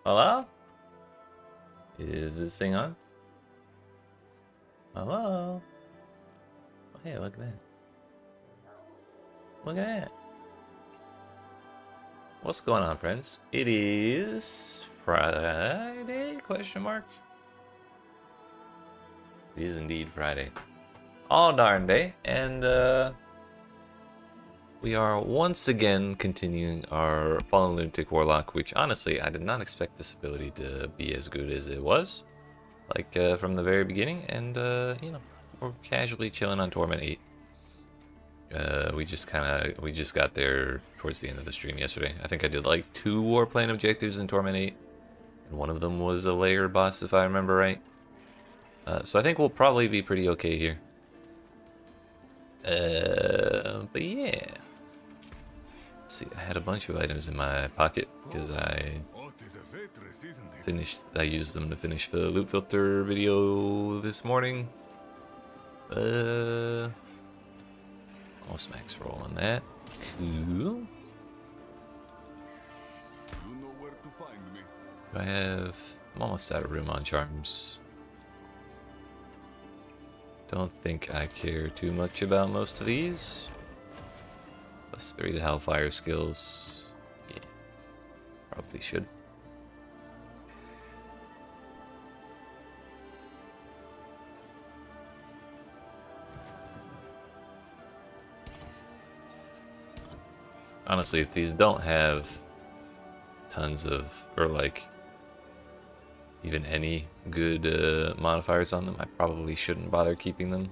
Hello? Is this thing on? Hello? Oh, hey, look at that. Look at that. What's going on, friends? It is Friday, question mark? It is indeed Friday. All darn day, and we are once again continuing our Fallen Lunatic Warlock, which honestly, I did not expect this ability to be as good as it was. Like, from the very beginning, and, you know, we're casually chilling on Torment 8. We just got there towards the end of the stream yesterday. I think I did like 2 warplane objectives in Torment 8, and one of them was a layer boss, if I remember right. So I think we'll probably be pretty okay here. But yeah. Let's see, I had a bunch of items in my pocket because I used them to finish the loot filter video this morning. All smacks roll on that. Cool. Do I have... I'm almost out of room on charms. Don't think I care too much about most of these. +3 to Hellfire skills. Yeah, probably should. Honestly, if these don't have tons of, or like, even any good modifiers on them, I probably shouldn't bother keeping them.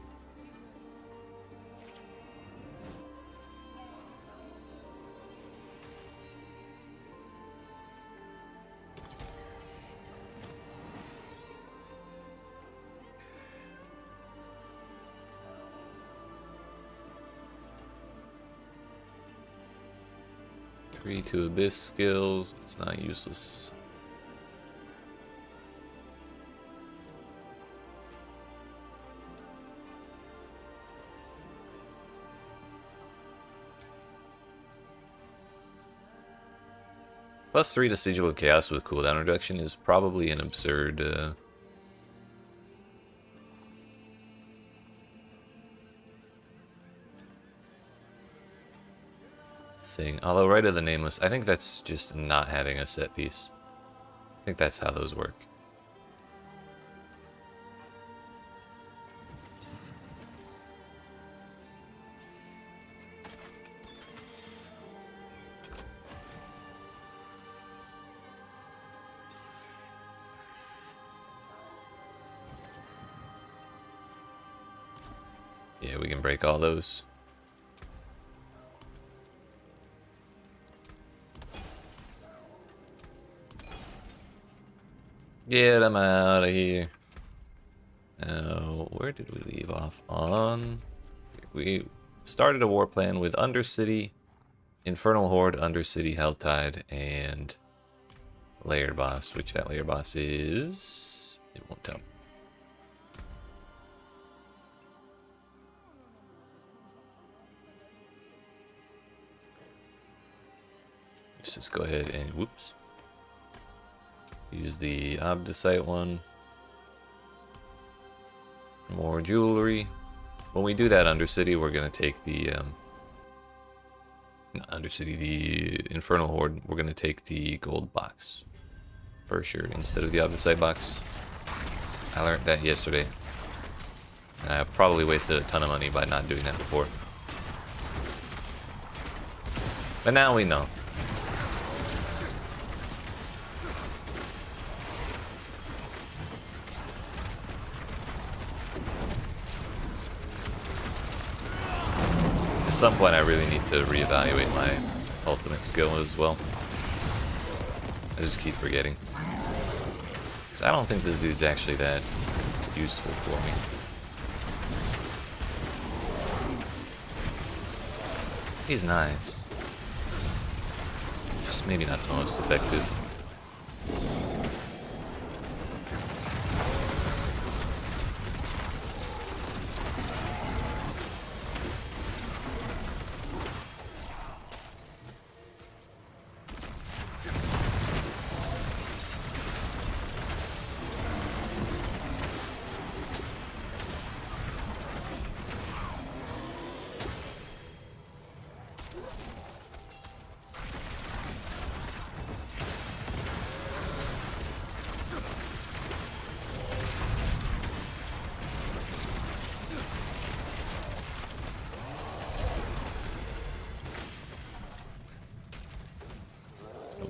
+3 to Abyss skills, it's not useless. +3 to Sigil of Chaos with cooldown reduction is probably an absurd thing. Although Right of the Nameless, I think that's just not having a set piece. I think that's how those work. Yeah, we can break all those. Get them out of here. Now, where did we leave off on? We started a war plan with Undercity, Infernal Horde, Undercity, Helltide, and Layered Boss, which that Layered Boss is... It won't tell. Let's just go ahead and, whoops. Use the Obdicite one. More jewelry. When we do that Undercity, we're gonna take the not Undercity, the Infernal Horde. We're gonna take the gold box for sure instead of the Obdicite box. I learned that yesterday. And I probably wasted a ton of money by not doing that before. But now we know. At some point I really need to reevaluate my ultimate skill as well. I just keep forgetting. Because I don't think this dude's actually that useful for me. He's nice. Just maybe not the most effective.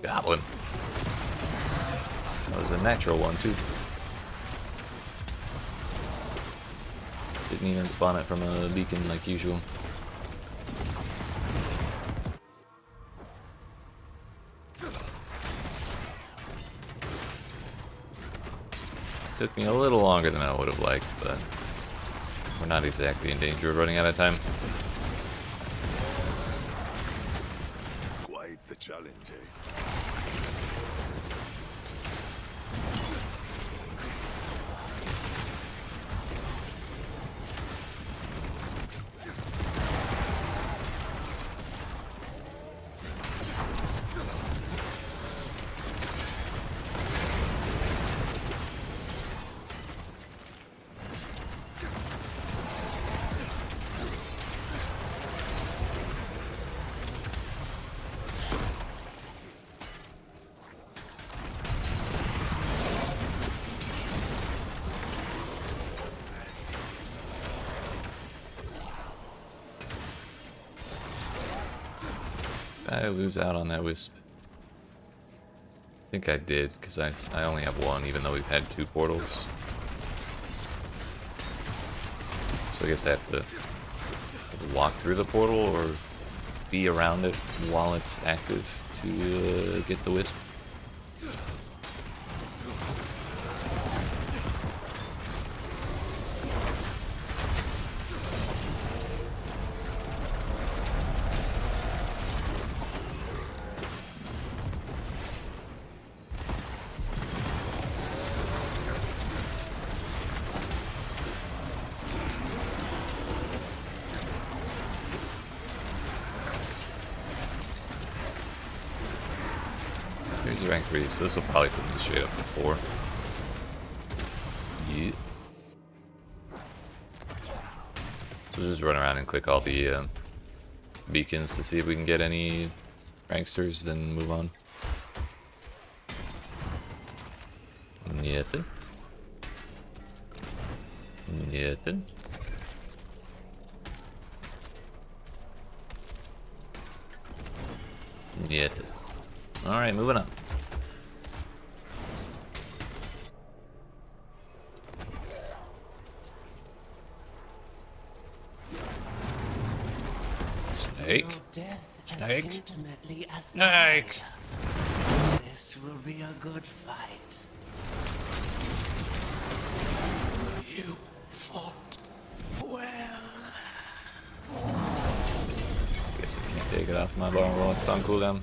Goblin. That was a natural one, too. Didn't even spawn it from a beacon like usual. Took me a little longer than I would have liked, but we're not exactly in danger of running out of time. Quite the challenge, eh? I lose out on that wisp. I think I did, because I only have one, even though we've had 2 portals. So I guess I have to walk through the portal or be around it while it's active to get the wisp. Here's a rank 3, so this will probably put me straight up to 4. Yeah. So we'll just run around and click all the beacons to see if we can get any ranksters, then move on. Nothing. Nothing. Nothing. Alright, moving on. Snake. Snake. Snake. This will be a good fight. You fought well. Guess I can't take it off my bone while it's on cooldown.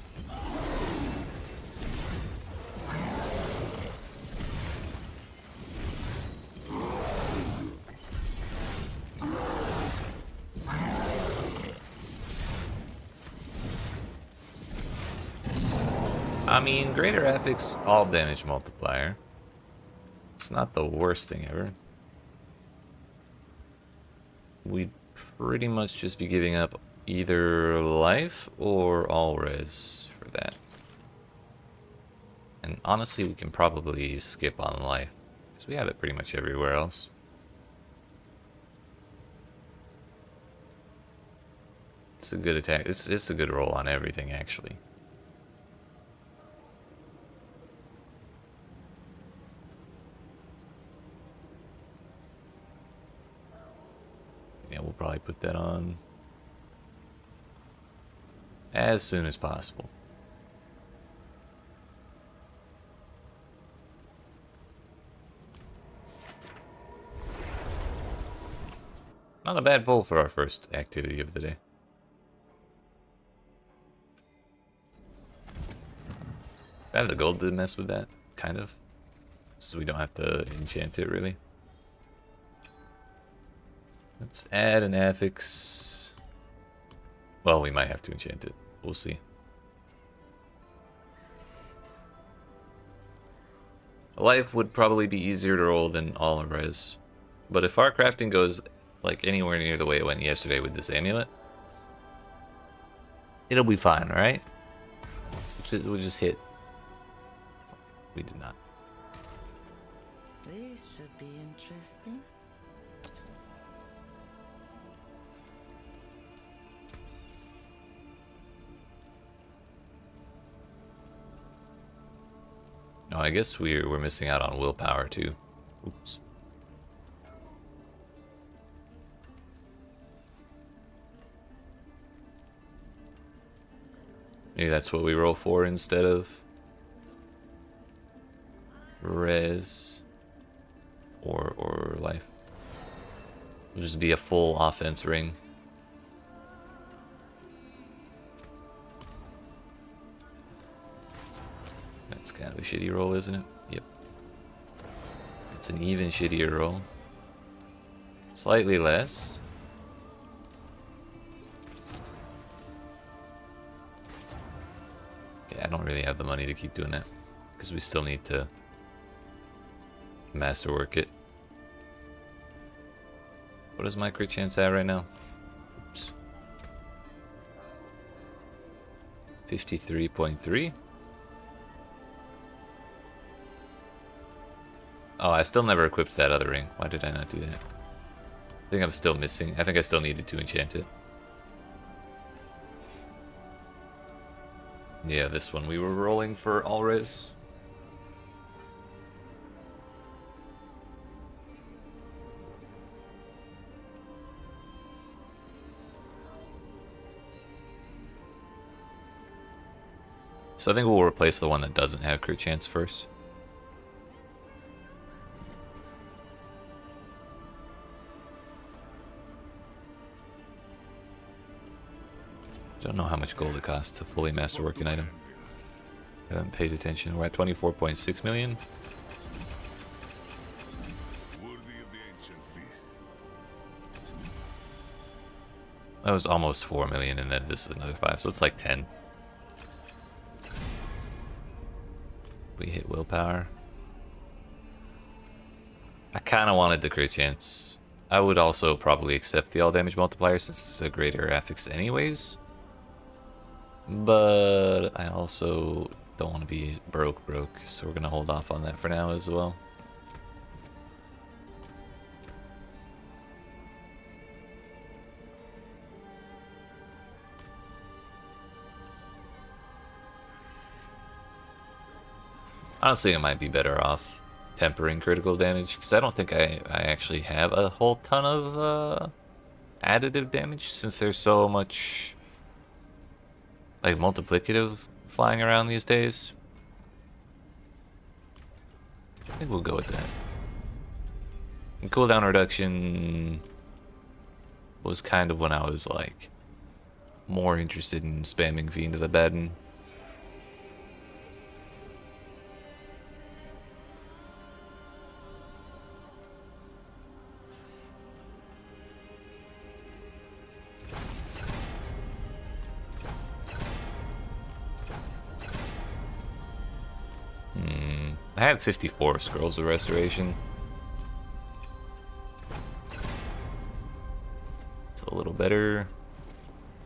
I mean, greater affix all damage multiplier. It's not the worst thing ever. We'd pretty much just be giving up either life or all res for that. And honestly, we can probably skip on life, because we have it pretty much everywhere else. It's a good attack. It's a good roll on everything, actually. Yeah, we'll probably put that on as soon as possible. Not a bad pull for our first activity of the day. I have the gold to mess with that, kind of. So we don't have to enchant it, really. Let's add an affix. Well, we might have to enchant it. We'll see. Life would probably be easier to roll than all res. But if our crafting goes like anywhere near the way it went yesterday with this amulet, it'll be fine, alright? We'll just hit. We did not. This should be interesting. No, I guess we're missing out on willpower too. Oops. Maybe that's what we roll for instead of res or life. It'll just be a full offense ring. That's kind of a shitty roll, isn't it? Yep. It's an even shittier roll. Slightly less. Okay, I don't really have the money to keep doing that because we still need to masterwork it. What is my crit chance at right now? Oops. 53.3. Oh, I still never equipped that other ring. Why did I not do that? I think I'm still missing. I think I still needed to enchant it. Yeah, this one we were rolling for all res. So I think we'll replace the one that doesn't have crit chance first. Don't know how much gold it costs to fully masterwork an item. I haven't paid attention. We're at 24.6 million. That was almost 4 million, and then this is another 5, so it's like 10. We hit willpower. I kind of wanted the crit chance. I would also probably accept the all damage multiplier since it's a greater affix anyways. But I also don't want to be broke, so we're going to hold off on that for now as well. Honestly, I might be better off tempering critical damage, because I don't think I actually have a whole ton of additive damage, since there's so much like multiplicative flying around these days. I think we'll go with that. And cooldown reduction was kind of when I was like more interested in spamming Fiend of Abaddon. I have 54 Scrolls of Restoration. It's a little better.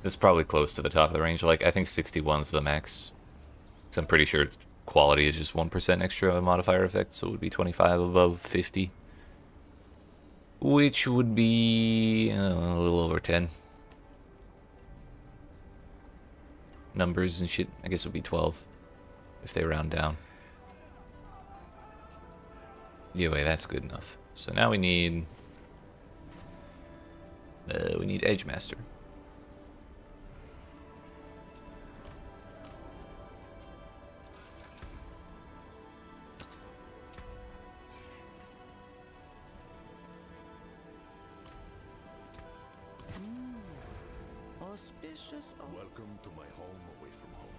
This is probably close to the top of the range. Like, I think 61 is the max. So I'm pretty sure quality is just 1% extra modifier effect, so it would be 25 above 50. Which would be a little over 10. Numbers and shit, I guess it would be 12 if they round down. Anyway, that's good enough. So now we need Edge Master. Auspicious. Welcome to my home away from home.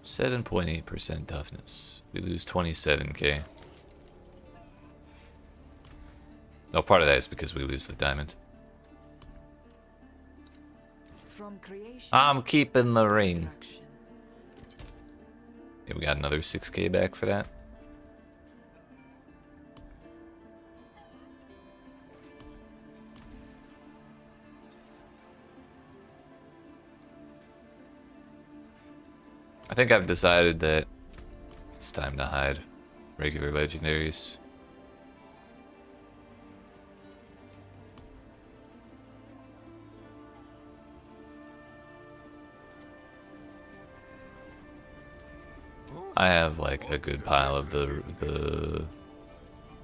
7.8% toughness. We lose 27k. No, part of that is because we lose the diamond. From creation, I'm keeping the ring. destruction. Yeah, we got another 6k back for that. I think I've decided that it's time to hide regular legendaries. I have like a good pile of the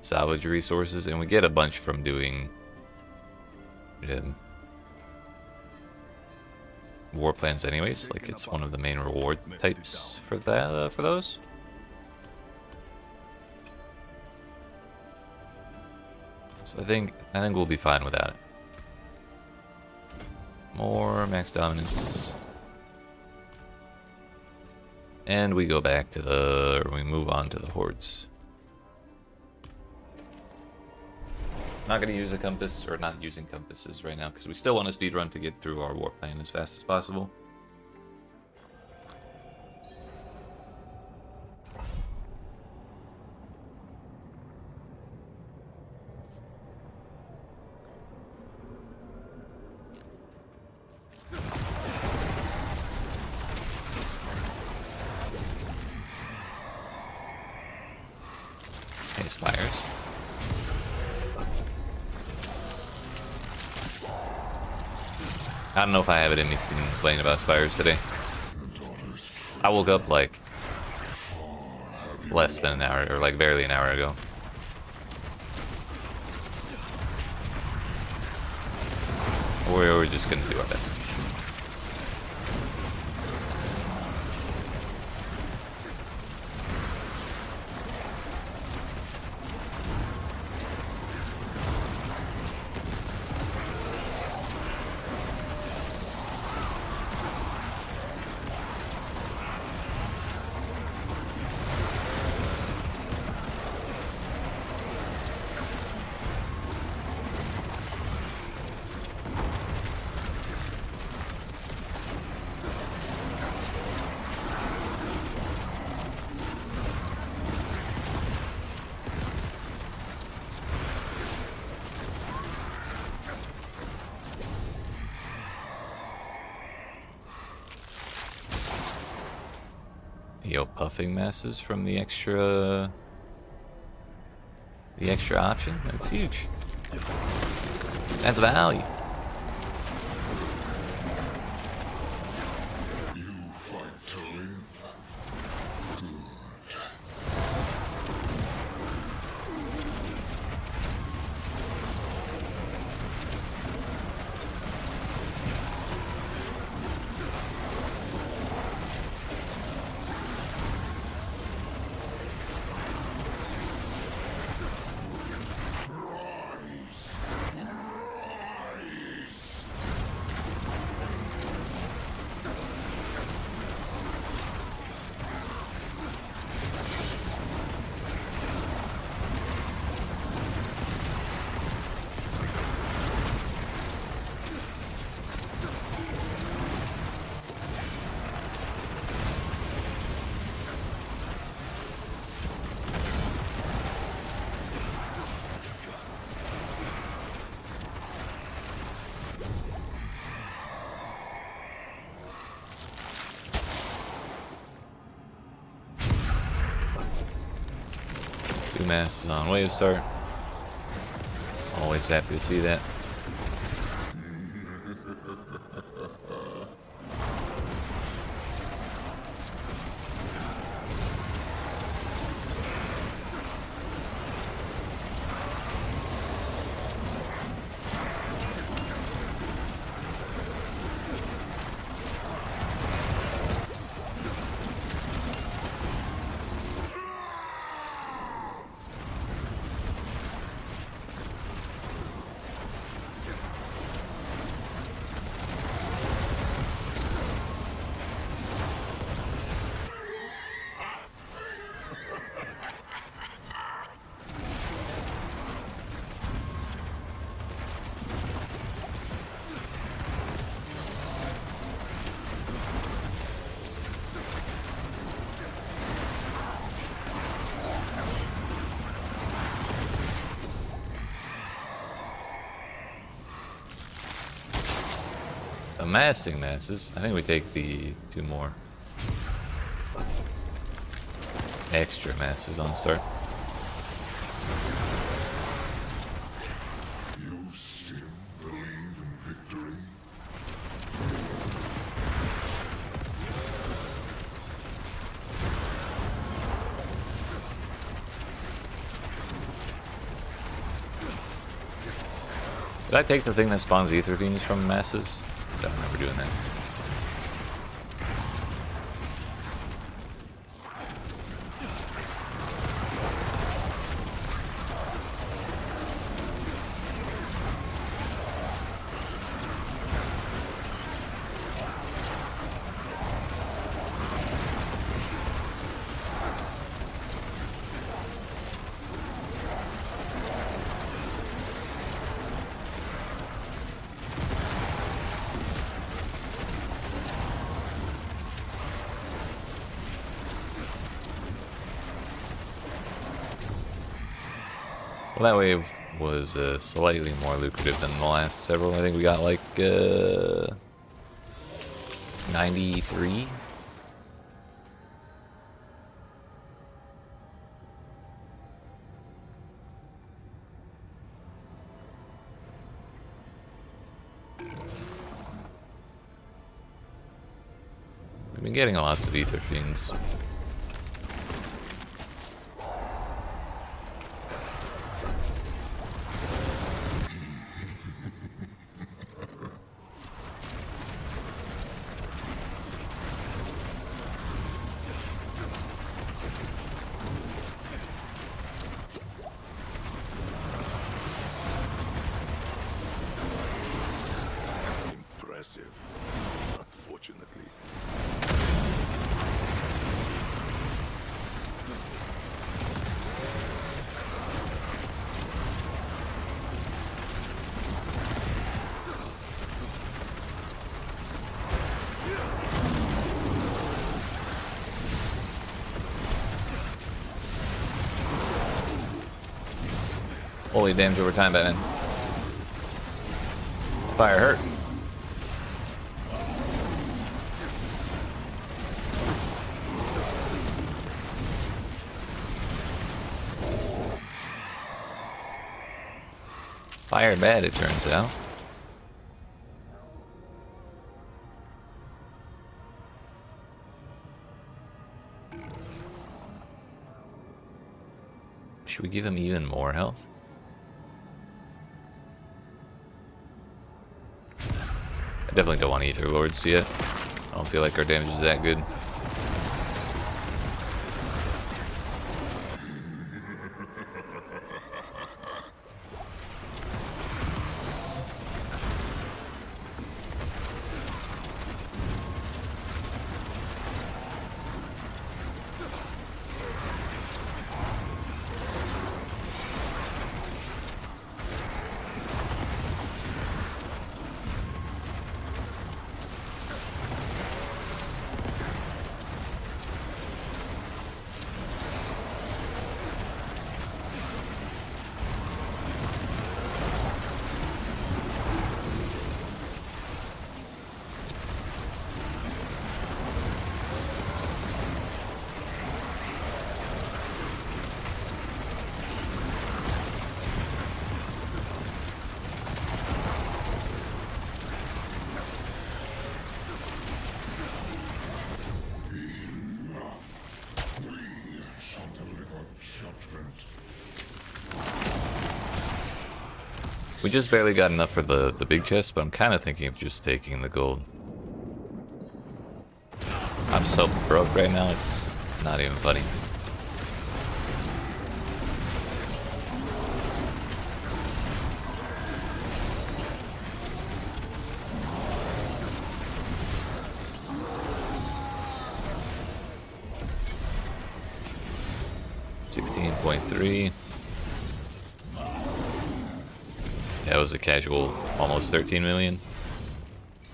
salvage resources, and we get a bunch from doing war plans anyways. Like it's one of the main reward types for that for those. So I think we'll be fine without it. More max dominance. And we go back to we move on to the hordes. Not going to use a compass, or not using compasses right now, because we still want to speedrun to get through our war plan as fast as possible. Okay, spires. I don't know if I have it in me to complain about spires today. I woke up like less than an hour, or like barely an hour ago. We're just gonna do our best. Yo, puffing masses from the extra option. That's huge. That's value. You fight to live. Two masses on wave start. Always happy to see that. Amassing masses. I think we take the two more extra masses on start. You still believe in victory? Did I take the thing that spawns ether beams from masses? Because I don't remember doing that. Well, that wave was slightly more lucrative than the last several. I think we got like 93. We've been getting lots of ether fiends. Impressive, unfortunately. Holy damage over time, Batman. Fire hurt. Fire bad, it turns out. Should we give him even more health? I definitely don't want Ether Lords yet. I don't feel like our damage is that good. We just barely got enough for the big chest, but I'm kind of thinking of just taking the gold. I'm so broke right now, it's not even funny. $16.3. That was a casual, almost 13 million.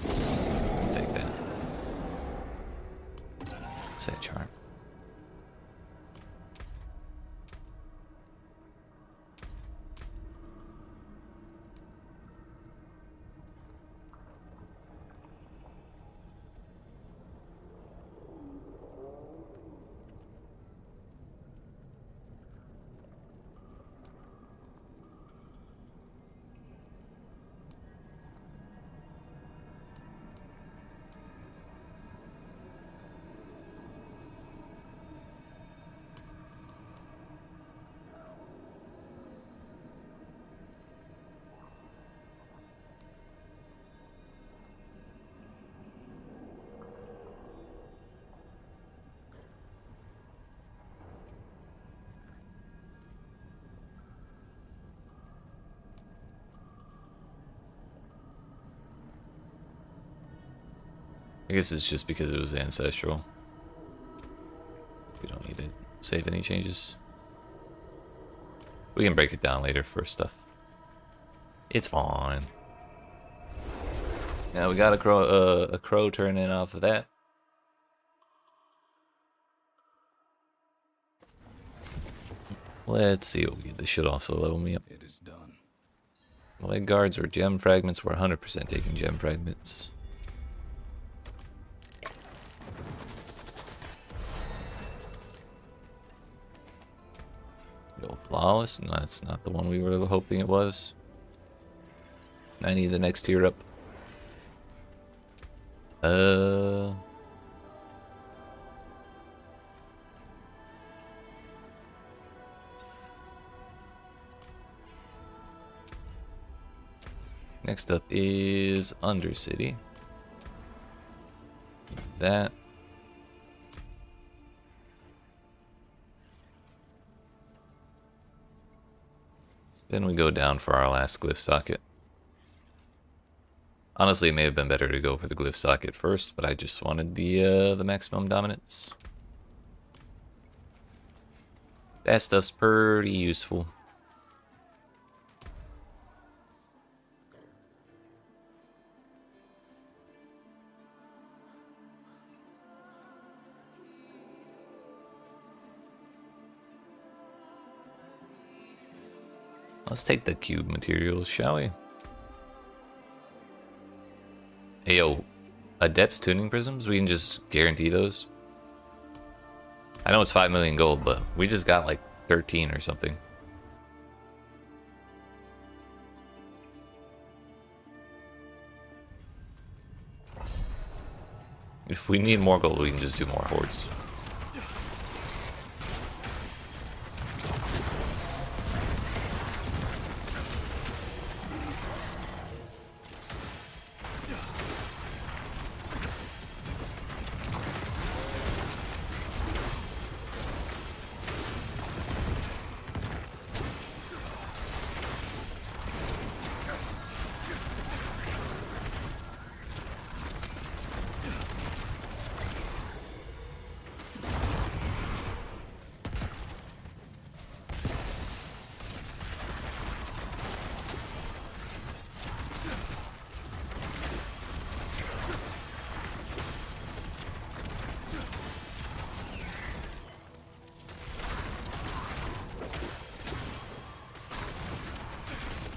Take that. What's that charm? I guess it's just because it was ancestral. We don't need to save any changes. We can break it down later for stuff. It's fine. Now we got a crow turning off of that. Let's see what we get. This should also level me up. It is done. Leg guards or gem fragments. We're 100% taking gem fragments. Go flawless. No, that's not the one we were hoping it was. I need the next tier up. Next up is Undercity. That. Then we go down for our last glyph socket. Honestly, it may have been better to go for the glyph socket first, but I just wanted the maximum dominance. That stuff's pretty useful. Let's take the cube materials, shall we? Hey, yo, Adept's tuning prisms? We can just guarantee those? I know it's 5 million gold, but we just got like 13 or something. If we need more gold, we can just do more hordes.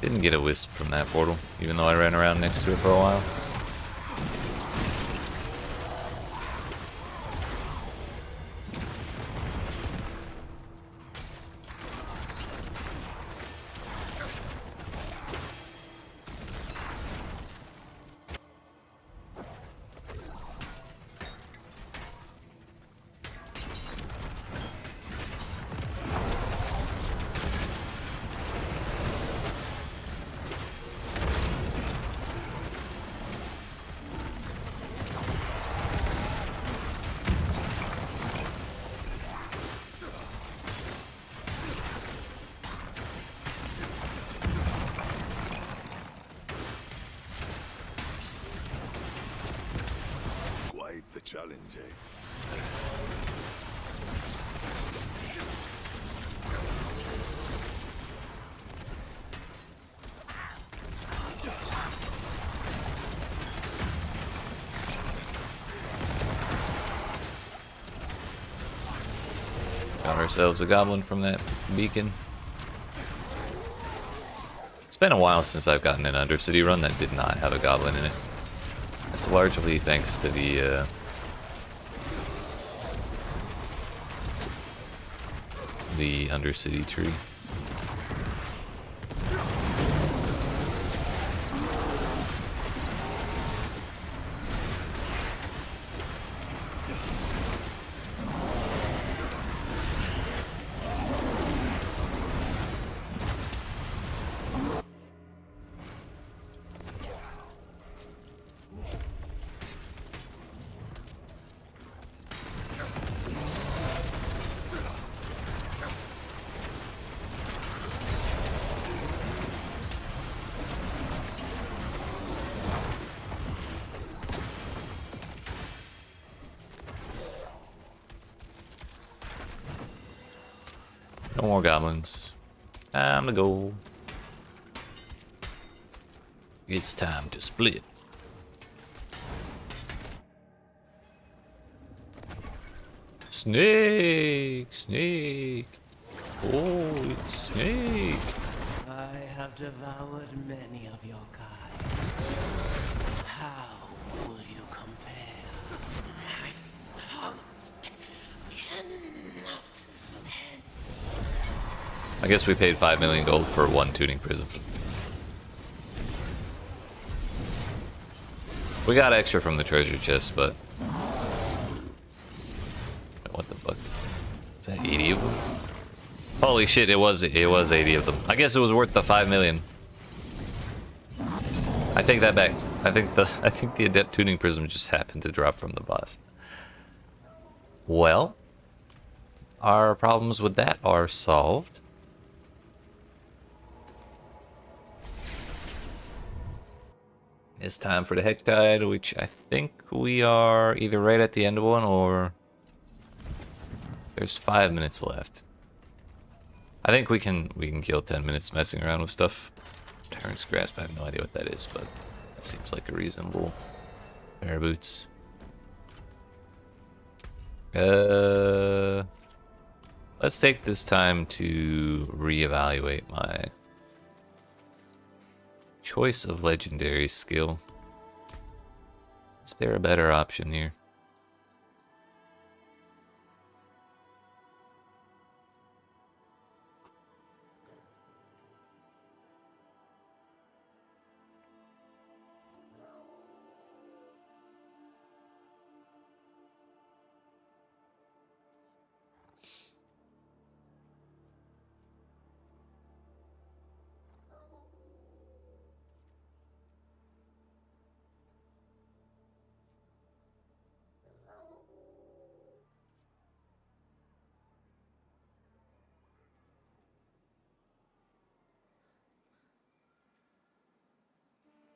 Didn't get a wisp from that portal, even though I ran around next to it for a while. The challenge, eh? Got ourselves a goblin from that beacon. It's been a while since I've gotten an Undercity run that did not have a goblin in it. That's largely thanks to the Undercity tree. No more goblins. Time to go. It's time to split. Snake! Snake! Oh, it's a snake! I have devoured many of your kind. How will you compare? My hunt cannot end. I guess we paid 5 million gold for one tuning prism. We got extra from the treasure chest, but... What the fuck? Is that 80 of them? Holy shit, it was 80 of them. I guess it was worth the 5 million. I take that back. I think the adept tuning prism just happened to drop from the boss. Well, our problems with that are solved. It's time for the Hex Tide, which I think we are either right at the end of one or there's 5 minutes left. I think we can kill 10 minutes messing around with stuff. Tyrant's Grasp, I have no idea what that is, but that seems like a reasonable pair of boots. Let's take this time to reevaluate my choice of legendary skill. Is there a better option here?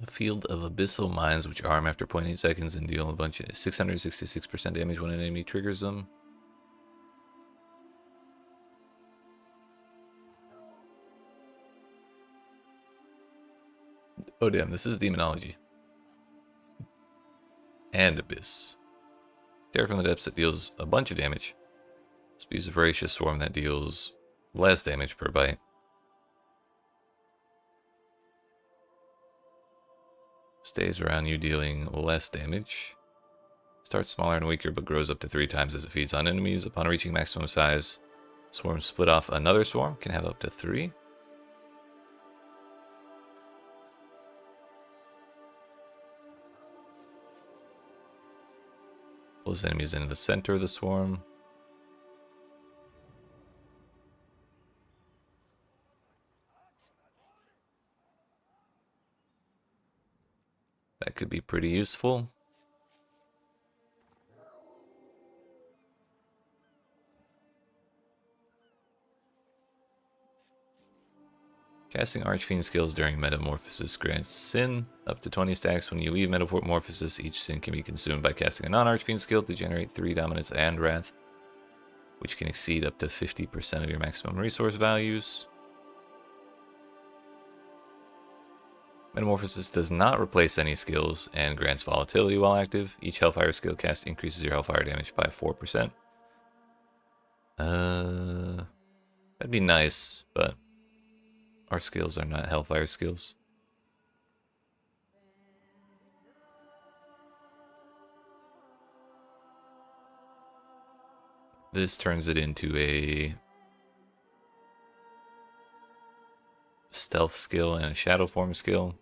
A field of abyssal mines which arm after 0.8 seconds and deal a bunch of 666% damage when an enemy triggers them. Oh damn, this is demonology. And abyss. Terror from the depths that deals a bunch of damage. Spews a voracious swarm that deals less damage per bite. Stays around you dealing less damage. Starts smaller and weaker but grows up to 3 times as it feeds on enemies. Upon reaching maximum size, swarms split off another swarm. Can have up to 3. Pulls enemies into the center of the swarm. That could be pretty useful. Casting Archfiend skills during Metamorphosis grants Sin up to 20 stacks. When you leave Metamorphosis, each Sin can be consumed by casting a non-Archfiend skill to generate 3 Dominance and Wrath, which can exceed up to 50% of your maximum resource values. Metamorphosis does not replace any skills and grants volatility while active. Each Hellfire skill cast increases your Hellfire damage by 4%. That'd be nice, but our skills are not Hellfire skills. This turns it into a stealth skill and a shadow form skill.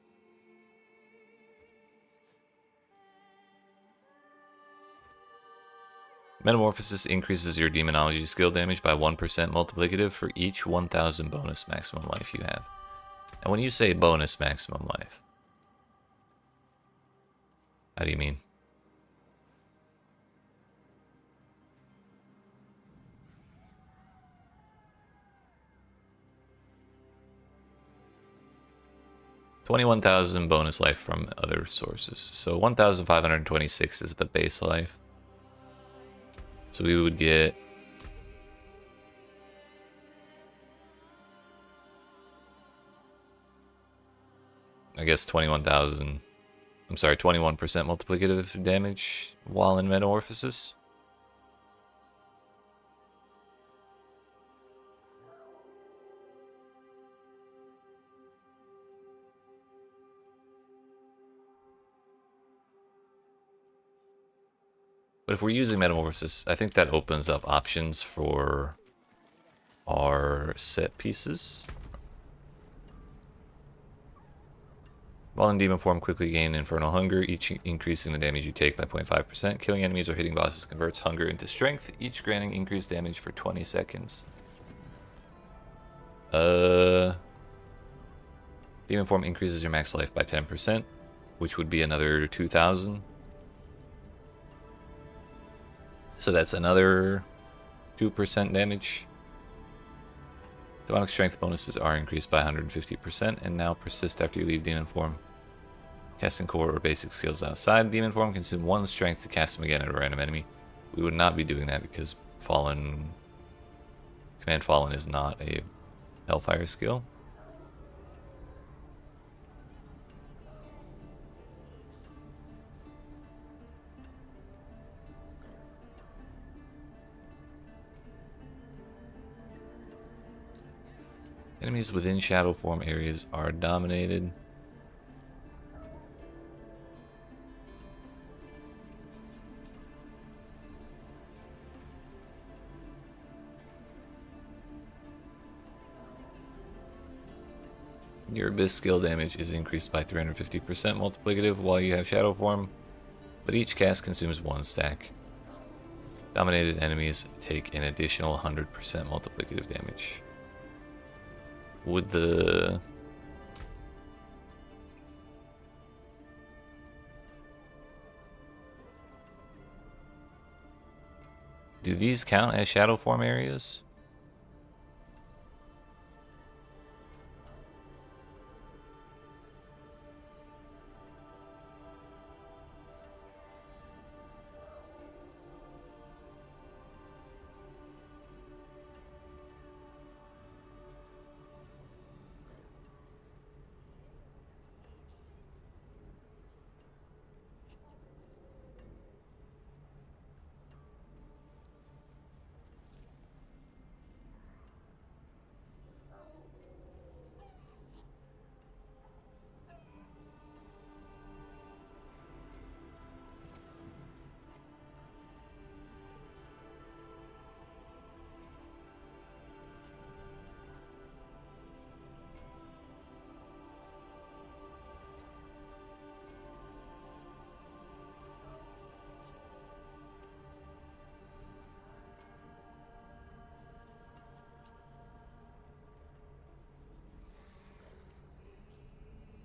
Metamorphosis increases your demonology skill damage by 1% multiplicative for each 1000 bonus maximum life you have. And when you say bonus maximum life, how do you mean? $21,000 bonus life from other sources. So 1,526 is the base life. So we would get I guess 21,000. I'm sorry, 21% multiplicative damage while in Metamorphosis. But if we're using Metamorphosis, I think that opens up options for our set pieces. While in Demon form, quickly gain Infernal Hunger, each increasing the damage you take by 0.5%. Killing enemies or hitting bosses converts hunger into strength, each granting increased damage for 20 seconds. Demon form increases your max life by 10%, which would be another 2,000. So that's another 2% damage. Demonic strength bonuses are increased by 150% and now persist after you leave demon form. Casting core or basic skills outside demon form consume 1 strength to cast them again at a random enemy. We would not be doing that because Command Fallen is not a Hellfire skill. Enemies within shadow form areas are dominated. Your Abyss skill damage is increased by 350% multiplicative while you have shadow form, but each cast consumes 1 stack. Dominated enemies take an additional 100% multiplicative damage. Would the... Do these count as shadow form areas?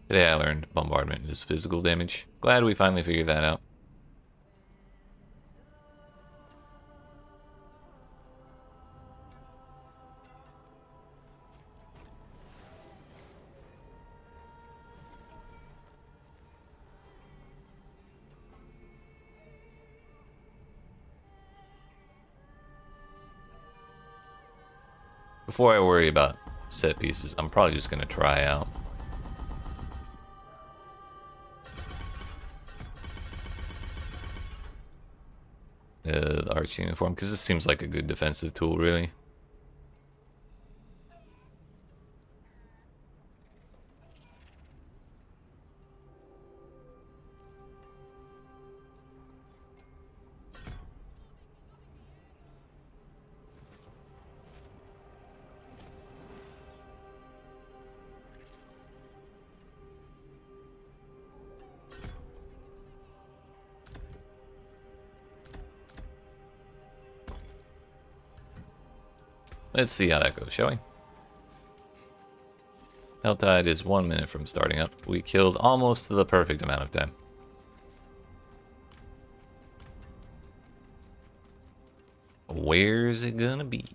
Today I learned bombardment is physical damage. Glad we finally figured that out. Before I worry about set pieces, I'm probably just going to try out the Arch uniform, because this seems like a good defensive tool, really. Let's see how that goes, shall we? Helltide is 1 minute from starting up. We killed almost the perfect amount of time. Where's it gonna be?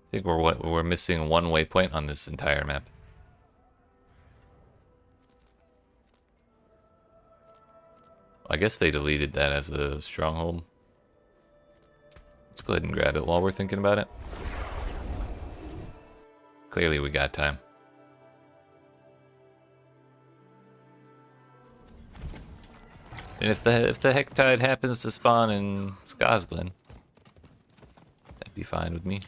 I think we're missing 1 waypoint on this entire map. I guess they deleted that as a stronghold. Let's go ahead and grab it while we're thinking about it. Clearly we got time. And if the Hectide happens to spawn in Skosglen, that'd be fine with me.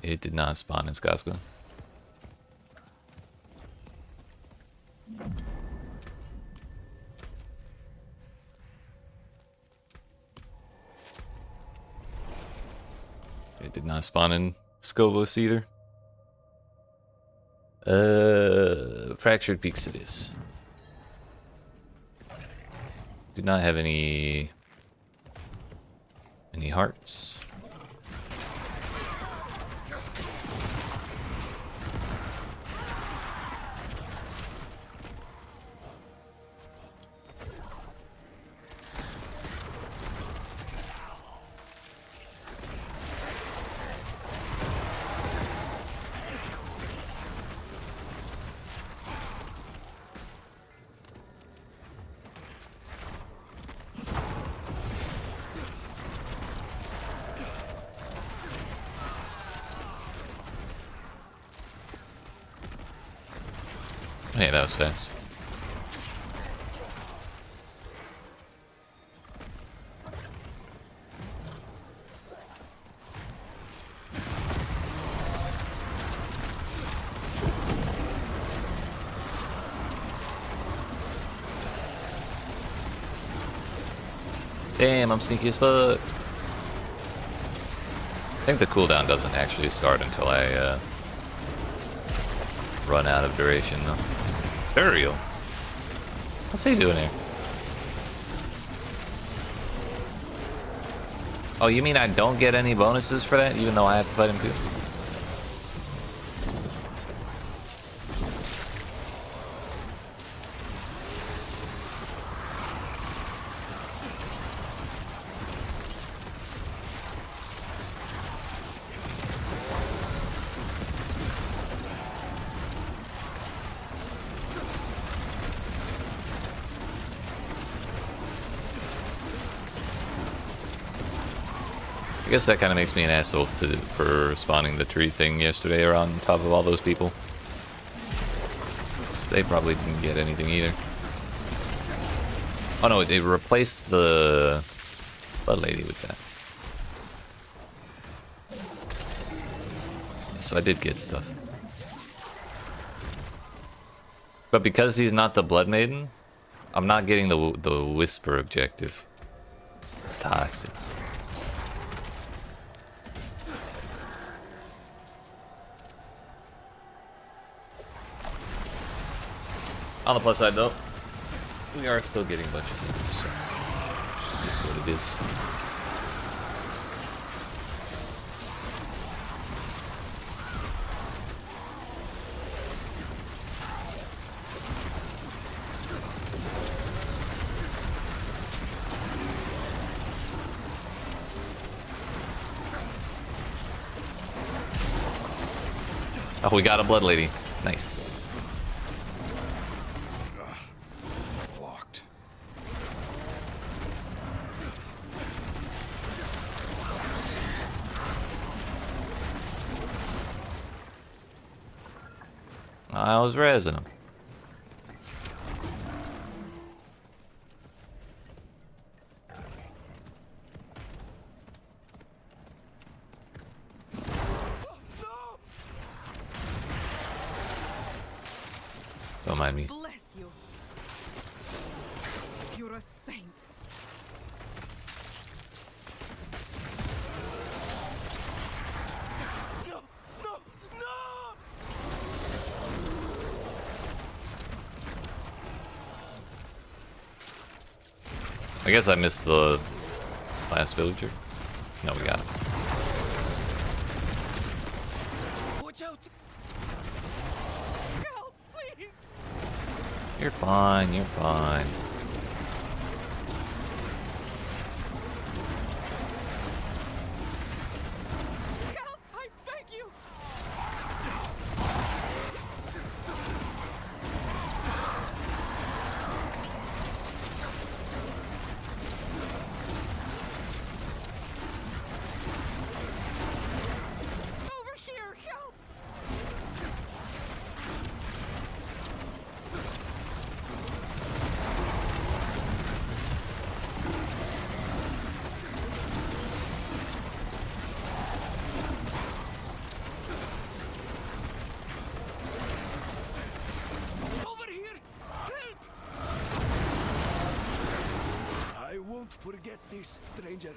It did not spawn in Skosglen. It did not spawn in Skovos either. Fractured Peaks it is. Do not have any hearts. Hey, that was fast. Damn, I'm sneaky as fuck. I think the cooldown doesn't actually start until I run out of duration though. Burial. What's he doing here? Oh, you mean I don't get any bonuses for that, even though I have to fight him too? I guess that kind of makes me an asshole for spawning the tree thing yesterday around top of all those people. So they probably didn't get anything either. Oh no, it replaced the Blood Lady with that. So I did get stuff. But because he's not the Blood Maiden, I'm not getting the Whisper objective. It's toxic. On the plus side, though, we are still getting a bunch of stuff, so that's what it is. Oh, we got a Blood Lady. Nice. I was rezzing him. Don't mind me. Bless you. You're a saint. I guess I missed the last villager. No, we got him. Watch out! Help, please. You're fine, you're fine. Get this, stranger.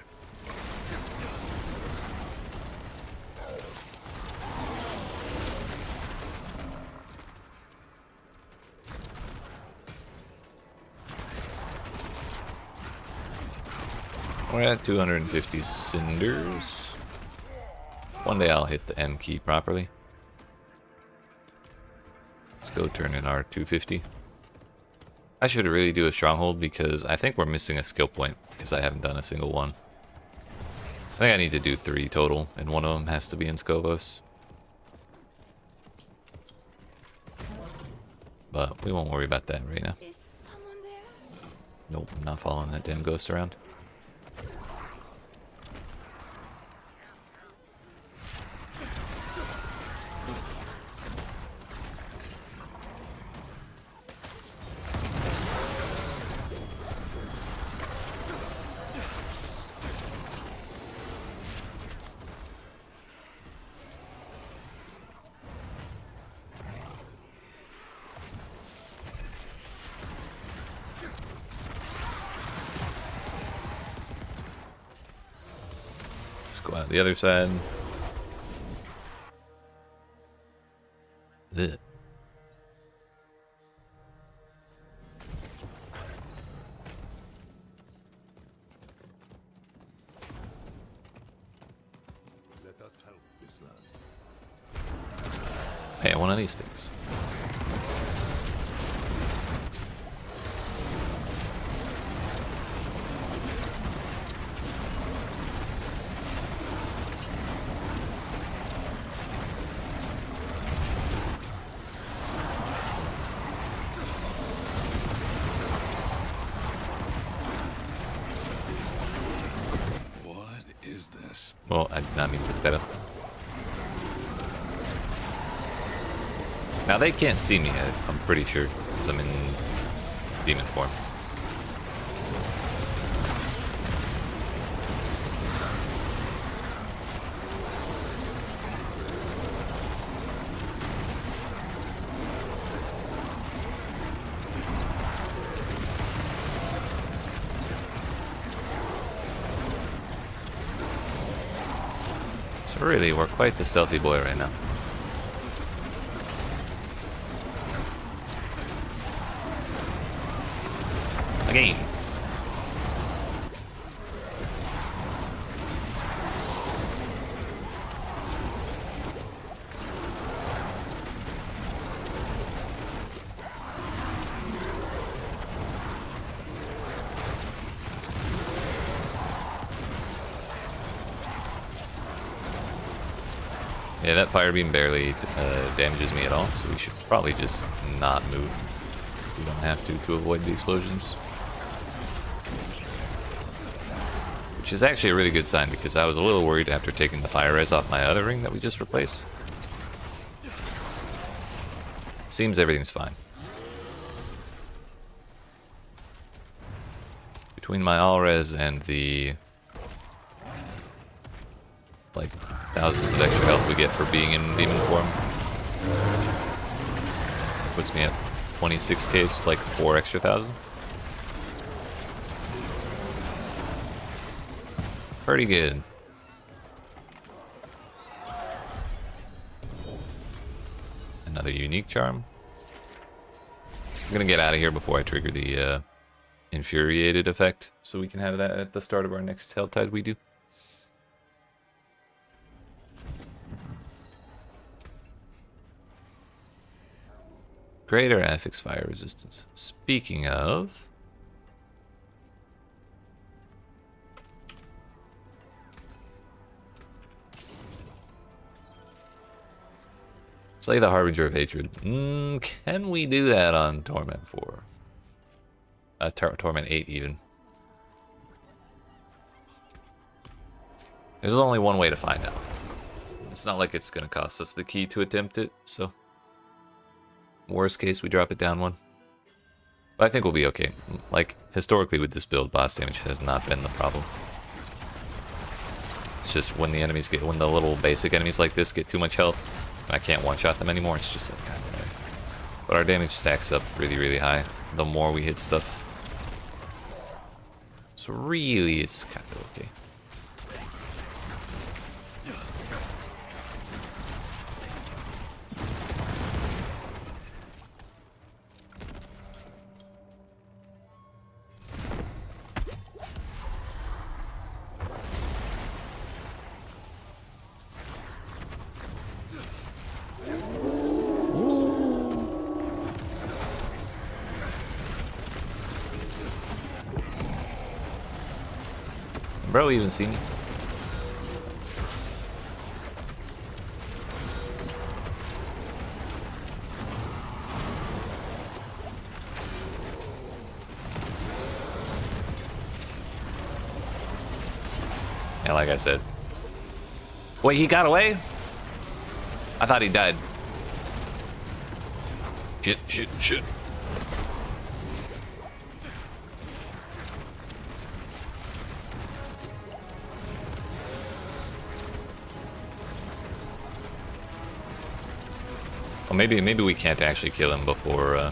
We're at 250 cinders. One day I'll hit the M key properly. Let's go turn in our 250. I should really do a stronghold because I think we're missing a skill point because I haven't done a single one. I think I need to do 3 total, and one of them has to be in Skovos. But we won't worry about that right now. Is someone there? Nope, I'm not following that damn ghost around. Let's go out the other side. Ugh. Let us help this land. Hey, one of these things. What is this? Well, I did not mean to pick that up. Now they can't see me, I'm pretty sure, because I'm in demon form. So really, we're quite the stealthy boy right now. Again. Yeah, that fire beam barely damages me at all, so we should probably just not move. We don't have to avoid the explosions. Which is actually a really good sign because I was a little worried after taking the fire res off my other ring that we just replaced. Seems everything's fine. Between my all res and the like thousands of extra health we get for being in demon form, puts me at 26k, so it's like 4 extra thousand. Pretty good. Another unique charm. I'm gonna get out of here before I trigger the infuriated effect, so we can have that at the start of our next Helltide we do. Greater affix fire resistance. Speaking of, slay the Harbinger of Hatred. Can we do that on Torment 4? Torment 8 even. There's only one way to find out. It's not like it's gonna cost us the key to attempt it, so worst case we drop it down 1. But I think we'll be okay. Like, historically with this build, boss damage has not been the problem. It's just when the enemies get, when the little basic enemies like this get too much health, and I can't one-shot them anymore, it's just like, God, man. But our damage stacks up really, really high the more we hit stuff. So So really, it's kind of okay. Bro, even see me? Yeah, like I said. Wait, he got away? I thought he died. Shit, shit, shit. Well, maybe we can't actually kill him before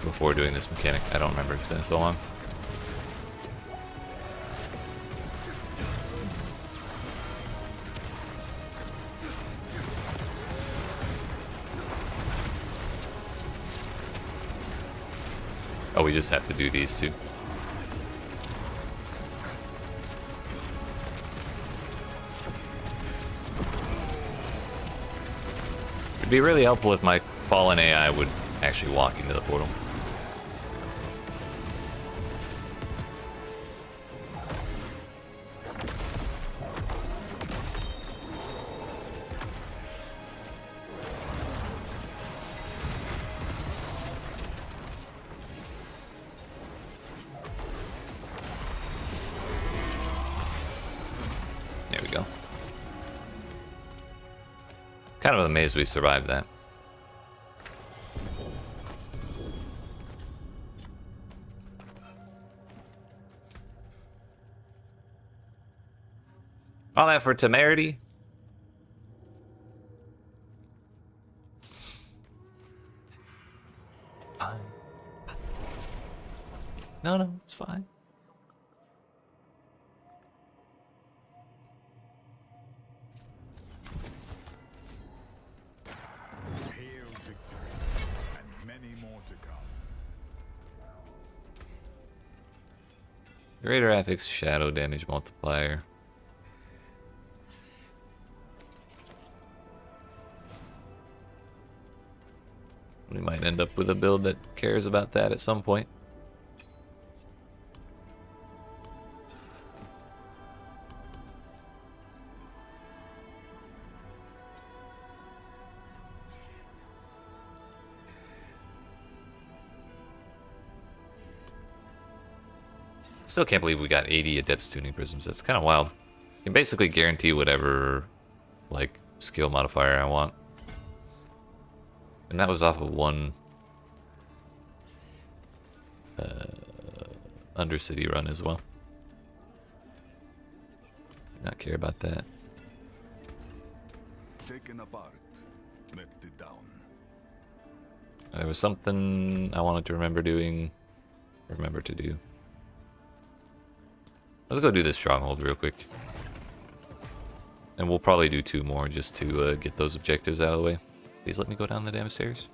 before doing this mechanic. I don't remember. It's been so long. Oh, we just have to do these two. It'd be really helpful if my fallen AI would actually walk into the portal. There we go. Kind of amazed we survived that. All that for temerity? Fine. No, it's fine. Hail victory, and many more to come. Greater affix shadow damage multiplier. We might end up with a build that cares about that at some point. Still can't believe we got 80 Adept's Tuning Prisms. That's kind of wild. You can basically guarantee whatever, like, skill modifier I want. And that was off of one Undercity run as well. Not care about that. Taken apart, melted down. There was something I wanted to remember doing. Remember to do. Let's go do this stronghold real quick. And we'll probably do 2 more just to get those objectives out of the way. Please let me go down the damn stairs.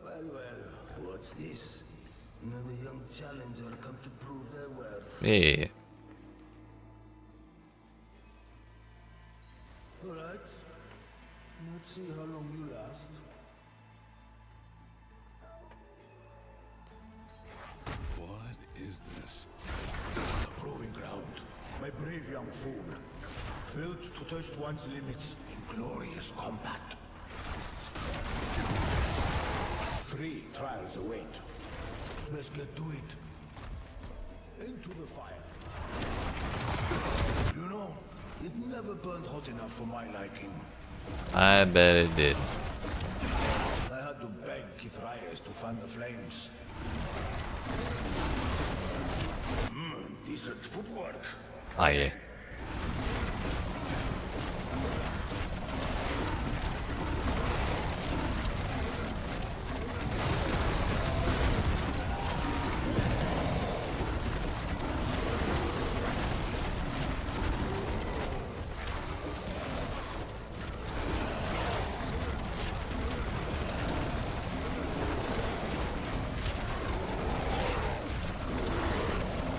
Well, what's this? Another young challenger come to prove their worth. Yeah. Alright. Let's see how long you last. What is this? The proving ground. My brave young fool. Built to test one's limits in glorious combat. 3 trials await. Let's get to it. Into the fire. You know, It never burned hot enough for my liking. I bet it did. I had to beg Kithrias to fan the flames. Decent footwork. Ah, yeah.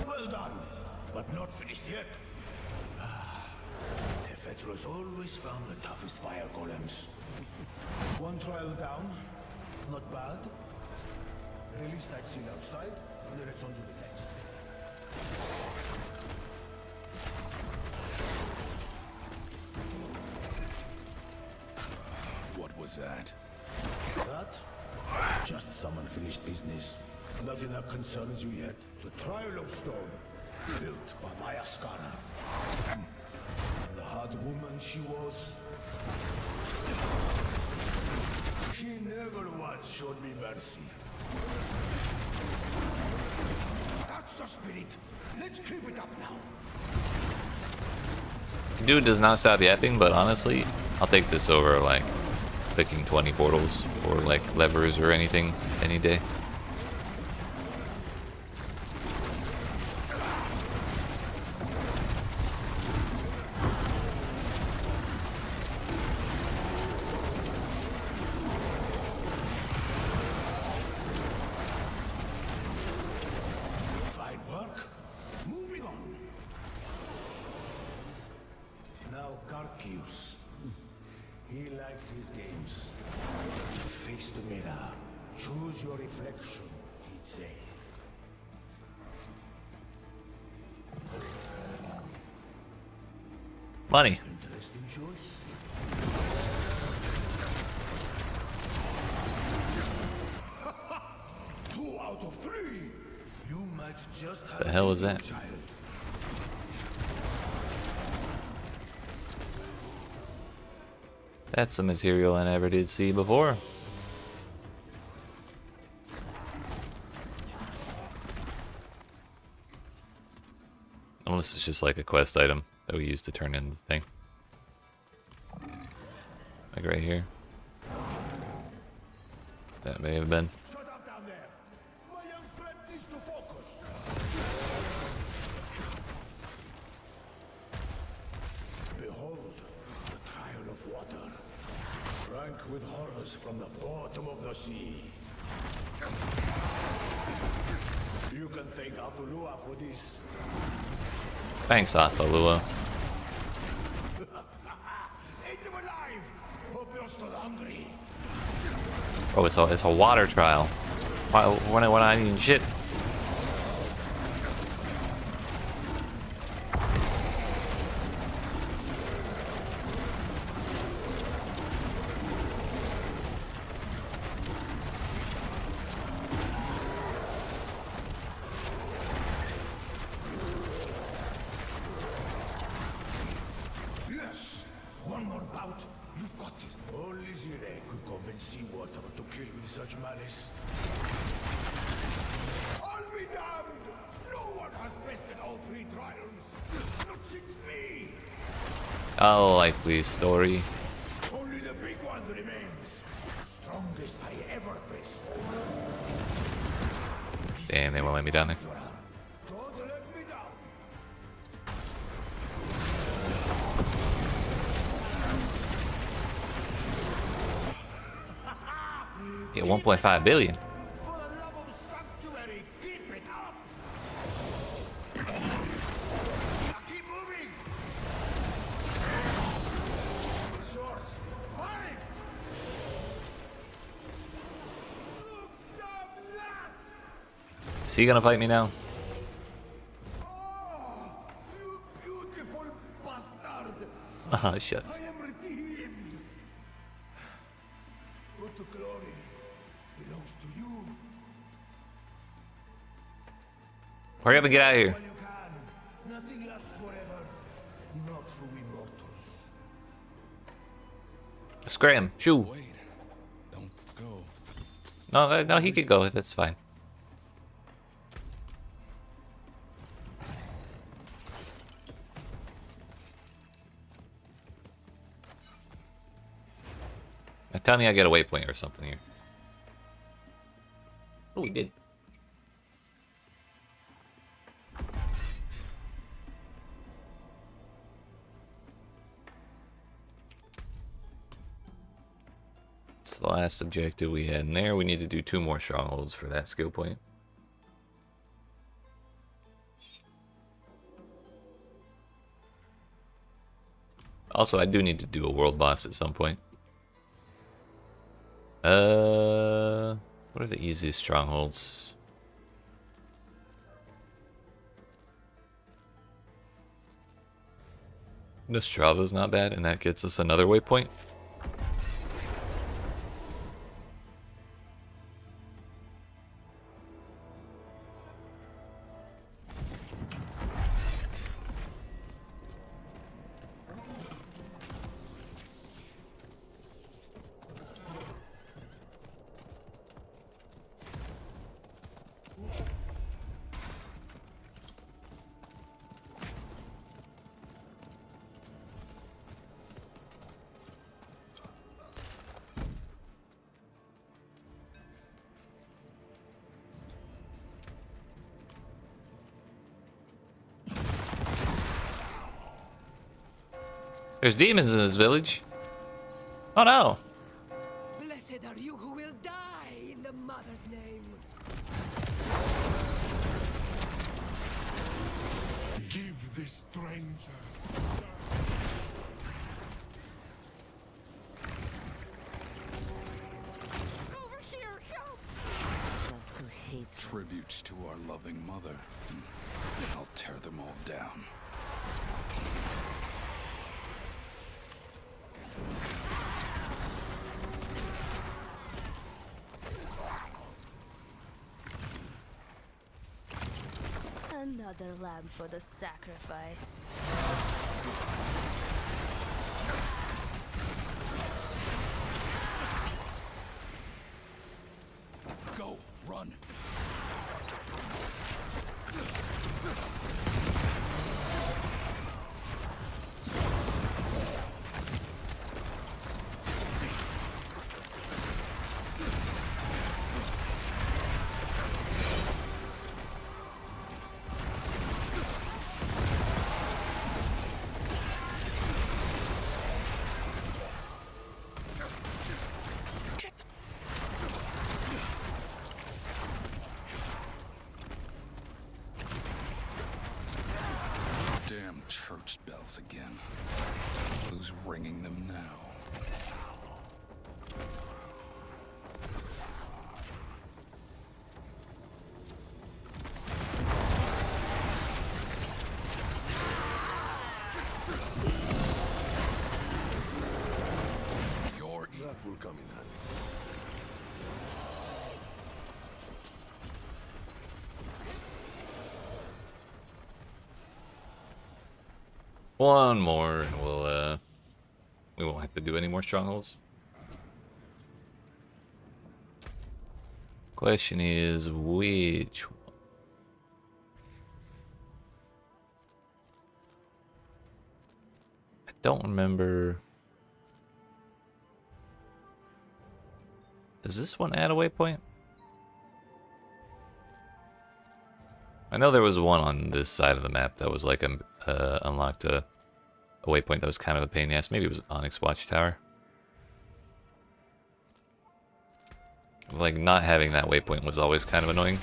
Well done, but not finished yet. Hephaestus always found the toughest fire golems. One trial down, not bad. Release that seal outside, and then let's on to the next. What was that? That? Just some unfinished business. Nothing that concerns you yet. The trial of stone, built by my Ascara. And the hard woman she was. She never once showed me mercy. That's the spirit. Let's keep it up now. Dude does not stop yapping, but honestly, I'll take this over like picking 20 portals or like levers or anything any day. Fine work. Moving on. Now Carcius. He likes his games. Face the mirror. Choose your reflection, he'd say. Money. Interesting choice. Two out of three. You might just have The hell is a that? child. That's a material I never did see before. Unless it's just like a quest item that we use to turn in the thing. Like right here. That may have been. Shut up down there. My young friend needs to focus. Behold, the trial of water. Rank with horrors from the bottom of the sea. You can thank Athulua for this. Thanks, Athalua. Eat him alive! Hope you're still hungry. Oh, it's a water trial. When I need shit. Yes! One more bout. You've got it. Only Zire could convince seawater to kill with such malice. I'll be damned! No one has bested all three trials. Not since me. A likely story. Only the big one remains. Strongest I ever faced. Damn, they won't let me down there. Don't let me down. Yeah, 1.5 billion. For the love of sanctuary, keep it up. Now keep moving. Short, fight. Look down last. Is he gonna fight me now? Oh, you beautiful bastard. Ah, shit. I am redeemed. But the glory belongs to you. Hurry up and get out of here. While you can. Nothing lasts forever. Not for we Scram, shoo. Wait. Don't go. No, he could go. That's fine. Now tell me I get a waypoint or something here. Oh, we did. It's the last objective we had in there. We need to do 2 more strongholds for that skill point. Also, I do need to do a world boss at some point. What are the easiest strongholds? Nostrava's not bad, and that gets us another waypoint. There's demons in this village. Oh no. Blessed are you who will die in the Mother's name. Give this stranger. Over here, help! Love to hate. Tributes to our loving mother. I'll tear them all down. Another lamb for the sacrifice. Go, run. Damn church bells again. Who's ringing them now? Your that will come in handy. One more, and we won't have to do any more strongholds. Question is, which one? I don't remember. Does this one add a waypoint? I know there was one on this side of the map that was like unlocked a waypoint that was kind of a pain in the ass. Maybe it was Onyx Watchtower. Like, not having that waypoint was always kind of annoying.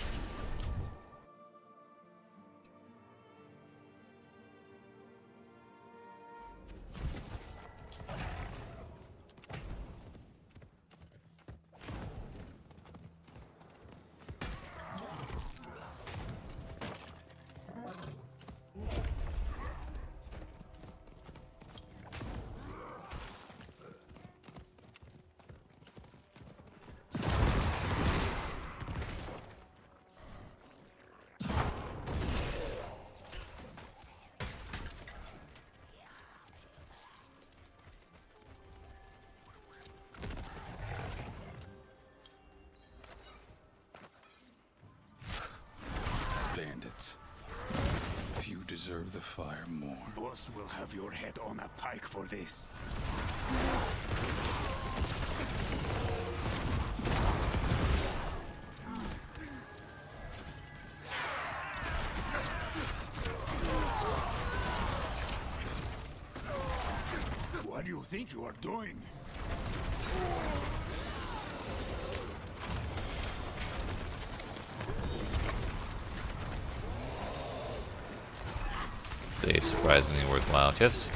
deserve the fire more. Boss will have your head on a pike for this. What do you think you are doing? A surprisingly worthwhile chest.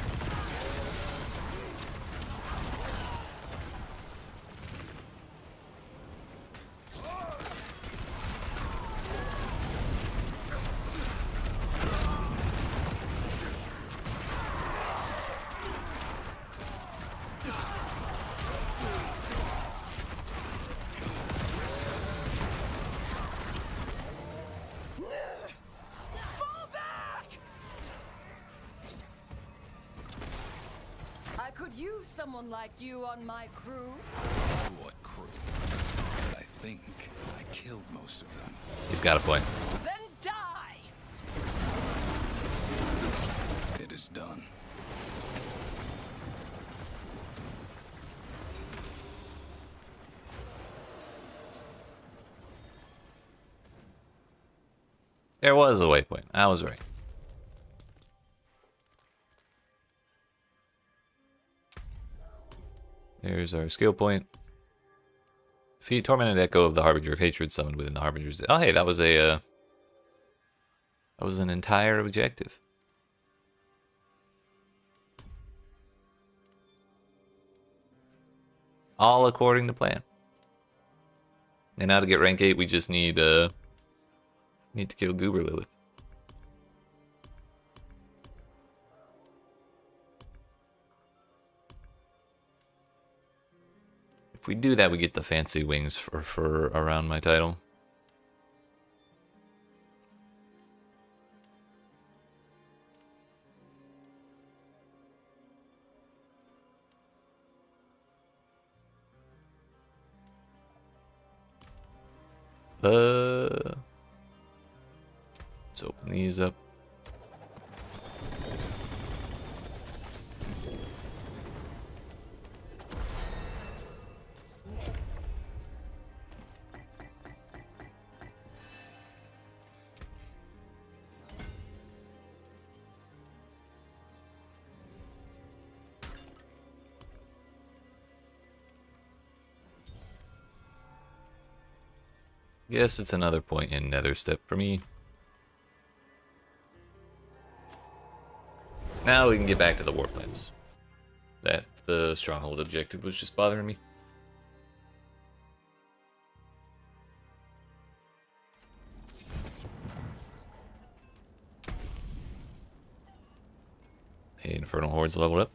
I could use someone like you on my crew. What crew? I think I killed most of them. He's got a point. Then die! It is done. There was a waypoint. I was right. There's our skill point. Defeat tormented echo of the Harbinger of Hatred summoned within the Harbinger's. Oh, hey, that was a. That was an entire objective. All according to plan. And now to get rank 8, we just need to kill Goober Lilith. If we do that, we get the fancy wings for around my title. Let's open these up. Guess it's another point in Nether Step for me. Now we can get back to the war plans. The stronghold objective was just bothering me. Hey, Infernal Horde's leveled up.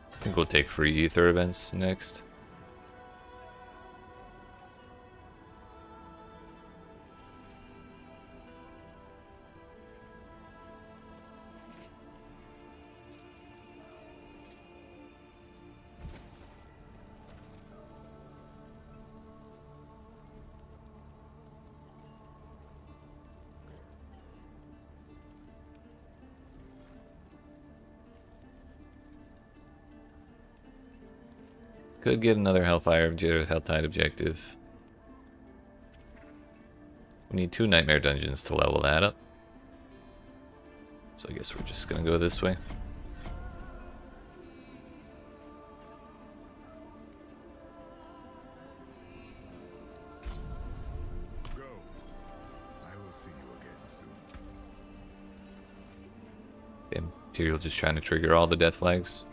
I think we'll take free ether events next. Could get another Hellfire Helltide objective. We need 2 Nightmare Dungeons to level that up. So I guess we're just gonna go this way. Go. I will see you again soon. Imperial just trying to trigger all the death flags.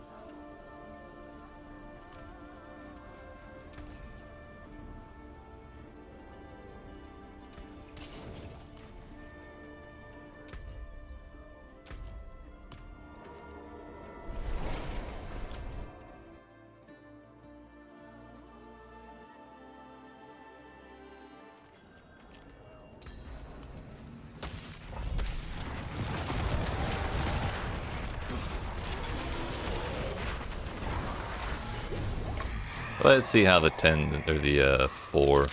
Let's see how the 10 or the 4.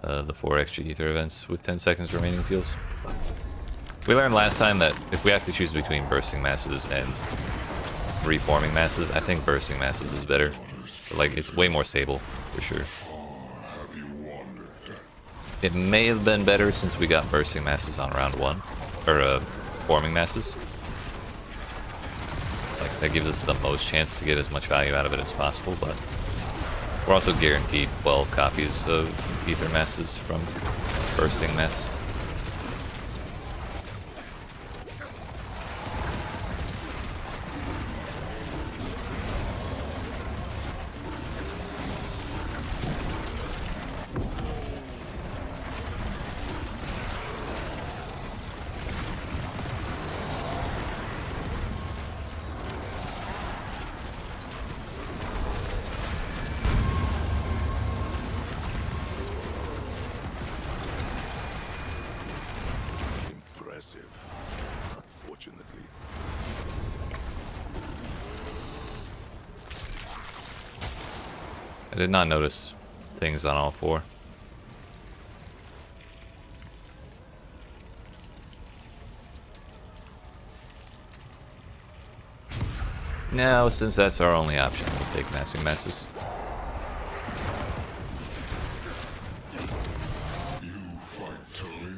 The 4 extra ether events with 10 seconds remaining feels. We learned last time that if we have to choose between bursting masses and reforming masses, I think bursting masses is better. Like, it's way more stable, for sure. It may have been better since we got bursting masses on round 1. Or, forming masses. Like, that gives us the most chance to get as much value out of it as possible, but we're also guaranteed 12 copies of ether masses from bursting mass. Unfortunately. I did not notice things on all 4. Now, since that's our only option, we'll take massing masses. You fight to live.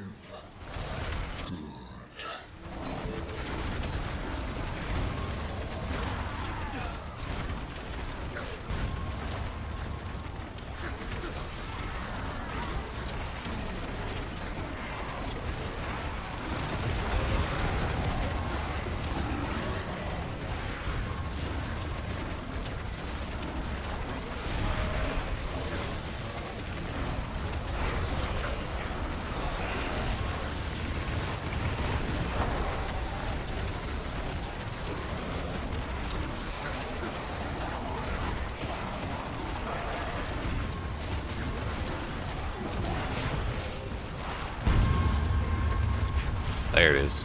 There it is.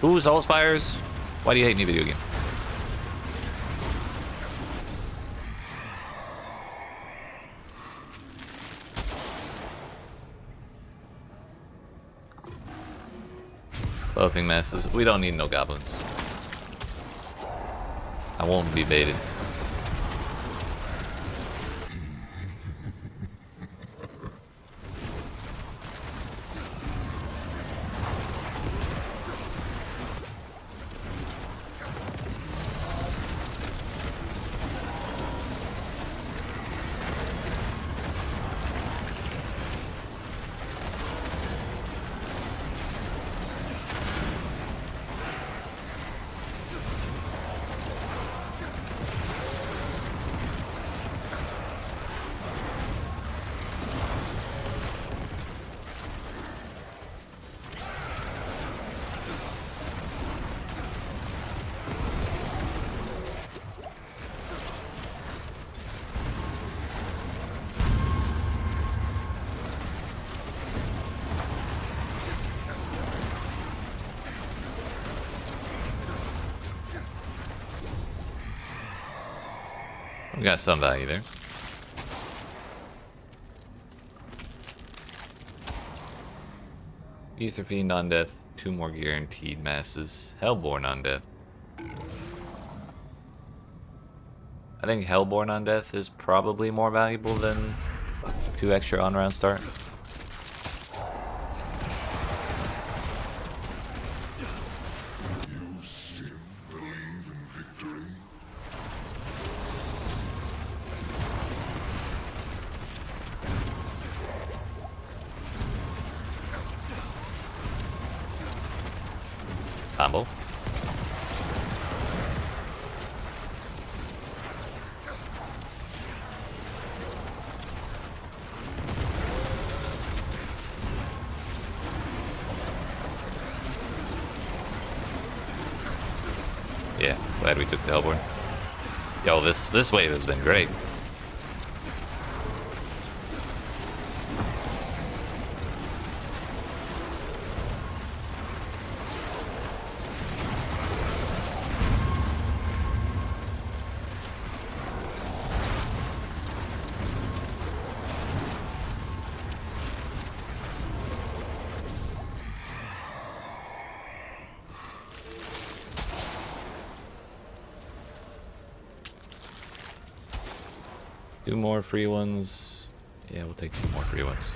Ooh, Soul Spires. Why do you hate me, video game? Buffing masses. We don't need no goblins. I won't be baited. We got some value there. Ether Fiend on death, 2 more guaranteed masses. Hellborn on death. I think Hellborn on death is probably more valuable than 2 extra on round start. You still believe in victory? Combo. Yeah, glad we took the Hellborn. Yo, this wave has been great. 2 more free ones. Yeah, we'll take 2 more free ones.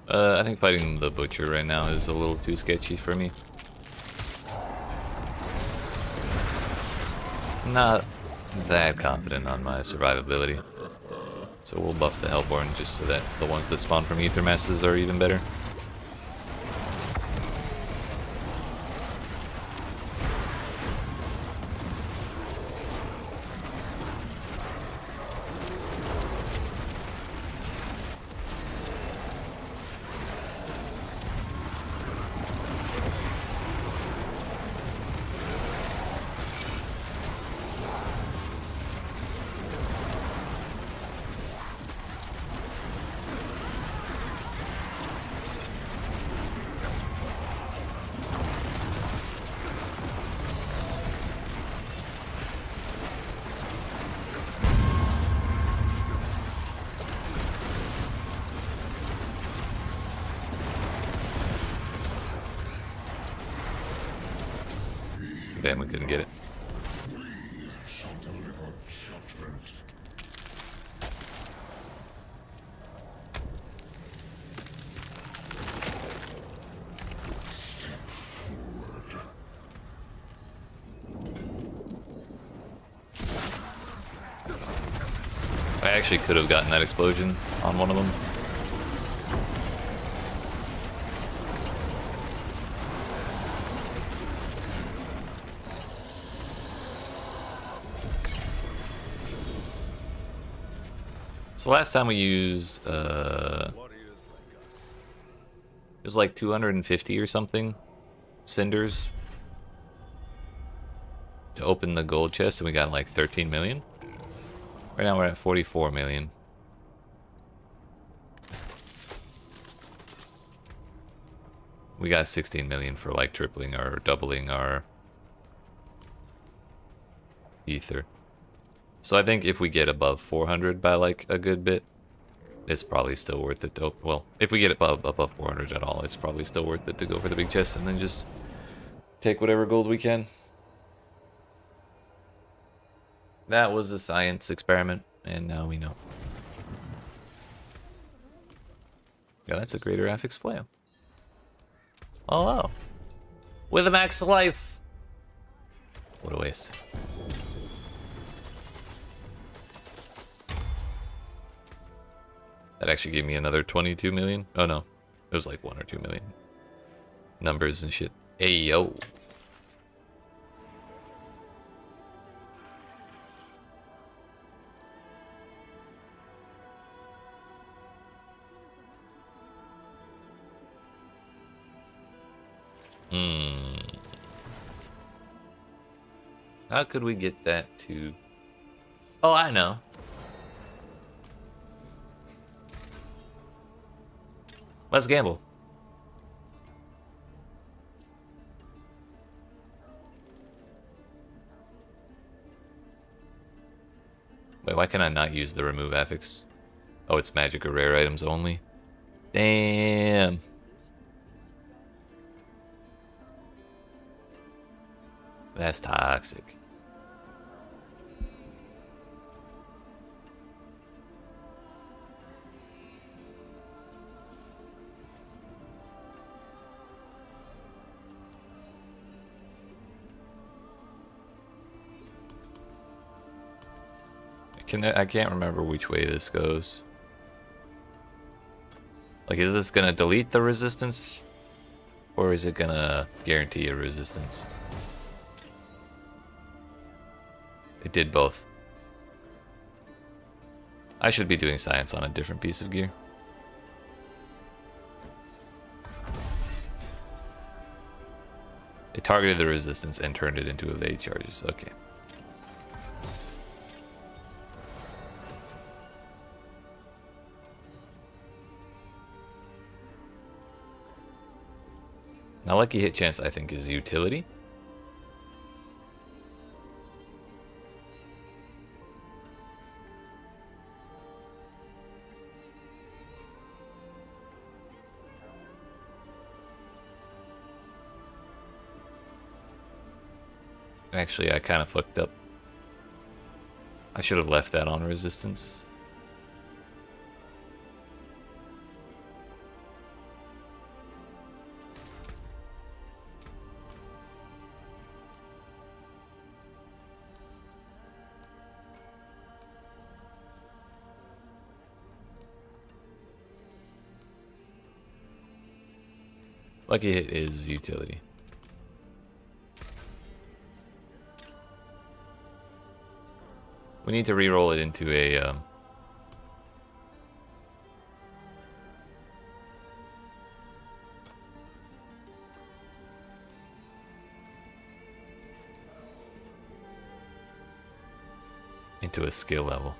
I think fighting the Butcher right now is a little too sketchy for me. Not that confident on my survivability. So we'll buff the Hellborn just so that the ones that spawn from Ether Masses are even better. Damn, we couldn't get it. I actually could have gotten that explosion on one of them. So last time we used, it was like 250 or something cinders to open the gold chest, and we got like 13 million. Right now we're at 44 million. We got 16 million for like tripling or doubling our ether. So I think if we get above 400 by like a good bit, it's probably still worth it to, well, if we get above 400 at all, it's probably still worth it to go for the big chest and then just take whatever gold we can. That was a science experiment, and now we know. Yeah, that's a greater affix flail. Oh, wow. With a max life! What a waste. That actually gave me another 22 million. Oh no, it was like 1 or 2 million. Numbers and shit. Hey yo. How could we get that to... Oh, I know. Let's gamble. Wait, why can I not use the remove affix? Oh, it's magic or rare items only? Damn. That's toxic. I can't remember which way this goes. Like, is this gonna delete the resistance? Or is it gonna guarantee a resistance? It did both. I should be doing science on a different piece of gear. It targeted the resistance and turned it into evade charges. Okay. Now, lucky hit chance, I think, is utility. Actually, I kind of fucked up. I should have left that on resistance. Lucky hit is utility. We need to re-roll it into a skill level.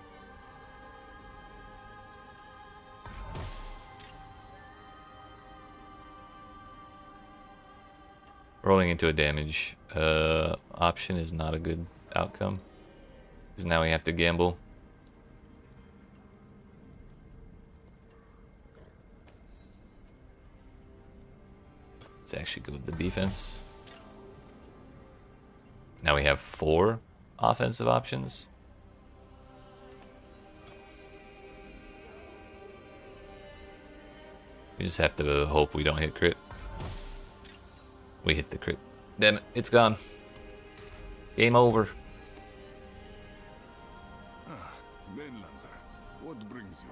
Rolling into a damage option is not a good outcome, because now we have to gamble. Let's actually go with the defense. Now we have 4 offensive options. We just have to hope we don't hit crit. We hit the crit. Damn it, it's gone. Game over. Mainlander, what brings you?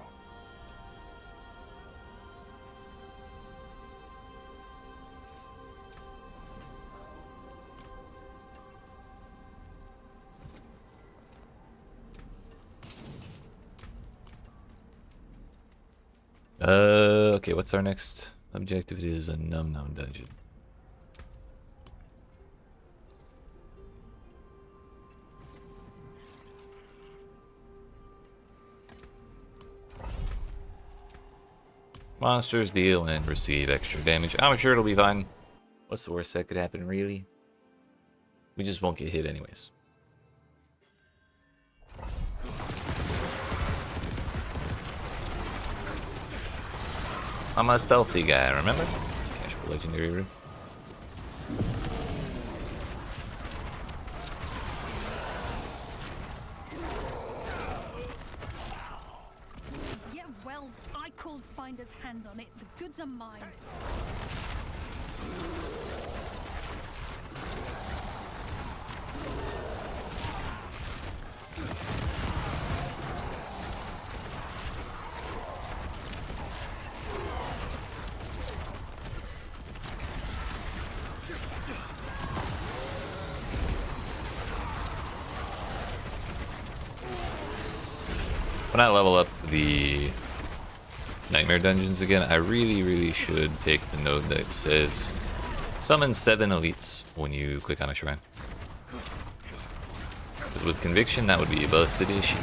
Okay, what's our next objective? It is a Num Num dungeon. Monsters deal and receive extra damage. I'm sure it'll be fine. What's the worst that could happen, really? We just won't get hit anyways. I'm a stealthy guy, remember? Casual legendary room. Yeah, well, I called Finder's hand on it. The goods are mine. When I level up the Nightmare Dungeons again, I really should take the note that says summon 7 elites when you click on a shrine. Because with Conviction, that would be a busted issue.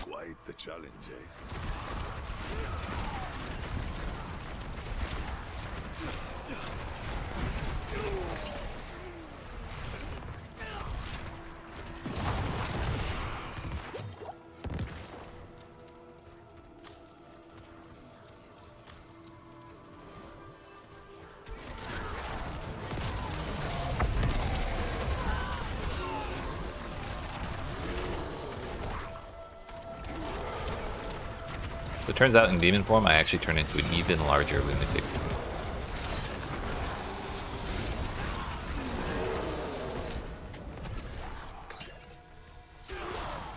Quite the challenge, eh? So it turns out in demon form, I actually turn into an even larger lunatic.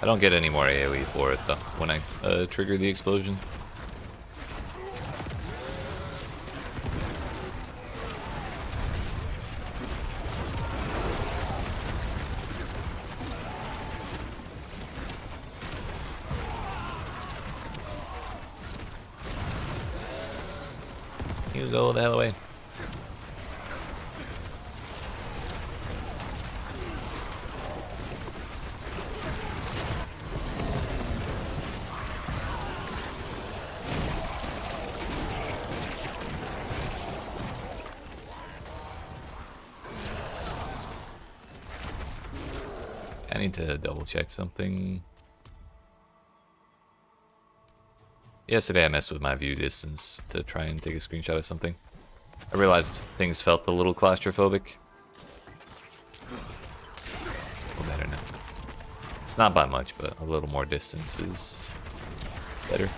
I don't get any more AoE for it though when I trigger the explosion. You go the hell away. I need to double check something. Yesterday I messed with my view distance to try and take a screenshot of something. I realized things felt a little claustrophobic. Well, better now. It's not by much, but a little more distance is better.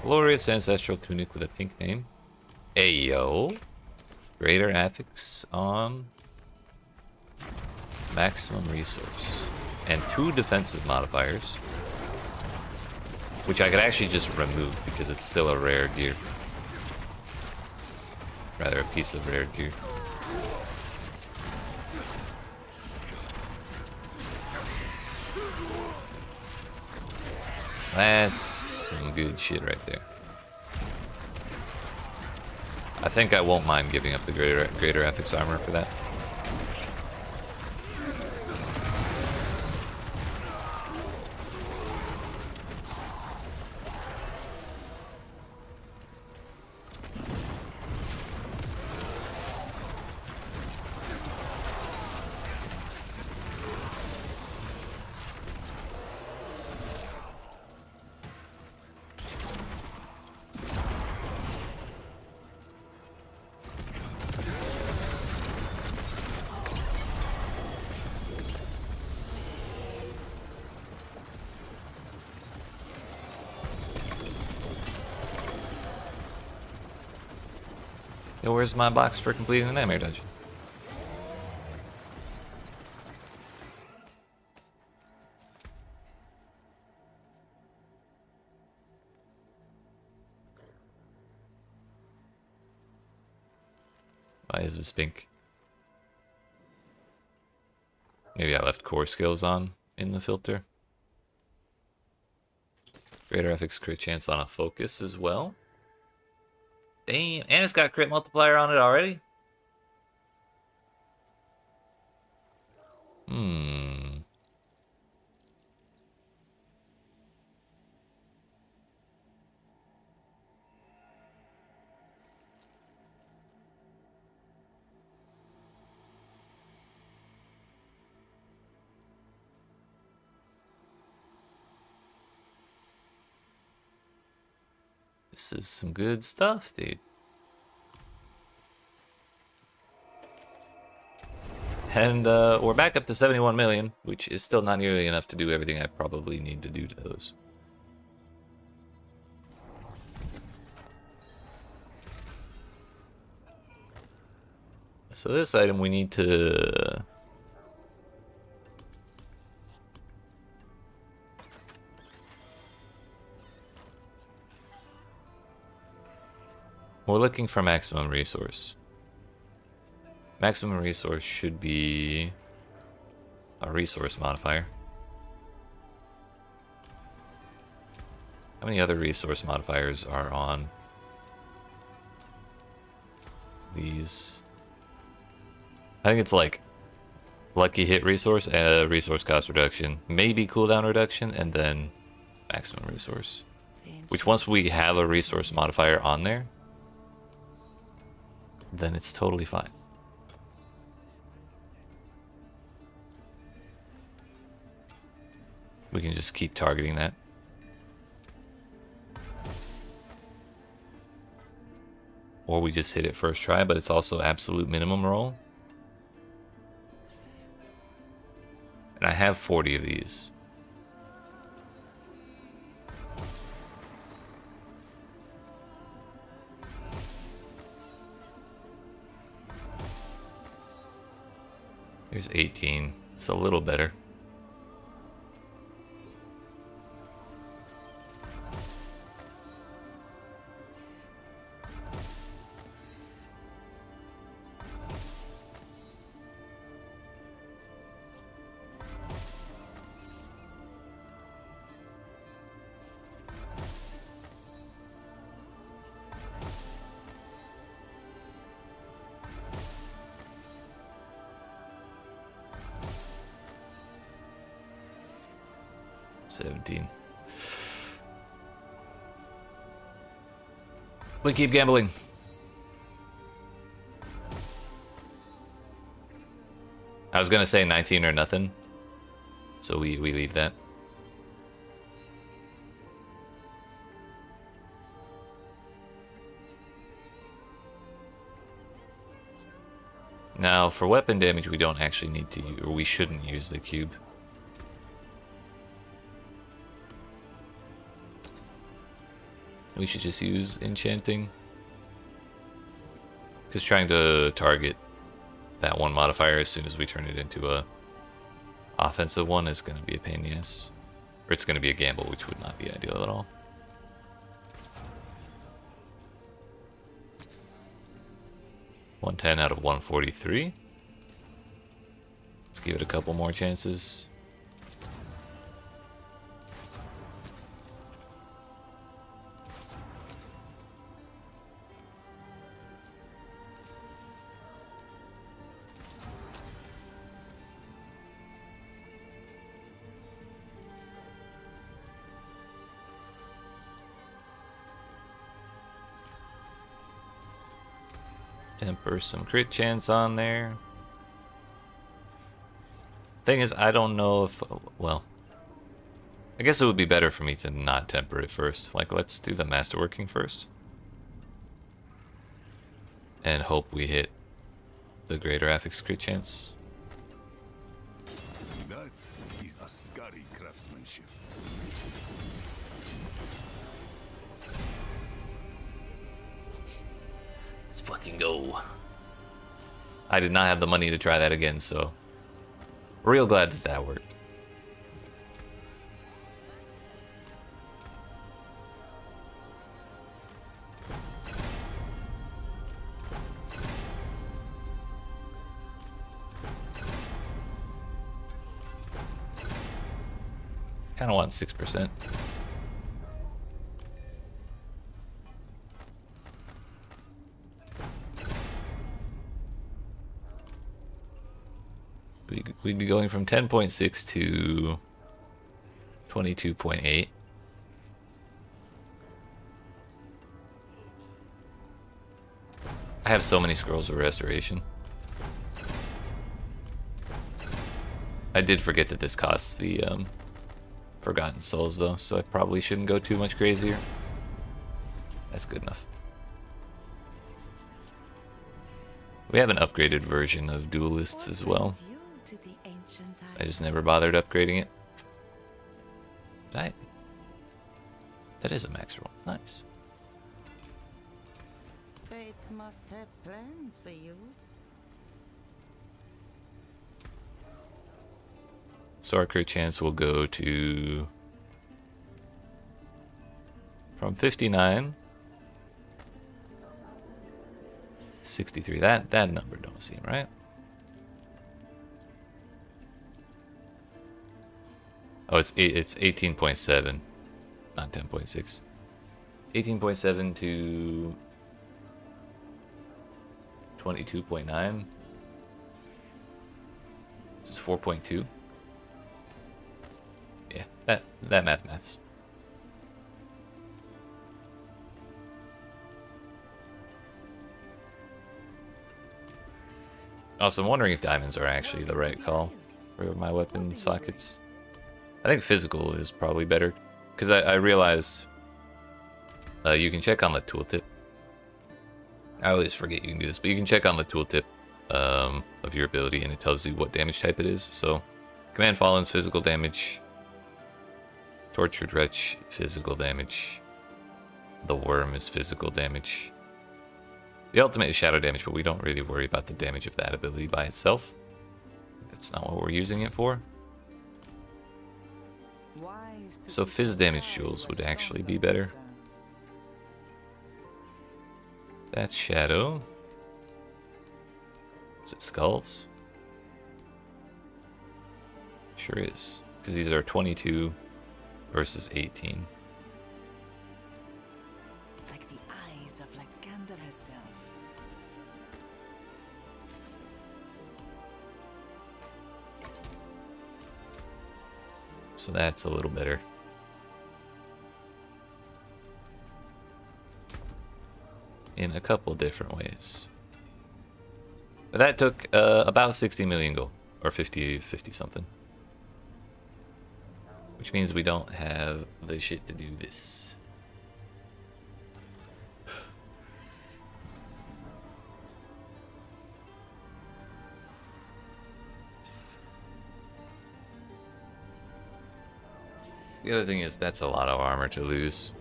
Glorious ancestral tunic with a pink name. Ayo. Greater affix on maximum resource. And 2 defensive modifiers. Which I could actually just remove because it's still a rare gear. Rather a piece of rare gear. That's some good shit right there. I think I won't mind giving up the greater affix armor for that. Yo, where's my box for completing the nightmare dungeon? Why is this pink? Maybe I left core skills on in the filter. Greater FX crit chance on a focus as well. Damn, and it's got crit multiplier on it already? This is some good stuff, dude. And we're back up to 71 million, which is still not nearly enough to do everything I probably need to do to those. So this item we need to... We're looking for maximum resource. Maximum resource should be a resource modifier. How many other resource modifiers are on these? I think it's like lucky hit resource, resource cost reduction, maybe cooldown reduction, and then maximum resource. Which once we have a resource modifier on there, then it's totally fine. We can just keep targeting that. Or we just hit it first try, but it's also absolute minimum roll. And I have 40 of these. Here's 18. It's a little better. We keep gambling. I was gonna say 19 or nothing, so we leave that. Now, for weapon damage, we don't actually need to, or we shouldn't use the cube. We should just use enchanting, because trying to target that one modifier as soon as we turn it into a offensive one is going to be a pain in the ass. Or it's going to be a gamble, which would not be ideal at all. $110 out of 143. Let's give it a couple more chances. Temper some crit chance on there. Thing is, I don't know if, well, I guess it would be better for me to not temper it first. Like, let's do the masterworking first. And hope we hit the greater affix crit chance. That is a scary craftsmanship. Let's fucking go. I did not have the money to try that again, so real glad that that worked. Kind of want 6%. We'd be going from 10.6 to 22.8. I have so many scrolls of restoration. I did forget that this costs the Forgotten Souls though, so I probably shouldn't go too much crazier. That's good enough. We have an upgraded version of Duelists as well. I just never bothered upgrading it. Right. That is a max roll. Nice. Fate must have plans for you. So our crit chance will go to from 59 63. That number don't seem right. Oh, it's 18.7, not 10.6. 18.7 to 22.9. This is 4.2. Yeah, that maths. Also, I'm wondering if diamonds are actually the right call for my weapon sockets. I think physical is probably better, because I realized you can check on the tooltip. I always forget you can do this, but you can check on the tooltip of your ability, and it tells you what damage type it is. So, Command Fallen's physical damage, Tortured Wretch, physical damage, the Worm is physical damage. The ultimate is shadow damage, but we don't really worry about the damage of that ability by itself. That's not what we're using it for. So fizz damage jewels would actually be better. That's shadow. Is it skulls? Sure is. Because these are 22 versus 18. Like the eyes of Lycander herself. So that's a little better. In a couple different ways. But that took about 60 million gold. Or 50 something. Which means we don't have the shit to do this. The other thing is that's a lot of armor to lose.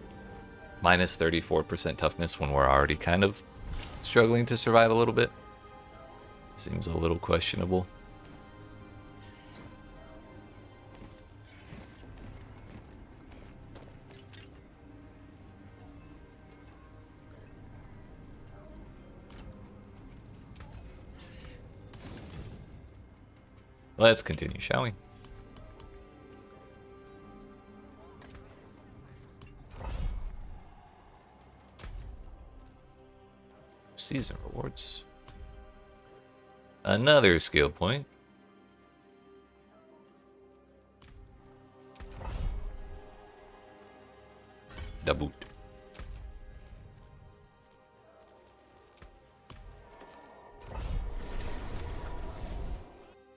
Minus 34% toughness when we're already kind of struggling to survive a little bit. Seems a little questionable. Let's continue, shall we? Season rewards. Another skill point. The boot.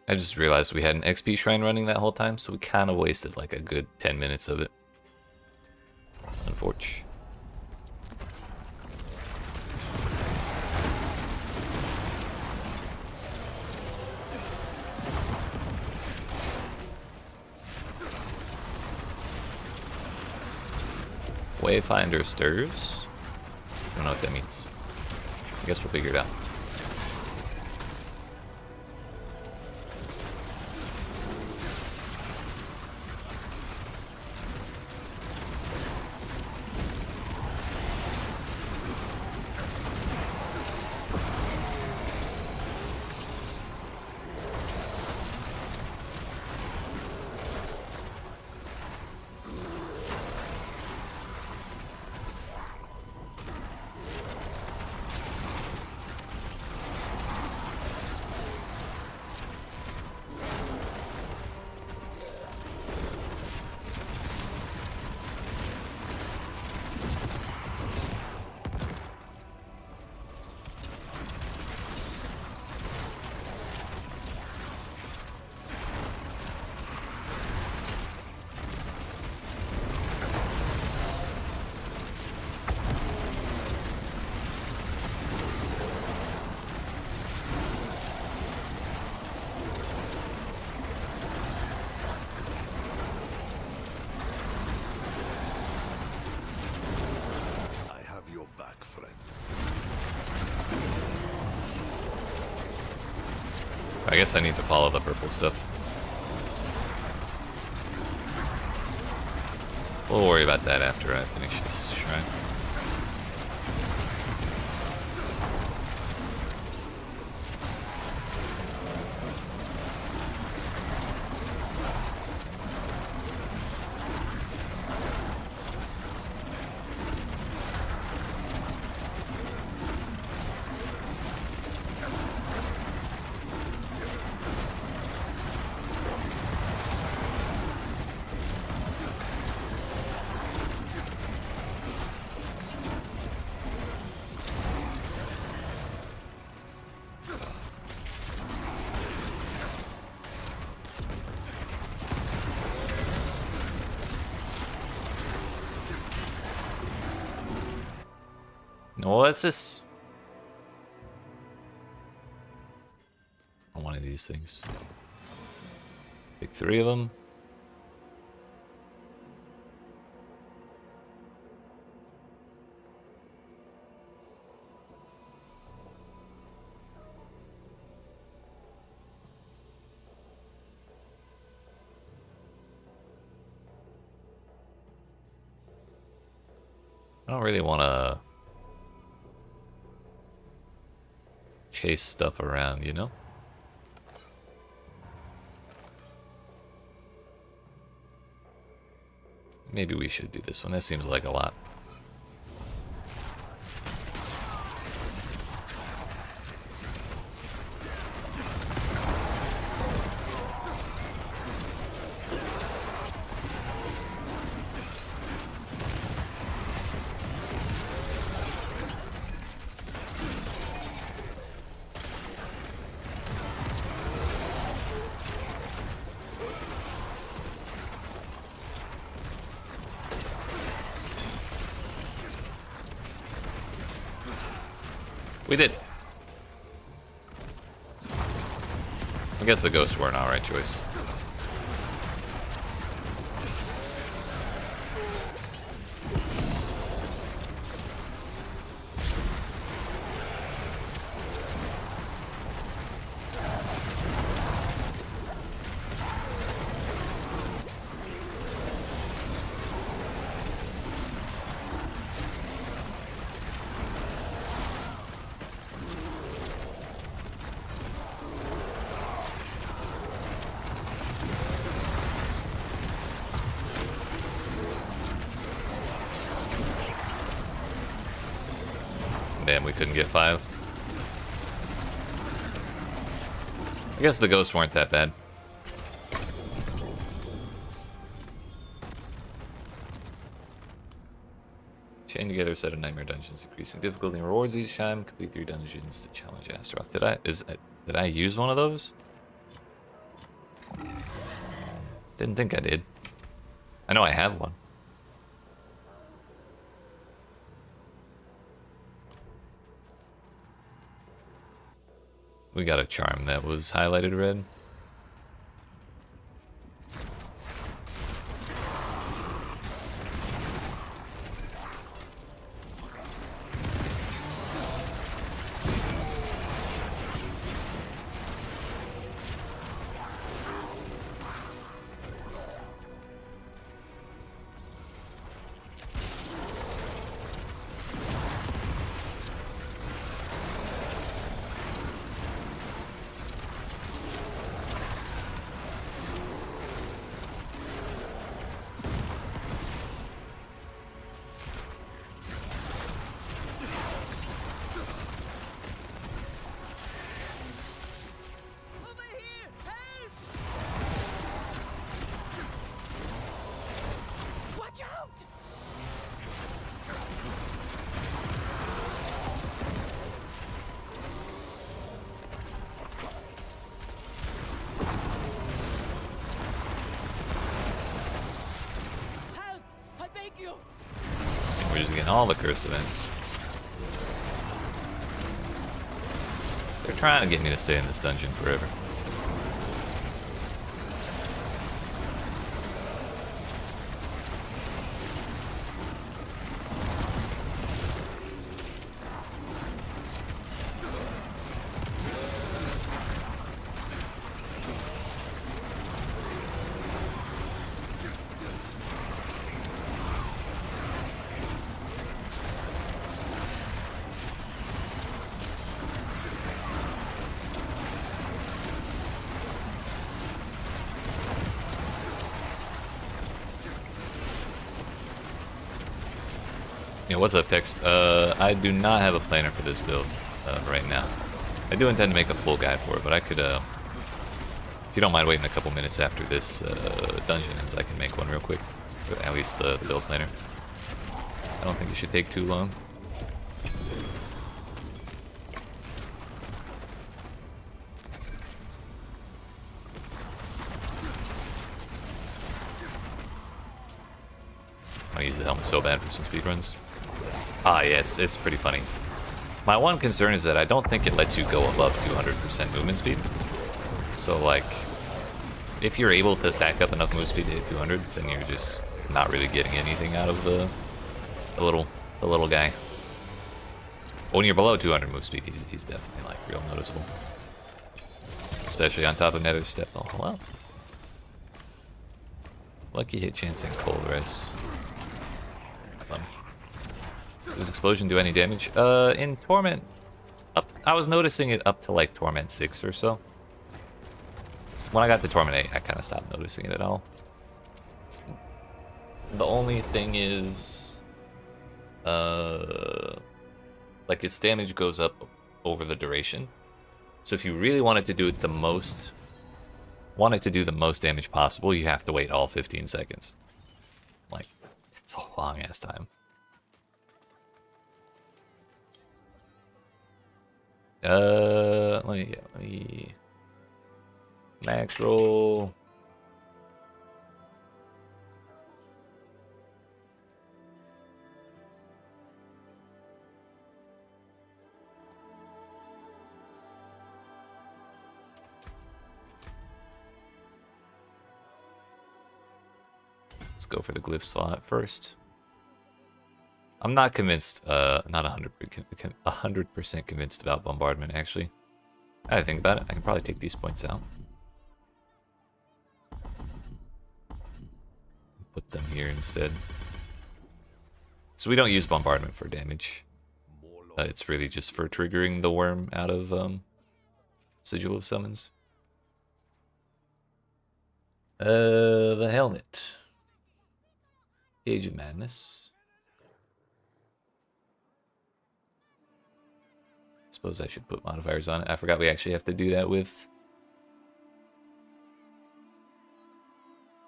I just realized we had an XP shrine running that whole time, so we kind of wasted like a good 10 minutes of it. Unfortunate. Wayfinder stirs. I don't know what that means. I guess we'll figure it out. I guess I need to follow the purple stuff. We'll worry about that after I finish this shrine. What's this? One of these things. Pick 3 of them. I don't really want to chase stuff around, you know? Maybe we should do this one. That seems like a lot. We did. I guess the ghosts were an alright choice. Damn, we couldn't get 5. I guess the ghosts weren't that bad. Chain together a set of nightmare dungeons, increasing difficulty and rewards each time. Complete 3 dungeons to challenge Astaroth. Did I use one of those? Didn't think I did. I know I have one. We got a charm that was highlighted red. We're just getting all the cursed events. They're trying to get me to stay in this dungeon forever. Yeah, what's up, Tex? I do not have a planner for this build right now. I do intend to make a full guide for it, but I could, if you don't mind waiting a couple minutes after this dungeon ends, I can make one real quick. At least the build planner. I don't think it should take too long. I use the helmet so bad for some speedruns. Ah, yeah, it's pretty funny. My one concern is that I don't think it lets you go above 200% movement speed. So like, if you're able to stack up enough move speed to hit 200, then you're just not really getting anything out of the little guy. But when you're below 200 move speed, he's definitely like real noticeable. Especially on top of Nether Step. Oh, hello. Lucky hit chance and cold res. Fun. Does explosion do any damage? In Torment, I was noticing it up to like Torment 6 or so. When I got to Torment 8, I kind of stopped noticing it at all. The only thing is, like its damage goes up over the duration. So if you really wanted to do it the most damage possible, you have to wait all 15 seconds. Like, it's a long ass time. Let me max roll. Let's go for the glyph slot first. I'm not convinced, not 100% convinced about bombardment, actually. I think about it, I can probably take these points out. Put them here instead. So we don't use bombardment for damage. It's really just for triggering the worm out of Sigil of Summons. The helmet. Age of Madness. Suppose I should put modifiers on it. I forgot we actually have to do that with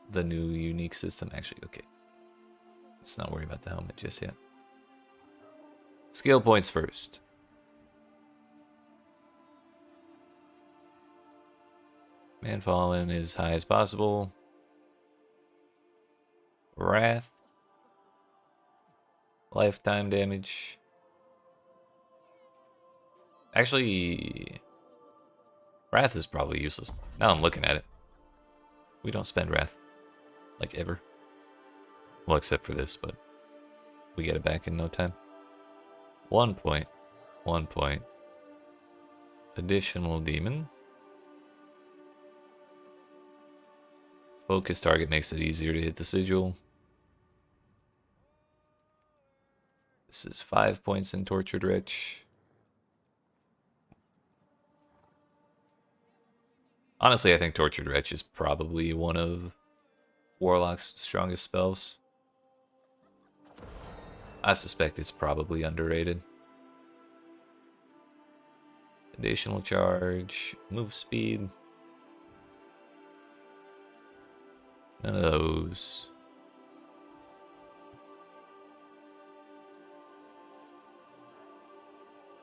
the new unique system. Actually, okay. Let's not worry about the helmet just yet. Skill points first. Manfallen as high as possible. Wrath. Lifetime damage. Actually, Wrath is probably useless. Now I'm looking at it. We don't spend Wrath. Like, ever. Well, except for this, but we get it back in no time. 1 point. 1 point. Additional demon. Focus target makes it easier to hit the sigil. This is 5 points in Tortured Wretch. Honestly, I think Tortured Wretch is probably one of Warlock's strongest spells. I suspect it's probably underrated. Additional charge, move speed. None of those.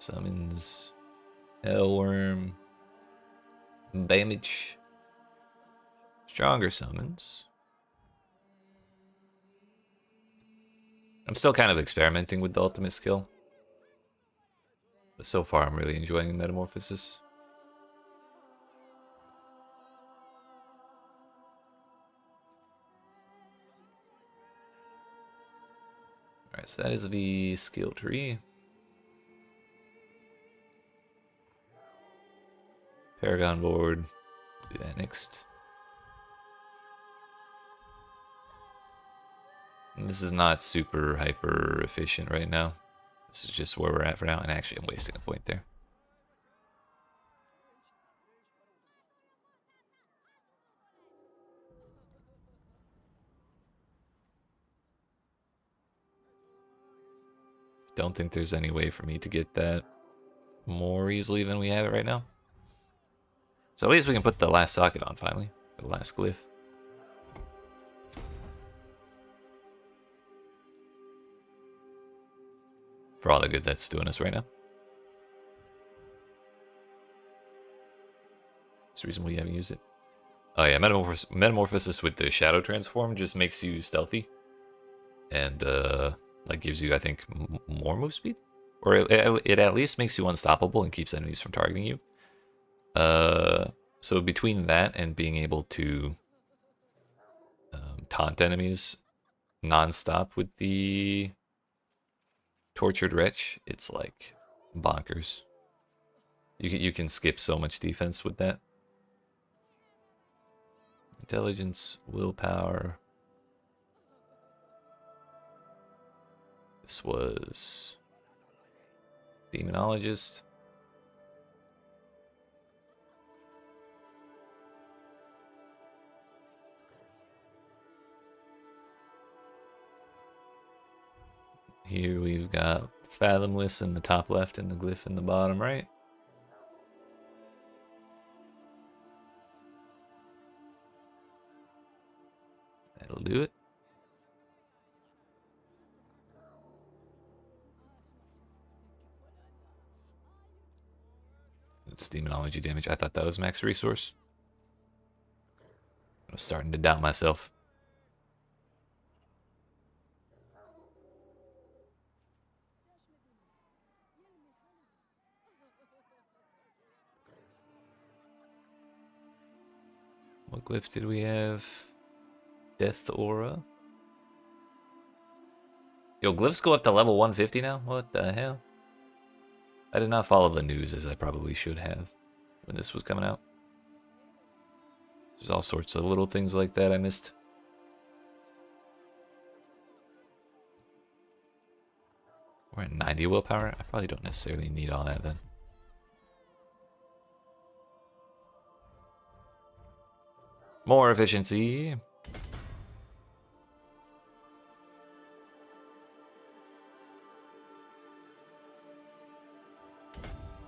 Summons Hellworm. Damage. Stronger summons. I'm still kind of experimenting with the ultimate skill. But so far I'm really enjoying Metamorphosis. Alright, so that is the skill tree. Paragon board. Do that next. And this is not super hyper efficient right now. This is just where we're at for now, and actually I'm wasting a point there. Don't think there's any way for me to get that more easily than we have it right now. So at least we can put the last socket on finally, the last glyph. For all the good that's doing us right now. That's the reason we haven't used it. Oh yeah, Metamorphosis with the Shadow Transform just makes you stealthy. And like gives you, I think, more move speed? Or it at least makes you unstoppable and keeps enemies from targeting you. So between that and being able to taunt enemies non-stop with the Tortured Wretch, it's like bonkers. You can skip so much defense with that. Intelligence, willpower. This was Demonologist. Here we've got Fathomless in the top left and the Glyph in the bottom right. That'll do it. It's demonology damage. I thought that was max resource. I was starting to doubt myself. What glyph did we have? Death Aura. Yo, glyphs go up to level 150 now? What the hell? I did not follow the news as I probably should have when this was coming out. There's all sorts of little things like that I missed. We're at 90 willpower. I probably don't necessarily need all that then. More efficiency.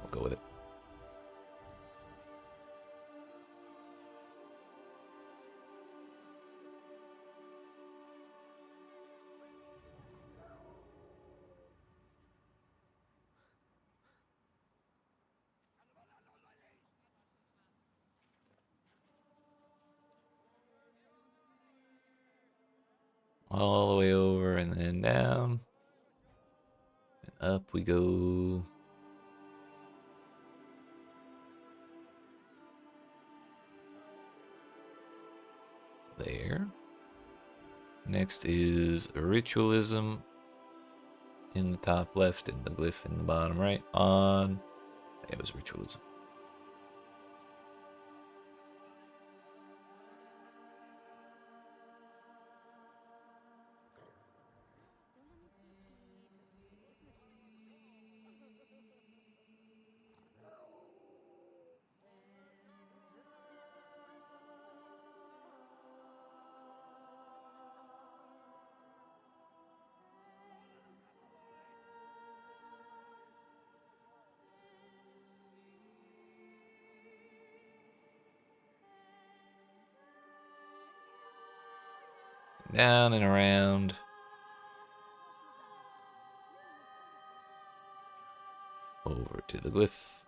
We'll go with it. All the way over and then down. And up we go. There. Next is Ritualism in the top left and the Glyph in the bottom right. On. It was Ritualism. Down and around. Over to the Glyph.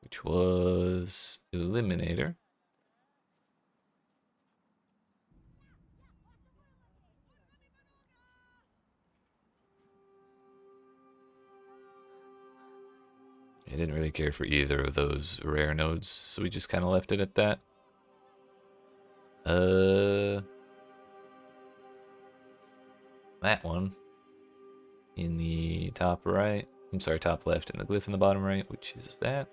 Which was Eliminator. I didn't really care for either of those rare nodes, so we just kind of left it at that. That one in the top right. I'm sorry, top left, and the Glyph in the bottom right, which is that.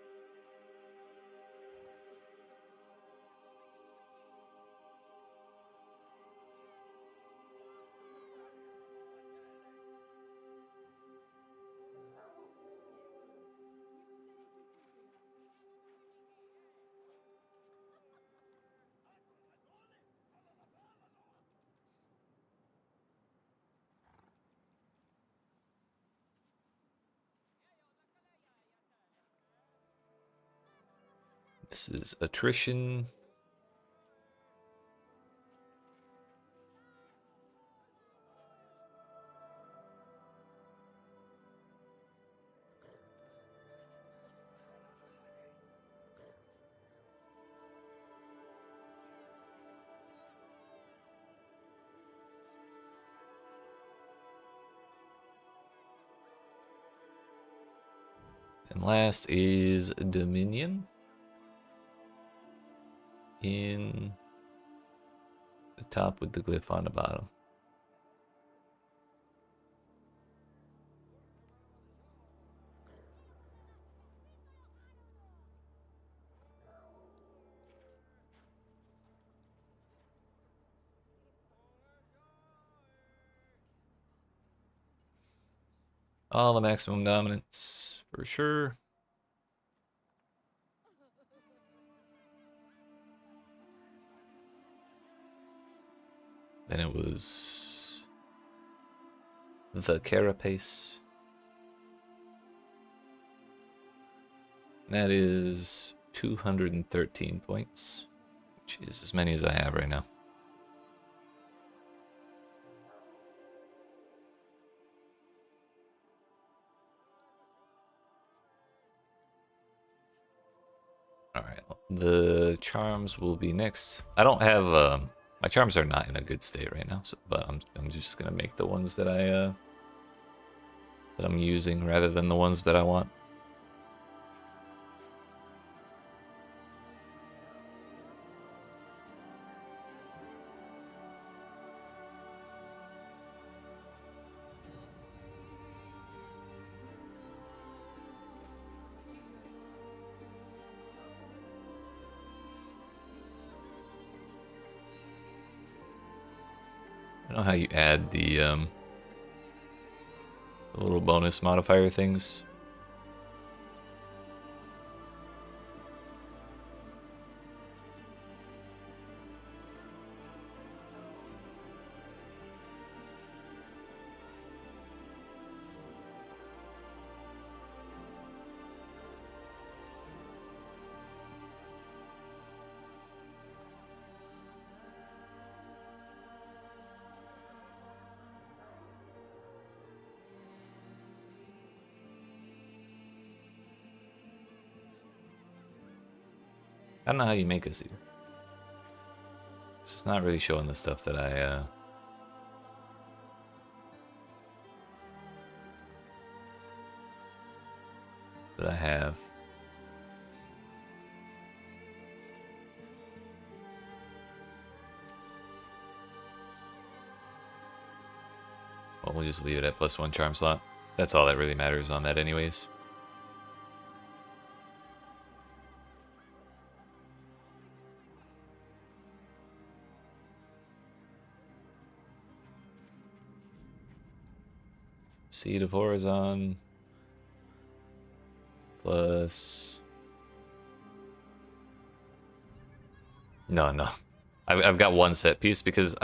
This is Attrition. And last is Dominion. In the top with the glyph on the bottom. All the maximum dominance, for sure. Then it was the Carapace. That is 213 points, which is as many as I have right now. Alright, the charms will be next. I don't have, my charms are not in a good state right now, so, but I'm just gonna make the ones that that I'm using rather than the ones that I want. I don't know how you add the little bonus modifier things. I don't know how you make a seer. It's not really showing the stuff that I have. Well, we'll just leave it at +1 charm slot. That's all that really matters on that anyways. Seed of Horizon plus no. I've got one set piece because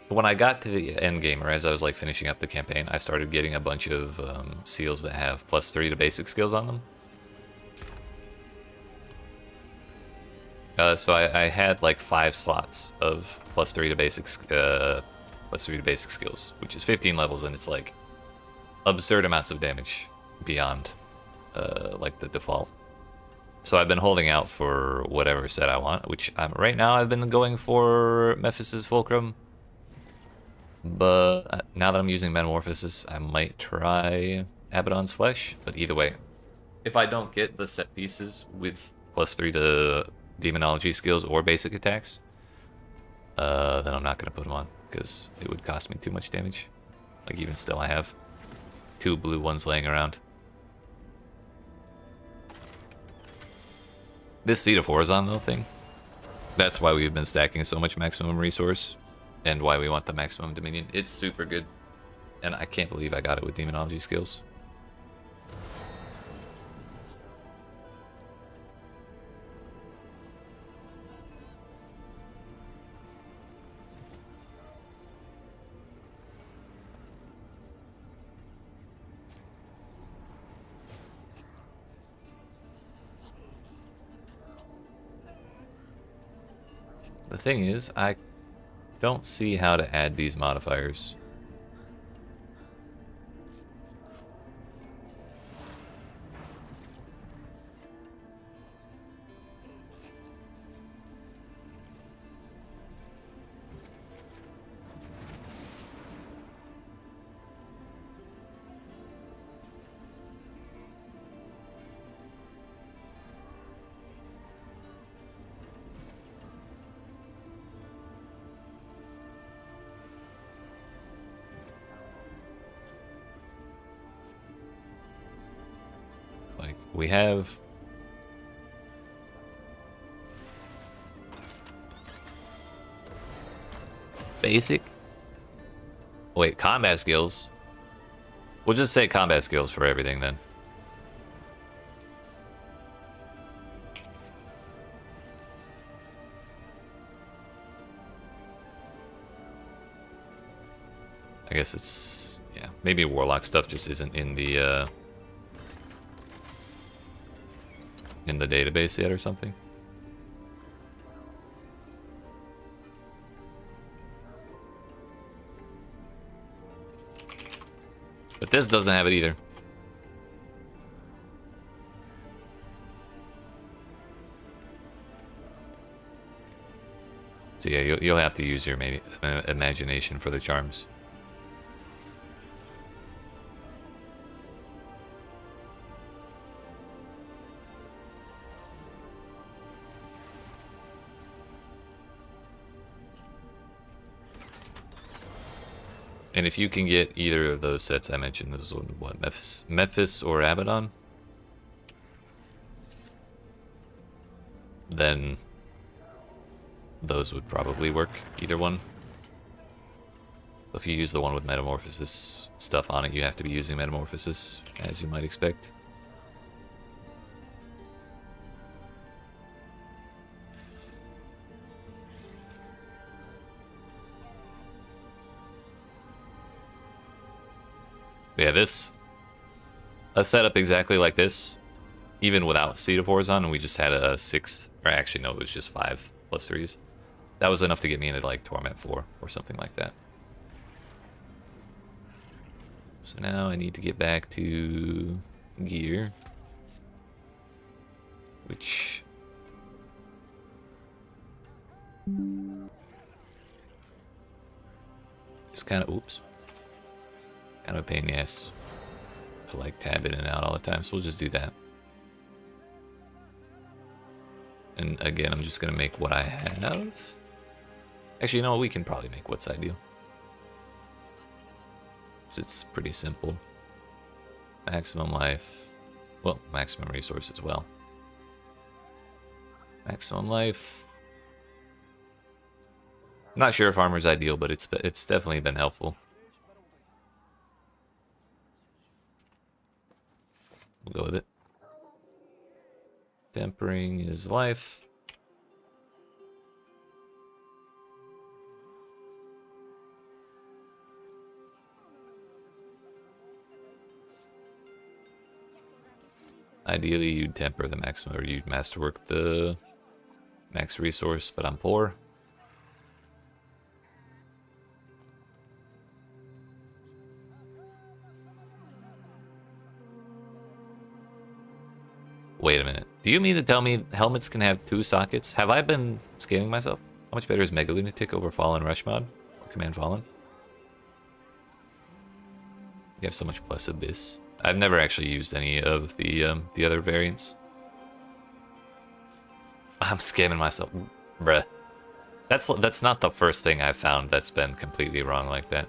when I got to the end game, or as I was like finishing up the campaign, I started getting a bunch of seals that have +3 to basic skills on them. So I had like 5 slots of +3 to basics. +3 to basic skills, which is 15 levels, and it's like absurd amounts of damage beyond like the default. So I've been holding out for whatever set I want, which right now I've been going for Mephisto's Fulcrum. But now that I'm using Metamorphosis, I might try Abaddon's Flesh. But either way, if I don't get the set pieces with +3 to Demonology skills or basic attacks, then I'm not going to put them on, because it would cost me too much damage. Like, even still, I have 2 blue ones laying around. This Seed of Horizon, though, thing, that's why we've been stacking so much maximum resource, and why we want the maximum dominion. It's super good, and I can't believe I got it with Demonology skills. The thing is, I don't see how to add these modifiers. We have basic. Wait, combat skills. We'll just say combat skills for everything then. I guess it's, yeah, maybe Warlock stuff just isn't in the database yet or something. But this doesn't have it either. So yeah, you'll have to use your imagination for the charms. And if you can get either of those sets I mentioned, those what, Mephisto or Abaddon, then those would probably work, either one. If you use the one with Metamorphosis stuff on it, you have to be using Metamorphosis, as you might expect. Yeah, a setup exactly like this, even without Seed of Horizon, and we just had a 6, or actually no, it was just 5 plus 3s. That was enough to get me into like Torment 4 or something like that. So now I need to get back to gear, which is kind of, oops. Kind of a pain in the ass to like tab in and out all the time, so we'll just do that. And again, I'm just gonna make what I have. Actually, you know what? We can probably make what's ideal. So it's pretty simple. Maximum life. Well, maximum resource as well. Maximum life. I'm not sure if armor's ideal, but it's definitely been helpful. We'll go with it. Tempering is life. Ideally, you'd temper the maximum, or you'd masterwork the max resource, but I'm poor. Wait a minute. Do you mean to tell me helmets can have 2 sockets? Have I been scaling myself? How much better is Mega Lunatic over Fallen Rush mod? Or Command Fallen? You have so much plus Abyss. I've never actually used any of the other variants. I'm scamming myself. Bruh. That's not the first thing I've found that's been completely wrong like that.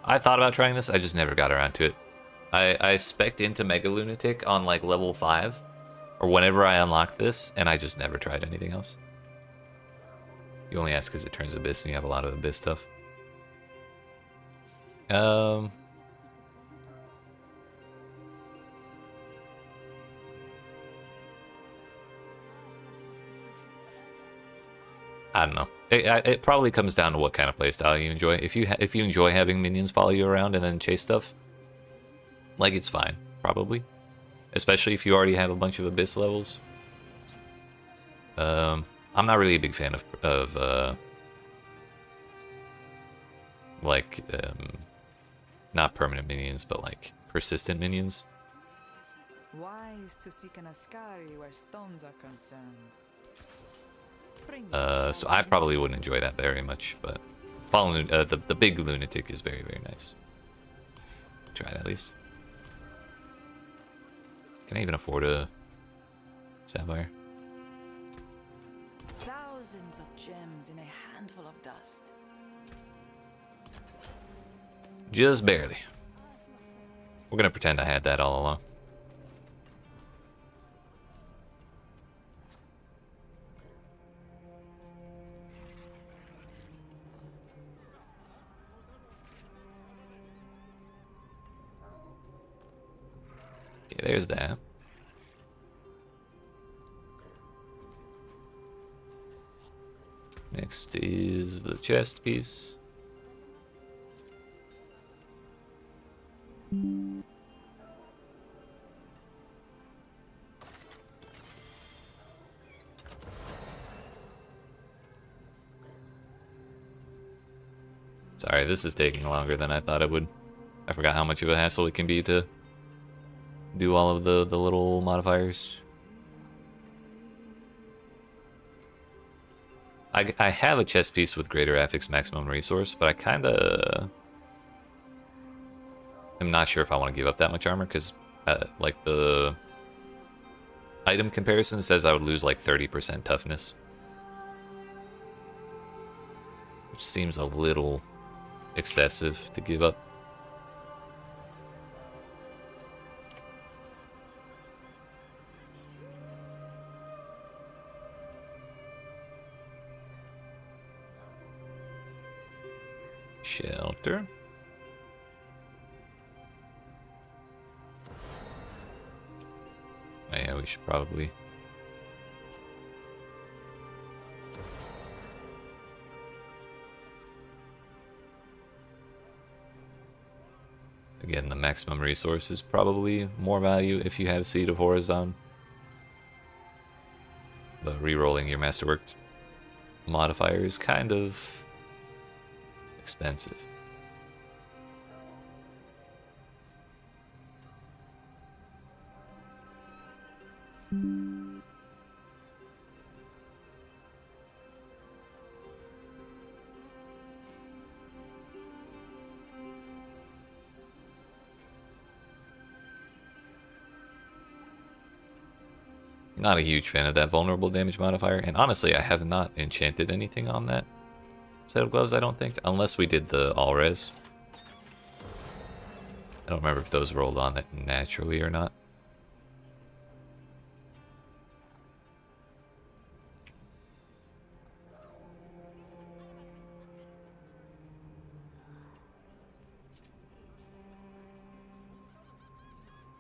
I thought about trying this, I just never got around to it. I spec'd into Mega Lunatic on like level 5, or whenever I unlocked this, and I just never tried anything else. You only ask because it turns Abyss and you have a lot of Abyss stuff. I don't know. It probably comes down to what kind of playstyle you enjoy. If you enjoy having minions follow you around and then chase stuff, like, it's fine, probably. Especially if you already have a bunch of Abyss levels. I'm not really a big fan of not permanent minions, but like persistent minions. Wise to seek an Ascari where stones are concerned. So I probably wouldn't enjoy that very much, but the big Lunatic is very, very nice. Try it at least. Can I even afford a Sapphire? Thousands of gems in a handful of dust. Just barely. We're gonna pretend I had that all along. Okay, there's that. Next is the chest piece. Sorry, this is taking longer than I thought it would. I forgot how much of a hassle it can be to do all of the little modifiers. I have a chest piece with greater affix maximum resource, but I kinda am not sure if I want to give up that much armor, because like the item comparison says I would lose like 30% toughness, which seems a little excessive to give up. Shelter. Oh, yeah, we should probably. Again, the maximum resource is probably more value if you have Seed of Horizon. But re-rolling your Masterwork modifier is kind of expensive. Not a huge fan of that vulnerable damage modifier, and honestly, I have not enchanted anything on that set of gloves, I don't think, unless we did the all-res. I don't remember if those rolled on that naturally or not.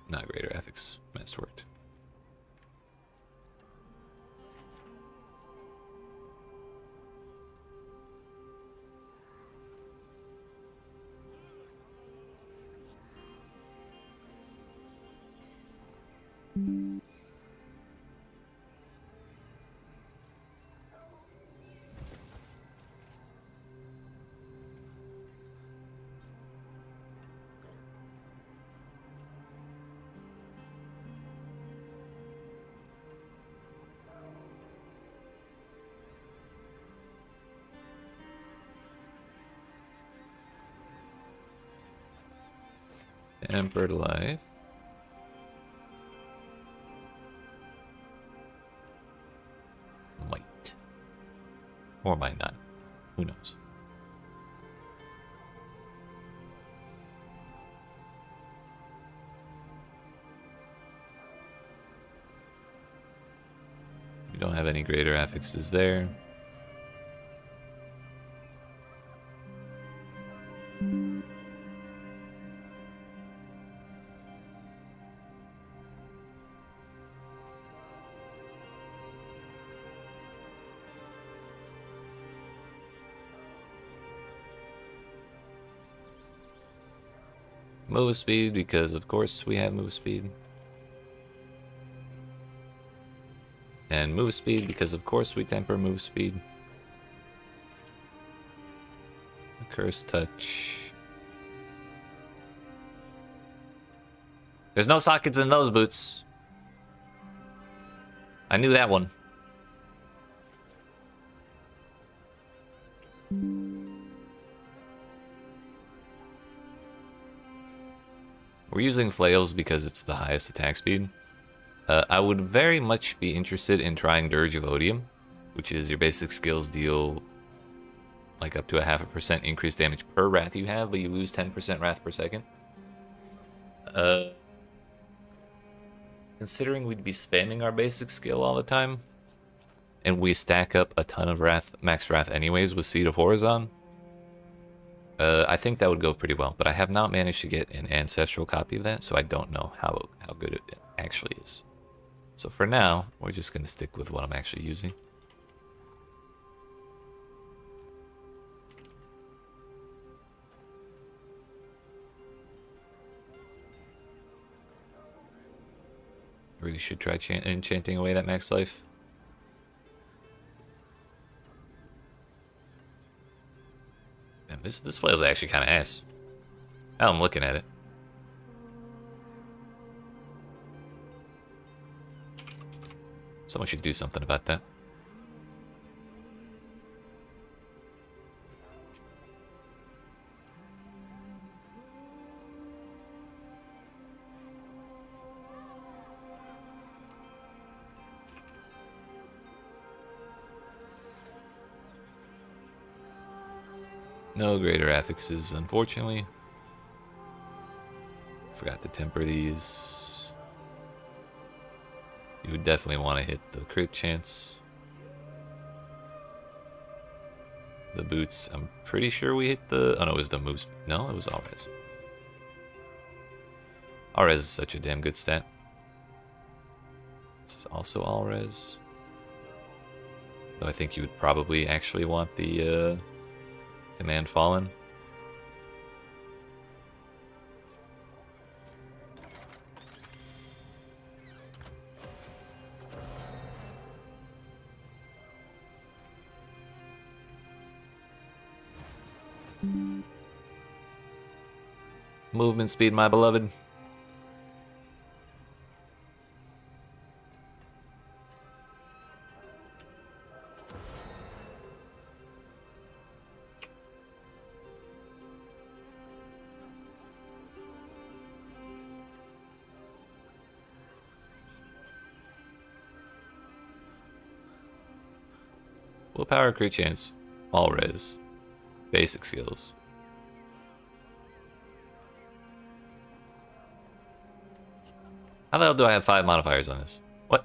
Not greater ethics, masterworked. Tempered life. Might. Or might not. Who knows? We don't have any greater affixes there. Move speed, because of course we have move speed. And move speed, because of course we temper move speed. Curse touch. There's no sockets in those boots. I knew that one. We're using flails because it's the highest attack speed. I would very much be interested in trying Dirge of Odium, which is your basic skills deal like up to a 0.5% increased damage per wrath you have, but you lose 10% wrath per second. Considering we'd be spamming our basic skill all the time, and we stack up a ton of wrath, max wrath anyways with Seed of Horizon, I think that would go pretty well. But I have not managed to get an ancestral copy of that, so I don't know how good it actually is. So for now, we're just going to stick with what I'm actually using. Really should try enchanting away that max life. And this flail is actually kind of ass. Now I'm looking at it. Someone should do something about that. No greater affixes, unfortunately. Forgot to temper these. You would definitely want to hit the crit chance. The boots, I'm pretty sure we hit the... Oh no, it was the moves. No, it was all-res. All-res is such a damn good stat. This is also all-res. Though I think you would probably actually want the... Command Fallen. Movement speed, my beloved. Willpower, crit chance, all res, basic skills. How the hell do I have 5 modifiers on this? What?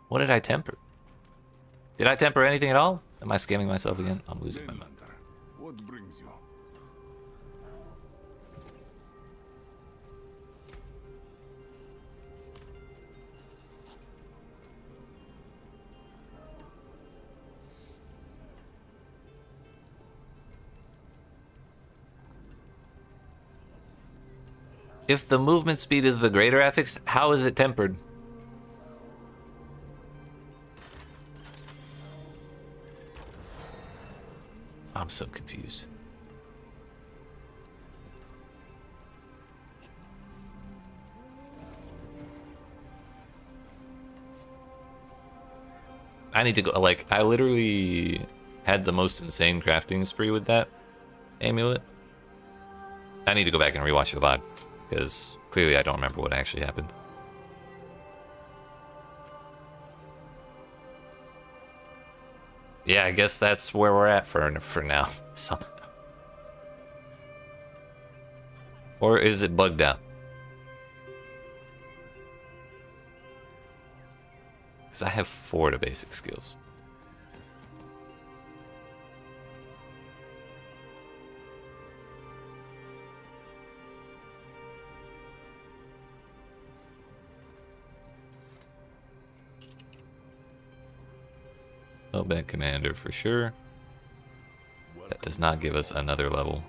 What did I temper? Did I temper anything at all? Am I scamming myself again? I'm losing my mind. What brings you? If the movement speed is the greater affix, how is it tempered? I'm so confused. I need to go, like, I literally had the most insane crafting spree with that amulet. I need to go back and rewatch the VOD, because clearly I don't remember what actually happened. Yeah, I guess that's where we're at for now. So. Or is it bugged out? Because I have 4 to basic skills. Hellbent Commander for sure. That does not give us another level.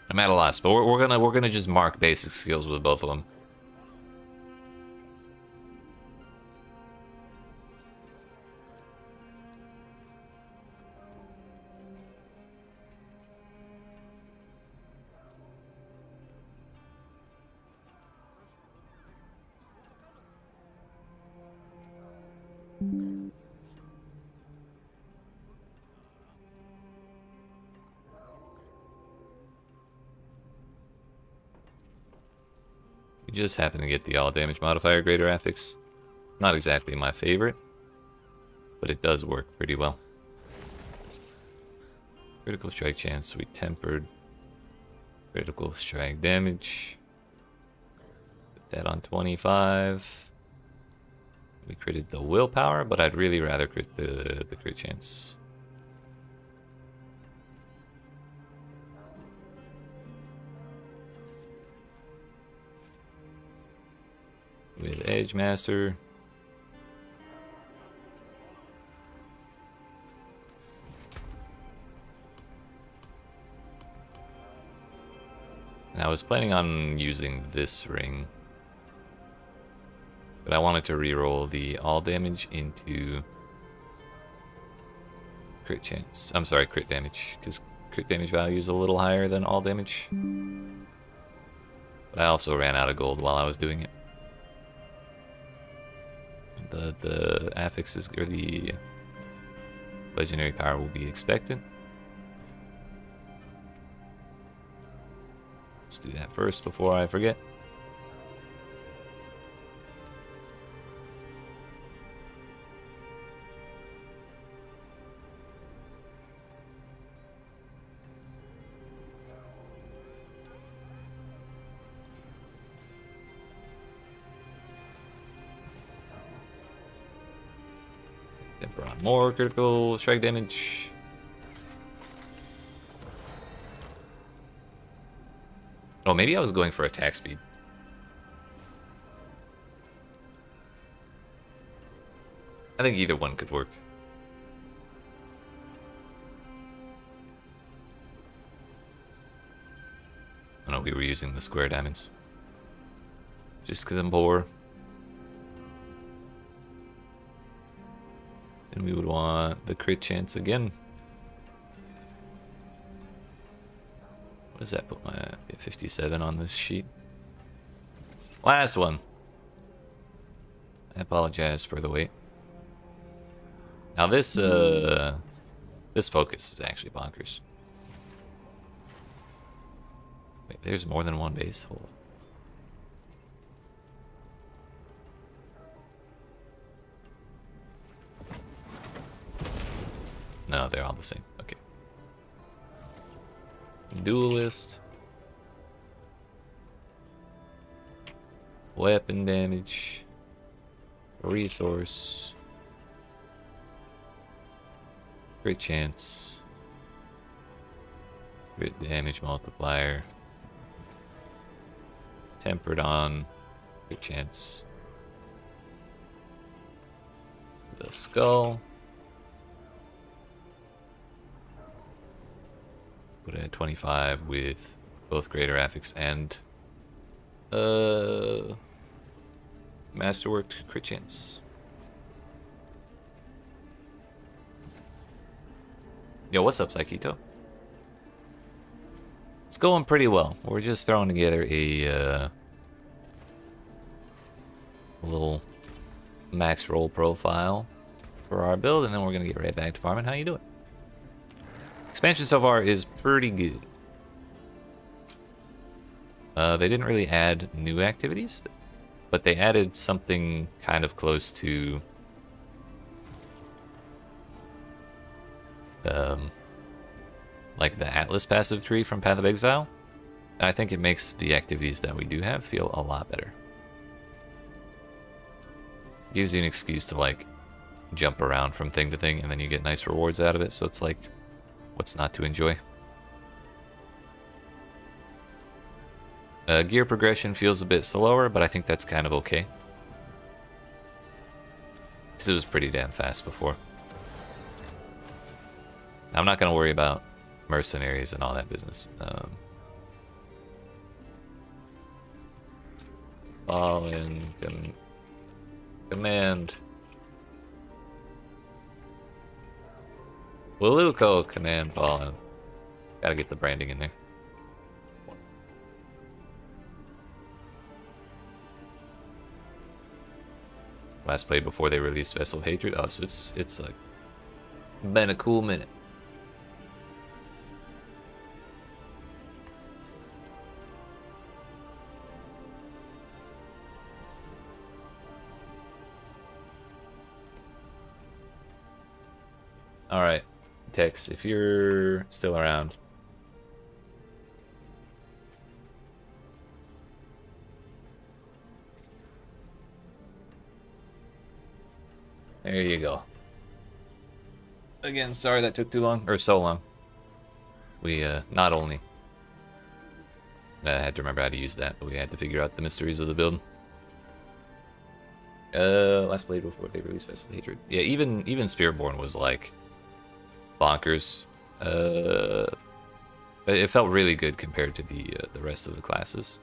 I'm at a loss, but we're gonna just mark basic skills with both of them. We just happen to get the all damage modifier greater affix. Not exactly my favorite, but it does work pretty well. Critical strike chance, we tempered. Critical strike damage. Put that on 25. We critted the willpower, but I'd really rather crit the crit chance. With Edge Master. And I was planning on using this ring, but I wanted to reroll the all damage into crit chance. I'm sorry, crit damage, because crit damage value is a little higher than all damage. But I also ran out of gold while I was doing it. The affixes, or the legendary power, will be expected. Let's do that first before I forget. Temper on more critical strike damage. Oh, maybe I was going for attack speed. I think either one could work. I know we were using the square diamonds. Just because I'm poor. Then we would want the crit chance again. What does that put my 57 on this sheet? Last one. I apologize for the wait. Now this this focus is actually bonkers. Wait, there's more than one base. Hold on. No, they're all the same. Okay. Duelist. Weapon damage. Resource. Crit chance. Crit damage multiplier. Tempered on. Crit chance. The skull. Put it at 25 with both greater affix and masterworked crit chance. Yo, what's up, Psychito? It's going pretty well. We're just throwing together a little max roll profile for our build, and then we're gonna get right back to farming. How you doing? Expansion so far is pretty good. They didn't really add new activities, but they added something kind of close to like the Atlas passive tree from Path of Exile. And I think it makes the activities that we do have feel a lot better. Gives you an excuse to like jump around from thing to thing, and then you get nice rewards out of it, so it's like, what's not to enjoy? Gear progression feels a bit slower, but I think that's kind of okay. Because it was pretty damn fast before. I'm not going to worry about mercenaries and all that business. Fall in command. Waluko command fallen. Gotta get the branding in there. Last played before they released Vessel of Hatred. Oh, so it's like been a cool minute. Alright, Tex, if you're still around. There you go. Again, sorry that took too long, or so long. We, not only had to remember how to use that, but we had to figure out the mysteries of the build. Last played before they released Festival of Hatred. Yeah, even Spiritborn was like bonkers. It felt really good compared to the rest of the classes.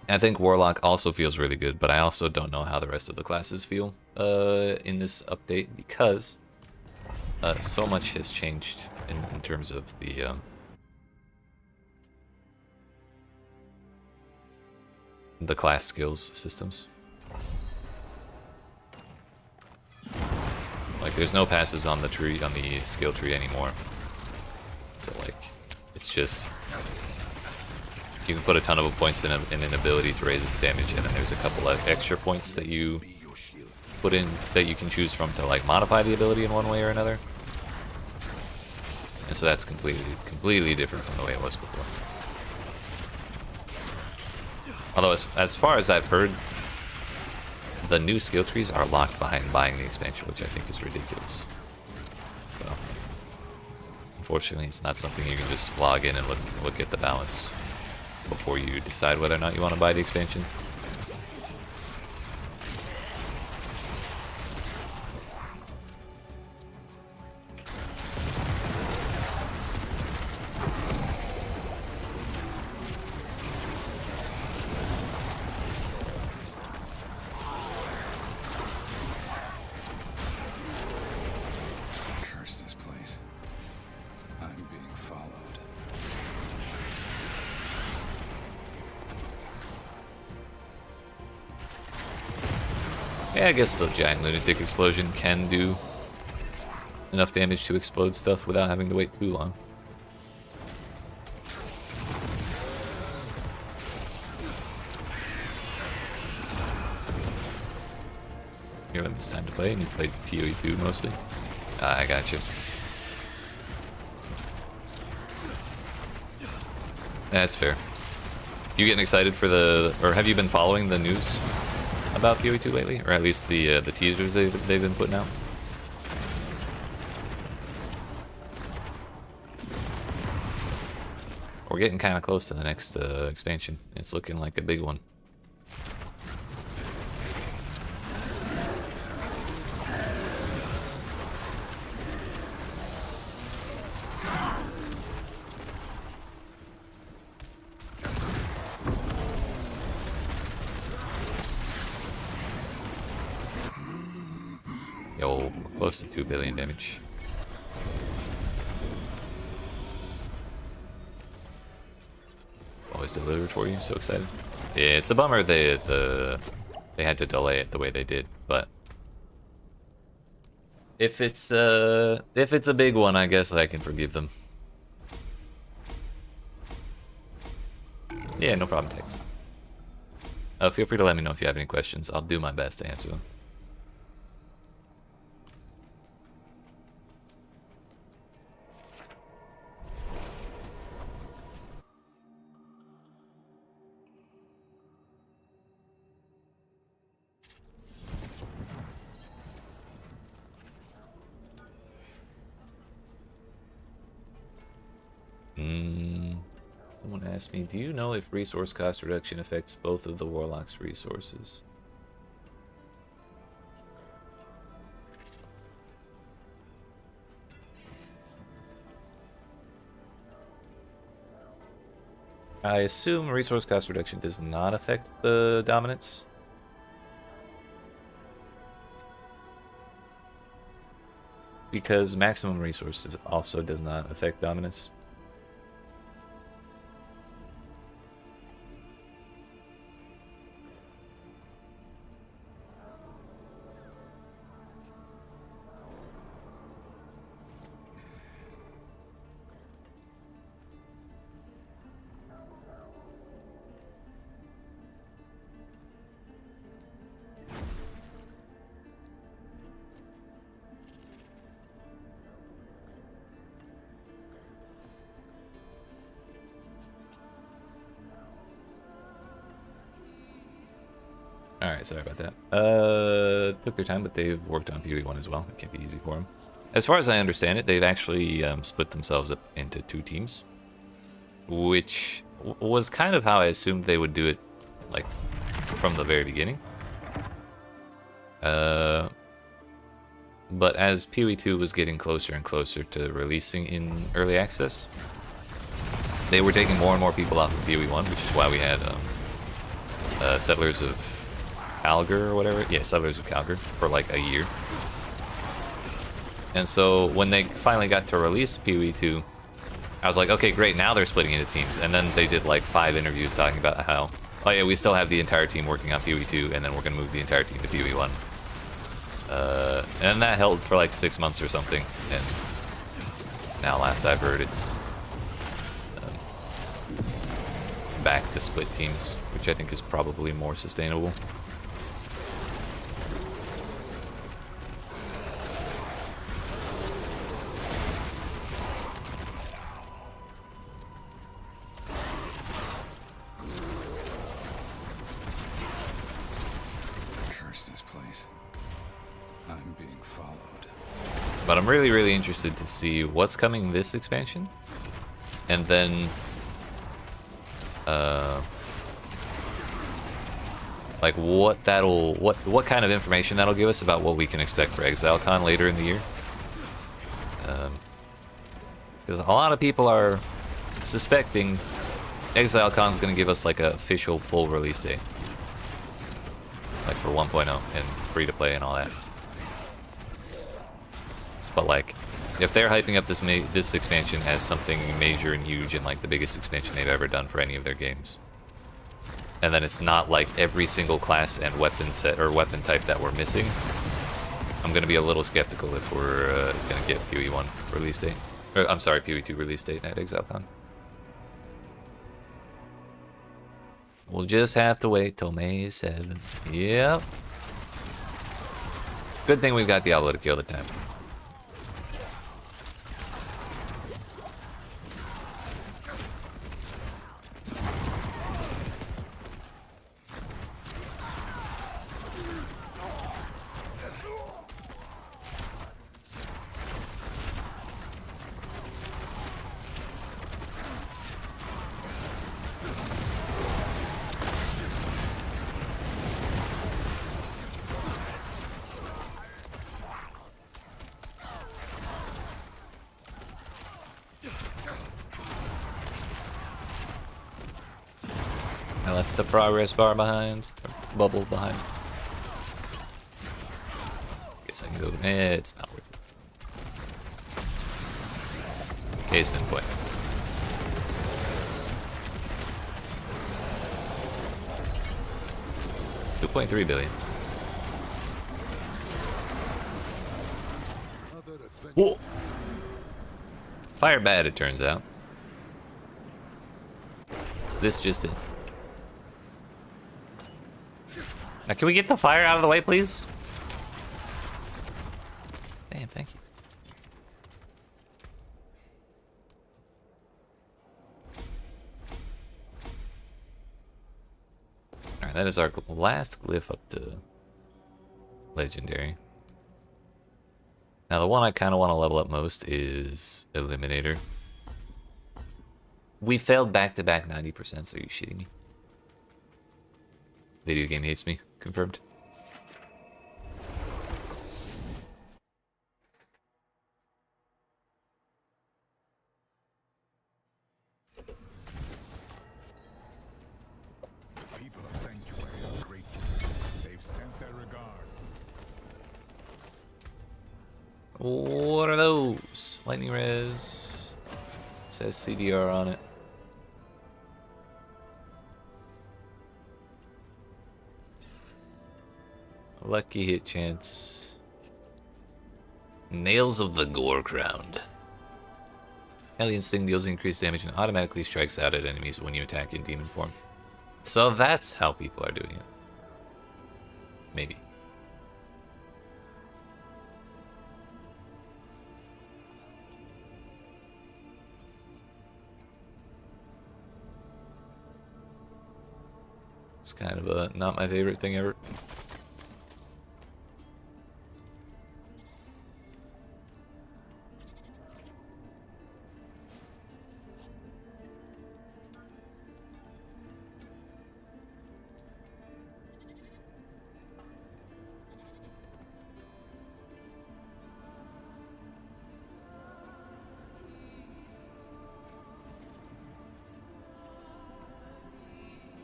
I think Warlock also feels really good, but I also don't know how the rest of the classes feel in this update because so much has changed in terms of the class skills systems. Like, there's no passives on the tree, on the skill tree anymore. So like, it's just you can put a ton of points in an ability to raise its damage, and then there's a couple of extra points that you put in that you can choose from to like modify the ability in one way or another. And so that's completely different from the way it was before. Although as far as I've heard, the new skill trees are locked behind buying the expansion, which I think is ridiculous. So unfortunately, it's not something you can just log in and look at the balance before you decide whether or not you want to buy the expansion. Curse this place. I'm being followed. Yeah, I guess the giant lunatic explosion can do enough damage to explode stuff without having to wait too long. Here, it's time to play, and you played PoE 2 mostly. I got you. That's fair. You getting excited for or have you been following the news about PoE 2 lately, or at least the teasers they've been putting out? We're getting kind of close to the next expansion. It's looking like a big one. Yo, close to 2 billion damage. Always delivered for you, so excited. Yeah, it's a bummer they had to delay it the way they did, but if it's a big one, I guess I can forgive them. Yeah, no problem, Tex. Feel free to let me know if you have any questions. I'll do my best to answer them. Someone asked me, do you know if resource cost reduction affects both of the Warlock's resources? I assume resource cost reduction does not affect the dominance. Because maximum resources also does not affect dominance. Alright, sorry about that. Took their time, but they've worked on PoE1 as well. It can't be easy for them. As far as I understand it, they've actually split themselves up into 2 teams. Which was kind of how I assumed they would do it, like, from the very beginning. But as PoE2 was getting closer and closer to releasing in early access, they were taking more and more people off of PoE1, which is why we had Settlers of Calgar or whatever. Yeah, Settlers of Calgar for like a year. And so when they finally got to release PoE2, I was like, okay, great, now they're splitting into teams. And then they did like 5 interviews talking about how, oh yeah, we still have the entire team working on PoE2, and then we're going to move the entire team to PoE1. And that held for like 6 months or something, and now last I've heard it's back to split teams, which I think is probably more sustainable. Curse this place. I'm being followed. But I'm really, really interested to see what's coming this expansion, and then like what kind of information that'll give us about what we can expect for ExileCon later in the year. Because a lot of people are suspecting ExileCon's going to give us like an official full release date, like for 1.0 and free to play and all that. But like, if they're hyping up this expansion as something major and huge and like the biggest expansion they've ever done for any of their games, and then it's not like every single class and weapon set or weapon type that we're missing, I'm gonna be a little skeptical if we're gonna get PoE1 release date. Or, I'm sorry, PoE2 release date at ExileCon. We'll just have to wait till May 7th. Yep. Good thing we've got Diablo to kill the time. I left the progress bar behind, or bubble behind. Guess I can go. It's not worth it. Case in point. $2.3 billion. Whoa! Fire bad, it turns out. This just did. Now, can we get the fire out of the way, please? Damn, thank you. Alright, that is our last glyph up to Legendary. Now, the one I kind of want to level up most is Eliminator. We failed back-to-back 90%, so are you shitting me? Video game hates me. Confirmed. People of Sanctuary are grateful. They've sent their regards. What are those? Lightning res. Says CDR on it. Lucky hit chance. Nails of the Gore Crowned. Alien Sting deals increased damage and automatically strikes out at enemies when you attack in demon form. So that's how people are doing it. Maybe. It's kind of a not my favorite thing ever.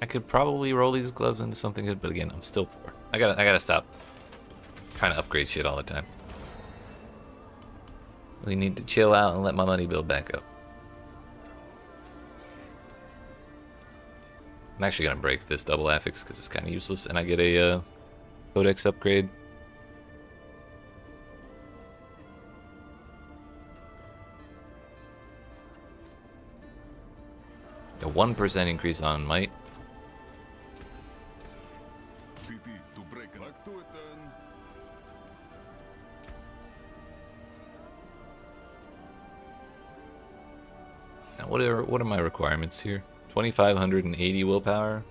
I could probably roll these gloves into something good, but again, I'm still poor. I gotta stop trying to upgrade shit all the time. We need to chill out and let my money build back up. I'm actually gonna break this double affix because it's kind of useless, and I get a codex upgrade. A 1% increase on might. Now, what are my requirements here? 2,580 willpower,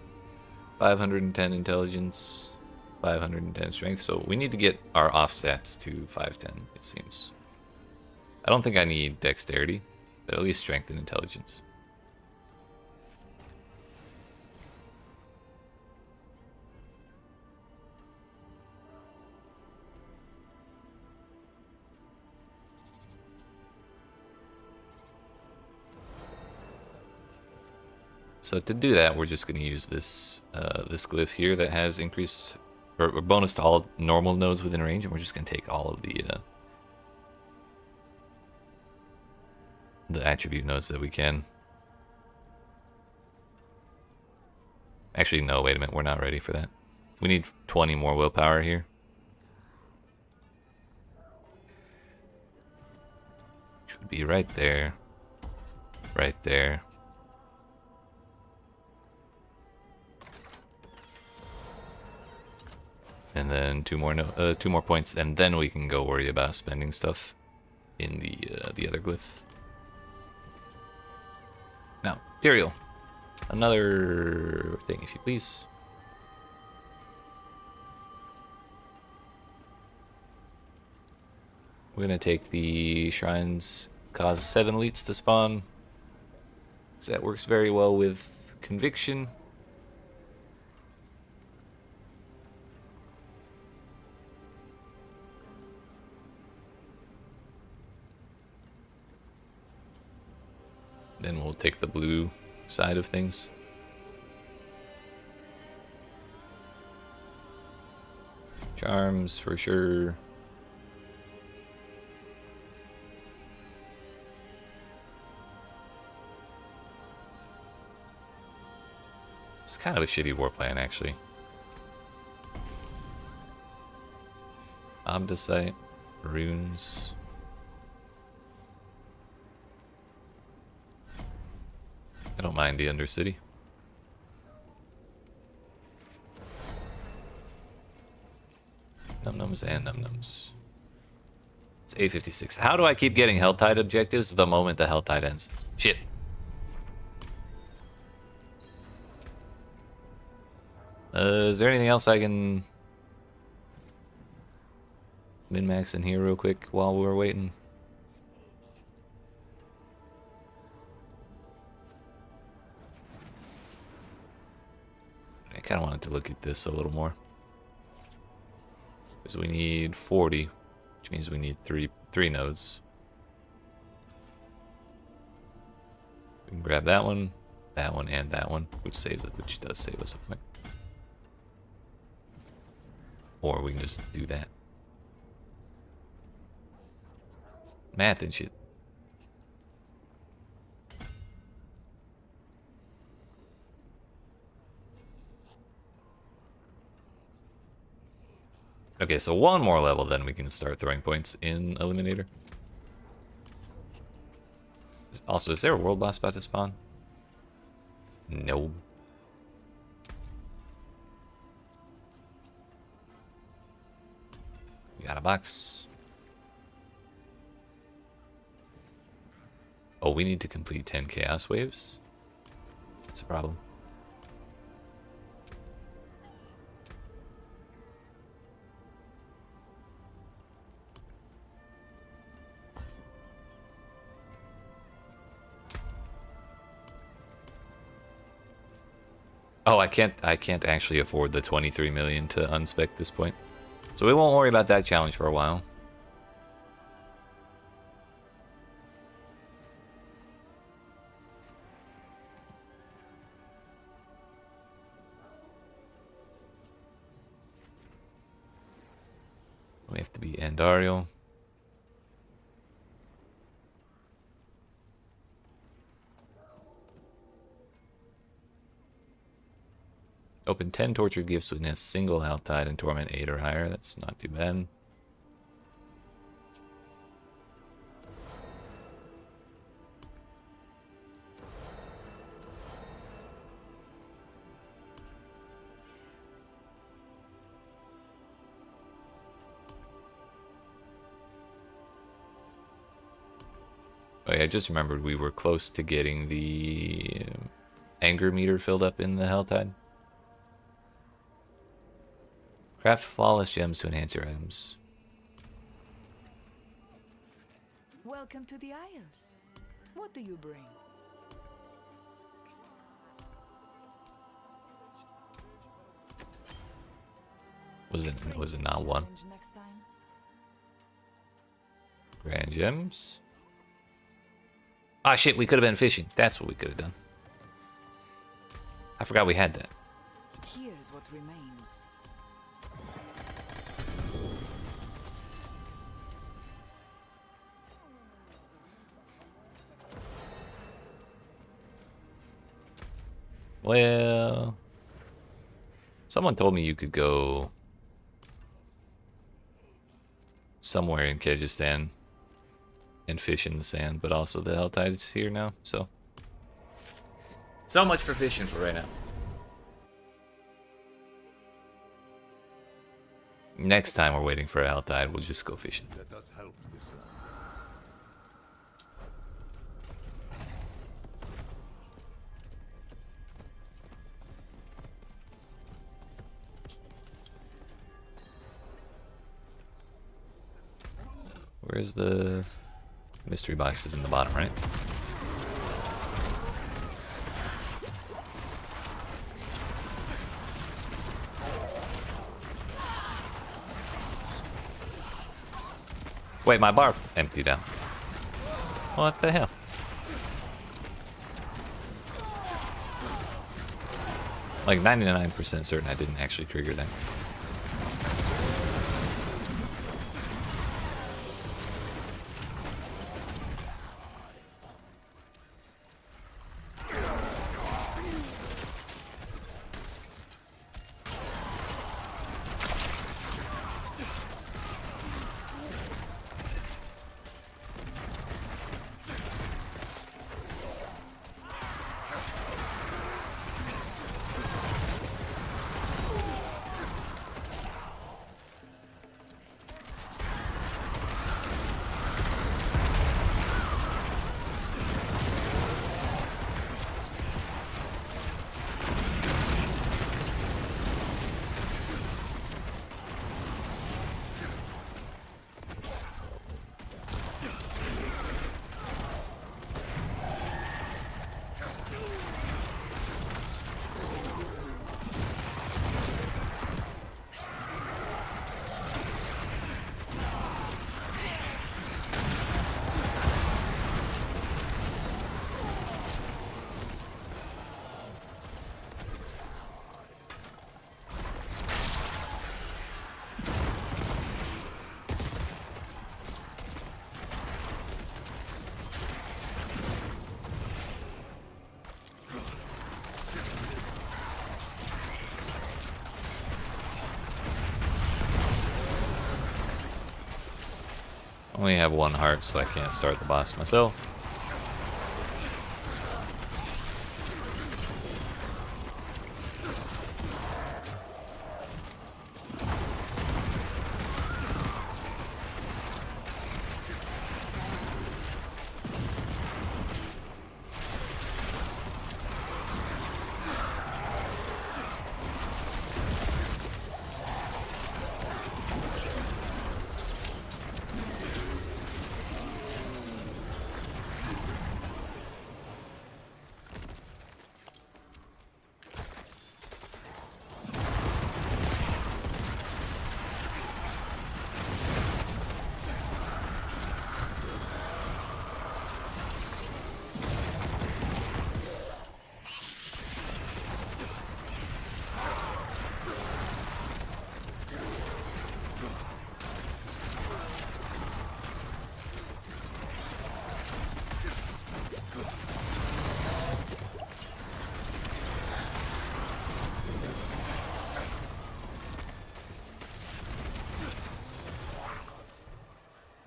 510 intelligence, 510 strength. So we need to get our off stats to 510, it seems. I don't think I need dexterity, but at least strength and intelligence. So to do that, we're just going to use this this glyph here that has increased or bonus to all normal nodes within range, and we're just going to take all of the attribute nodes that we can. Actually, no, wait a minute, we're not ready for that. We need 20 more willpower here. Should be right there. Right there. And then two more points, and then we can go worry about spending stuff in the other glyph. Now, Tyrael, another thing, if you please. We're gonna take the shrines, cause 7 elites to spawn. So that works very well with conviction. Then we'll take the blue side of things. Charms for sure. It's kind of a shitty war plan, actually. Obdicite, runes. I don't mind the Undercity. Num-nums and num-nums. It's 856. How do I keep getting Helltide objectives the moment the Helltide ends? Shit. Is there anything else I can min-max in here real quick while we're waiting? I kind of wanted to look at this a little more. Because we need 40, which means we need three nodes. We can grab that one, and that one, which does save us a point. Or we can just do that. Math and shit. Okay, so one more level, then we can start throwing points in Eliminator. Also, is there a world boss about to spawn? No. We got a box. Oh, we need to complete 10 chaos waves? That's a problem. Oh, I can't actually afford the 23 million to unspec this point. So we won't worry about that challenge for a while. We have to be Andariel. Open 10 torture gifts within a single Helltide and Torment 8 or higher. That's not too bad. Oh yeah, I just remembered we were close to getting the anger meter filled up in the Helltide. Craft flawless gems to enhance your items. Welcome to the Isles. What do you bring? Was it not one? Challenge next time. Grand gems. Ah shit, we could have been fishing. That's what we could have done. I forgot we had that. Here's what remains. Well, someone told me you could go somewhere in Kyrgyzstan and fish in the sand, but also the Helltide is here now, so much for fishing for right now. Next time we're waiting for a Helltide, we'll just go fishing. Let us help this one. Where's the mystery boxes in the bottom, right? Wait, my bar emptied out. What the hell? Like 99% certain I didn't actually trigger that. Only have one heart, so I can't start the boss myself.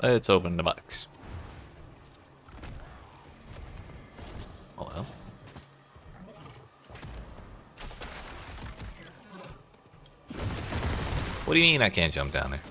Let's open the box. Oh well. What do you mean I can't jump down there?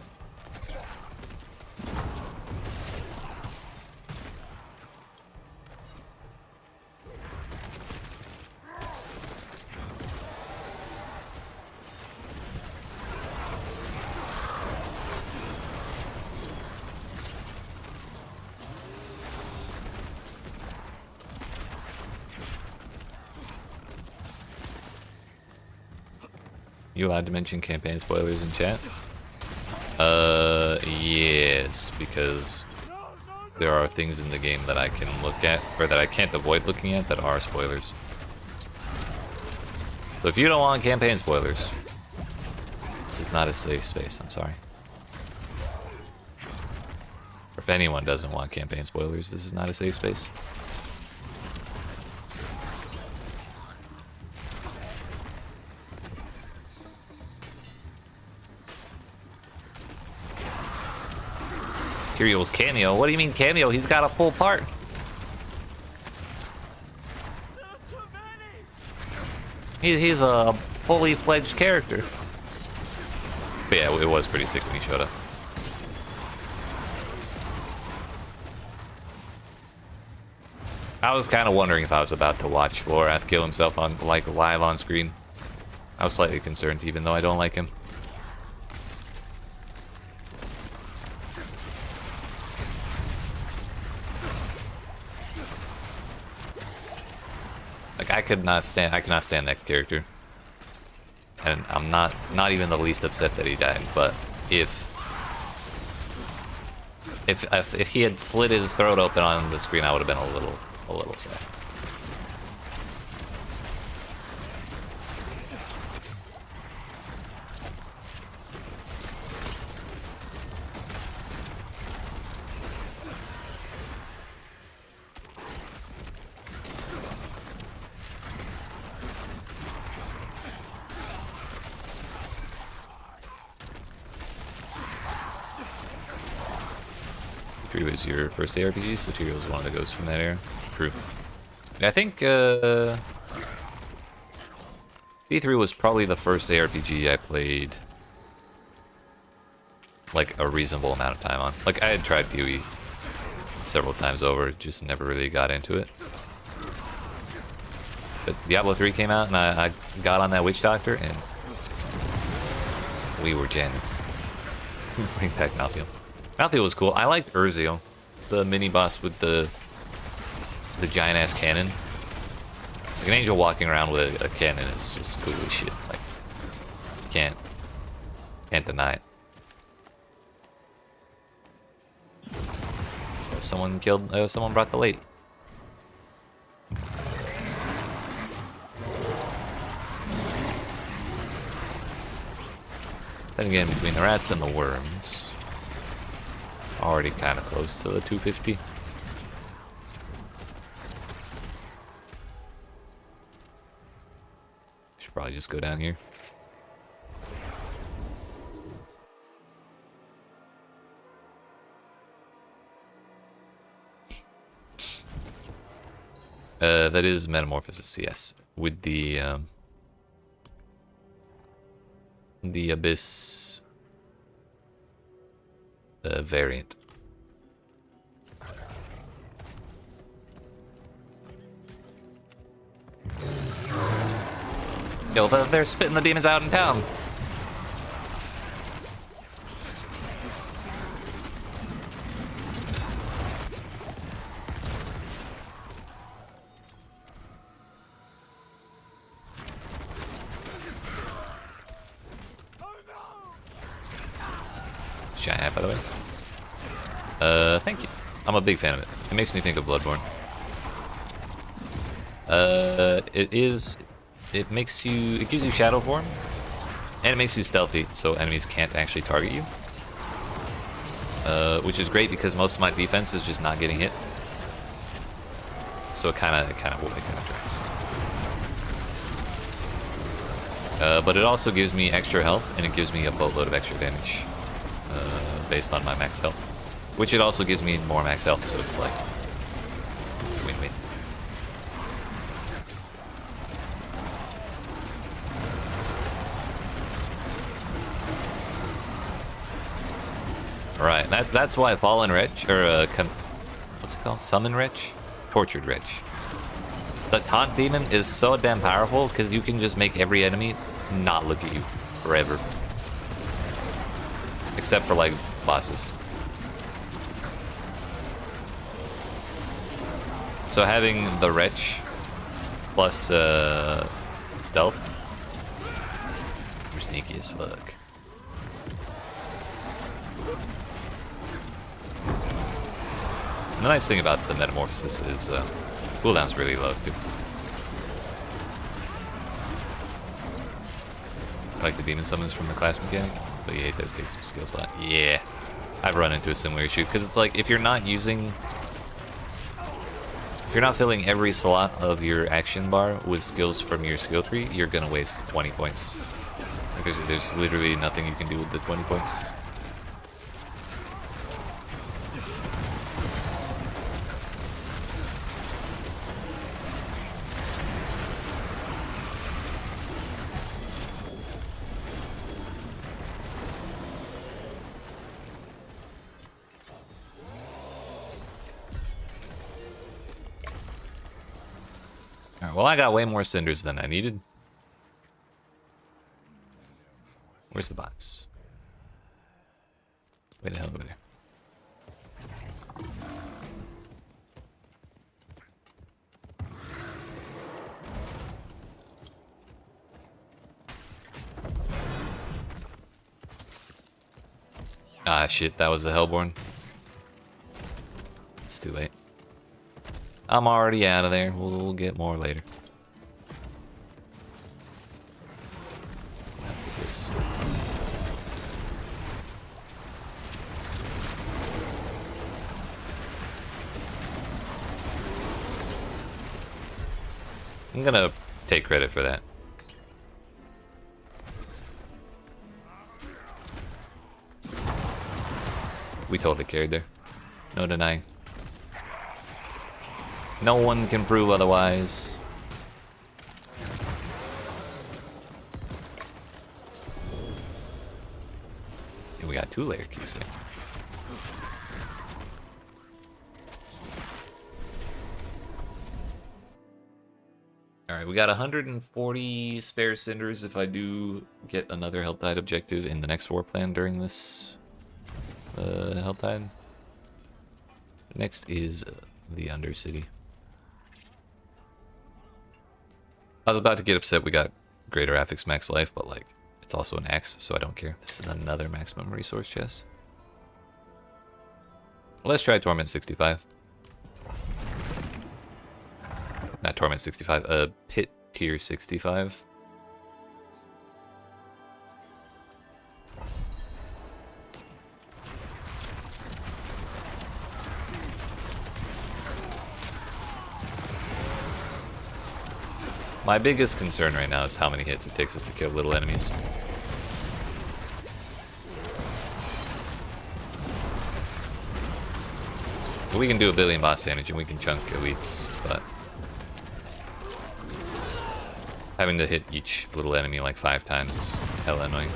You allowed to mention campaign spoilers in chat? Yes, because there are things in the game that I can look at, or that I can't avoid looking at, that are spoilers. So if you don't want campaign spoilers, this is not a safe space, I'm sorry. Or if anyone doesn't want campaign spoilers, this is not a safe space. Tyrion's cameo? What do you mean cameo? He's got a full part. He's a fully fledged character. But yeah, it was pretty sick when he showed up. I was kind of wondering if I was about to watch Lorath kill himself on like live on screen. I was slightly concerned, even though I don't like him. Like I cannot stand that character, and I'm not even the least upset that he died. But if he had slit his throat open on the screen, I would have been a little sad. Was your first ARPG, so Tyrael was one of the ghosts from that era. True. I think D3 was probably the first ARPG I played like a reasonable amount of time on. Like I had tried PoE several times over, just never really got into it. But Diablo 3 came out and I got on that Witch Doctor and we were jamming. Bring back Malthael. Malthael was cool. I liked Urziel, the mini boss with the giant ass cannon. Like an angel walking around with a cannon is just cool as shit. Like can't deny it. Someone brought the late. Then again, between the rats and the worms. Already kind of close to the 250. Should probably just go down here. That is Metamorphosis, yes. With the Abyss variant. Yo, they're spitting the demons out in town. Giant hat, by the way. Thank you. I'm a big fan of it. It makes me think of Bloodborne. It gives you shadow form, and it makes you stealthy, so enemies can't actually target you. Which is great because most of my defense is just not getting hit. So it kind of drags. But it also gives me extra health, and it gives me a boatload of extra damage based on my max health. Which it also gives me more max health, so it's like win-win. Alright, that's why Fallen Wretch, or what's it called? Summon Wretch? Tortured Wretch. The Taunt Demon is so damn powerful because you can just make every enemy not look at you forever. Except for like bosses. So having the Wretch plus stealth, you're sneaky as fuck. And the nice thing about the Metamorphosis is cooldown's really low too. I like the demon summons from the class mechanic, but yeah, that takes some skill slot. Yeah, I've run into a similar issue because it's like if you're not filling every slot of your action bar with skills from your skill tree, you're gonna waste 20 points. Because there's literally nothing you can do with the 20 points. Alright, well I got way more cinders than I needed. Where's the box? Way the hell over there. Ah shit, that was a Hellborn. It's too late. I'm already out of there. We'll get more later. After this. I'm gonna take credit for that. We totally carried there. No denying. No one can prove otherwise. And we got 2-layer keys here. Alright, we got 140 spare cinders if I do get another Helltide objective in the next war plan during this Helltide. Next is the Undercity. I was about to get upset we got Greater Affix max life, but like, it's also an axe, so I don't care. This is another maximum resource chest. Let's try Torment 65. Not Torment 65, Pit Tier 65. My biggest concern right now is how many hits it takes us to kill little enemies. We can do 1 billion boss damage and we can chunk elites, but having to hit each little enemy like 5 times is hella annoying.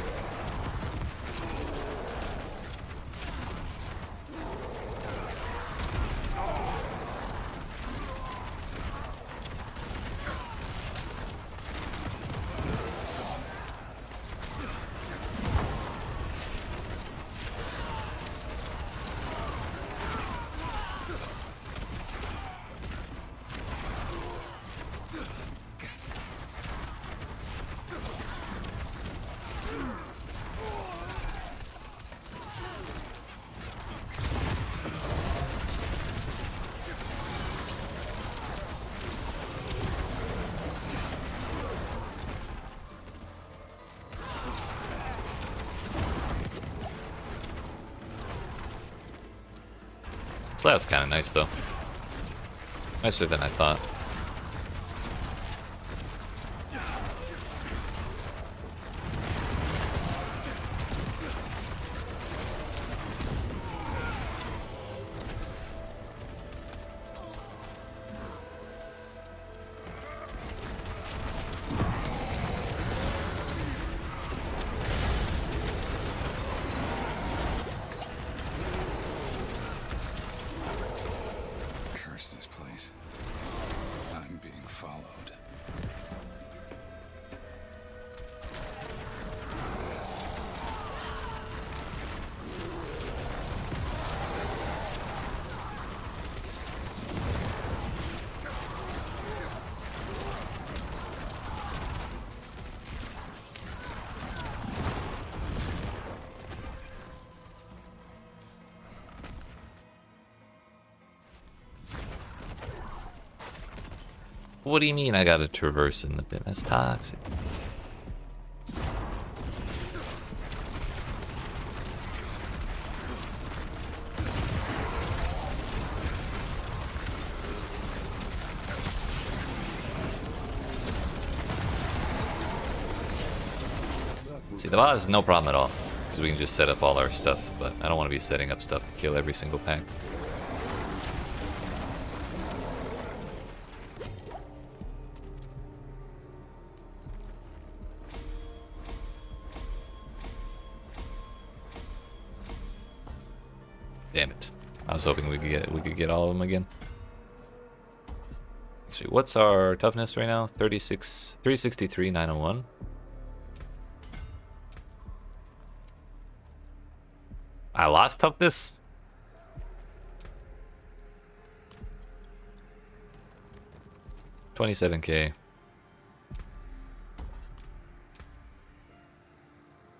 So that was kind of nice, though. Nicer than I thought. What do you mean I gotta traverse in the pit? That's toxic. See, the boss is no problem at all, because we can just set up all our stuff, but I don't want to be setting up stuff to kill every single pack. Damn it. I was hoping we could get all of them again. Actually, what's our toughness right now? 363, 901. I lost toughness? $27K.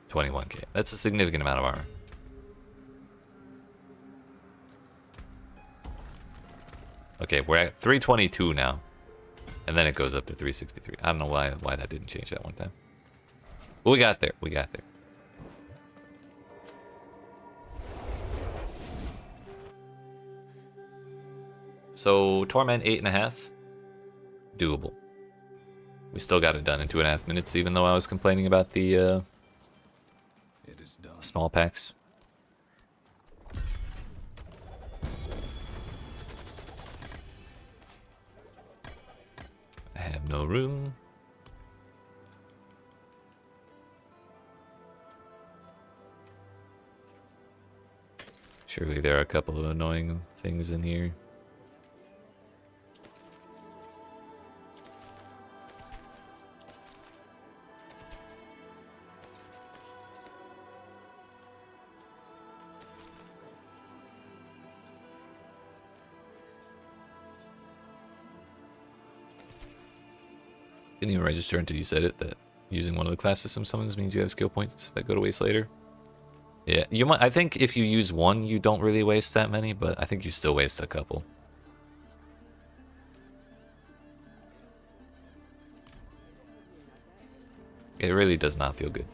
21K. That's a significant amount of armor. Okay, we're at 322 now. And then it goes up to 363. I don't know why that didn't change that one time. But we got there. We got there. So, Torment 8.5. Doable. We still got it done in 2.5 minutes, even though I was complaining about the It is done. small packs. I have no room. Surely there are a couple of annoying things in here. Didn't even register until you said it that using one of the class system summons means you have skill points that go to waste later. Yeah, you might. I think if you use one, you don't really waste that many, but I think you still waste a couple. It really does not feel good.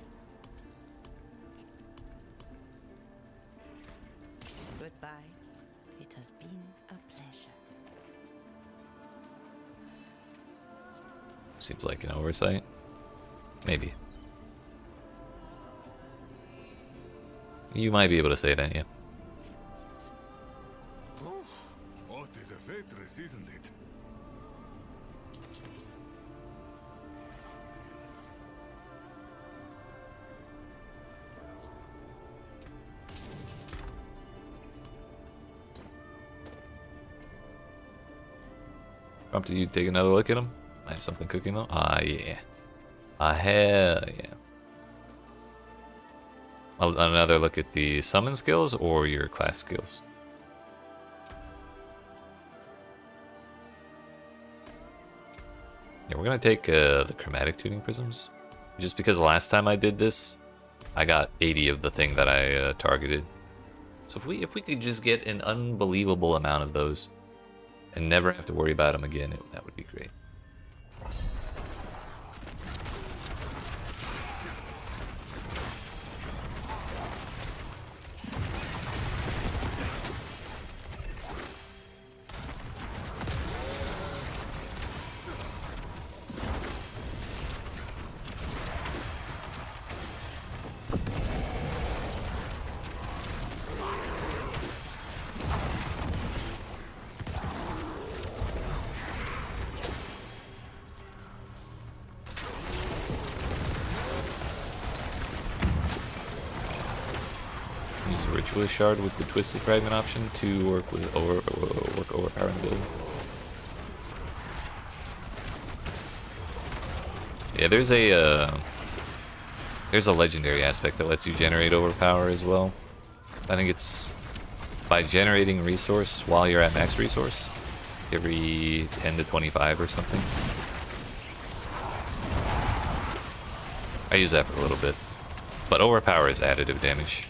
Goodbye. It has been a pleasure. Seems like an oversight. Maybe. You might be able to say that, yeah. What is a waitress, isn't it? Prompted you to take another look at him? I have something cooking though. Ah, yeah. Ah, hell yeah. Another look at the summon skills or your class skills? Yeah, we're gonna take the chromatic tuning prisms. Just because last time I did this, I got 80 of the thing that I targeted. So if we could just get an unbelievable amount of those and never have to worry about them again, that would be great. Use the Ritualist Shard with the Twisted Fragment option to work with overpowering build. Yeah, there's a legendary aspect that lets you generate overpower as well. I think it's by generating resource while you're at max resource, every 10 to 25 or something. I use that for a little bit, but overpower is additive damage.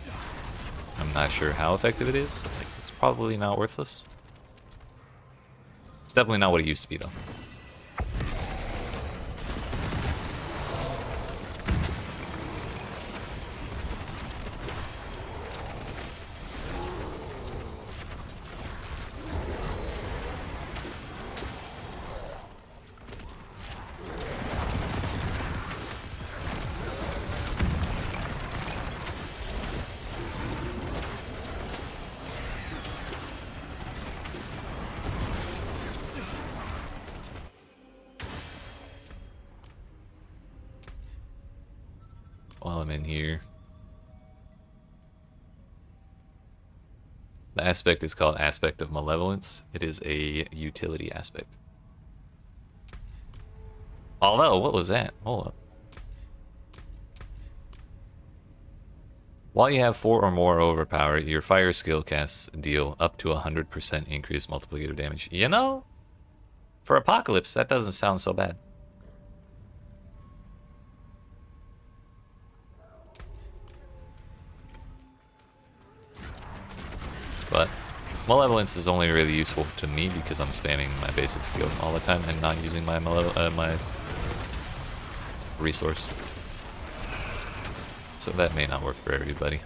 I'm not sure how effective it is. Like, it's probably not worthless. It's definitely not what it used to be, though. I'm in here. The aspect is called Aspect of Malevolence. It is a utility aspect. Although, what was that? Hold up. While you have 4 or more overpower, your fire skill casts deal up to 100% increased multiplicative damage. You know, for Apocalypse, that doesn't sound so bad. But Malevolence is only really useful to me because I'm spamming my basic skill all the time and not using my my resource. So that may not work for everybody.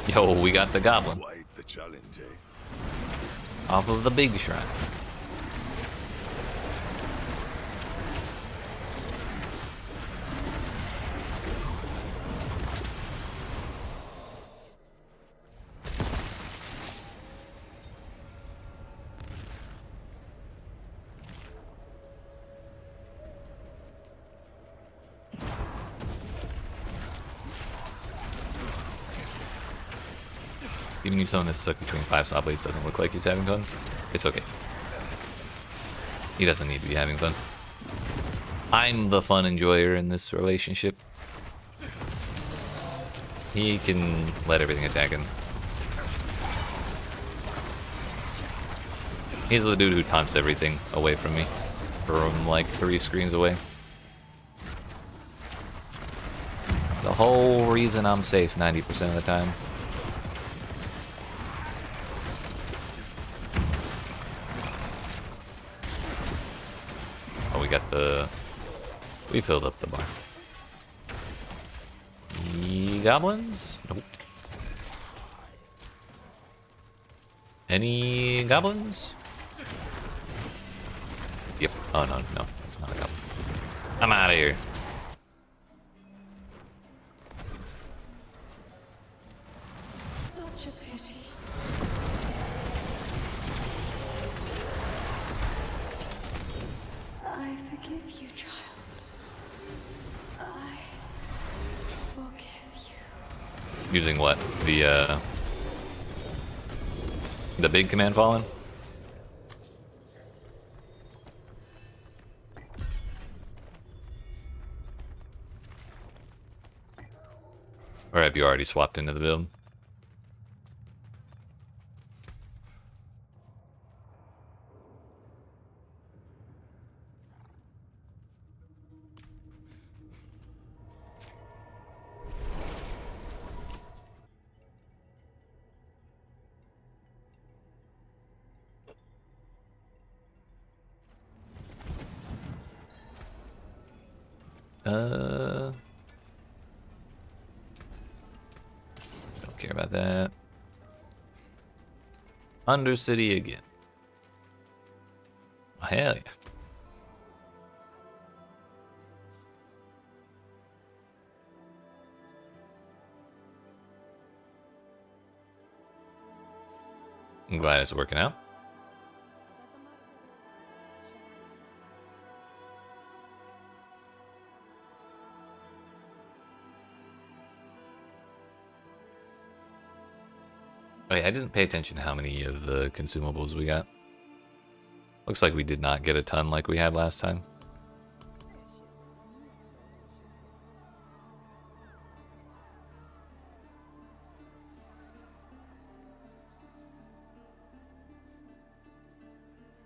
Yo, we got the goblin. Quite the challenge, Off of the big shrine. Even if someone that's stuck between 5 saw blades doesn't look like he's having fun, it's okay. He doesn't need to be having fun. I'm the fun enjoyer in this relationship. He can let everything attack him. He's the dude who taunts everything away from me. From like 3 screens away. The whole reason I'm safe 90% of the time. We filled up the bar. Goblins? Nope. Any goblins? Yep. Oh no, no, it's not a goblin. I'm out of here. Such a pity. I forgive you, child. I forgive you. Using what? The big command fallen? Or have you already swapped into the build? Don't care about that. Undercity again. Oh, hell yeah. I'm glad it's working out. Oh yeah, I didn't pay attention to how many of the consumables we got. Looks like we did not get a ton like we had last time.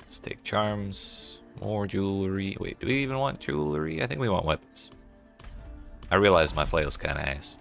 Let's take charms, more jewelry. Wait, do we even want jewelry? I think we want weapons. I realize my flail's kind of ass.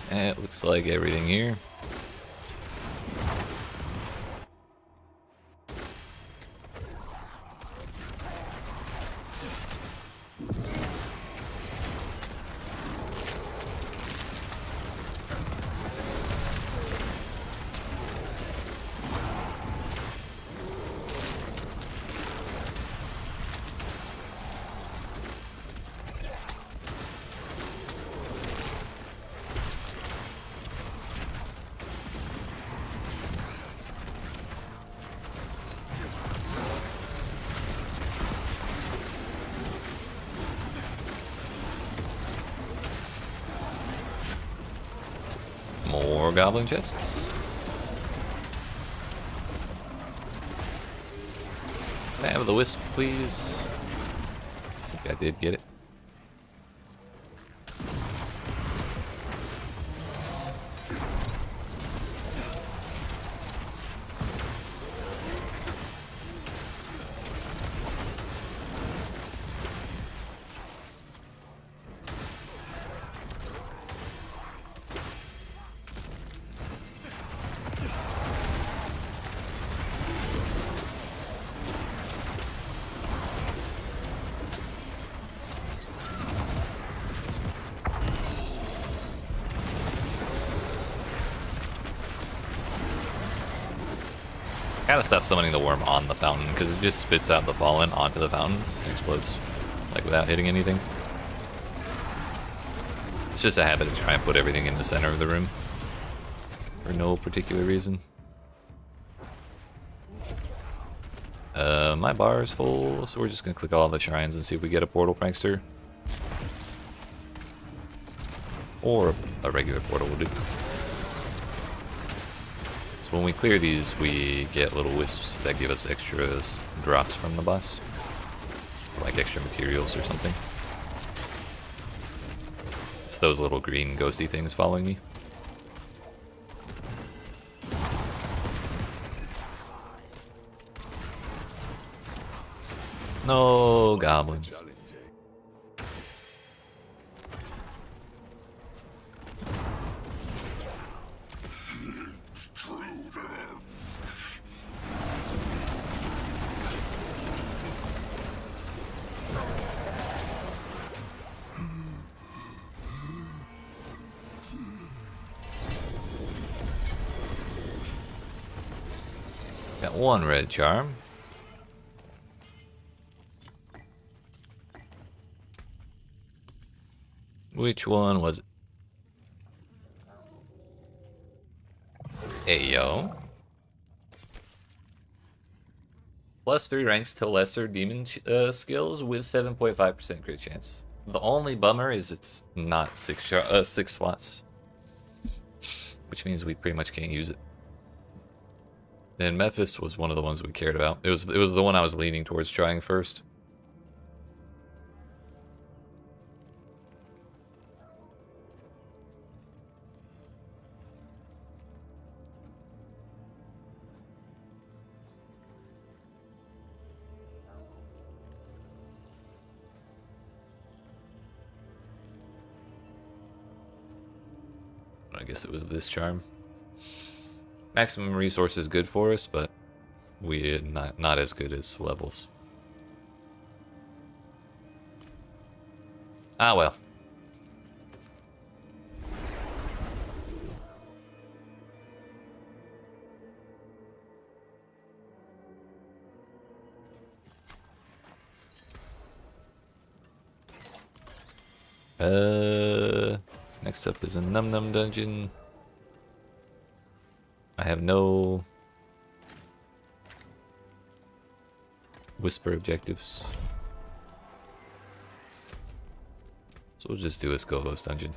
It looks like everything here. More goblin chests. Can I have the wisp, please? I think I did get it. Gotta stop summoning the worm on the fountain because it just spits out the fallen onto the fountain and explodes, like without hitting anything. It's just a habit of trying to put everything in the center of the room for no particular reason. My bar is full, so we're just gonna click all the shrines and see if we get a portal prankster. Or a regular portal will do. So when we clear these, we get little wisps that give us extra drops from the boss. Like extra materials or something. It's those little green ghosty things following me. No goblins. Got one red charm. Which one was it? Ayo. +3 ranks to lesser demon skills with 7.5% crit chance. The only bummer is it's not six slots. which means we pretty much can't use it. And Mephisto was one of the ones we cared about. It was the one I was leaning towards trying first. I guess it was this charm. Maximum resource is good for us, but we not as good as levels. Ah well. Next up is a Num Num dungeon. I have no whisper objectives. So we'll just do a Skovos dungeon.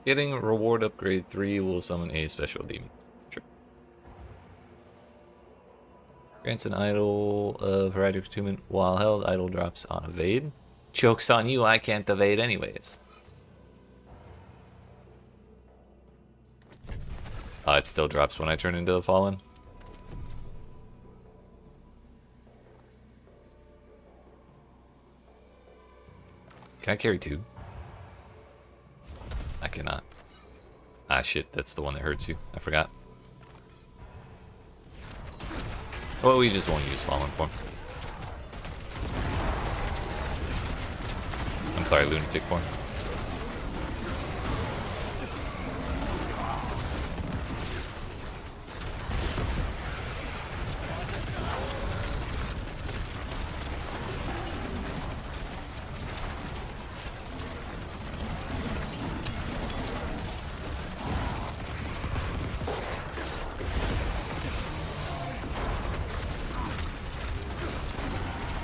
Getting reward upgrade 3 will summon a special demon. Sure. Grants an idol of heraldic attunement while held. Idol drops on evade. Joke's on you, I can't evade anyways. It still drops when I turn into a fallen. Can I carry 2? I cannot. Ah shit, that's the one that hurts you. I forgot. Well, we just won't use Fallen form. I'm sorry, Lunatic form.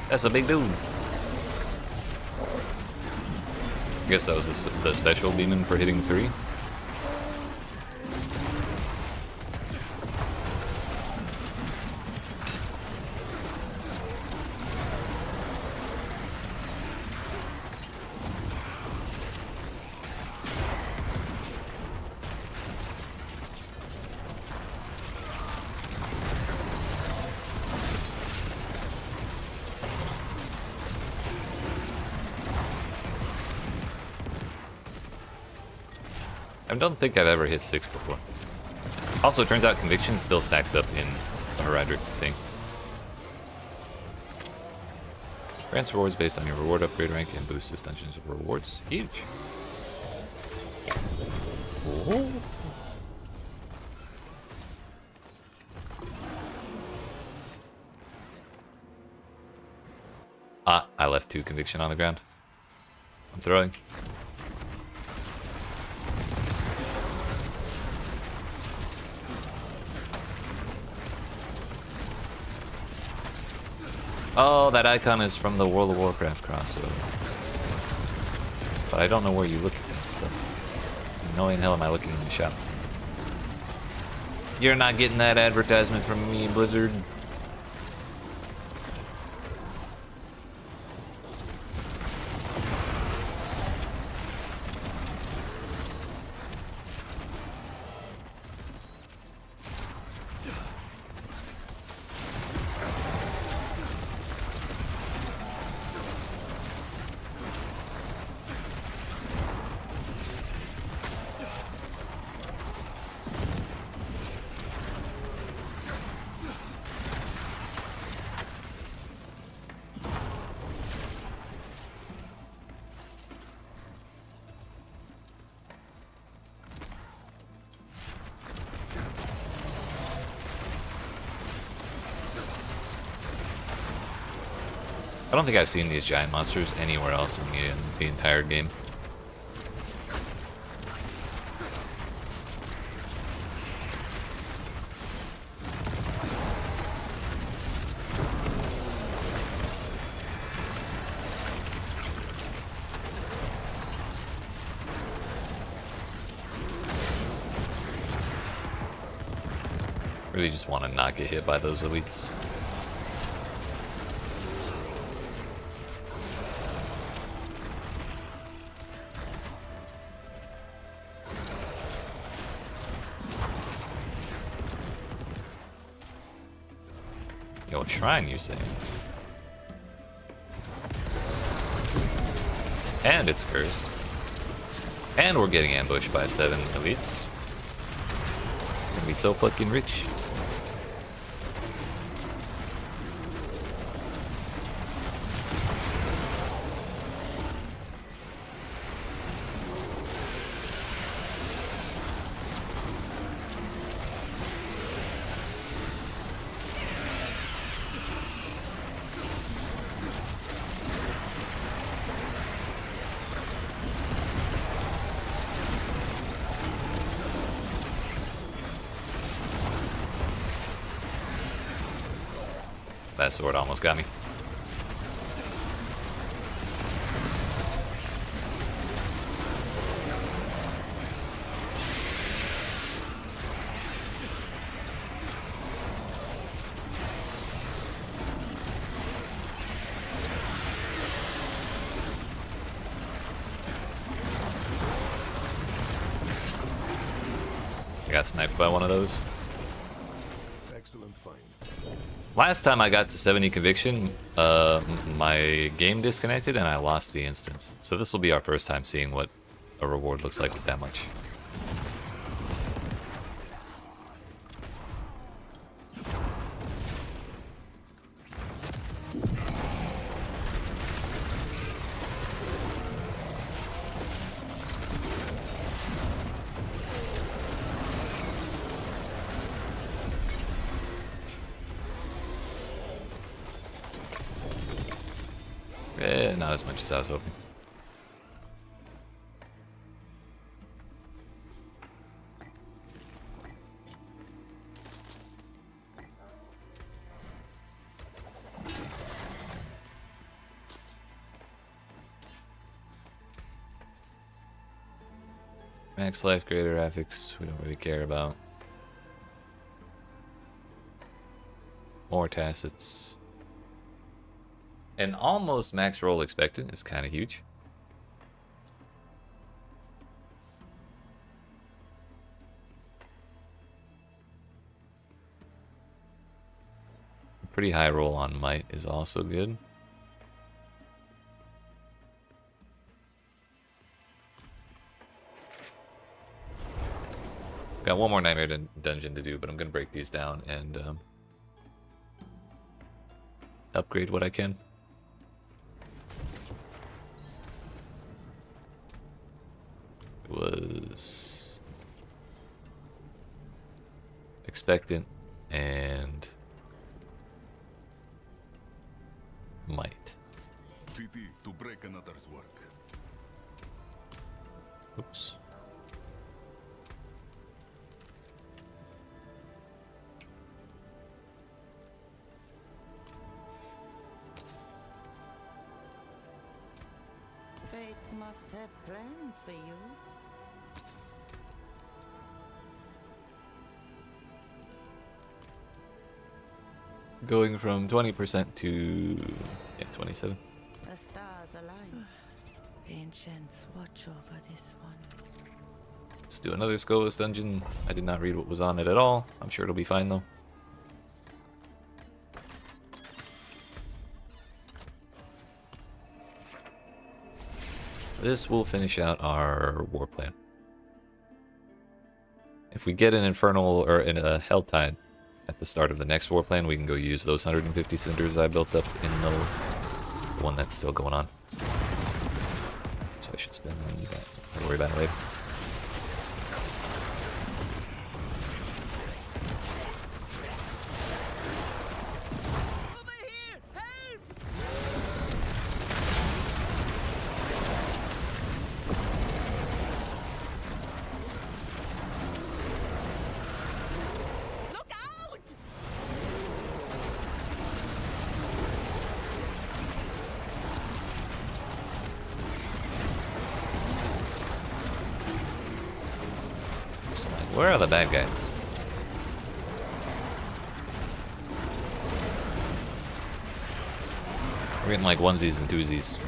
That's a big dude. I guess that was the special demon for hitting 3. I don't think I've ever hit 6 before. Also, it turns out Conviction still stacks up in the heraldic thing. Grants rewards based on your reward upgrade rank and boosts this dungeon's rewards. Huge. Oh. Ah, I left 2 Conviction on the ground. I'm throwing. Oh, that icon is from the World of Warcraft crossover. But I don't know where you look at that stuff. No way in hell am I looking in the shop. You're not getting that advertisement from me, Blizzard. I don't think I've seen these giant monsters anywhere else in the entire game. Really just want to not get hit by those elites. Yo, a shrine, you say? And it's cursed. And we're getting ambushed by 7 elites. Gonna be so fucking rich. That sword almost got me. I got sniped by one of those. Excellent find. Last time I got to 70 conviction, my game disconnected and I lost the instance. So this will be our first time seeing what a reward looks like with that much. Not as much as I was hoping. Max life, greater affix, we don't really care about. More tacits. And almost max roll expected is kind of huge. Pretty high roll on might is also good. Got one more nightmare dungeon to do, but I'm gonna break these down and upgrade what I can. It was expectant and might. Pity to break another's work. Oops. Fate must have plans for you. Going from 20% to 27. The stars align. Ancients, watch over this one. Let's do another Skovos dungeon. I did not read what was on it at all. I'm sure it'll be fine though. This will finish out our war plan. If we get an infernal or a Helltide at the start of the next war plan, we can go use those 150 cinders I built up in the one that's still going on. So I should spend money, but I'll worry about it later. So, like, where are the bad guys? We're getting like onesies and twosies.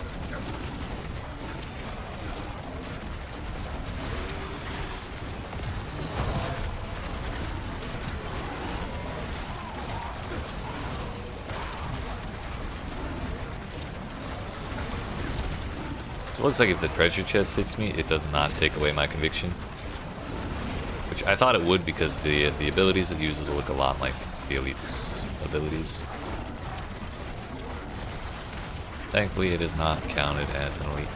So it looks like if the treasure chest hits me, it does not take away my conviction. Which I thought it would, because the abilities it uses look a lot like the elite's abilities. Thankfully, it is not counted as an elite.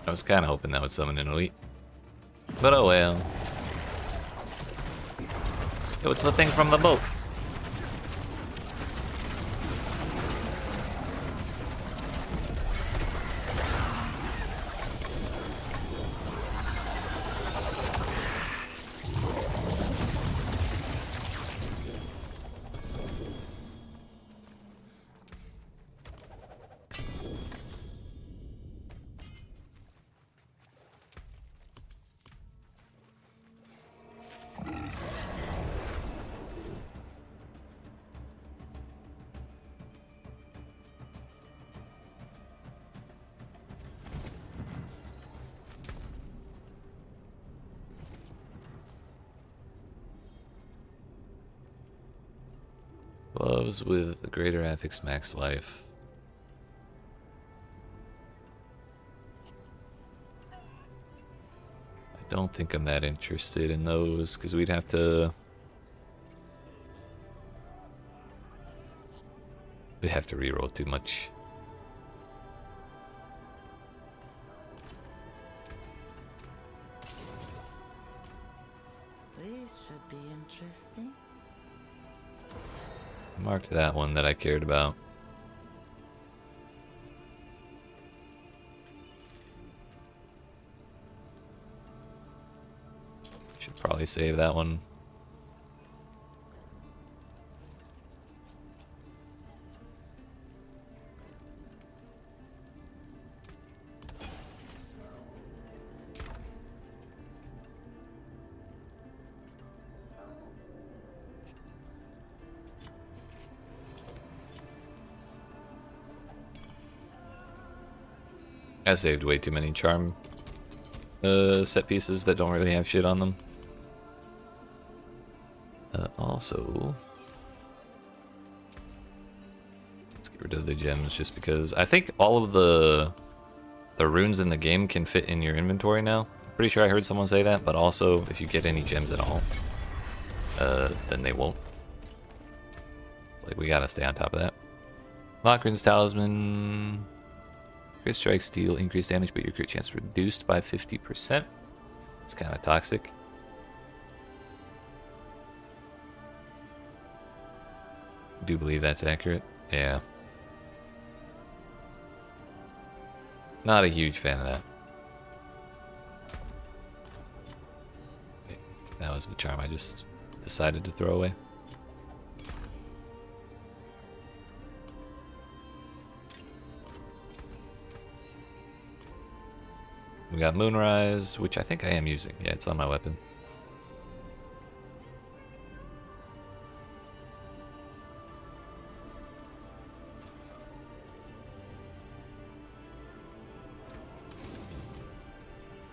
I was kind of hoping that would summon an elite. But oh well. Yo, it's the thing from the boat. Gloves with a greater affix max life. I don't think I'm that interested in those, because we'd have to reroll too much. This should be interesting. Marked that one that I cared about. Should probably save that one. I saved way too many charm set pieces that don't really have shit on them. Also, let's get rid of the gems just because I think all of the runes in the game can fit in your inventory now. I'm pretty sure I heard someone say that, but also if you get any gems at all, then they won't. Like, we gotta stay on top of that. Lochran's Talisman. Crit strikes deal increased damage, but your crit chance reduced by 50%. It's kind of toxic. Do believe that's accurate? Yeah. Not a huge fan of that. Okay, that was the charm I just decided to throw away. We got Moonrise, which I think I am using. Yeah, it's on my weapon.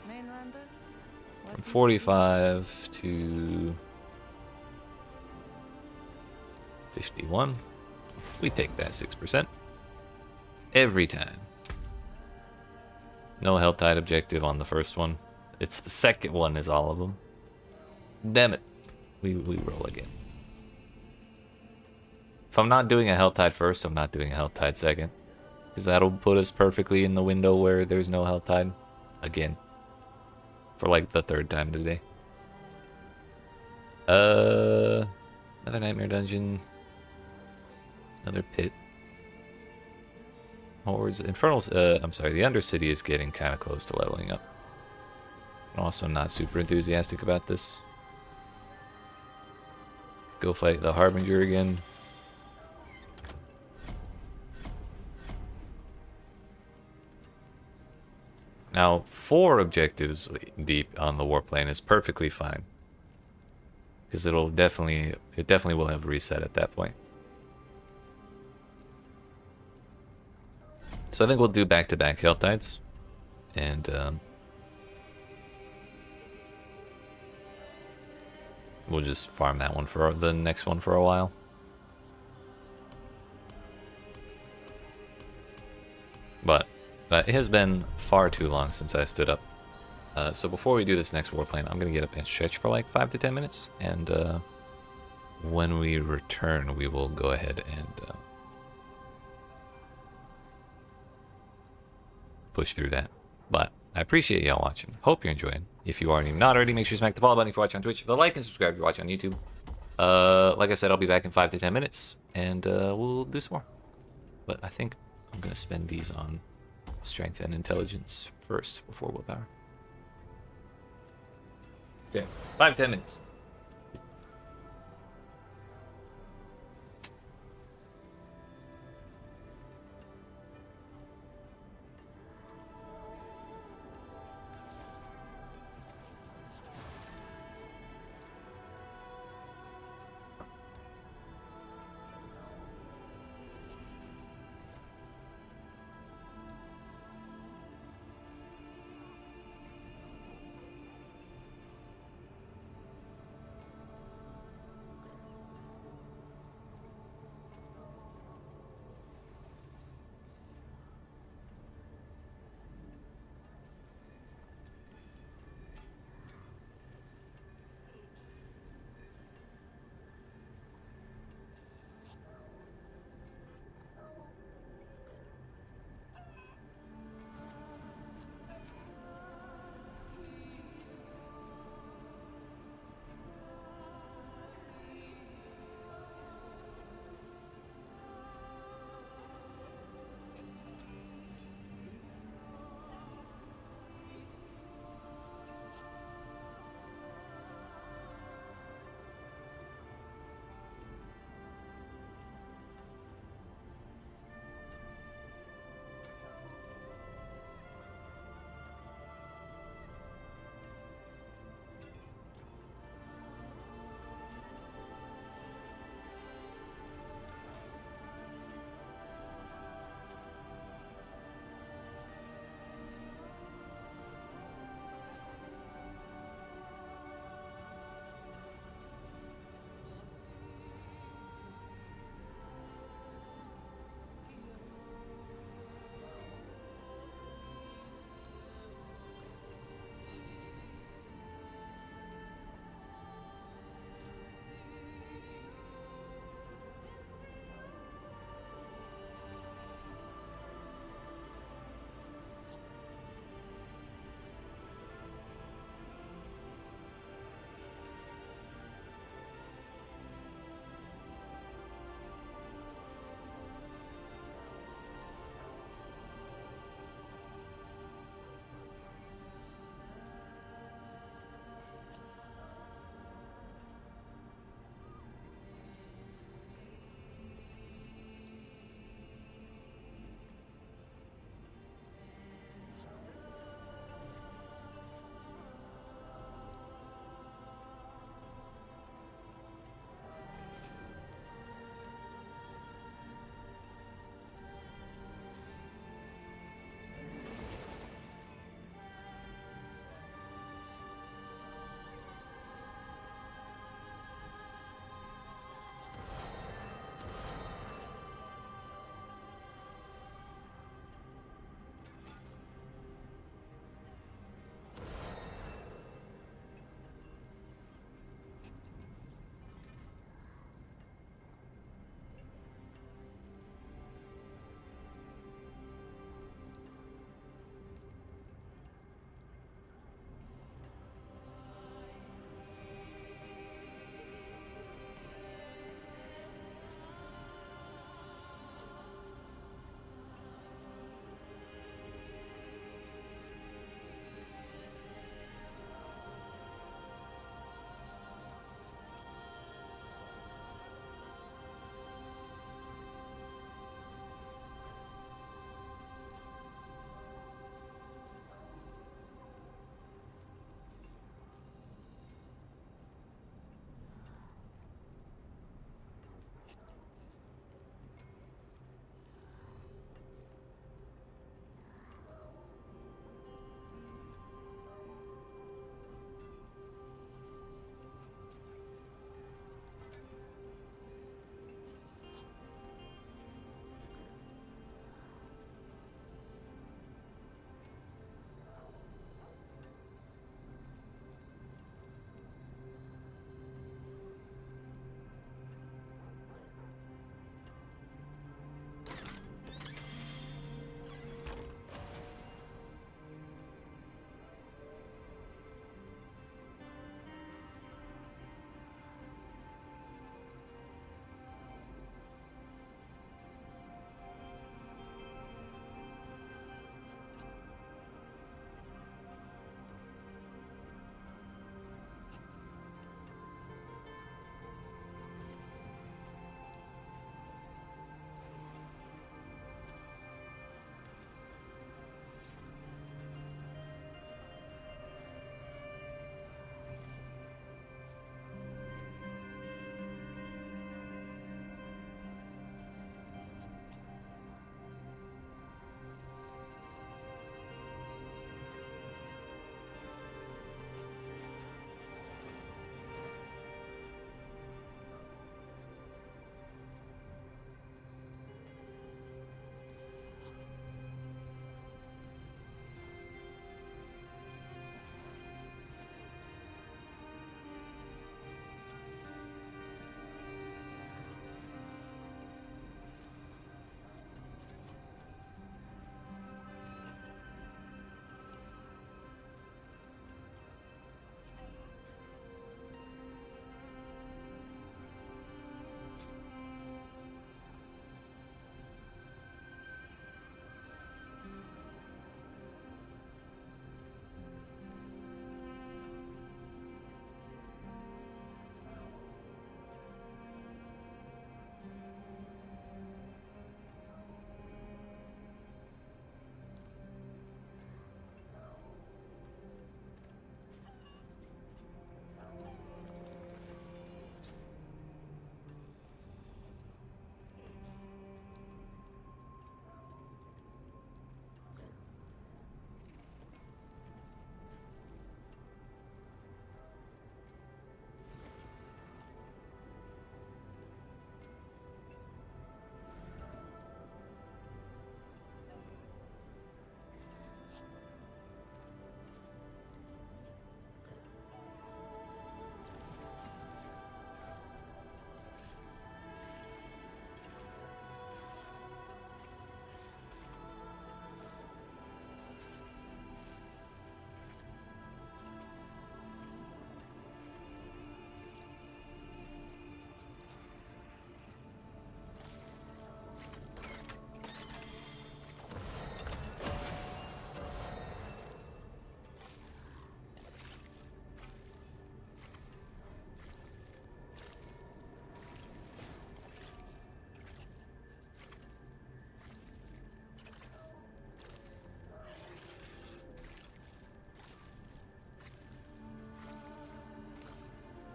Mainlander? From 45 to 51. We take that 6%. Every time. No Helltide objective on the first one. It's the second one is all of them. Damn it. We roll again. If I'm not doing a Helltide first, I'm not doing a Helltide second. Because that'll put us perfectly in the window where there's no Helltide. Again. For like the third time today. Another Nightmare Dungeon. Another pit. Hordes. Infernal. I'm sorry, the Undercity is getting kind of close to leveling up. I'm also not super enthusiastic about this. Go fight the Harbinger again. Now, 4 objectives deep on the warplane is perfectly fine. Because it definitely will have reset at that point. So I think we'll do back-to-back Helltides. And we'll just farm that one for the next one for a while. But it has been far too long since I stood up. So before we do this next warplane, I'm going to get up and stretch for like 5 to 10 minutes. And when we return, we will go ahead and push through that. But I appreciate y'all watching. Hope you're enjoying. If you are not already, make sure you smack the follow button if you're watching on Twitch. The like and subscribe if you're watching on YouTube. Like I said, I'll be back in 5 to 10 minutes. And we'll do some more. But I think I'm going to spend these on strength and intelligence first before willpower. Okay, 5 to 10 minutes.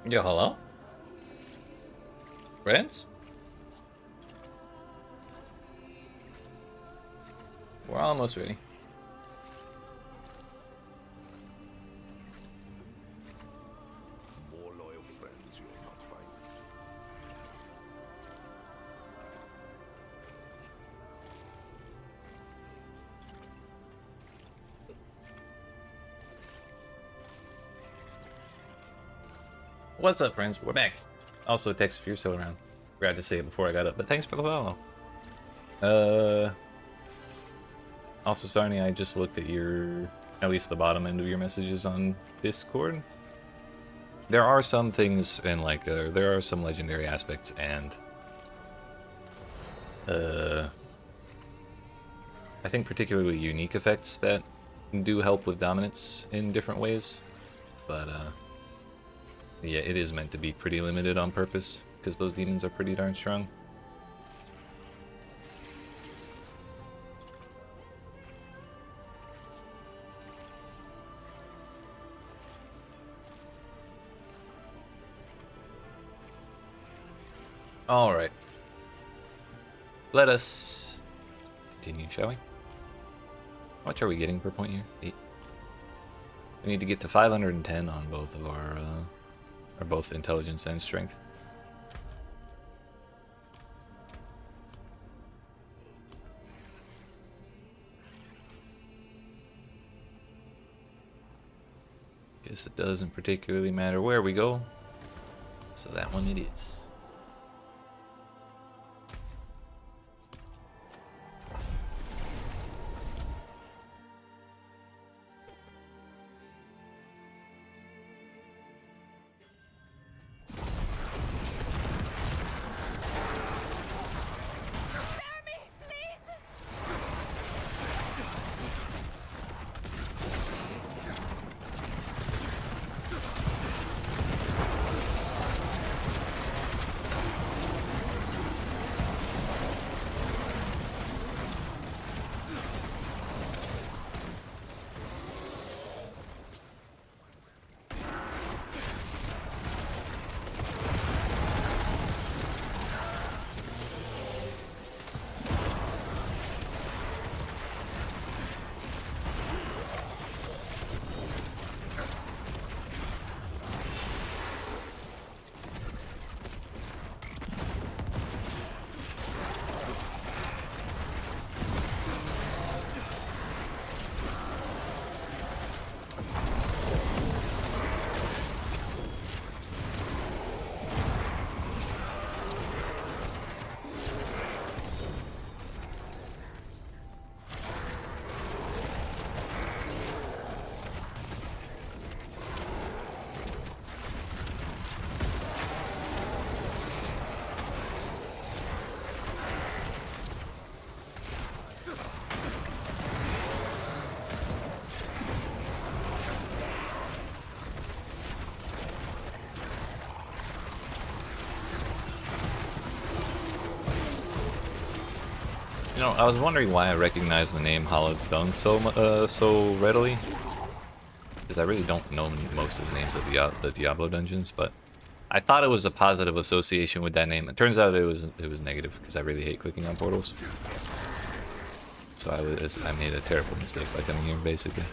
Yeah, hello? Friends? We're almost ready. More loyal friends you will not find. What's up, friends? We're back. Also, text if you're still around. Forgot to say it before I got up, but thanks for the follow. Also, Sarni, I just looked at your, at least the bottom end of your messages on Discord. There are some things, and like, there are some legendary aspects, and I think particularly unique effects that do help with dominance in different ways. But, yeah, it is meant to be pretty limited on purpose, because those demons are pretty darn strong. Alright. Let us continue, shall we? How much are we getting per point here? 8. We need to get to 510 on both of our both intelligence and strength. Guess it doesn't particularly matter where we go. So that one it is. You know, I was wondering why I recognize the name Hollowed Stone so readily, because I really don't know most of the names of the Diablo dungeons, but I thought it was a positive association with that name. It turns out it was negative, because I really hate clicking on portals. So I made a terrible mistake by coming here, basically.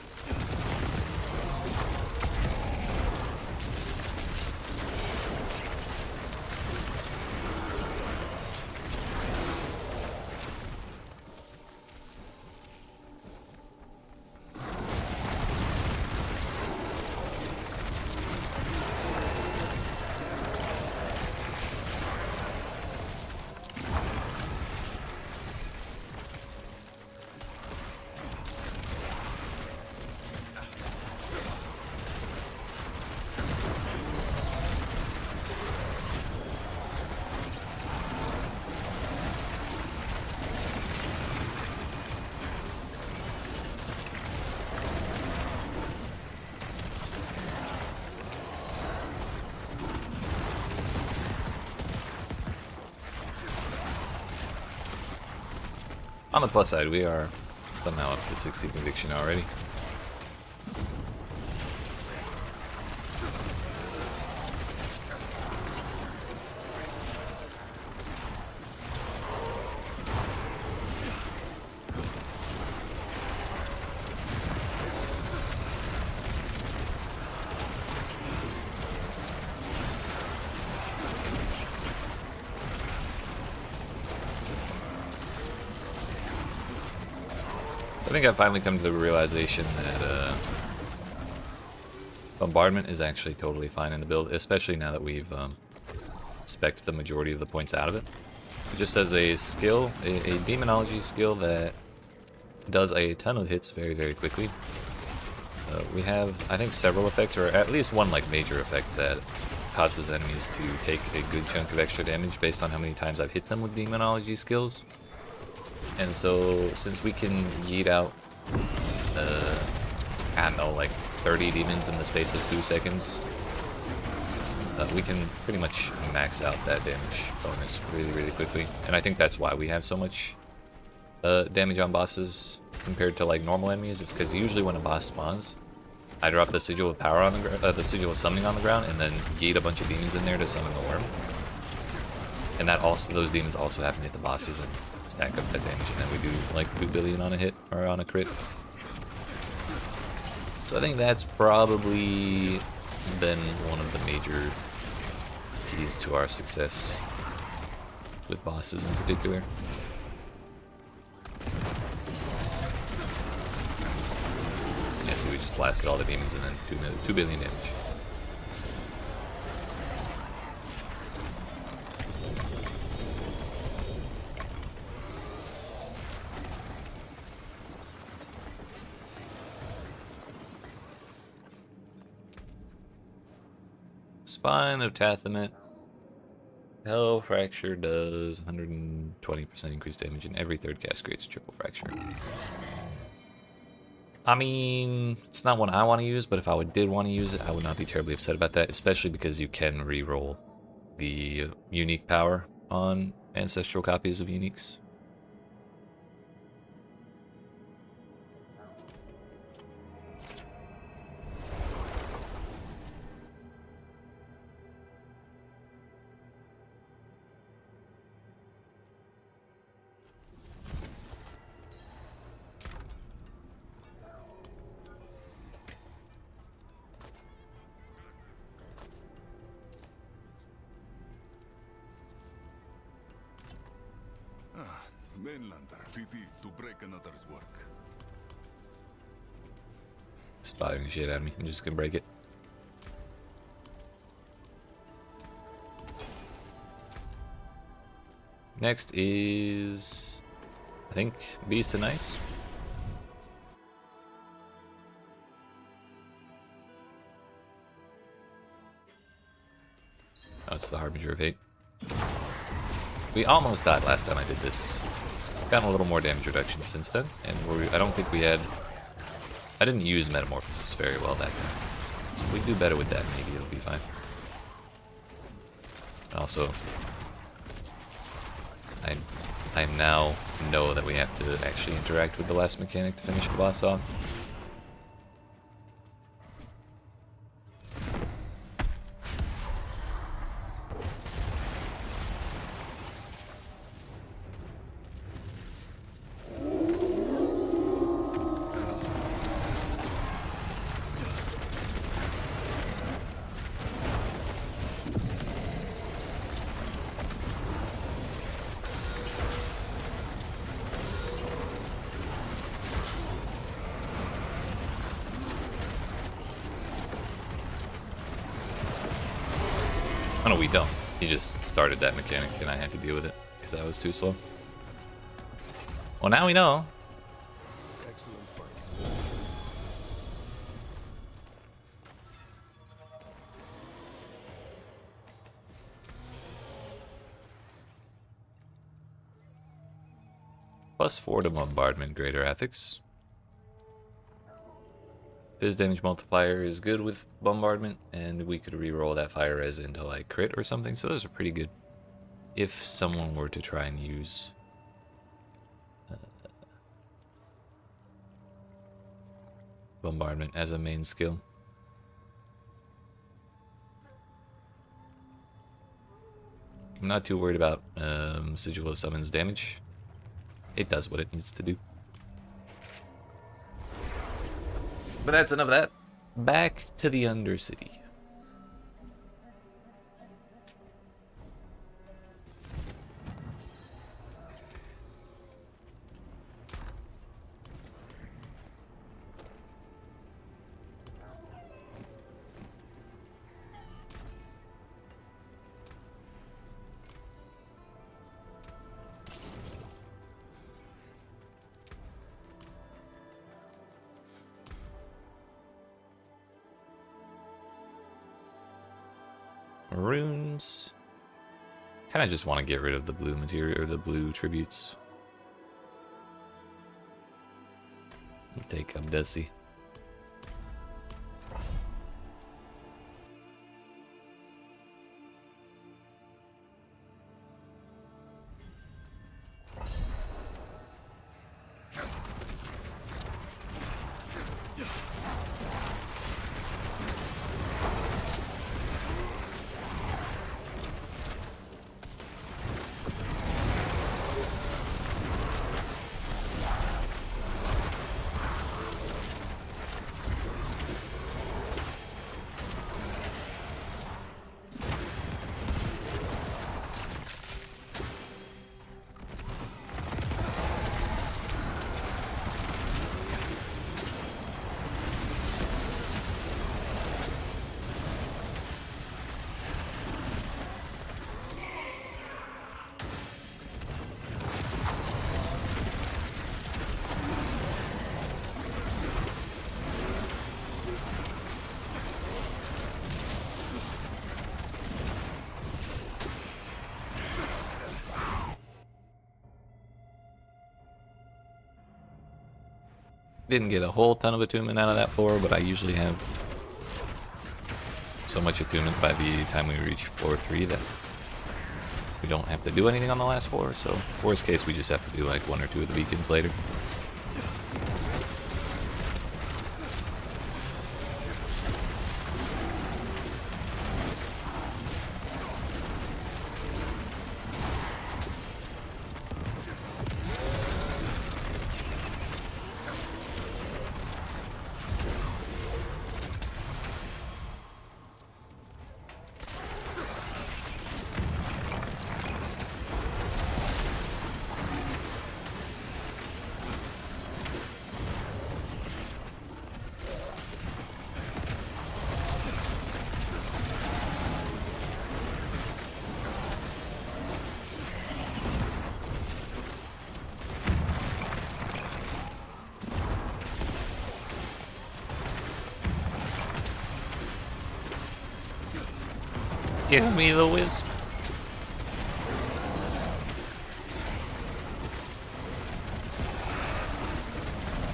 On the plus side, we are somehow up to 60 conviction already. I think I've finally come to the realization that bombardment is actually totally fine in the build, especially now that we've spec'd the majority of the points out of it. Just as a skill, a demonology skill that does a ton of hits very, very quickly. We have, I think, several effects, or at least one like major effect that causes enemies to take a good chunk of extra damage based on how many times I've hit them with demonology skills. And so, since we can yeet out, I don't know, like 30 demons in the space of 2 seconds, we can pretty much max out that damage bonus really, really quickly. And I think that's why we have so much damage on bosses compared to like normal enemies. It's because usually when a boss spawns, I drop the sigil of power on the sigil of summoning on the ground, and then yeet a bunch of demons in there to summon the worm. And that also, those demons also happen to hit the bosses and stack up that damage, and then we do like 2 billion on a hit or on a crit. So I think that's probably been one of the major keys to our success with bosses in particular. Yeah, so we just blasted all the demons and then 2 billion damage. Spine of Tathamet. Hell Fracture does 120% increased damage, and every third cast creates triple fracture. I mean, it's not one I want to use, but if I did want to use it, I would not be terribly upset about that, especially because you can re-roll the unique power on ancestral copies of uniques. Mainlander, pity to break another's work. It's bothering the shit out of me. I'm just gonna break it. Next is, I think, Beast and Ice. Oh, it's the Harbinger of Hate. We almost died last time I did this. Gotten a little more damage reduction since then, and I don't think we had... I didn't use Metamorphosis very well that time. So if we do better with that, maybe it'll be fine. Also, I now know that we have to actually interact with the last mechanic to finish the boss off. Oh no, we don't. He just started that mechanic and I had to deal with it because I was too slow. Well, now we know. Excellent fight. +4 to bombardment, greater ethics. His damage multiplier is good with bombardment, and we could re-roll that fire res into like crit or something, so those are pretty good. If someone were to try and use bombardment as a main skill. I'm not too worried about Sigil of Summons damage. It does what it needs to do. But that's enough of that. Back to the Undercity. runes. Kind of just want to get rid of the blue material or the blue tributes. I'll take Abdesi. Didn't get a whole ton of attunement out of that floor, but I usually have so much attunement by the time we reach floor 3 that we don't have to do anything on the last floor, so worst case we just have to do like 1 or 2 of the beacons later. Give me the wisp.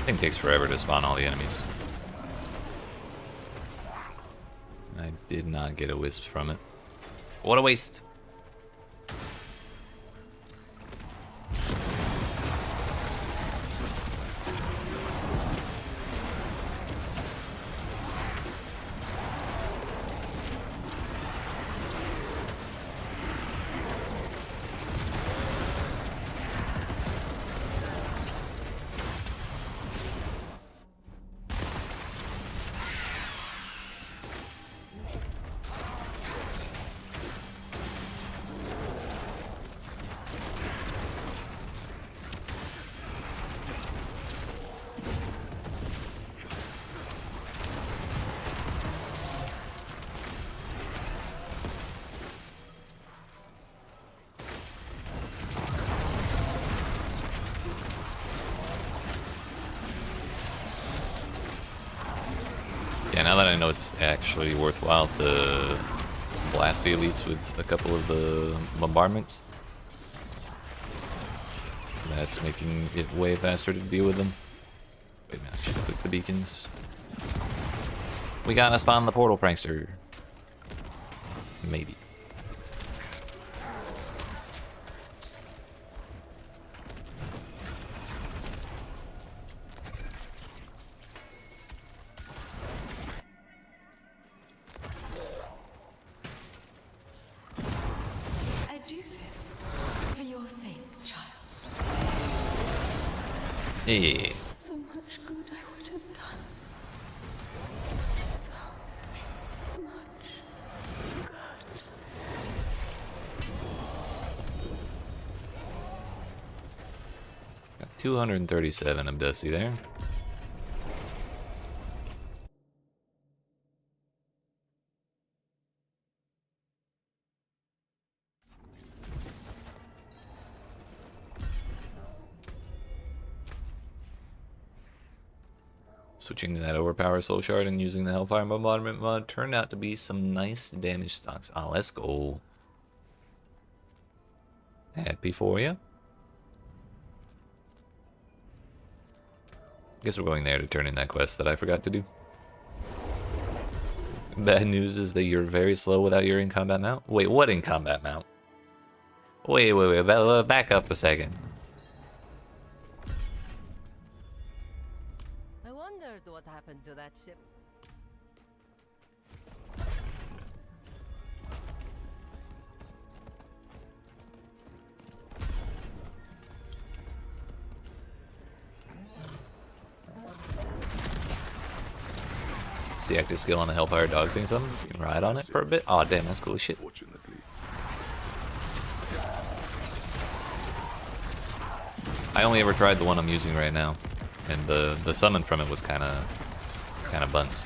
Thing takes forever to spawn all the enemies. I did not get a wisp from it. What a waste. Yeah, now that I know it's actually worthwhile to blast the elites with a couple of the bombardments, that's making it way faster to deal with them. Wait a minute, I should click the beacons. We gotta spawn the portal prankster. Maybe. I do this for your sake, child. Yeah. So much good I would have done. So much good. 237 of Dusty there. Switching to that overpower soul shard and using the Hellfire Bombardment mod turned out to be some nice damage stocks. Ah, let's go. Happy for you. Guess we're going there to turn in that quest that I forgot to do. Bad news is that you're very slow without your in-combat mount. Wait, what in-combat mount? Wait, back up a second. I wondered what happened to that ship. It's the active skill on the Hellfire dog thing, something. You can ride on it for a bit. Aw, damn, that's cool as shit. Fortunately. I only ever tried the one I'm using right now, and the summon from it was kind of buns.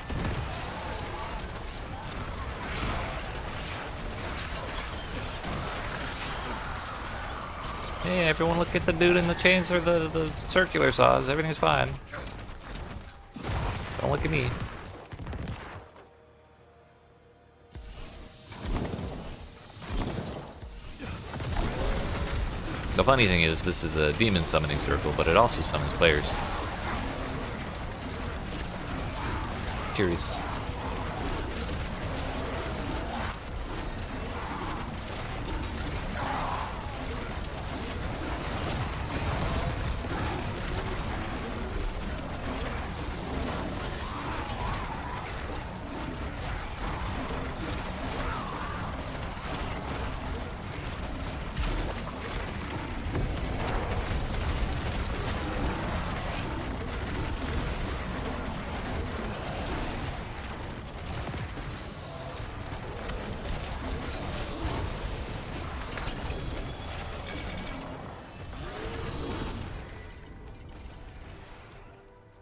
Hey, everyone, look at the dude in the chains or the circular saws. Everything's fine. Don't look at me. The funny thing is, this is a demon summoning circle, but it also summons players. Curious.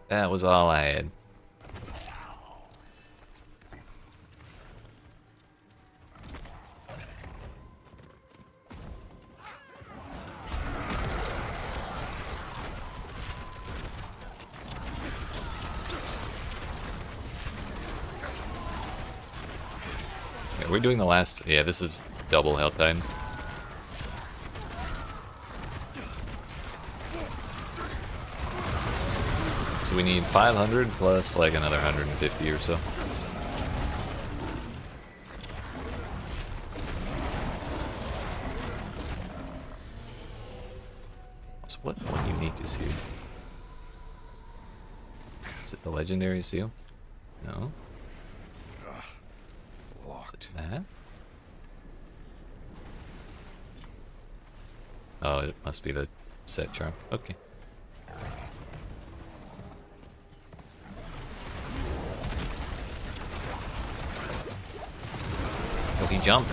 That was all I had. Yeah, we're doing the last. Yeah, this is double health time. So we need 500 plus like another 150 or so. So what unique is here? Is it the legendary seal? No. Locked. That? Oh, it must be the set charm. Okay. Oh, he jumped.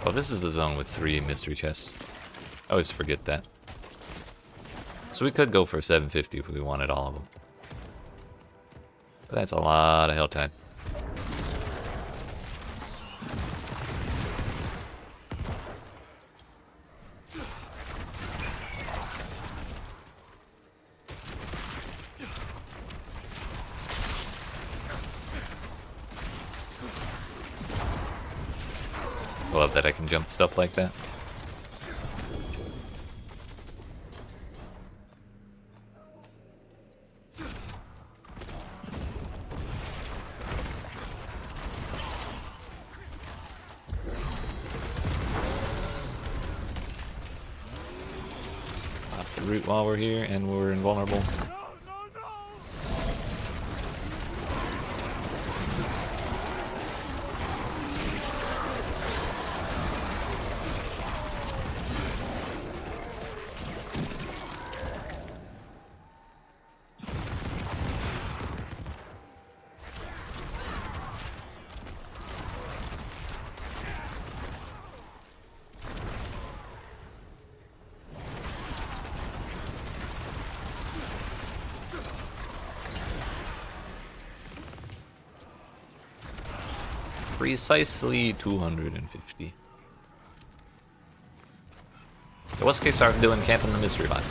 Oh, this is the zone with 3 mystery chests. I always forget that. So we could go for 750 if we wanted all of them. But that's a lot of hell time. I love that I can jump stuff like that. root while we're here and we're invulnerable. Precisely 250. The worst case, start doing camp in the mystery box.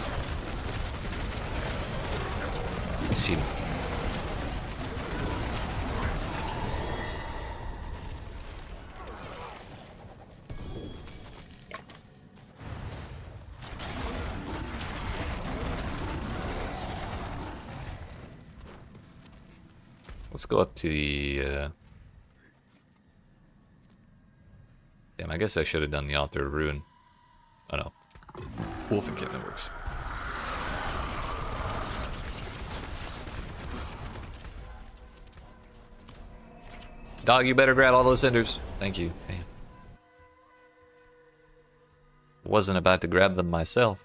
It's cheating. Let's go up to the damn, I guess I should have done the Altar of Ruin. Oh no. Wolf and that works. Dog, you better grab all those cinders. Thank you. Damn. Wasn't about to grab them myself.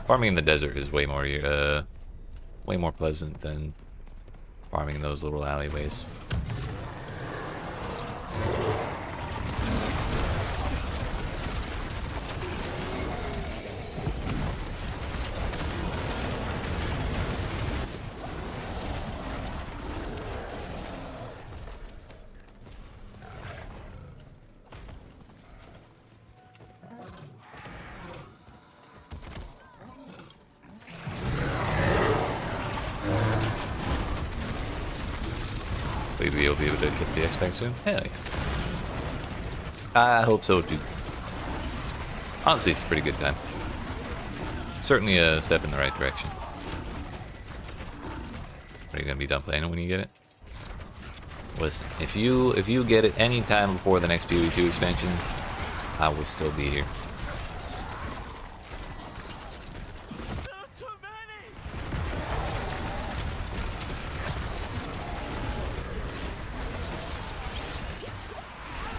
Farming in the desert is way more pleasant than farming in those little alleyways. We'll be able to get the X-Pack soon? Hell yeah. I hope so too. Honestly, it's a pretty good time. Certainly a step in the right direction. Are you gonna be done playing it when you get it? Listen, if you get it any time before the next PoE2 expansion, I will still be here.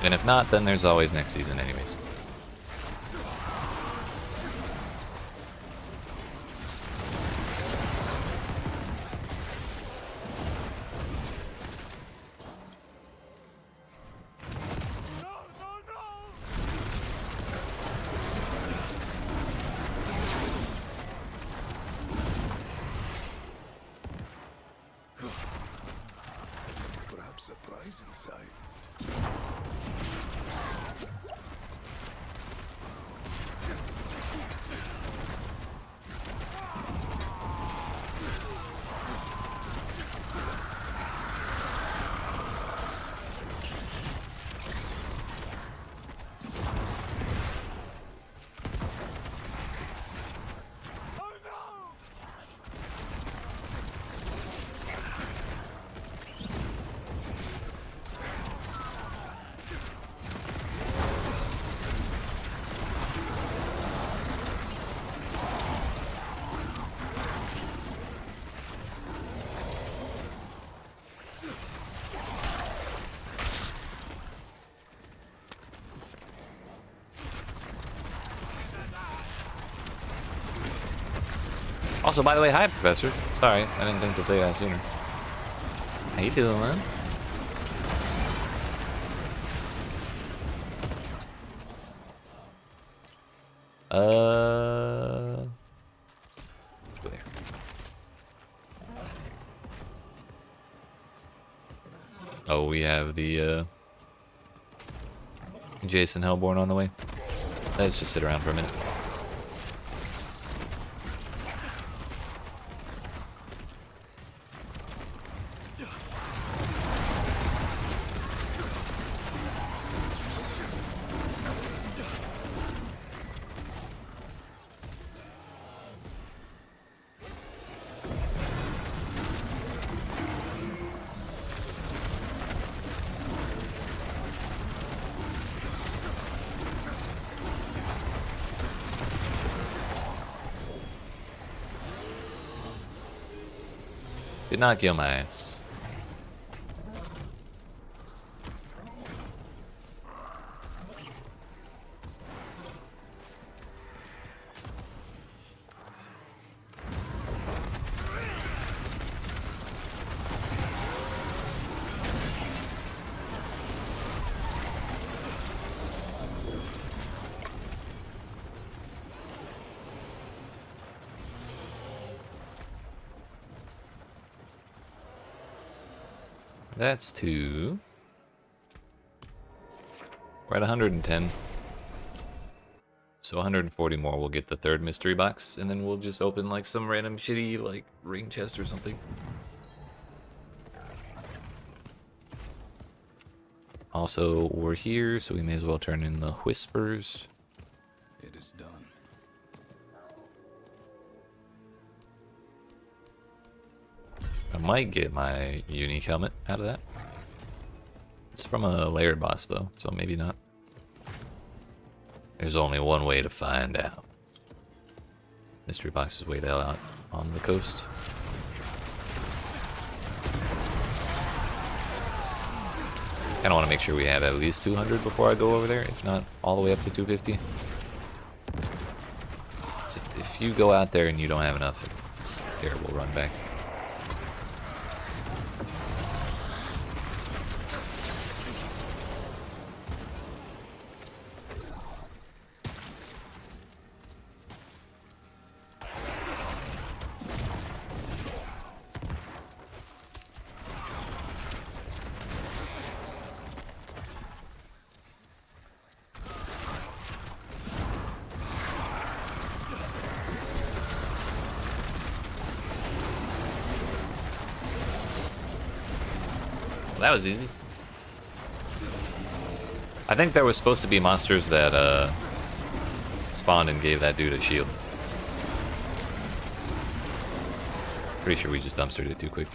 And if not, then there's always next season anyways. Perhaps a prize inside. Also, by the way, hi, Professor. Sorry, I didn't think to say that sooner. How you doing, man? Let's go there. Oh, we have the Jason Hellborn on the way. Let's just sit around for a minute. Did not kill my ass. That's 2. We're at 110. So 140 more, we'll get the 3rd mystery box, and then we'll just open like some random shitty like ring chest or something. Also, we're here, so we may as well turn in the whispers. It is done. I might get my unique helmet out of that. It's from a layer boss though, so maybe not. There's only one way to find out. Mystery box is way out on the coast. Kinda wanna make sure we have at least 200 before I go over there, if not all the way up to 250. So if you go out there and you don't have enough, it's a terrible run back. That was easy. I think there was supposed to be monsters that spawned and gave that dude a shield. Pretty sure we just dumpstered it too quick.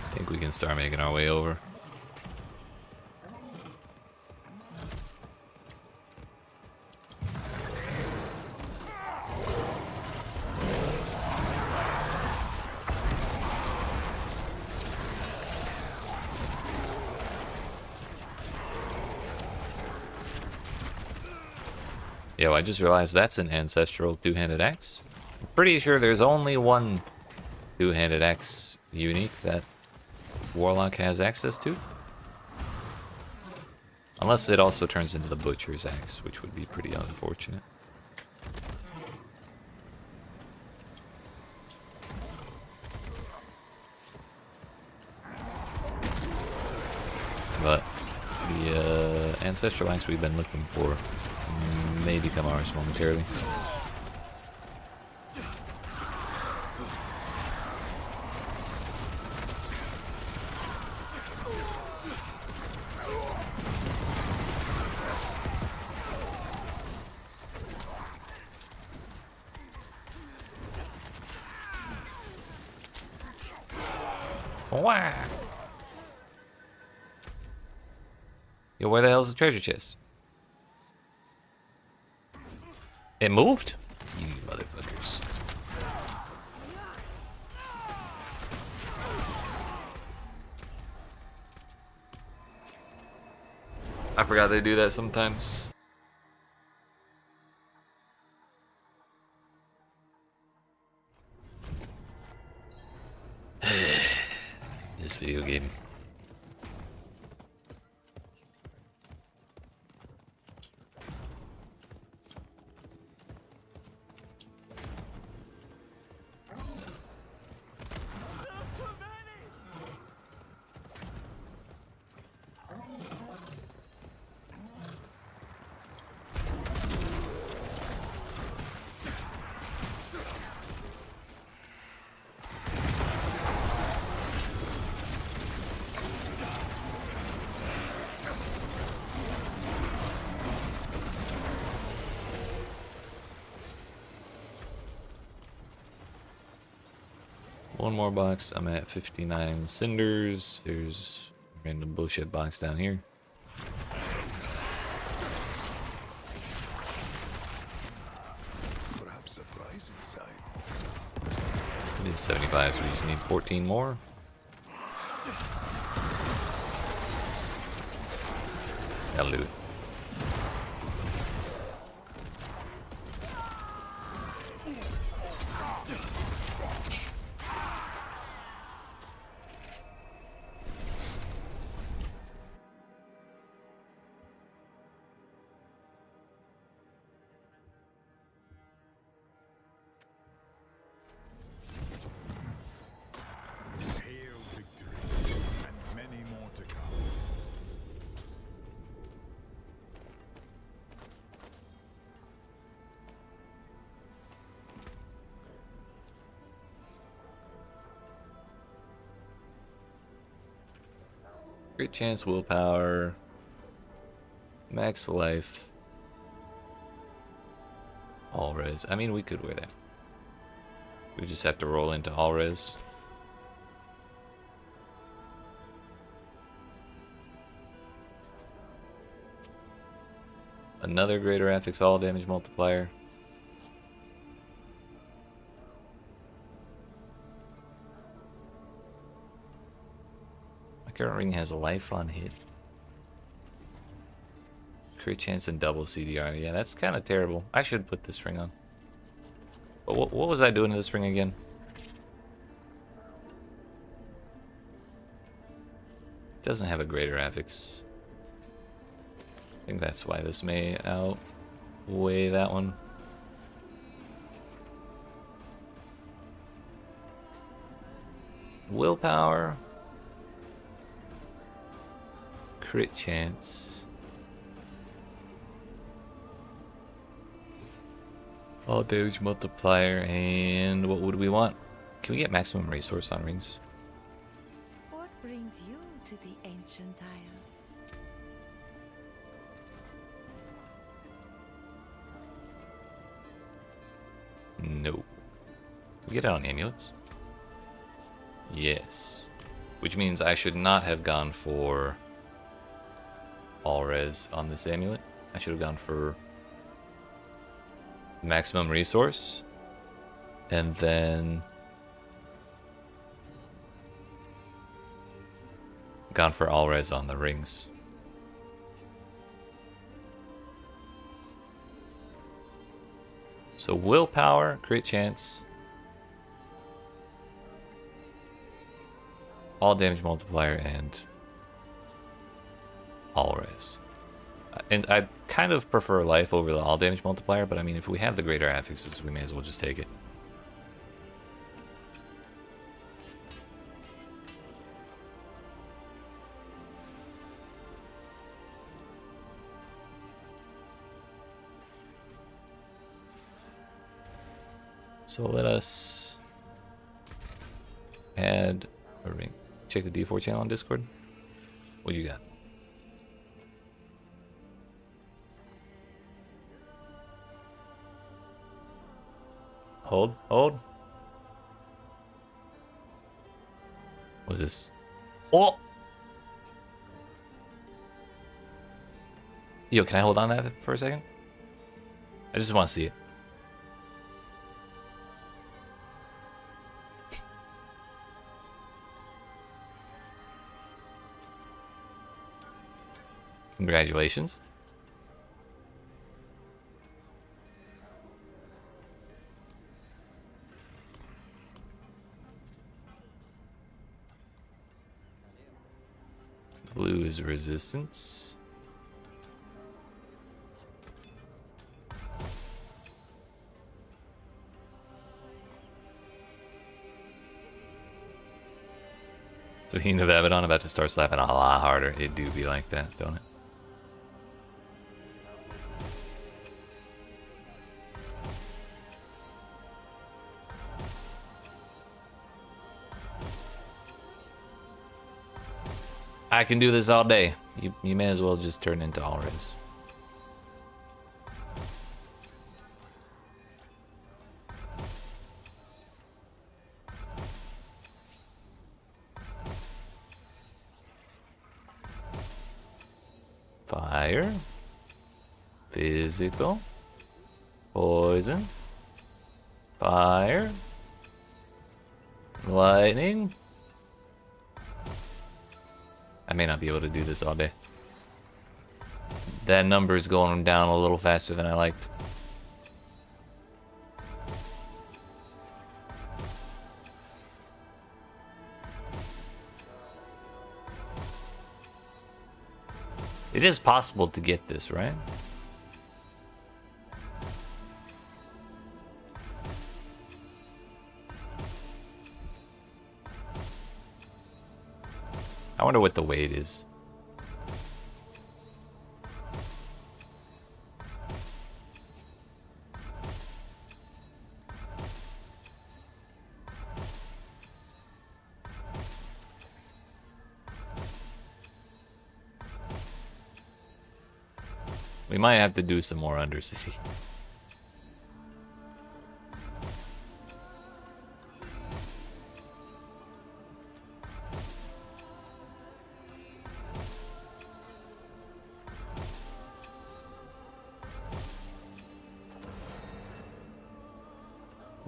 I think we can start making our way over. Yo, I just realized that's an ancestral two-handed axe. I'm pretty sure there's only one two-handed axe unique that Warlock has access to. Unless it also turns into the Butcher's axe, which would be pretty unfortunate. But the ancestral axe we've been looking for may become ours momentarily. Wah! Yo, where the hell's the treasure chest? It moved? You motherfuckers. I forgot they do that sometimes. This video game. One more box. I'm at 59 cinders. There's a random bullshit box down here. Perhaps a prize inside. It is 75, so we just need 14 more. That'll do it. Hail victory, and many more to come. Great chance, willpower, max life, all res. I mean, we could wear that. We just have to roll into all res. Another greater affix all damage multiplier. My current ring has a life on hit. Crit chance and double CDR. Yeah, that's kind of terrible. I should put this ring on. But what was I doing to this ring again? It doesn't have a greater affix. I think that's why this may outweigh that one. Willpower. Crit chance. All damage multiplier, and what would we want? Can we get maximum resource on rings? What brings you to the ancient isles? No. Can we get it on amulets? Yes. Which means I should not have gone for all res on this amulet. I should have gone for maximum resource and then gone for all res on the rings. So willpower, crit chance, all damage multiplier, and all res. And I kind of prefer life over the all damage multiplier, but I mean, if we have the greater affixes, we may as well just take it. So let us add a ring. Check the D4 channel on Discord. What you got? Hold, hold. What's this? Oh! Yo, can I hold on to that for a second? I just want to see it. Congratulations. Blue is resistance. Speaking of Abaddon, about to start slapping a lot harder. It do be like that, don't it? I can do this all day. You may as well just turn into all res. Fire. Physical. Poison. Fire. Lightning. I may not be able to do this all day. That number is going down a little faster than I liked. It is possible to get this, right? I wonder what the weight is. We might have to do some more Undercity.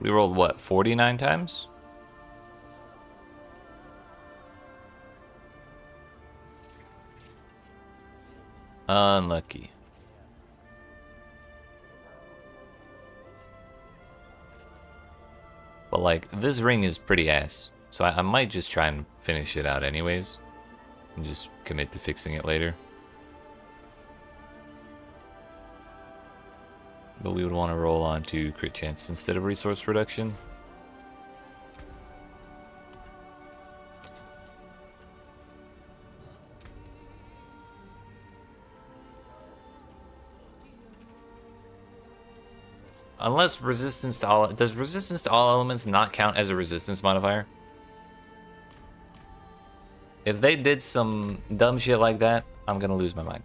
We rolled what, 49 times? Unlucky. But like, this ring is pretty ass. So I might just try and finish it out anyways. And just commit to fixing it later. But we would want to roll on to crit chance instead of resource reduction. Unless resistance to all... Does resistance to all elements not count as a resistance modifier? If they did some dumb shit like that, I'm gonna lose my mind.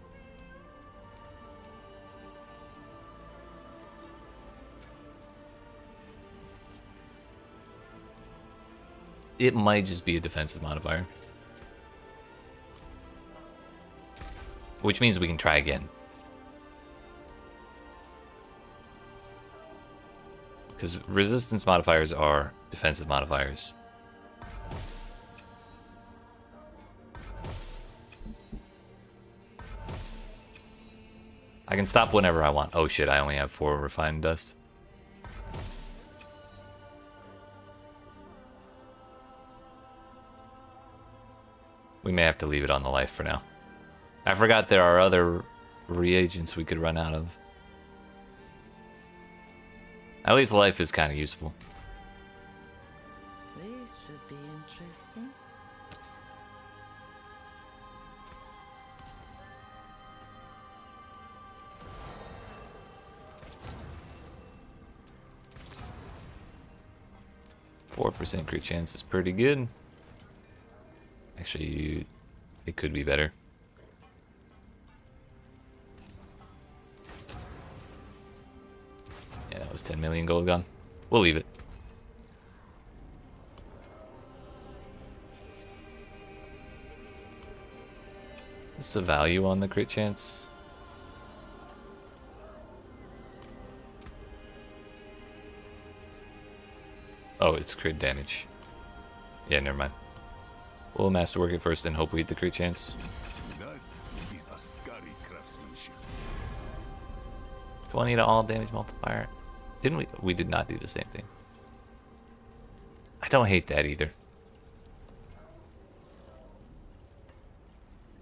It might just be a defensive modifier. Which means we can try again. Because resistance modifiers are defensive modifiers. I can stop whenever I want. Oh shit, I only have 4 refined dust. We may have to leave it on the life for now. I forgot there are other reagents we could run out of. At least life is kind of useful. This should be interesting. %4 crit chance is pretty good. Actually, it could be better. Yeah, that was 10 million gold gone. We'll leave it. What's the value on the crit chance? Oh, it's crit damage. Yeah, never mind. We'll masterwork it first and hope we hit the crit chance. That is Ascari craftsmanship. 20 to all damage multiplier. Didn't we? We did not do the same thing. I don't hate that either.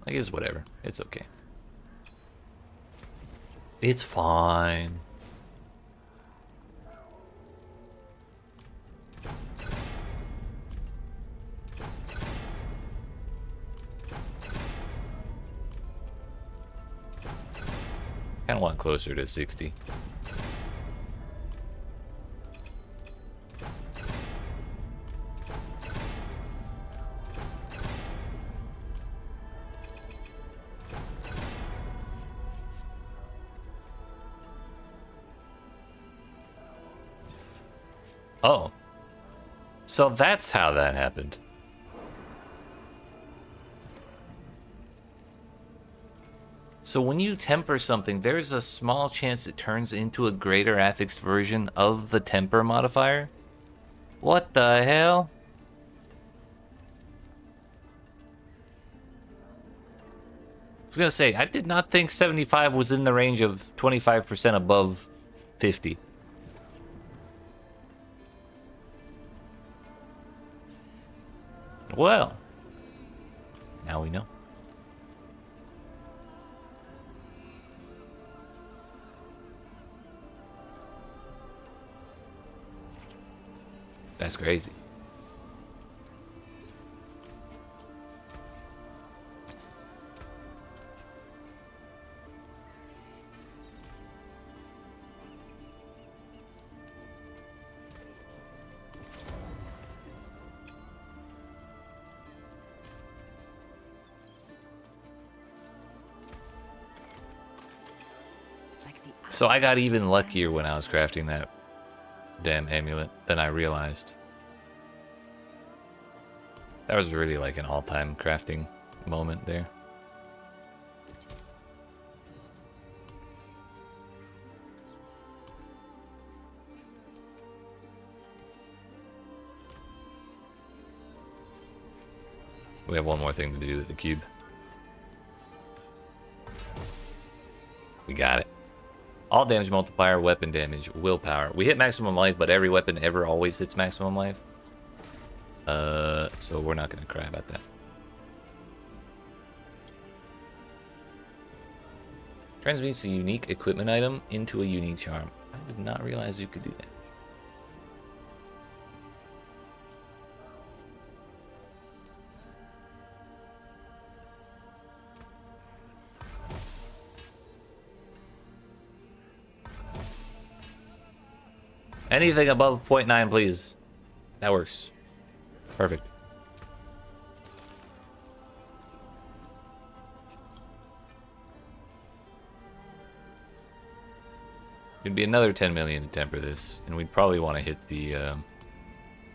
I guess whatever. It's okay. It's fine. Kind of want closer to 60. Oh. So that's how that happened. So when you temper something, there's a small chance it turns into a greater affixed version of the temper modifier? What the hell? I was gonna say, I did not think 75 was in the range of 25% above 50. Well, now we know. That's crazy. So I got even luckier when I was crafting that damn amulet than I realized. That was really like an all-time crafting moment there. We have one more thing to do with the cube. We got it. All damage multiplier, weapon damage, willpower. We hit maximum life, but every weapon ever always hits maximum life. So we're not gonna cry about that. Transmutes a unique equipment item into a unique charm. I did not realize you could do that. Anything above 0.9, please. That works. Perfect. It'd be another 10 million to temper this, and we'd probably want to hit the,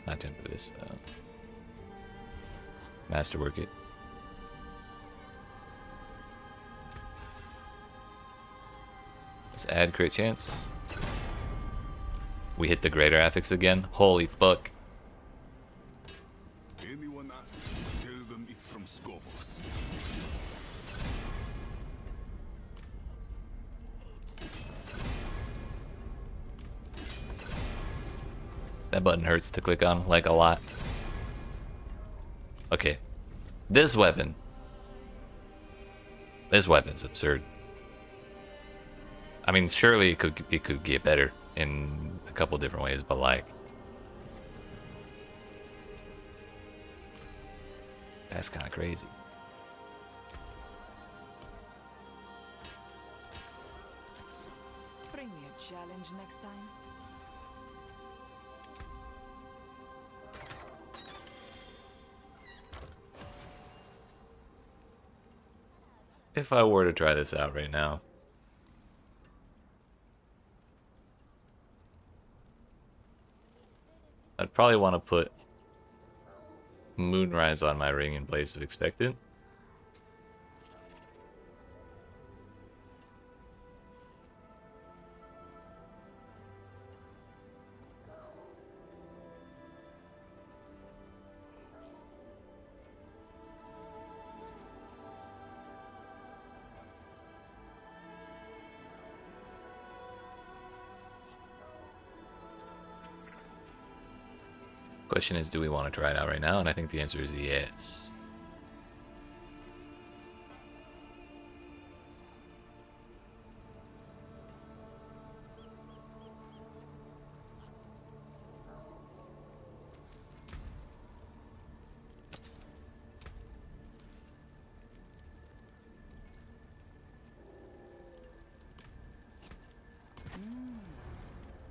not temper this, masterwork it. Let's add crit chance. We hit the greater affix again. Holy fuck. Anyone asks, tell them it's from Skovos. That button hurts to click on, like a lot. Okay. This weapon. This weapon's absurd. I mean, surely it could get better in a couple different ways, but like, that's kind of crazy. Bring me a challenge next time. If I were to try this out right now, I'd probably want to put Moonrise on my ring in place of Expectant. Question is, do we want to try it out right now? And I think the answer is yes.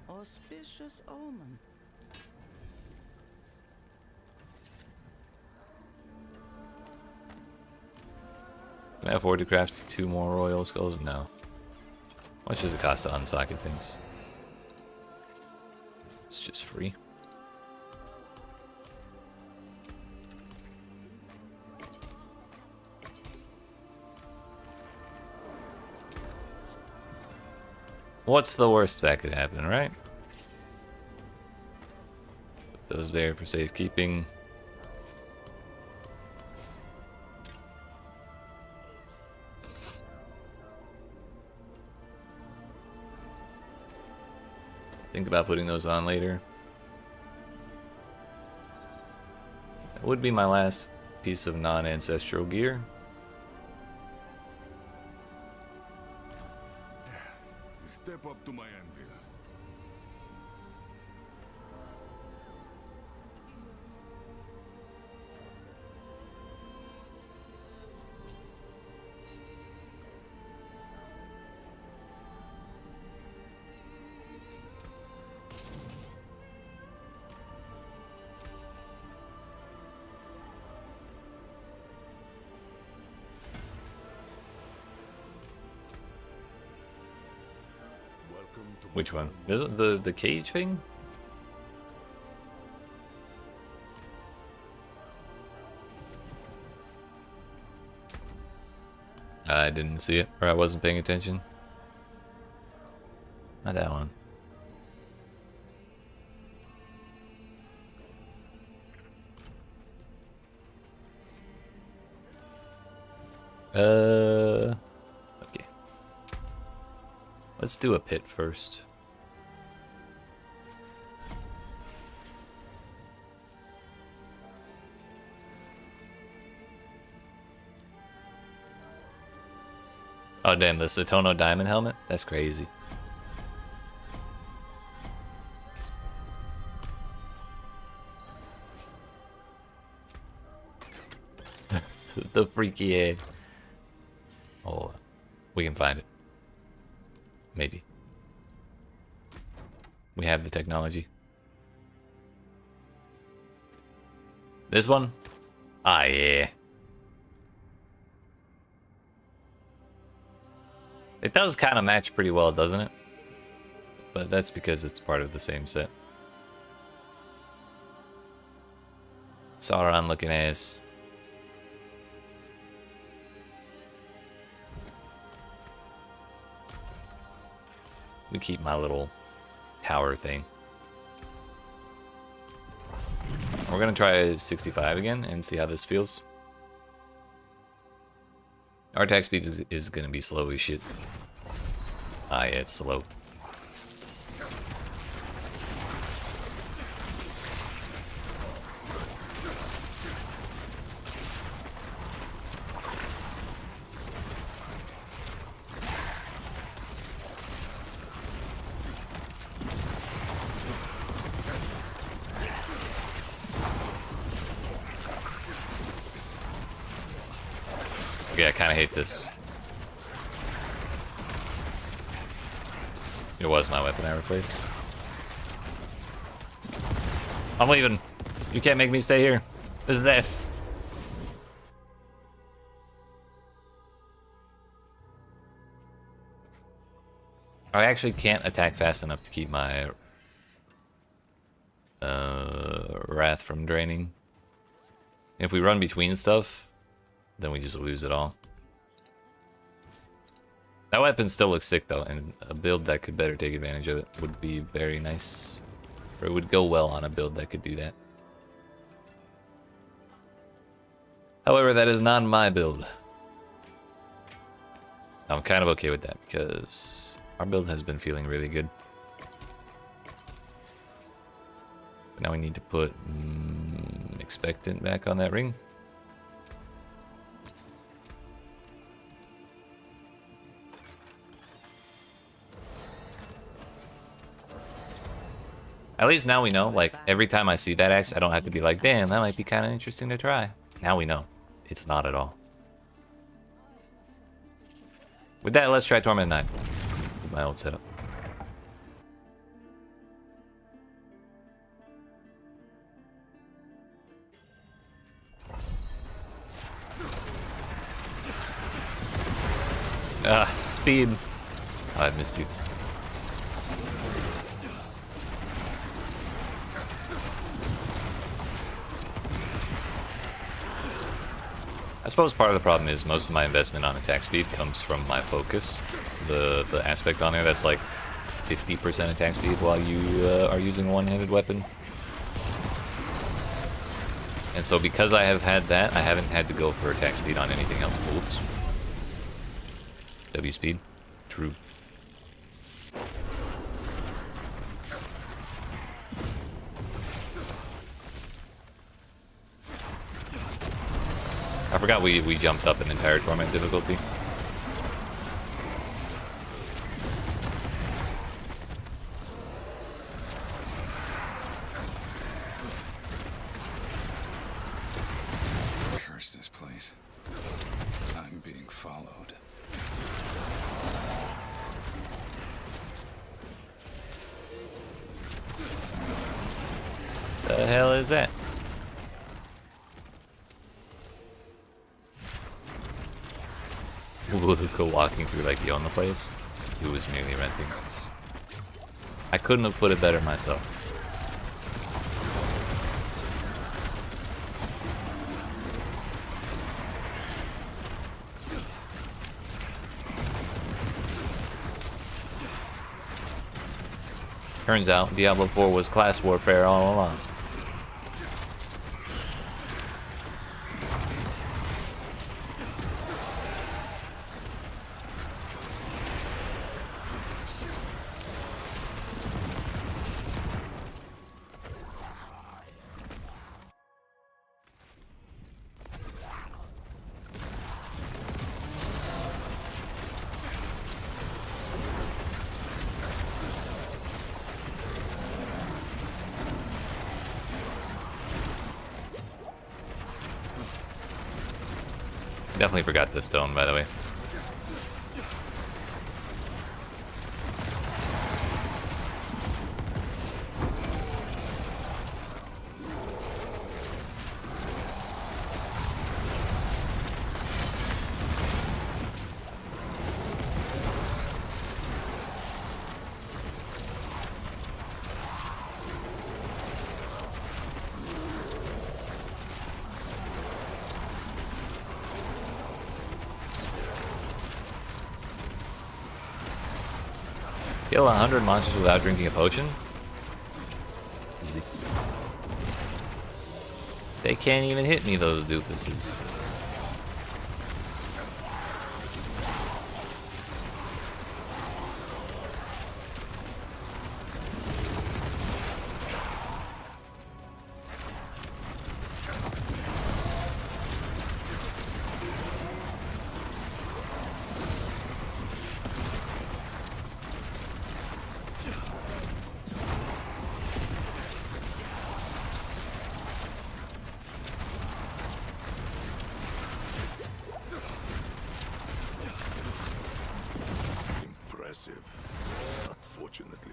Auspicious omen. Can I afford to craft 2 more royal skulls? No. How much does it cost to unsocket things? It's just free. What's the worst that could happen, right? Put those there for safekeeping. Think about putting those on later. That would be my last piece of non-ancestral gear. Step up to my anvil. Which one? Is it the cage thing? I didn't see it, or I wasn't paying attention. Not that one. Okay. Let's do a pit first. Oh damn, the Satono diamond helmet? That's crazy. The freaky egg. Oh, we can find it. Maybe. We have the technology. This one? Ah, yeah. It does kind of match pretty well, doesn't it? But that's because it's part of the same set. Sauron looking ass. We keep my little tower thing. We're gonna try 65 again and see how this feels. Our attack speed is gonna be slow as shit. Ah, yeah, it's slow. Yeah, I kind of hate this. It was my weapon I replaced. I'm leaving. You can't make me stay here. This is this. I actually can't attack fast enough to keep my wrath from draining. If we run between stuff, then we just lose it all. That weapon still looks sick though, and a build that could better take advantage of it would be very nice. Or it would go well on a build that could do that. However, that is not my build. I'm kind of okay with that because our build has been feeling really good. But now we need to put Expectant back on that ring. At least now we know, like, every time I see that axe, I don't have to be like, damn, that might be kind of interesting to try. Now we know. It's not at all. With that, let's try Torment 9. With my old setup. Speed. Oh, I missed you. I suppose part of the problem is most of my investment on attack speed comes from my focus. The aspect on there that's like 50% attack speed while you are using a one-handed weapon. And so because I have had that, I haven't had to go for attack speed on anything else. Oops. W speed. True. I forgot we jumped up an entire Torment difficulty. Curse this place. I'm being followed. The hell is that? Luca walking through like you own the place. Who was merely renting this. I couldn't have put it better myself. Turns out Diablo 4 was class warfare all along. Definitely forgot this stone, by the way. Kill 100 monsters without drinking a potion? Easy. They can't even hit me, those doofuses. Impressive. Unfortunately.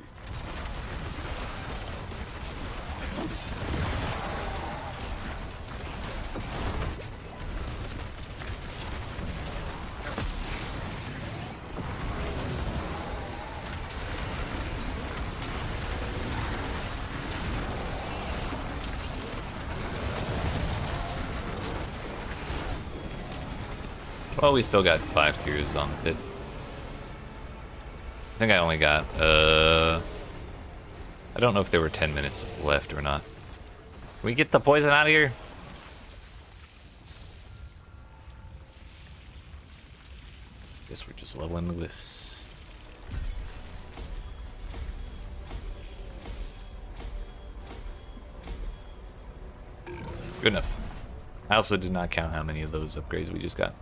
Well, we still got 5 cures on the pit. I think I only got, I don't know if there were 10 minutes left or not. Can we get the poison out of here? Guess we're just leveling the glyphs. Good enough. I also did not count how many of those upgrades we just got.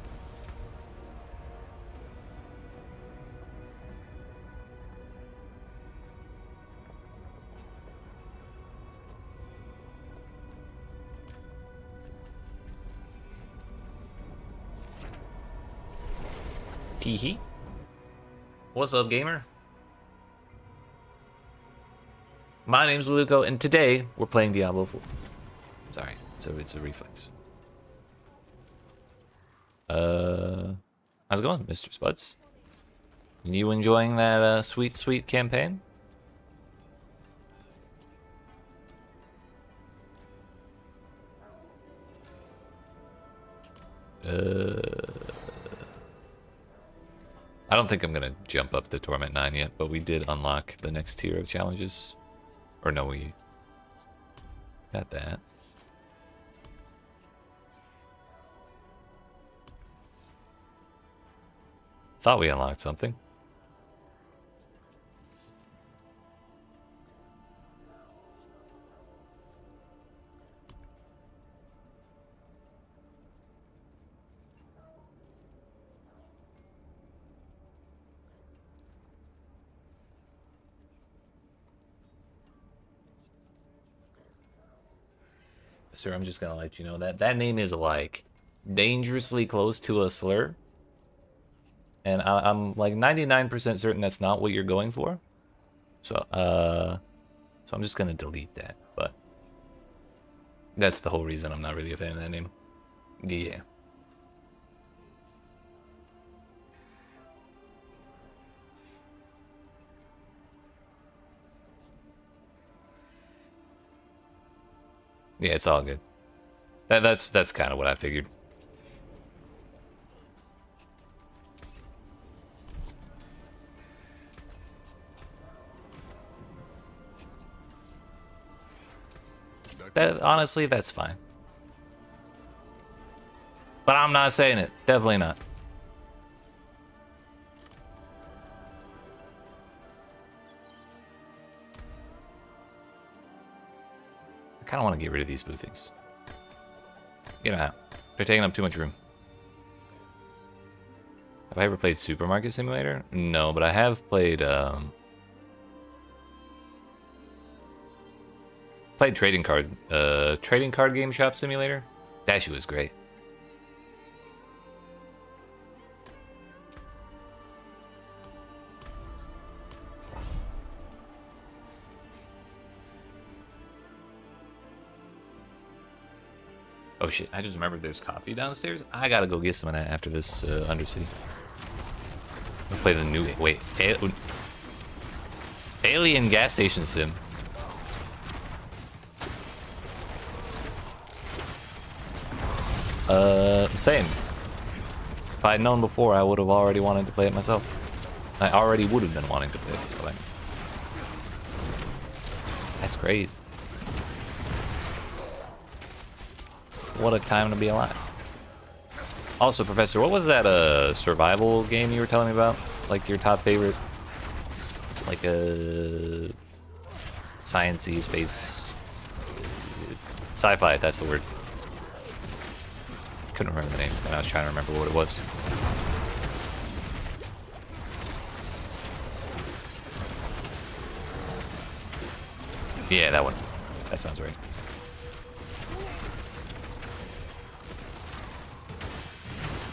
Teehee. What's up, gamer? My name's Luco, and today we're playing Diablo 4. Sorry, it's a reflex. How's it going, Mr. Spuds? You enjoying that sweet, sweet campaign? I don't think I'm gonna jump up to Torment 9 yet, but we did unlock the next tier of challenges. Or no, we got that. Thought we unlocked something. Sir, I'm just gonna let you know that that name is like dangerously close to a slur. And I'm like 99% certain that's not what you're going for. So I'm just gonna delete that, but that's the whole reason I'm not really a fan of that name. Yeah. Yeah, it's all good. That's kind of what I figured. Honestly, that's fine. But I'm not saying it. Definitely not. I kind of want to get rid of these blue things. Get them out. They're taking up too much room. Have I ever played Supermarket Simulator? No, but I have played trading card game shop simulator. That shit was great. Oh shit, I just remembered there's coffee downstairs. I gotta go get some of that after this Undercity. I'll play the new Alien gas station sim. Same. If I had known before, I would have already wanted to play it myself. I already would have been wanting to play it myself. That's crazy. What a time to be alive. Also, Professor, what was that survival game you were telling me about? Like your top favorite? It's like a science-y space sci-fi, that's the word. Couldn't remember the name, and I was trying to remember what it was. Yeah, that one. That sounds right.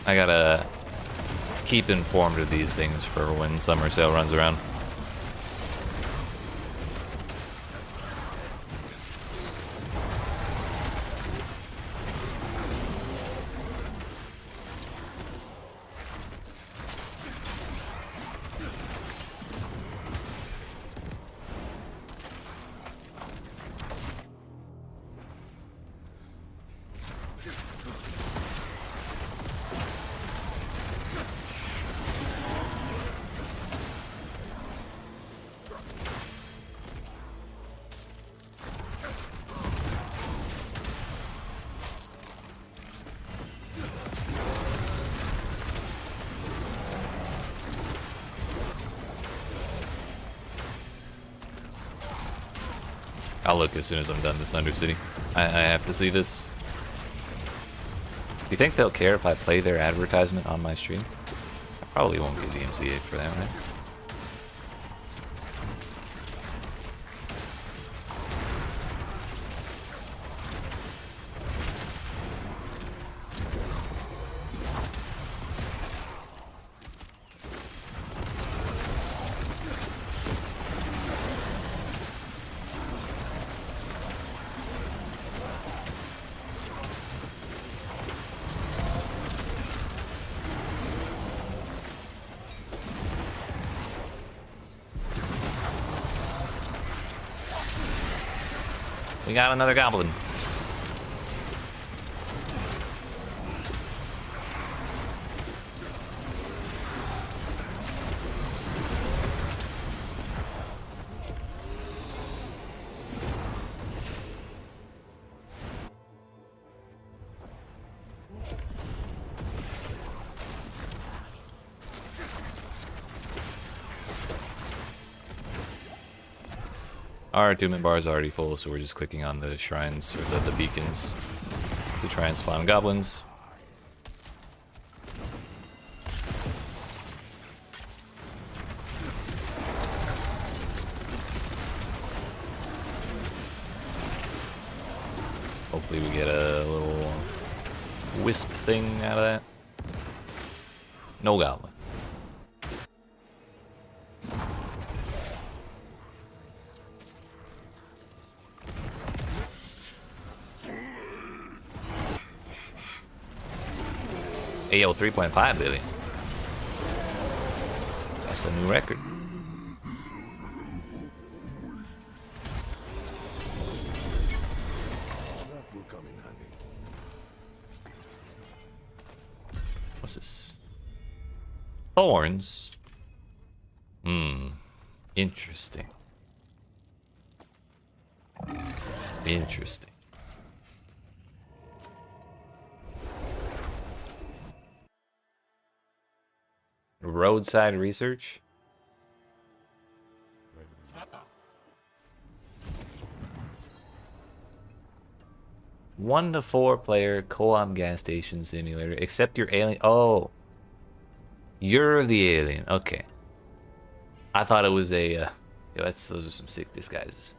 I gotta keep informed of these things for when summer sale runs around. I'll look as soon as I'm done this Undercity. I have to see this. Do you think they'll care if I play their advertisement on my stream? I probably won't get DMCA for that, right? We got another goblin. Our attunement bar is already full, so we're just clicking on the shrines or the beacons to try and spawn goblins. Hopefully we get a little wisp thing out of that. No goblin. Ayo, 3.5 billion. That's a new record. What's this? Thorns? Interesting. Interesting. Roadside research? One to 4 player co-op gas station simulator. Except you're alien. Oh, you're the alien. Okay. I thought it was a. Yo, those are some sick disguises.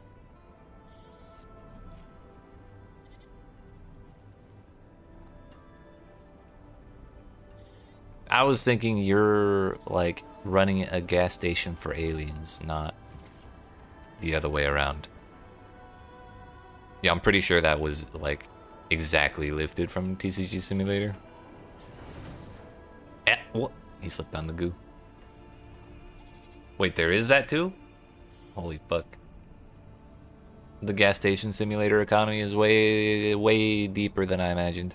I was thinking you're like running a gas station for aliens, not the other way around. Yeah, I'm pretty sure that was like exactly lifted from TCG Simulator. What? He slipped on the goo. Wait, there is that too? Holy fuck. The gas station simulator economy is way, way deeper than I imagined.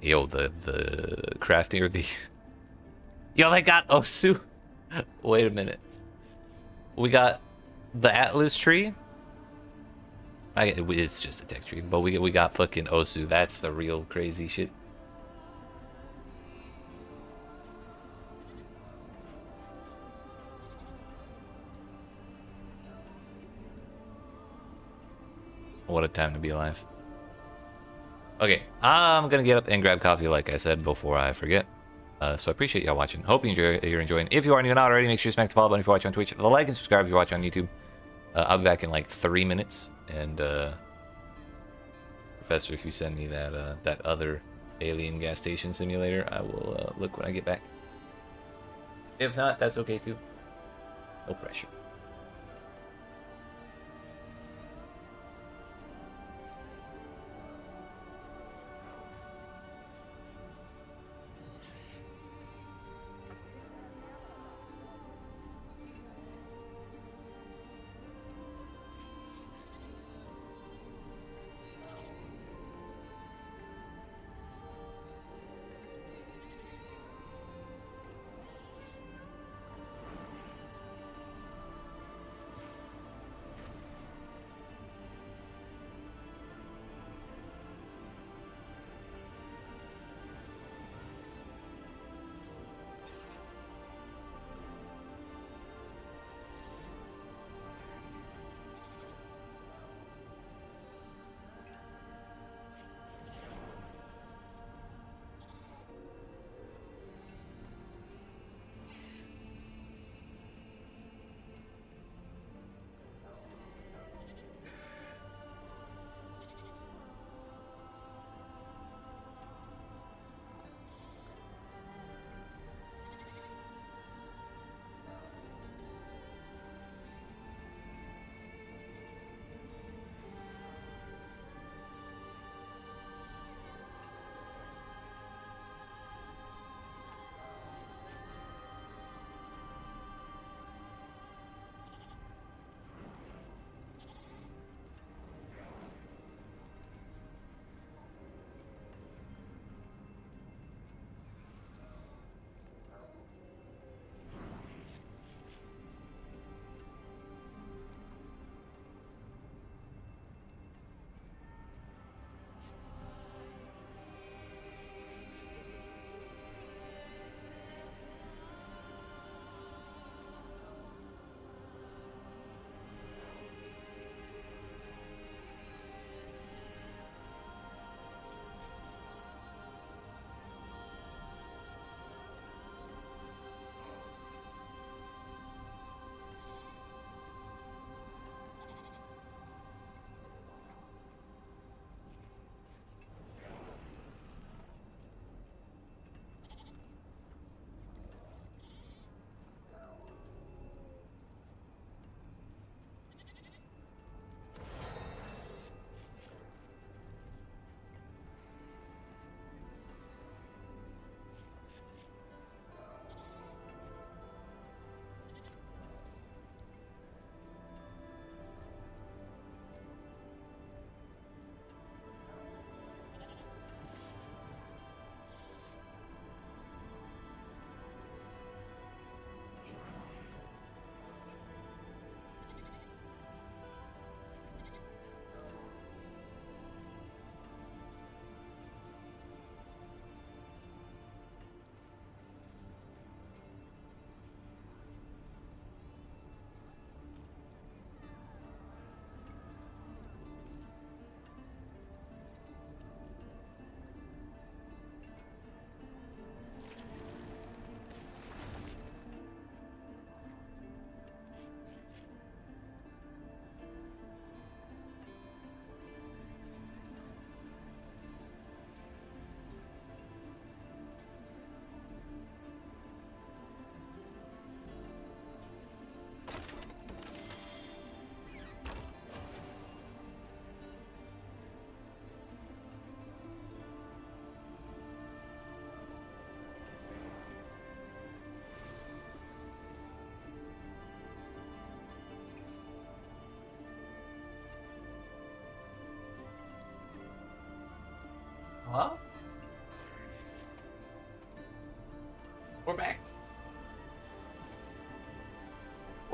Yo, the crafting or the... Yo, they got Osu. Wait a minute. We got the Atlas tree. It's just a tech tree, but we got fucking Osu. That's the real crazy shit. What a time to be alive. Okay, I'm gonna get up and grab coffee like I said before I forget. So I appreciate y'all watching. Hope you're enjoying. If you aren't not already, make sure you smack the follow button if you're watching on Twitch. The like and subscribe if you're watching on YouTube. I'll be back in like 3 minutes. And Professor, if you send me that other alien gas station simulator, I will look when I get back. If not, that's okay too. No pressure.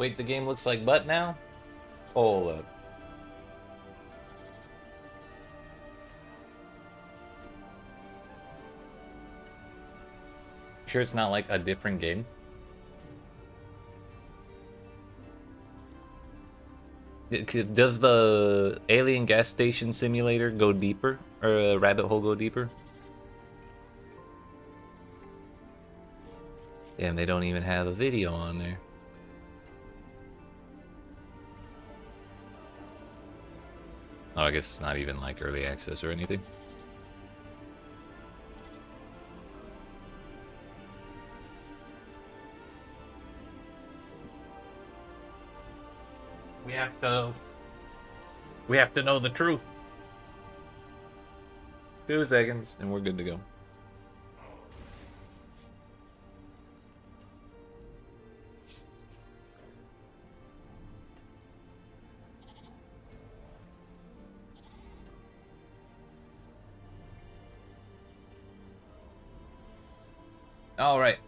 Wait, the game looks like butt now? Hold up. Sure it's not like a different game? Does the alien gas station simulator go deeper? Or rabbit hole go deeper? Damn, they don't even have a video on there. Oh, I guess it's not even like early access or anything. We have to know the truth. 2 seconds and we're good to go. All right.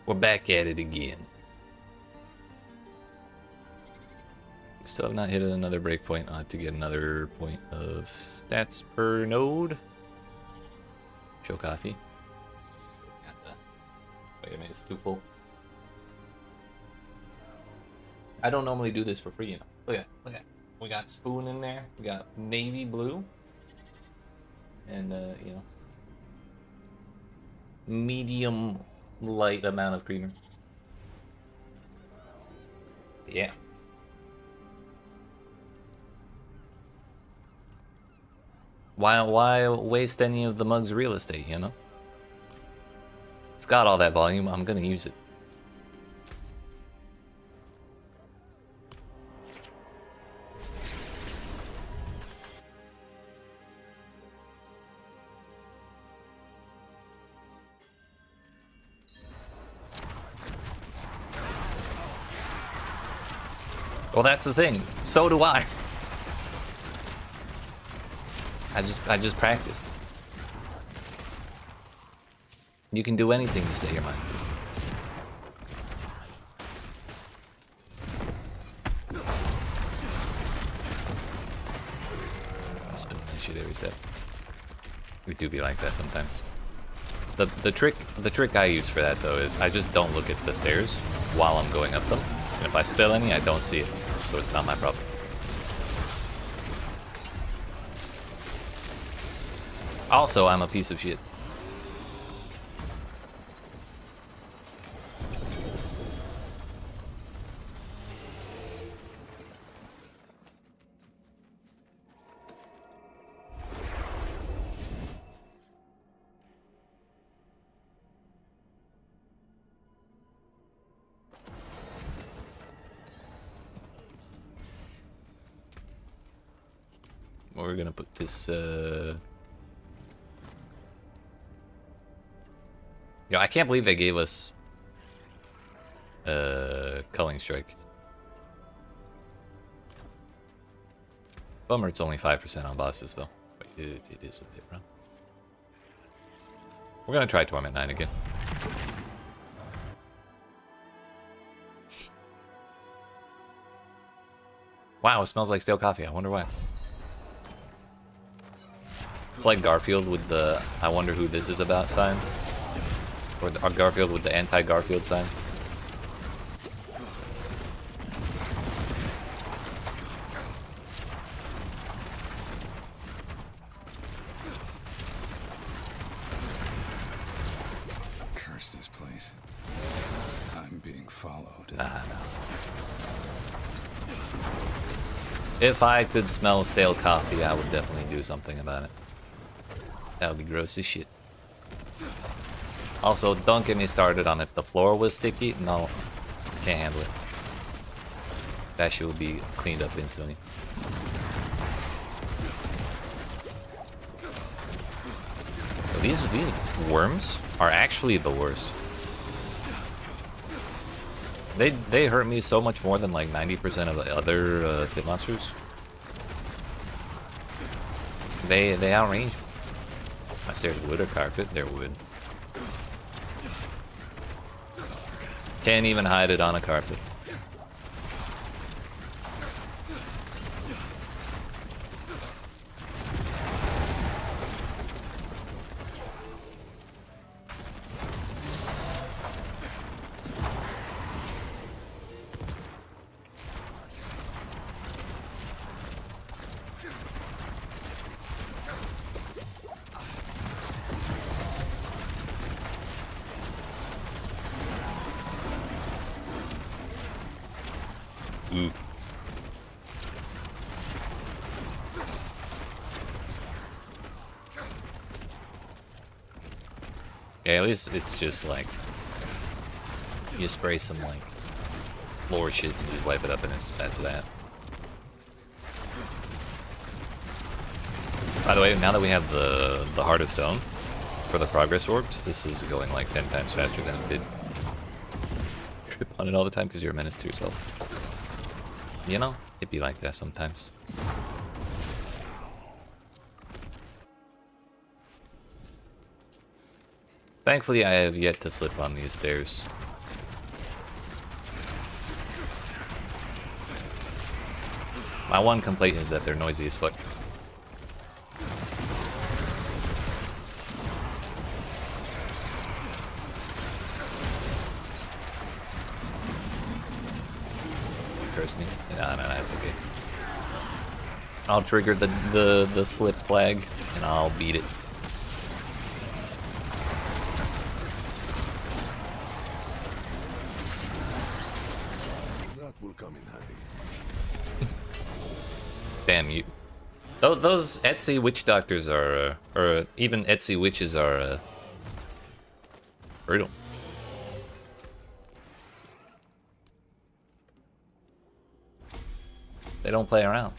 We're back at it again. Still have not hit another breakpoint. I'll have to get another point of stats per node. Show coffee. Wait a minute, it's too full. I don't normally do this for free, you know. Look at. We got spoon in there. We got navy blue. And, you know, medium light amount of creamer. Yeah. Why waste any of the mug's real estate, you know? It's got all that volume, I'm gonna use it. Well, that's the thing. So do I. I just practiced. You can do anything you set your mind to. I'll spin that shit every step. We do be like that sometimes. The trick I use for that though is I just don't look at the stairs while I'm going up them. And if I spill any, I don't see it, so it's not my problem. Also, I'm a piece of shit. We're gonna put this, Yo, I can't believe they gave us Culling Strike. Bummer it's only 5% on bosses though. But it is a bit rough. We're gonna try Torment 9 again. Wow, it smells like stale coffee. I wonder why. It's like Garfield with the I wonder who this is about sign. Or Garfield with the anti-Garfield sign. Curse this place. I'm being followed. Nah, no. If I could smell stale coffee, I would definitely do something about it. That would be gross as shit. Also, don't get me started on if the floor was sticky. No, can't handle it. That shit will be cleaned up instantly. But these worms are actually the worst. They hurt me so much more than like 90% of the other pit monsters. They outrange me. My stairs wood or carpet, they're wood. Can't even hide it on a carpet. Ooh. Yeah, at least it's just like you spray some like floor shit and just wipe it up and that's that. By the way, now that we have the Heart of Stone for the progress orbs, this is going like 10 times faster than it did. Trip on it all the time because you're a menace to yourself. You know, it'd be like that sometimes. Thankfully, I have yet to slip on these stairs. My one complaint is that they're noisy as fuck. Curse me. No, that's okay. I'll trigger the slip flag and I'll beat it. That will come in handy. Damn you. Those Etsy witch doctors are, or even Etsy witches are, brutal. They don't play around.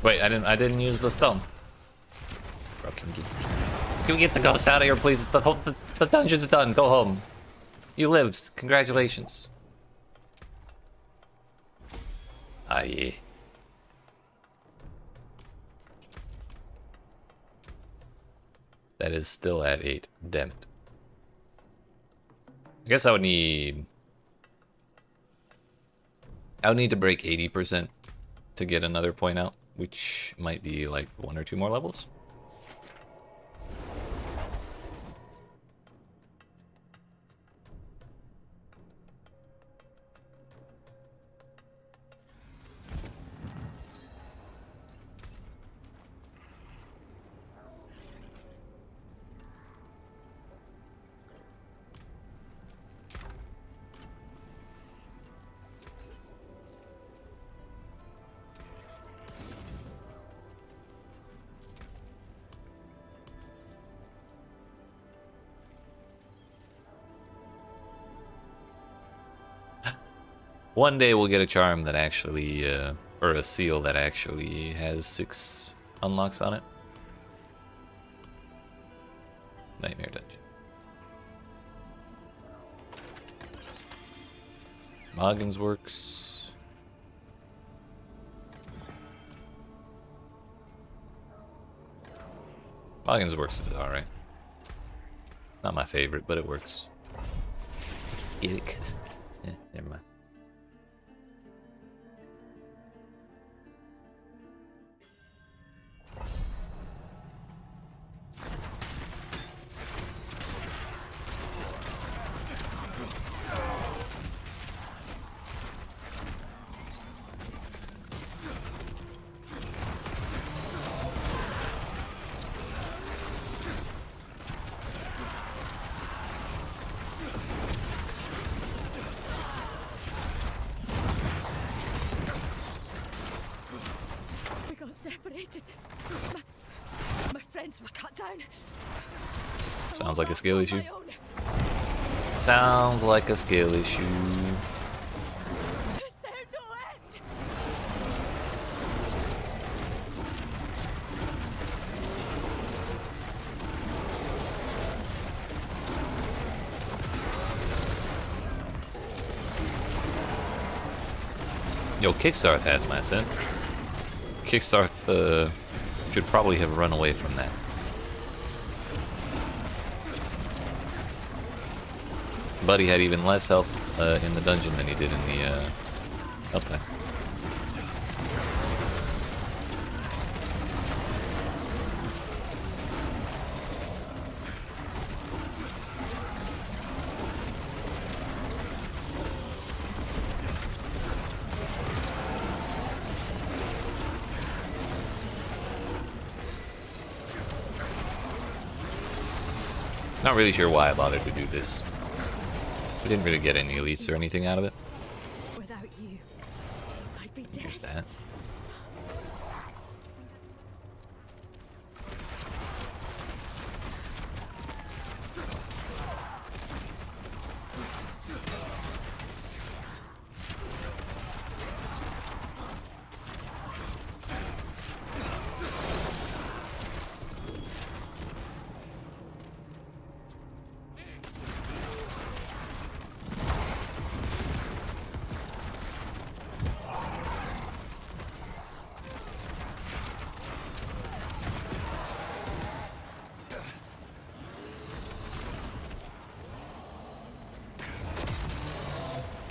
Wait, I didn't use the stone. Bro, can we get the ghost out of here, please? The dungeon's done. Go home. You lived. Congratulations. Ah, yeah. That is still at 8. Damn it. I guess I would need to break 80% to get another point out, which might be like 1 or 2 more levels. One day we'll get a charm that actually, or a seal that actually has 6 unlocks on it. Nightmare Dungeon. Moggins works. Moggins works is alright. Not my favorite, but it works. Get it? 'Cause never mind. We got separated. My friends were cut down. Sounds like a skill issue. My own. Sounds like a skill issue. Is there no end? Yo, Kickstarth has my scent. Kickstarth should probably have run away from that. Buddy had even less health in the dungeon than he did in the upline. Not really sure why I bothered to do this. We didn't really get any elites or anything out of it. Without you, I'd be dead. Here's that.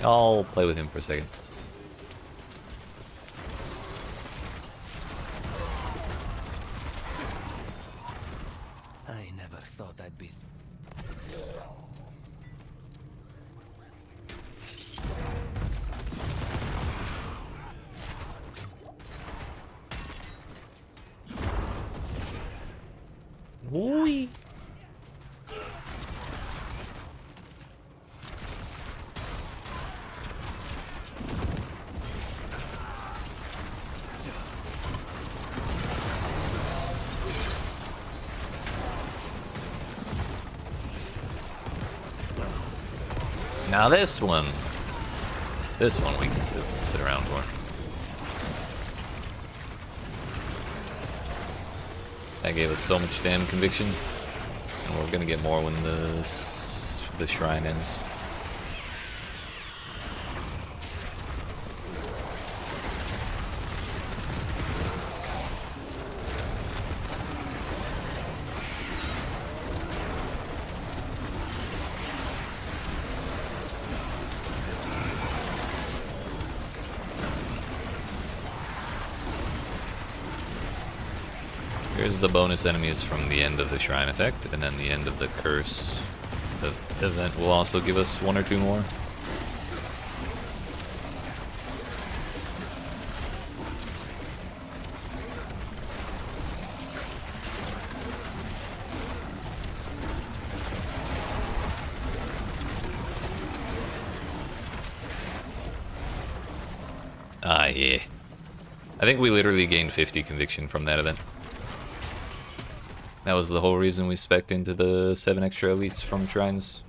I'll play with him for a second. I never thought I'd be. Whee! Now this one we can sit around for. That gave us so much damn conviction, and we're gonna get more when the shrine ends. Here's the bonus enemies from the end of the shrine effect, and then the end of the curse event will also give us one or two more. Ah, yeah. I think we literally gained 50 conviction from that event. That was the whole reason we spec'd into the 7 extra elites from shrines.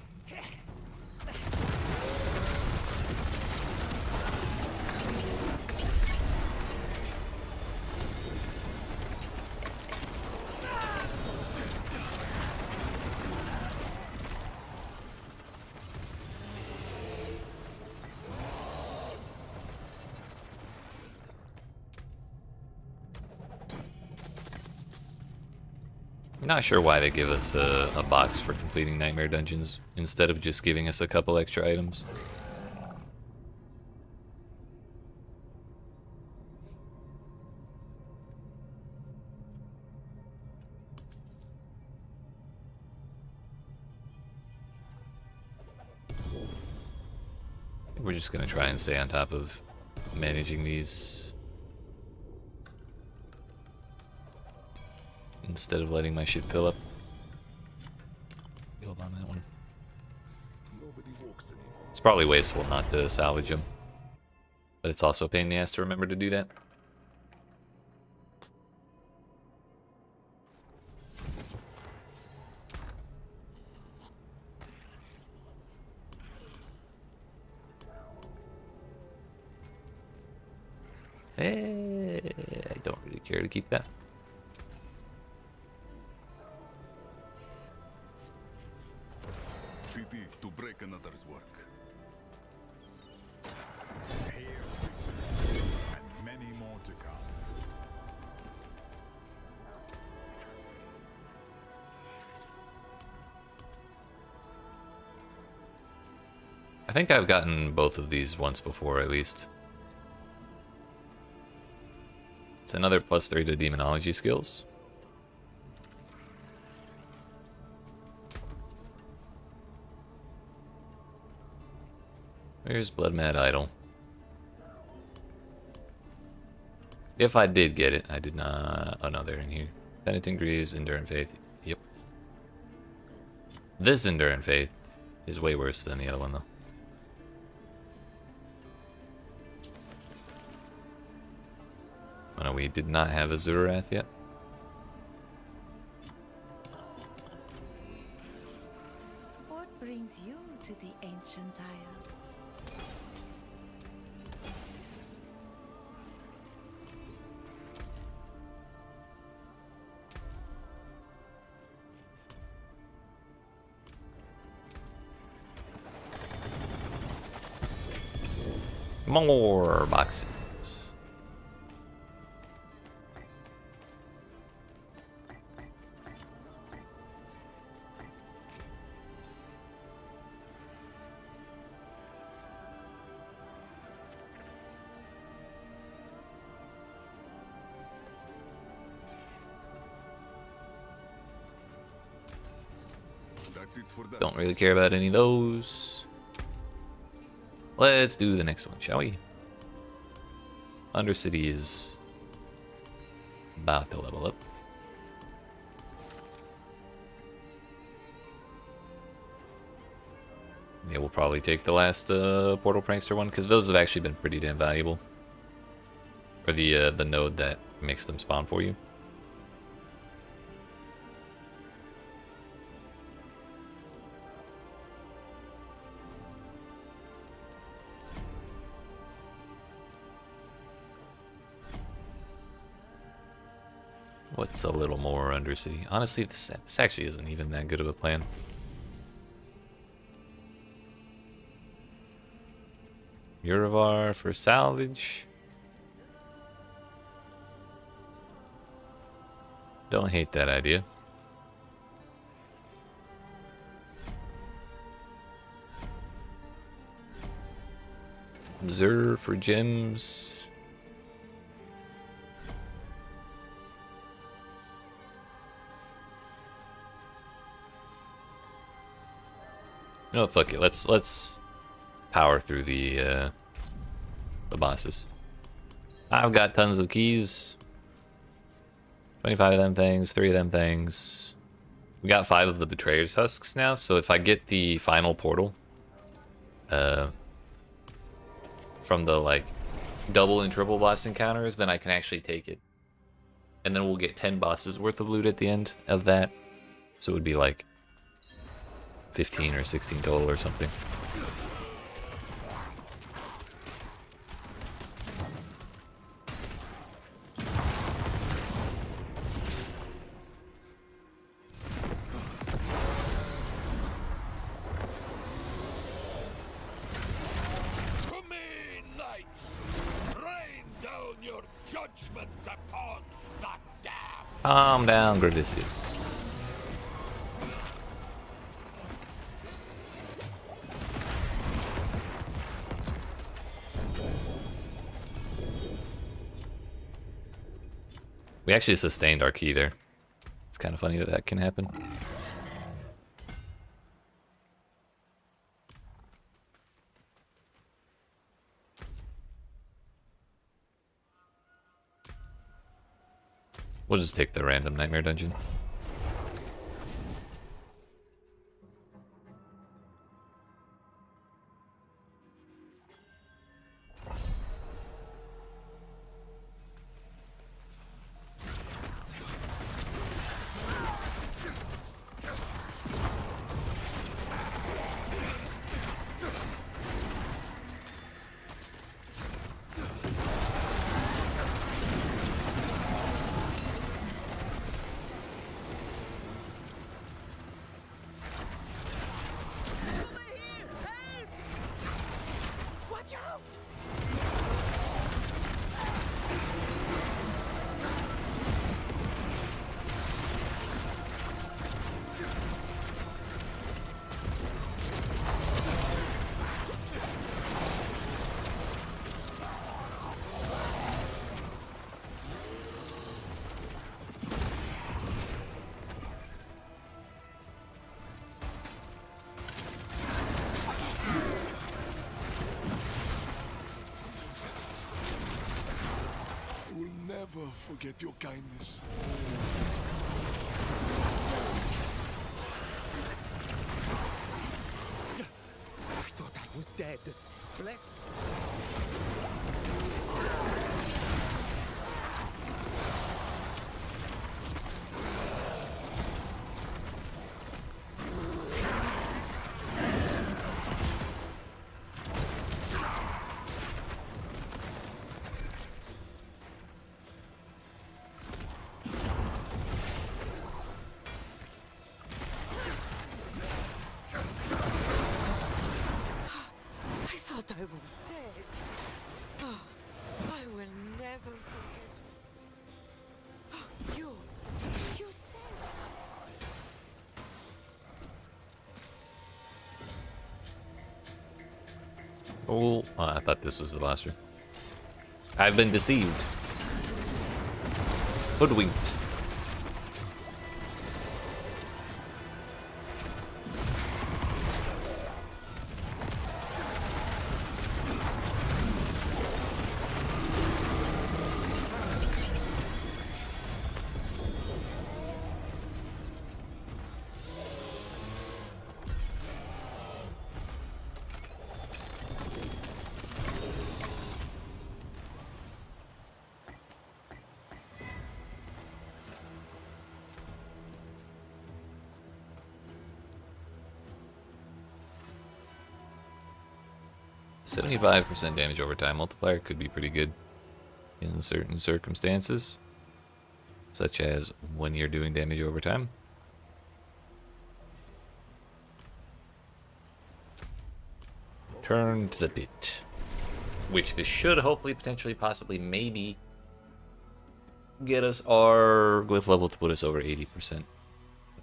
I'm not sure why they give us a box for completing Nightmare Dungeons instead of just giving us a couple extra items. We're just gonna try and stay on top of managing these instead of letting my shit fill up. Build on that one. It's probably wasteful not to salvage them, but it's also a pain in the ass to remember to do that. I don't really care to keep that. Pity to break another's work. think I've gotten both of these once before, at least. It's another +3 to demonology skills. Where's Blood Mad Idol? If I did get it, I did not. Oh no, they're in here. Penitent Greaves, Endurant Faith. Yep. This Endurant Faith is way worse than the other one, though. Oh no, we did not have a Zurath yet. What brings you to the ancient isles? More boxes. That's it for that. Don't really care about any of those. Let's do the next one, shall we? Undercity is about to level up. Yeah, we'll probably take the last Portal Prankster one, because those have actually been pretty damn valuable. Or the node that makes them spawn for you. What's a little more Undercity? Honestly, this actually isn't even that good of a plan. Urivar for salvage. Don't hate that idea. Observe for gems. No, fuck it. Let's power through the bosses. I've got tons of keys. 25 of them things, 3 of them things. We got 5 of the Betrayer's Husks now, so if I get the final portal from the like double and triple boss encounters, then I can actually take it. And then we'll get 10 bosses worth of loot at the end of that. So it would be like 15 or 16 total or something. To me, knights! Rain down your judgment upon the damned! Calm down, Gravicius. We actually sustained our key there. It's kind of funny that that can happen. We'll just take the random nightmare dungeon. forget your kindness. I thought I was dead. Bless. I thought I was dead. Oh, I will never forget. Oh, you saved. Oh, I thought this was the boss room. I've been deceived. Hoodwinked. %75 damage over time multiplier could be pretty good in certain circumstances, such as when you're doing damage over time. Turn to the pit, which this should hopefully, potentially, possibly, maybe get us our glyph level to put us over 80%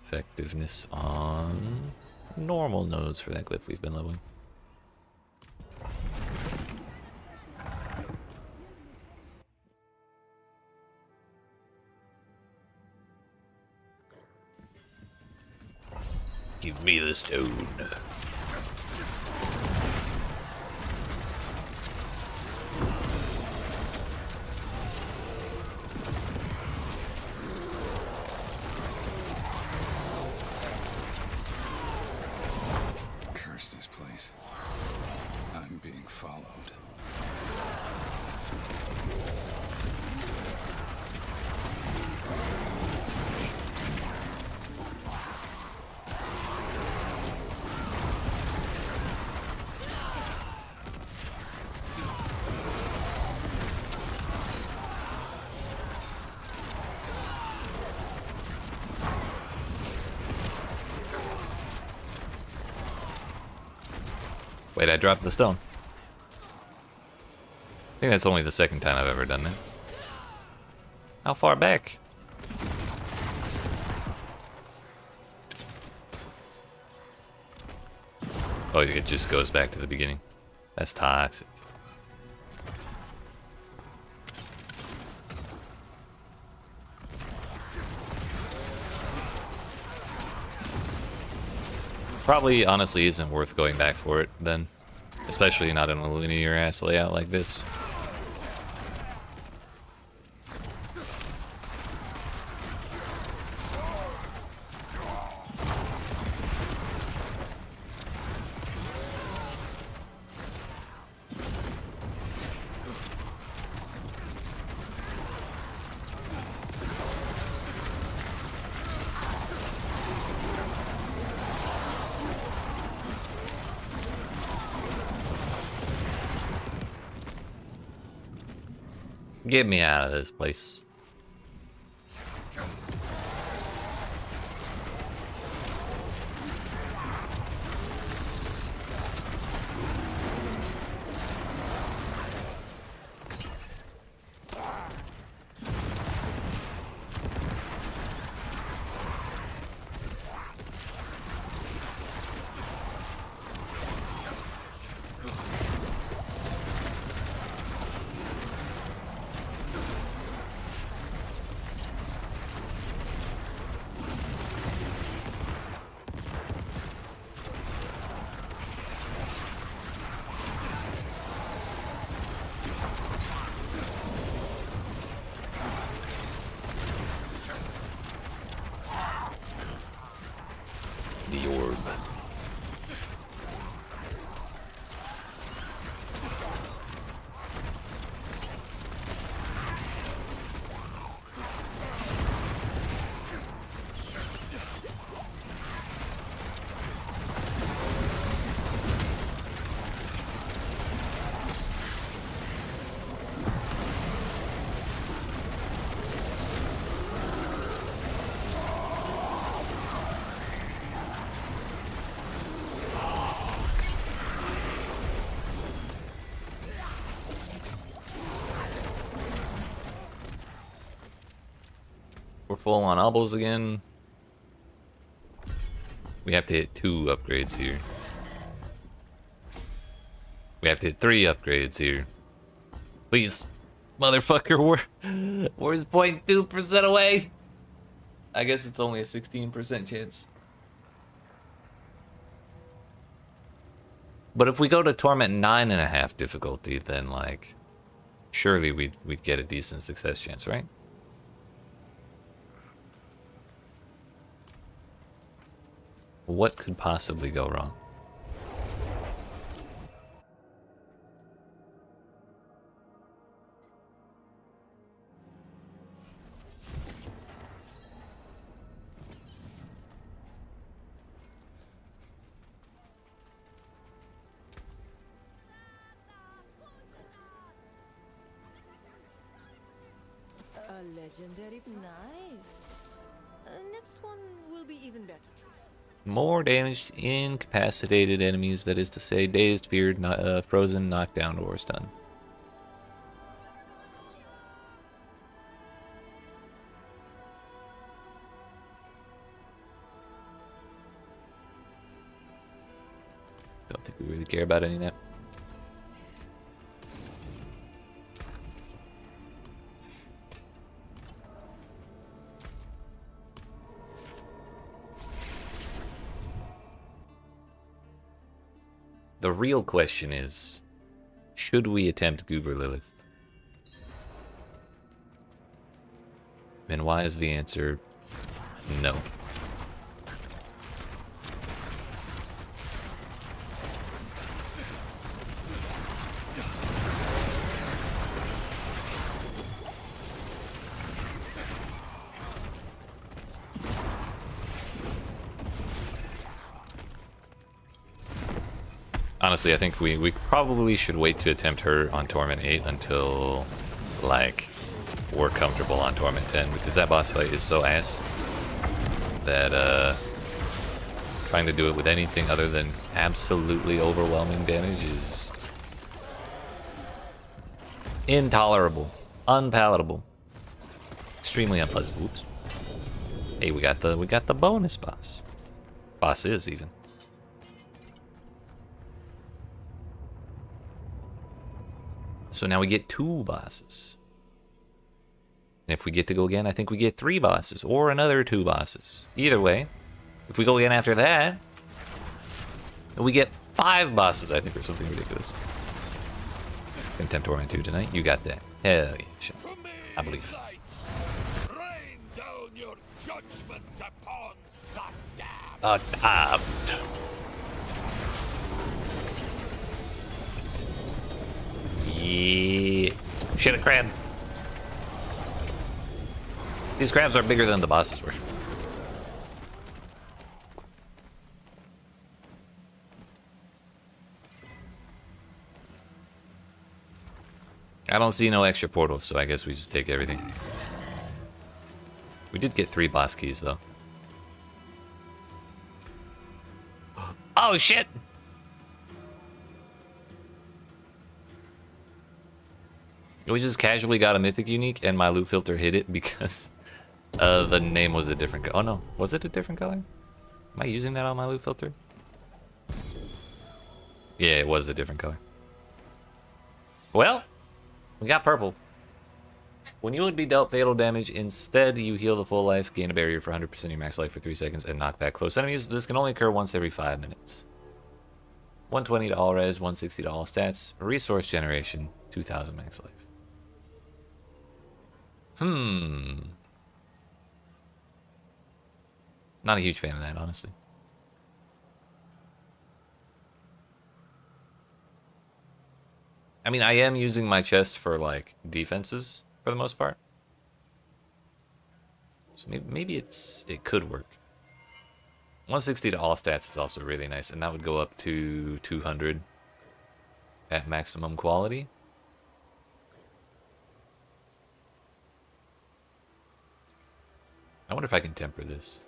effectiveness on normal nodes for that glyph we've been leveling. Give me the stone. Curse this place. I'm being followed. Wait, I dropped the stone. I think that's only the second time I've ever done that. How far back? Oh, it just goes back to the beginning. That's toxic. Probably, honestly, isn't worth going back for it, then. Especially not in a linear-ass layout like this. Get me out of this place. We're full on obels again. We have to hit 2 upgrades here. We have to hit 3 upgrades here. Please, motherfucker, we're 0.2% away. I guess it's only a 16% chance. But if we go to Torment 9.5 difficulty, then like, surely we'd get a decent success chance, right? What could possibly go wrong? A legendary. Nice. Next one will be even better. More damage to incapacitated enemies, that is to say, dazed, feared, frozen, knocked down, or stunned. Don't think we really care about any of that. The real question is, should we attempt Goober Lilith? And why is the answer no? Honestly, I think we probably should wait to attempt her on Torment 8 until, like, we're comfortable on Torment 10, because that boss fight is so ass that trying to do it with anything other than absolutely overwhelming damage is intolerable, unpalatable, extremely unpleasant. Oops. Hey, we got the bonus boss. Bosses even. So now we get 2 bosses. And if we get to go again, I think we get 3 bosses or another 2 bosses. Either way, if we go again after that, we get 5 bosses, I think, or something ridiculous. Contempt Torment 2 tonight. You got that. Hell yeah, shit. I believe. Rain down your judgment upon The damned. Yeah. Shit, a crab. These crabs are bigger than the bosses were. I don't see no extra portals, so I guess we just take everything. We did get 3 boss keys, though. Oh, shit! We just casually got a mythic unique, and my loot filter hit it because the name was a different color. Oh no, was it a different color? Am I using that on my loot filter? Yeah, it was a different color. Well, we got purple. When you would be dealt fatal damage, instead you heal the full life, gain a barrier for 100% of your max life for 3 seconds, and knock back close enemies. This can only occur once every 5 minutes. 120 to all res, 160 to all stats, resource generation, 2000 max life. Not a huge fan of that, honestly. I mean, I am using my chest for, like, defenses, for the most part. So maybe it could work. 160 to all stats is also really nice, and that would go up to 200 at maximum quality. I wonder if I can temper this.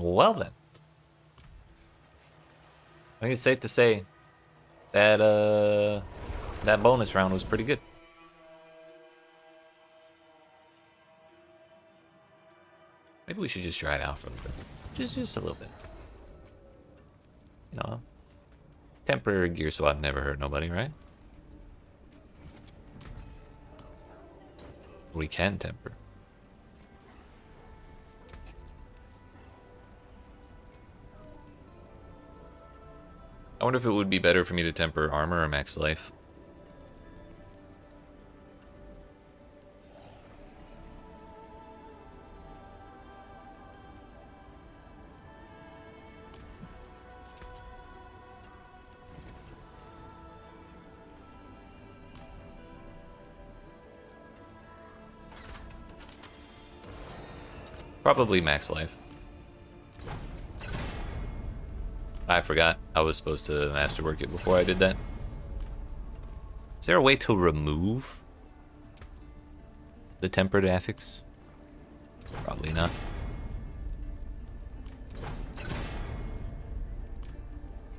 Well then. I think it's safe to say that that bonus round was pretty good. Maybe we should just try it out for a little bit. Just a little bit. You know, temporary gear swap never hurt nobody, right? We can temper. I wonder if it would be better for me to temper armor or max life. Probably max life. I forgot I was supposed to masterwork it before I did that. Is there a way to remove the tempered affix? Probably not.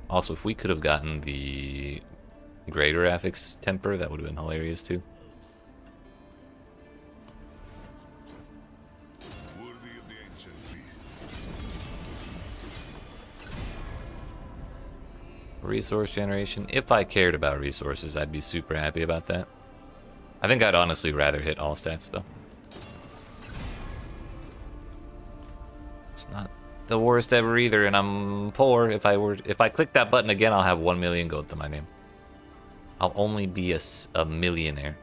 Also, if we could have gotten the greater affix temper, that would have been hilarious too. Resource generation. If I cared about resources, I'd be super happy about that. I think I'd honestly rather hit all stats though. It's not the worst ever either, and I'm poor. If I click that button again, I'll have 1 million gold to my name. I'll only be a millionaire.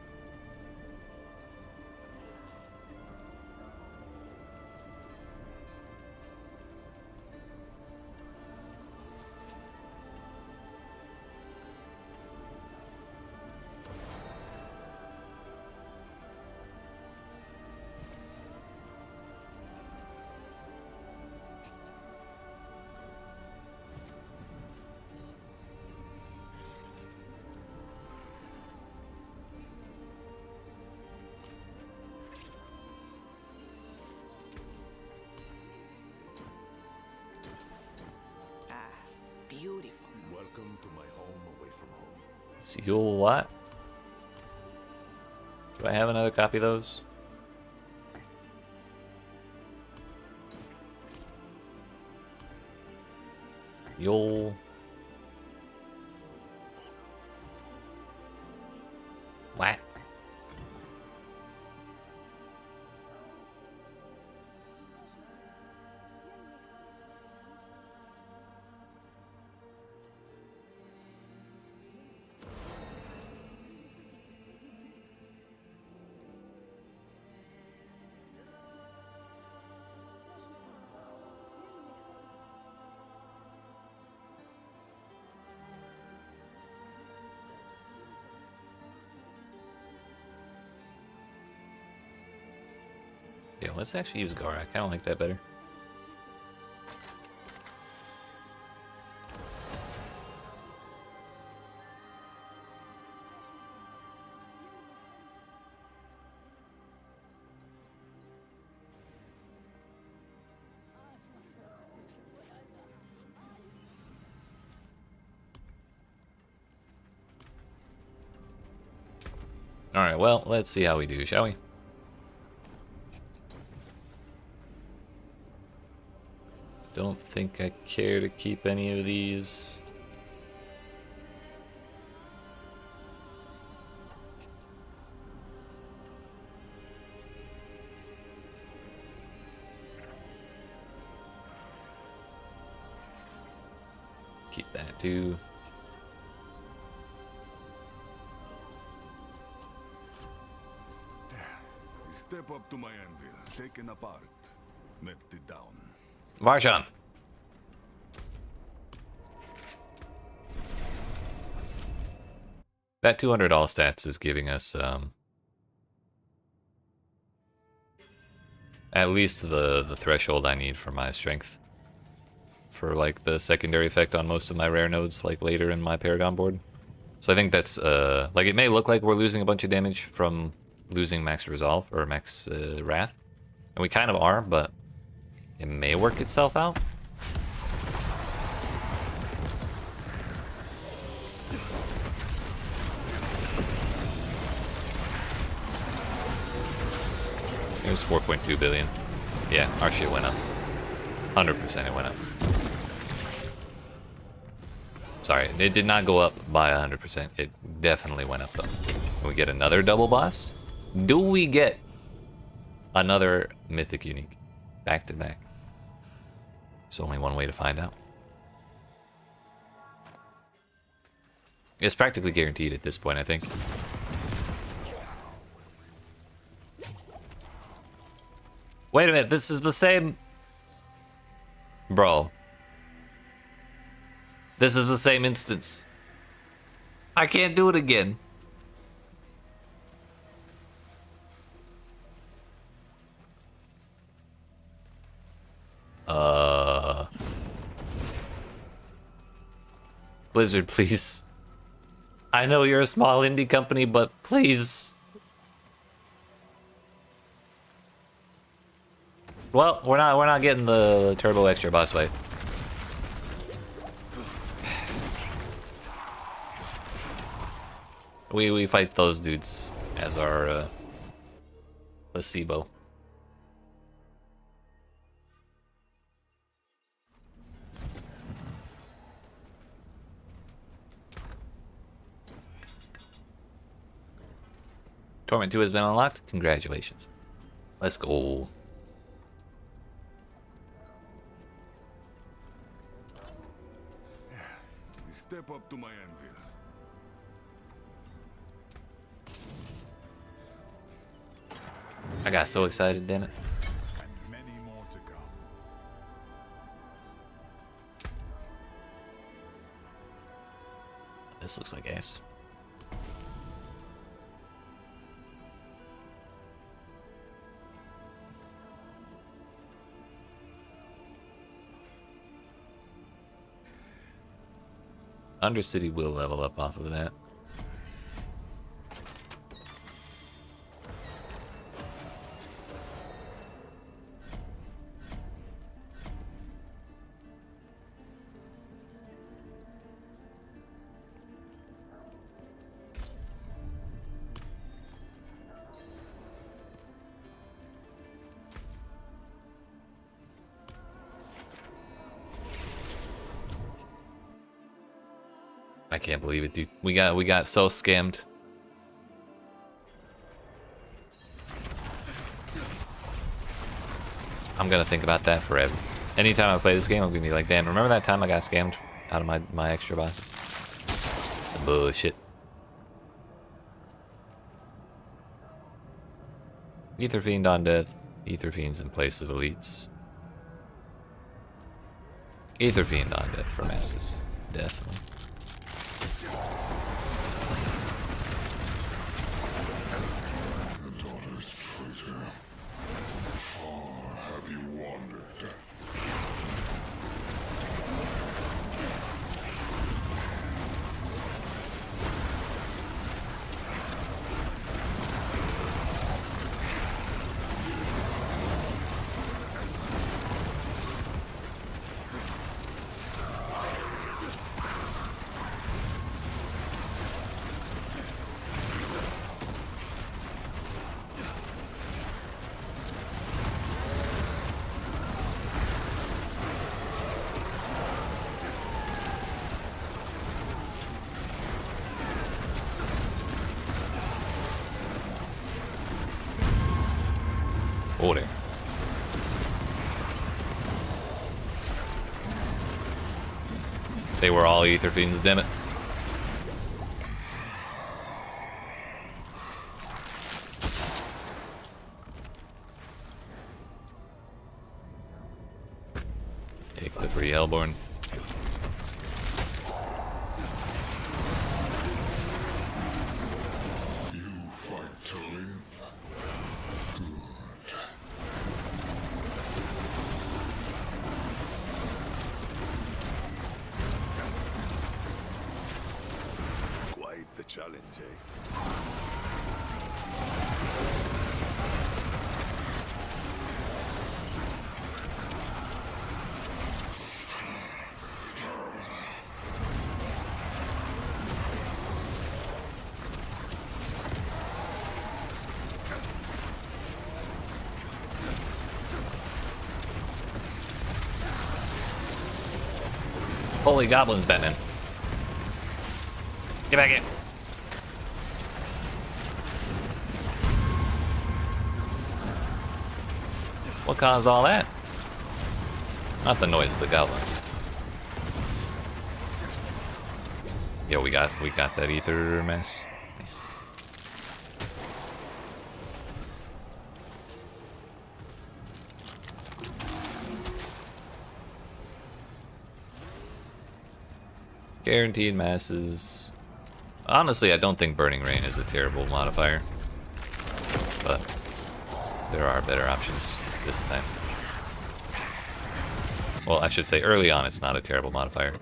Beautiful. Welcome to my home away from home. So you'll what? Do I have another copy of those? You'll... What? Yeah, let's actually use Gara. I kind of like that better. Alright, well, let's see how we do, shall we? Don't think I care to keep any of these. Keep that too. Step up to my anvil, taken apart, melted down. Varshan. That 200 all stats is giving us at least the threshold I need for my strength. For like the secondary effect on most of my rare nodes, like later in my Paragon board. So I think that's like it may look like we're losing a bunch of damage from losing max resolve or max wrath, and we kind of are, but it may work itself out. It was 4.2 billion. Yeah, our shit went up. 100% it went up. Sorry, it did not go up by 100%. It definitely went up though. Can we get another double boss? Do we get another mythic unique? Back to back. There's only one way to find out. It's practically guaranteed at this point, I think. Wait a minute, this is the same... Bro. This is the same instance. I can't do it again. Blizzard, please. I know you're a small indie company, but please. Well, we're not getting the turbo extra boss fight. We fight those dudes as our placebo. Torment 2 has been unlocked. Congratulations. Let's go. Step up to my anvil. I got so excited, damn it. And many more to come. This looks like ass. Undercity will level up off of that. I can't believe it, dude. We got so scammed. I'm gonna think about that forever. Anytime I play this game, I'm gonna be like, damn, remember that time I got scammed out of my extra bosses? Some bullshit. Ether Fiend on death. Ether Fiends in place of elites. Ether Fiend on death for masses. Definitely. The daughter's traitor. Far have you wandered? Order. They were all Ether Fiends, damn it. Take the free Hellborn. You fight to live. Quite the challenge, eh? Holy goblins, Batman. Get back in. What caused all that? Not the noise of the goblins. Yo, we got that ether mess. Nice. Guaranteed masses. Honestly, I don't think Burning Rain is a terrible modifier, but there are better options this time. Well, I should say early on it's not a terrible modifier.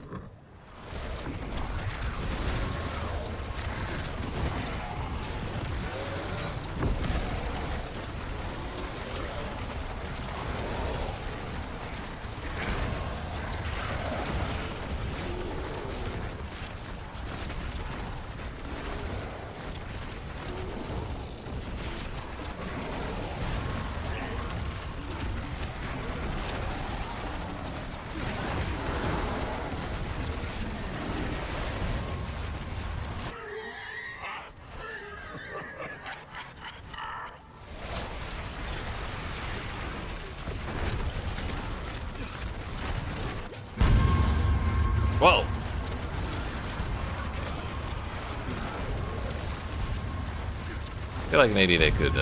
Whoa! I feel like maybe they could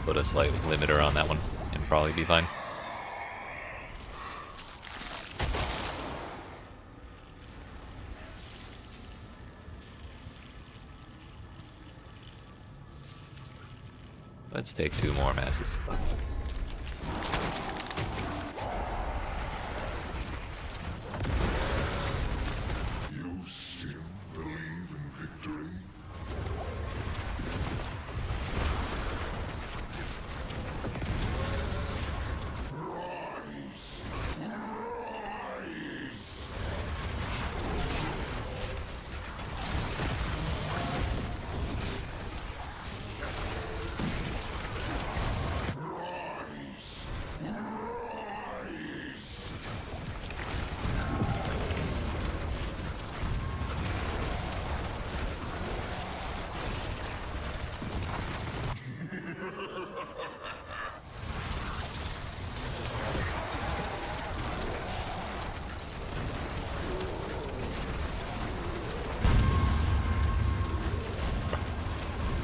put a slight limiter on that one and probably be fine. Let's take 2 more masses.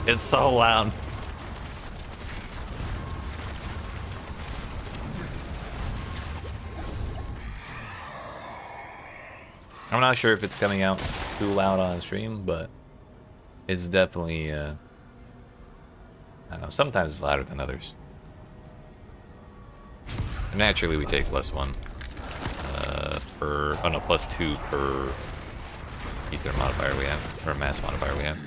It's so loud. I'm not sure if it's coming out too loud on stream, but it's definitely, I don't know, sometimes it's louder than others. Naturally, we take +1 per, oh no, +2 per ether modifier we have, or mass modifier we have.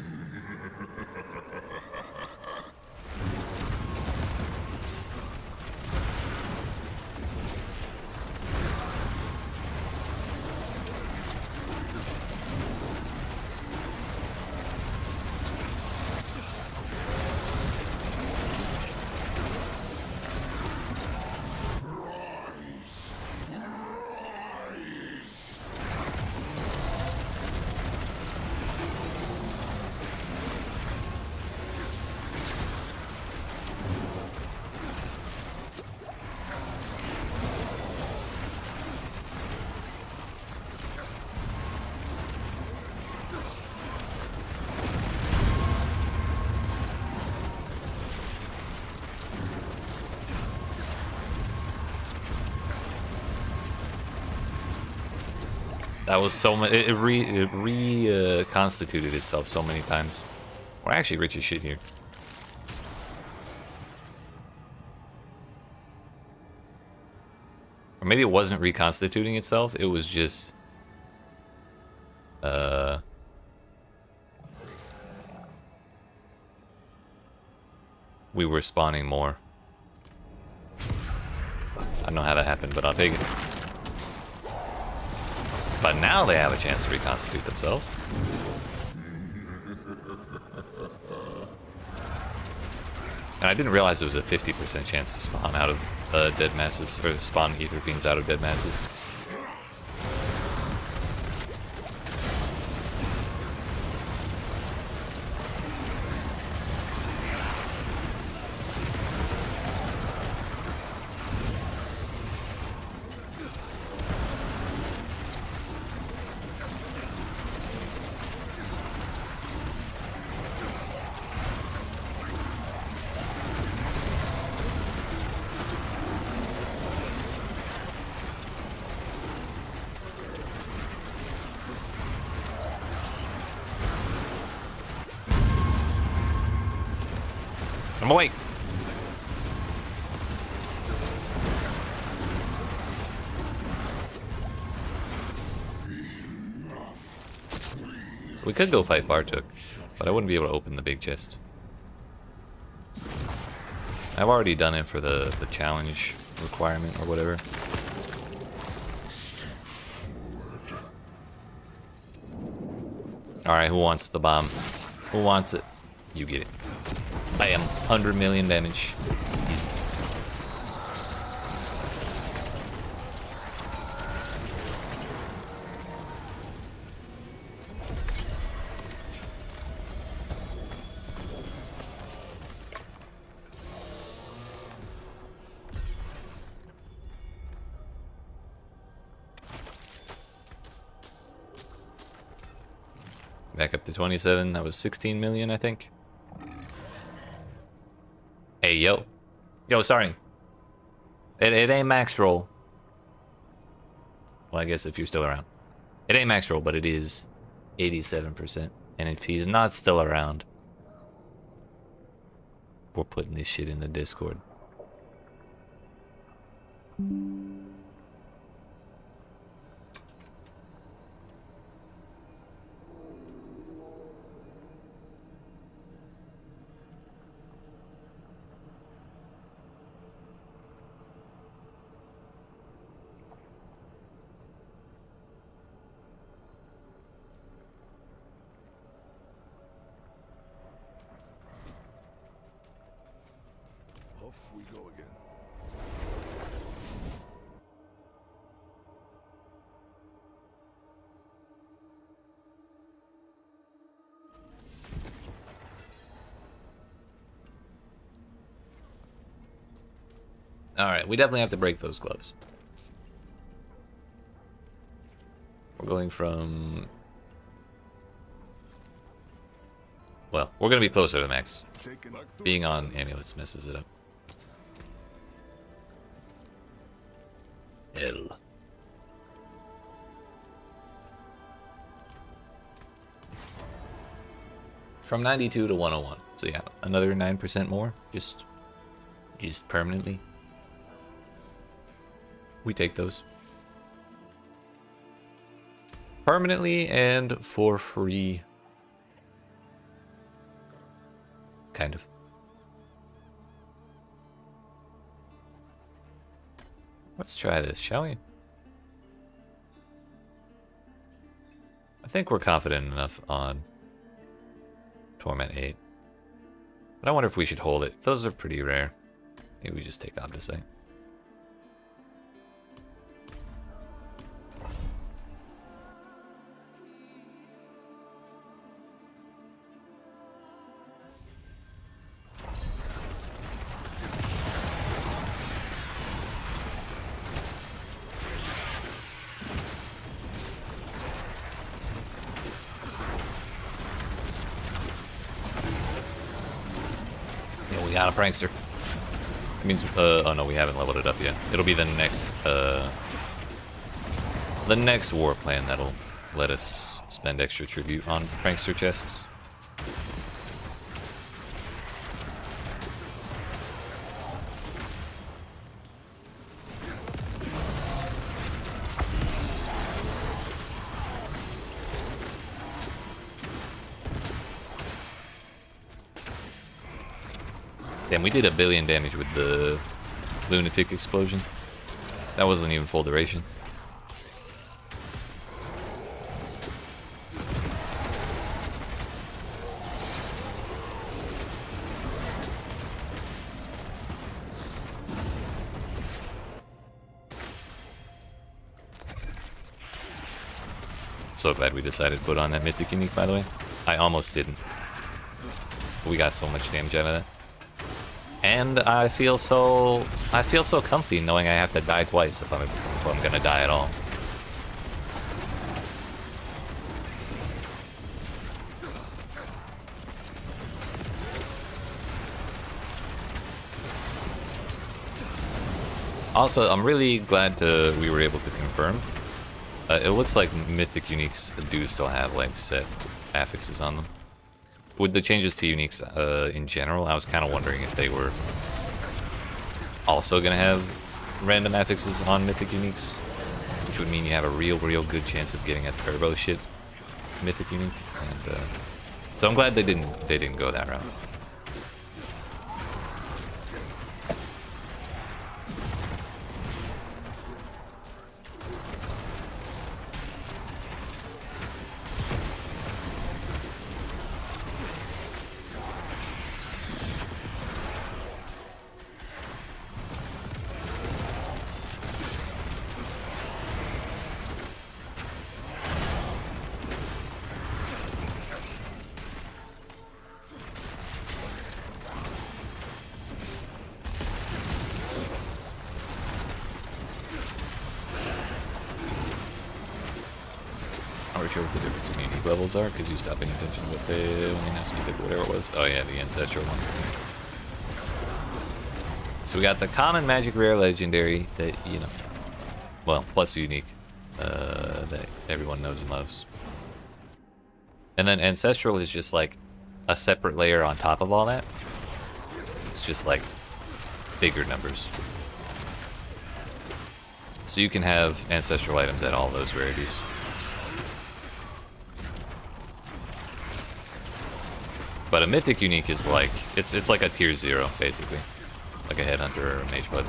That was so much. It reconstituted itself so many times. We're actually rich as shit here. Or maybe it wasn't reconstituting itself. It was just we were spawning more. I don't know how that happened, but I'll take it. But now they have a chance to reconstitute themselves. And I didn't realize there was a 50% chance to spawn out of dead masses, or spawn ether fiends out of dead masses. I'm awake. We could go fight Bartok, but I wouldn't be able to open the big chest. I've already done it for the challenge requirement or whatever. Alright, who wants the bomb? Who wants it? You get it. Bam. 100 million damage. Easy. Back up to 27. That was 16 million, I think. Hey, yo. Yo, sorry. It ain't max roll. Well, I guess if you're still around. It ain't max roll, but it is 87%. And if he's not still around, we're putting this shit in the Discord. Off we go again. Alright, we definitely have to break those gloves. We're going from... Well, we're going to be closer to max. Being on amulets messes it up. Hell. From 92 to 101. So yeah, another 9% more. Just permanently. We take those. Permanently and for free. Kind of. Let's try this, shall we? I think we're confident enough on Torment 8. But I wonder if we should hold it. Those are pretty rare. Maybe we just take Obdicite. We got a prankster. It means, oh no, we haven't leveled it up yet. It'll be the next war plan that'll let us spend extra tribute on prankster chests. Damn, we did 1 billion damage with the Lunatic explosion. That wasn't even full duration. So glad we decided to put on that Mythic Unique, by the way. I almost didn't. We got so much damage out of that. And I feel so comfy knowing I have to die twice if I'm gonna die at all. Also, I'm really glad we were able to confirm. It looks like Mythic Uniques do still have like set affixes on them. with the changes to uniques in general, I was kind of wondering if they were also going to have random affixes on mythic uniques, which would mean you have a real good chance of getting a turbo shit mythic unique. And so I'm glad they didn't go that route. Not sure what the difference in unique levels are, because you stop paying attention to what they when they asked me whatever it was. Oh yeah, the ancestral one. So we got the common, magic, rare, legendary that, you know, well, plus unique, that everyone knows and loves. And then ancestral is just like a separate layer on top of all that. It's just like bigger numbers. So you can have ancestral items at all those rarities. But a mythic unique is like, it's like a tier 0, basically. Like a headhunter or a mage bud.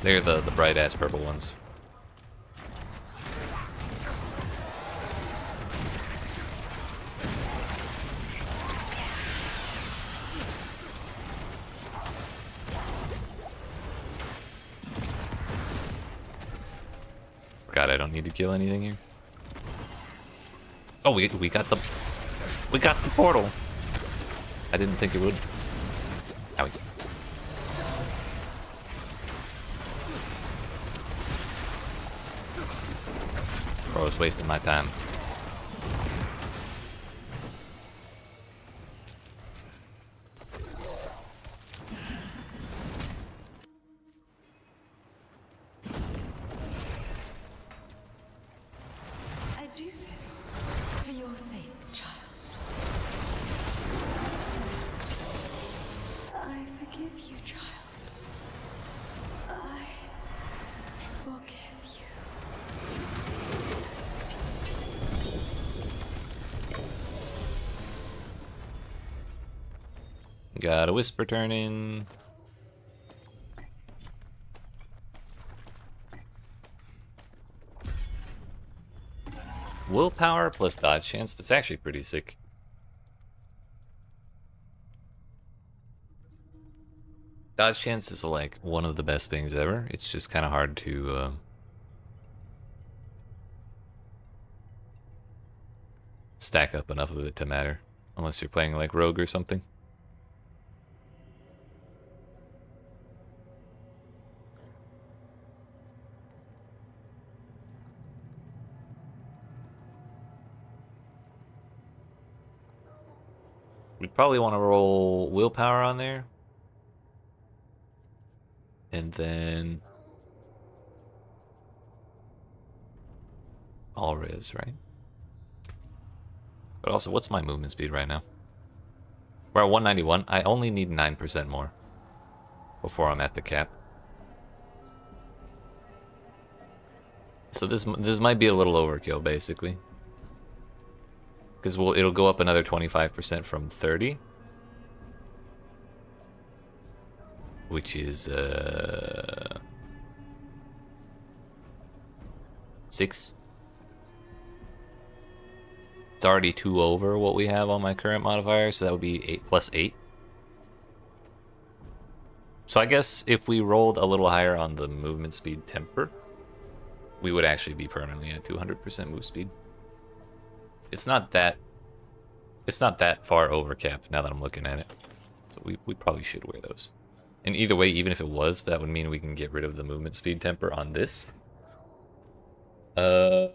They're the bright ass purple ones. God, I don't need to kill anything here. Oh, we got the portal. I didn't think it would. Owie. Bro, I was wasting my time. I do this for your sake, child. I forgive you, child. I forgive you. Got a whisper turning. Willpower plus dodge chance. That's actually pretty sick. Dodge chance is like one of the best things ever. It's just kind of hard to stack up enough of it to matter, unless you're playing like rogue or something. We'd probably want to roll willpower on there. And then all res, right? But also, what's my movement speed right now? We're at 191. I only need 9% more before I'm at the cap. So this might be a little overkill, basically. Because it'll go up another 25% from 30. Which is 6. It's already 2 over what we have on my current modifier, so that would be 8 plus 8. So I guess if we rolled a little higher on the movement speed temper, we would actually be permanently at 200% move speed. It's not that far over cap now that I'm looking at it. So we probably should wear those. And either way, even if it was, that would mean we can get rid of the movement speed temper on this. And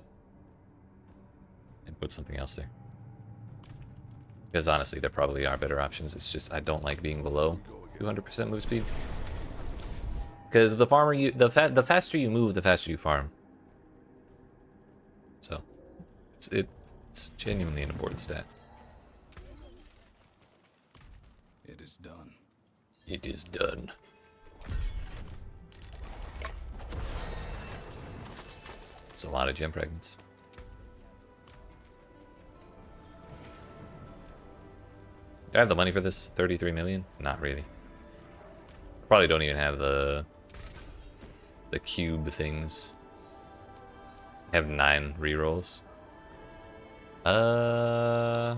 put something else there. Because honestly, there probably are better options. It's just I don't like being below 200% move speed. Because the the faster you move, the faster you farm. So It's genuinely an important stat. It is done. It is done. It's a lot of gem fragments. Do I have the money for this? 33 million? Not really. Probably don't even have the cube things. I have 9 rerolls. I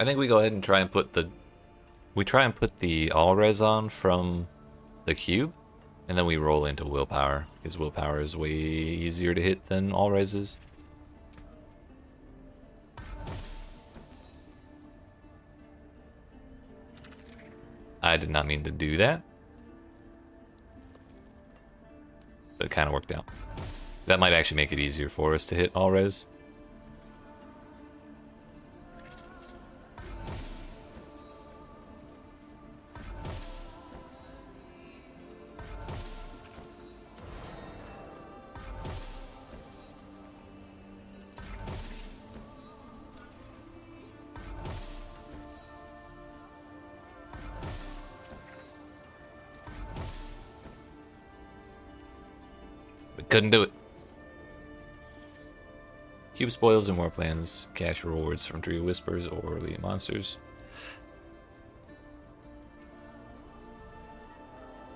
think we go ahead and try and put the all res on from the cube, and then we roll into willpower, because willpower is way easier to hit than all res is. I did not mean to do that, but it kind of worked out. That might actually make it easier for us to hit all res. Couldn't do it. Cube spoils and more plans. Cash rewards from Tree of Whispers or Elite Monsters.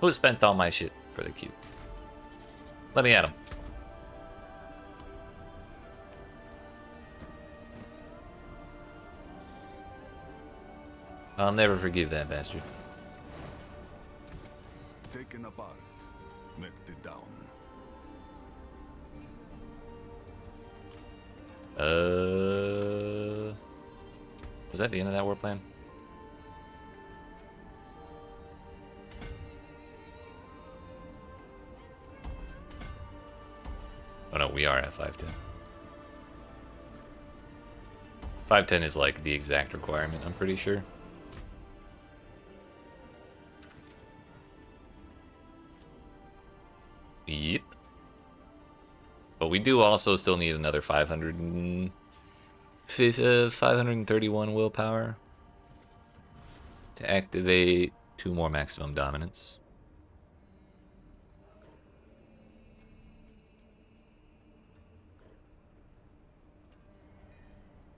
Who spent all my shit for the cube? Let me at him. I'll never forgive that bastard. Taken apart, melted down. Was that the end of that war plan? Oh no, we are at 510. 510 is like the exact requirement, I'm pretty sure. Yep. But we do also still need another 531 willpower to activate 2 more maximum dominance.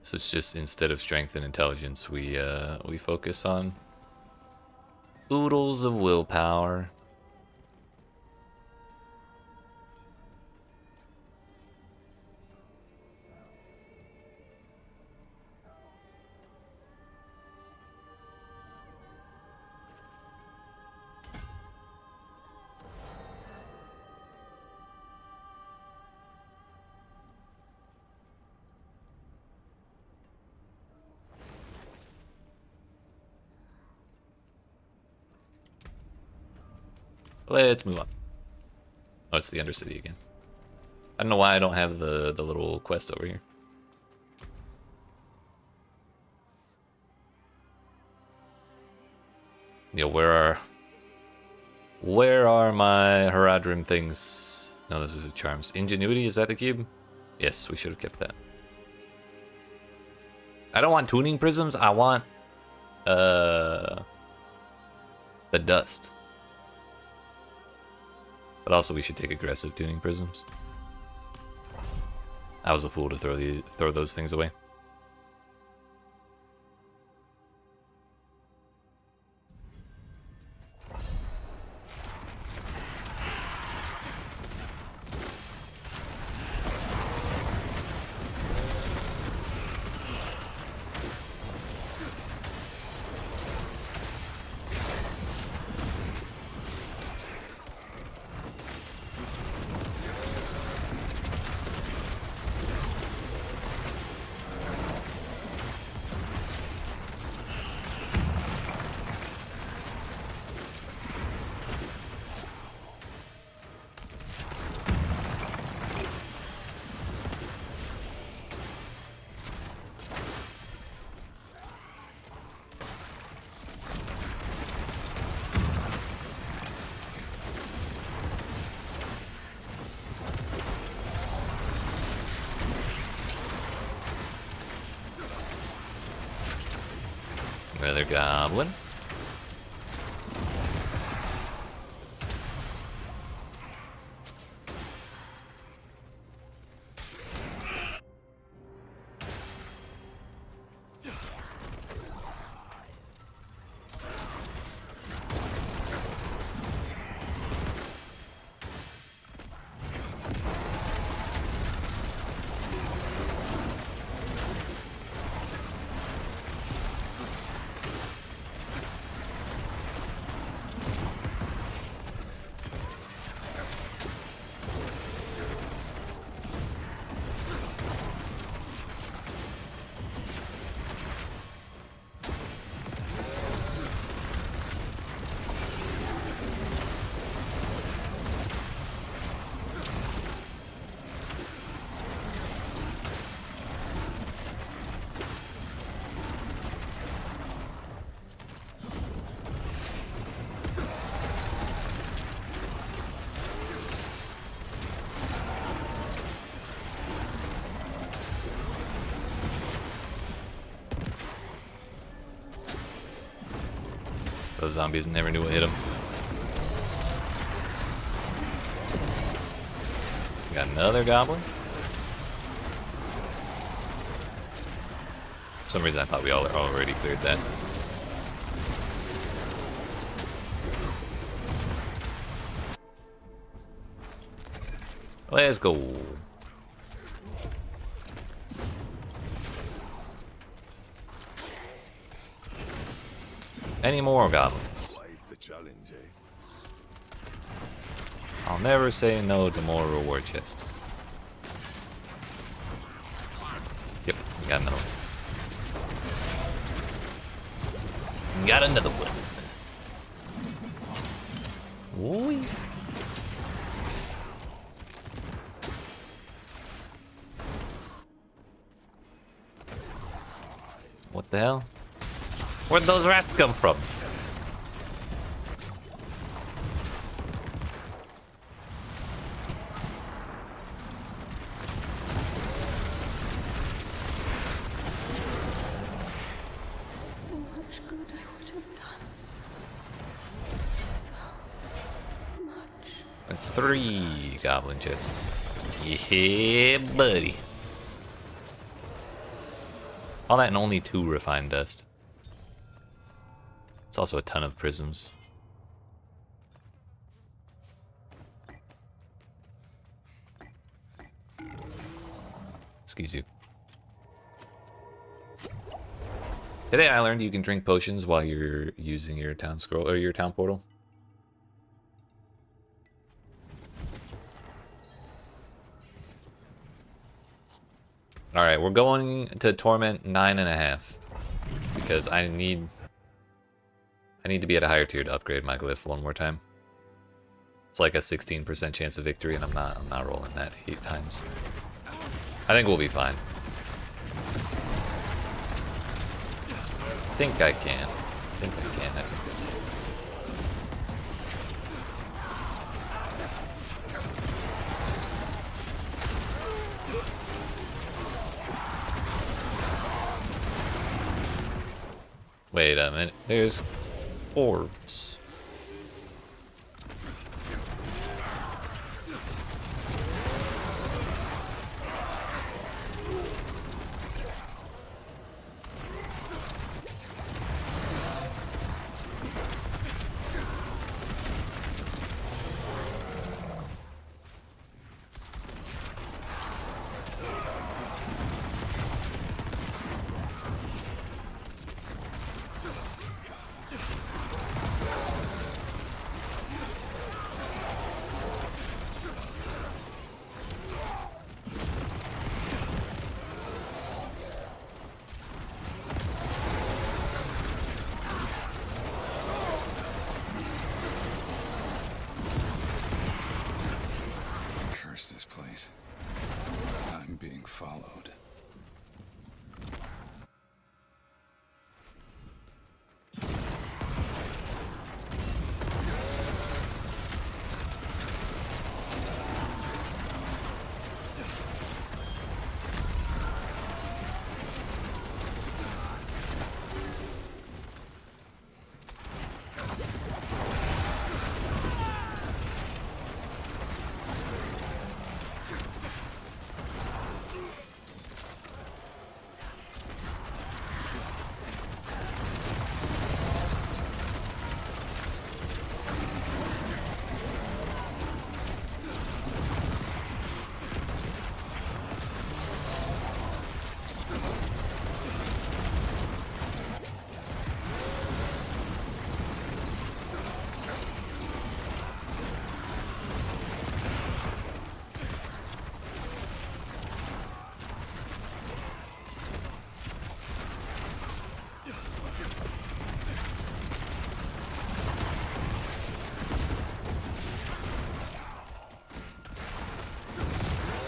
So it's just instead of strength and intelligence, we focus on oodles of willpower. Let's move on. Oh, it's the Undercity again. I don't know why I don't have the little quest over here. Yo, where are my Haradrim things? No, those are the charms. Ingenuity, is that the cube? Yes, we should have kept that. I don't want tuning prisms, I want the dust. But also we should take aggressive tuning prisms. I was a fool to throw those things away. goblin. Those zombies never knew what hit them. Got another goblin. For some reason I thought we already cleared that. Let's go. Any more goblins? Quite the challenge, eh? I'll never say no to more reward chests. Yep, got another one. Got another one. Ooh. What the hell? Where'd those rats come from? So much good I would have done. So much. That's 3 goblin chests. Yeah, buddy. All that and only 2 refined dust. It's also a ton of prisms. Excuse you. Today I learned you can drink potions while you're using your town scroll or your town portal. Alright, we're going to Torment 9.5. Because I need to be at a higher tier to upgrade my glyph one more time. It's like a 16% chance of victory, and I'm not rolling that 8 times. I think we'll be fine. I think I can. I think. Wait a minute, there's orbs. This place. I'm being followed.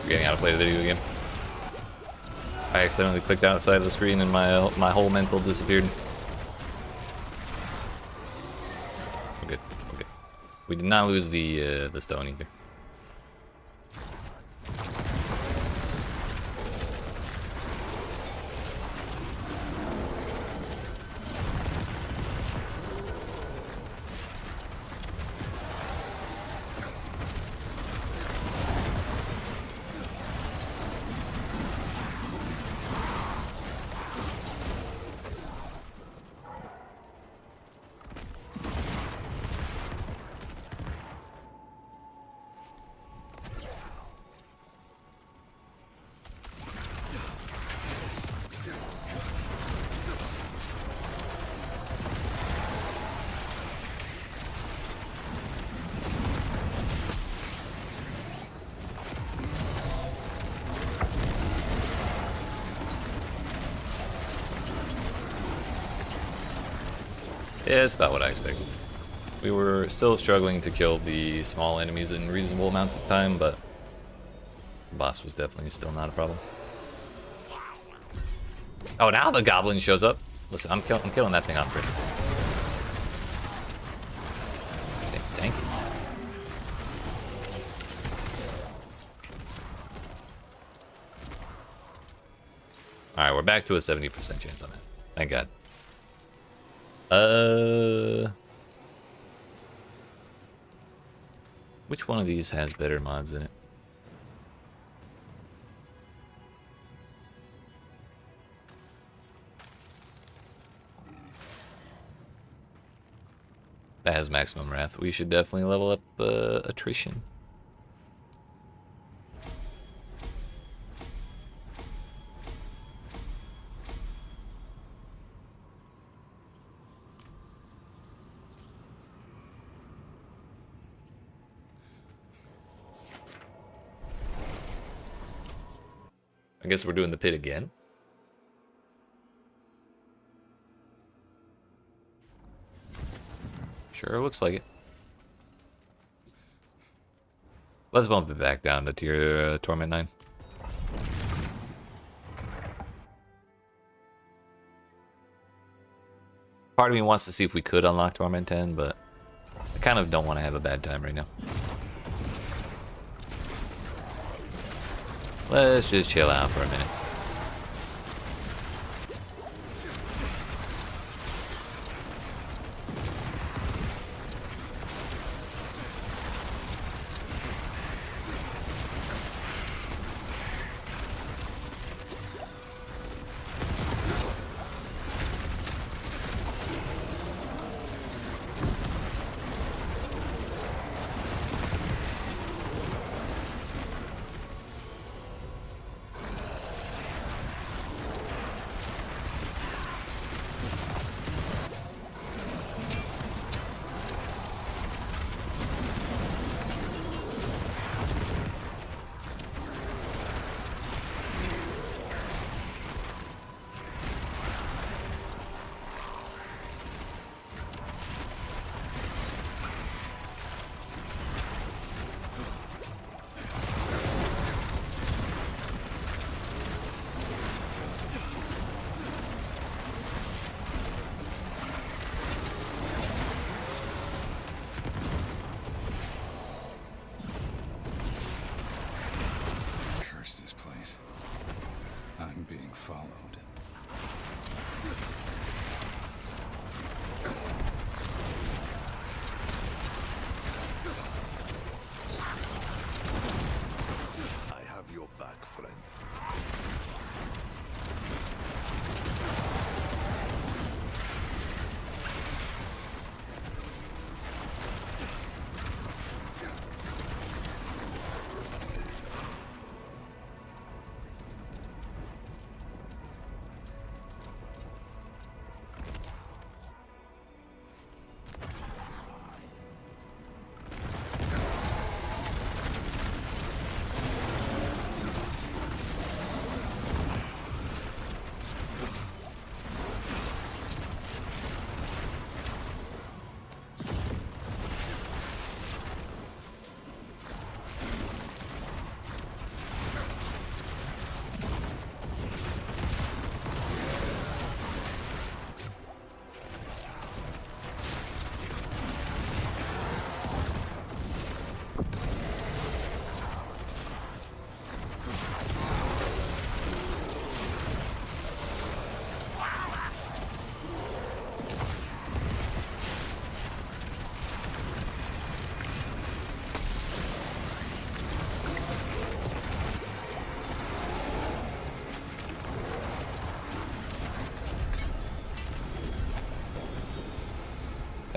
forgetting how to play the video game. I accidentally clicked outside of the screen and my whole mental disappeared. We're good. We're good. We did not lose the stone either. Yeah, it's about what I expected. We were still struggling to kill the small enemies in reasonable amounts of time, but the boss was definitely still not a problem. Oh, now the goblin shows up. Listen, I'm killing that thing on principle. Thanks, tank. Alright, we're back to a 70% chance on that. Thank God. Which one of these has better mods in it? That has maximum wrath. We should definitely level up attrition. I guess we're doing the pit again. Sure, looks like it. Let's bump it back down to tier Torment 9. Part of me wants to see if we could unlock Torment 10, but I kind of don't want to have a bad time right now. Let's just chill out for a minute.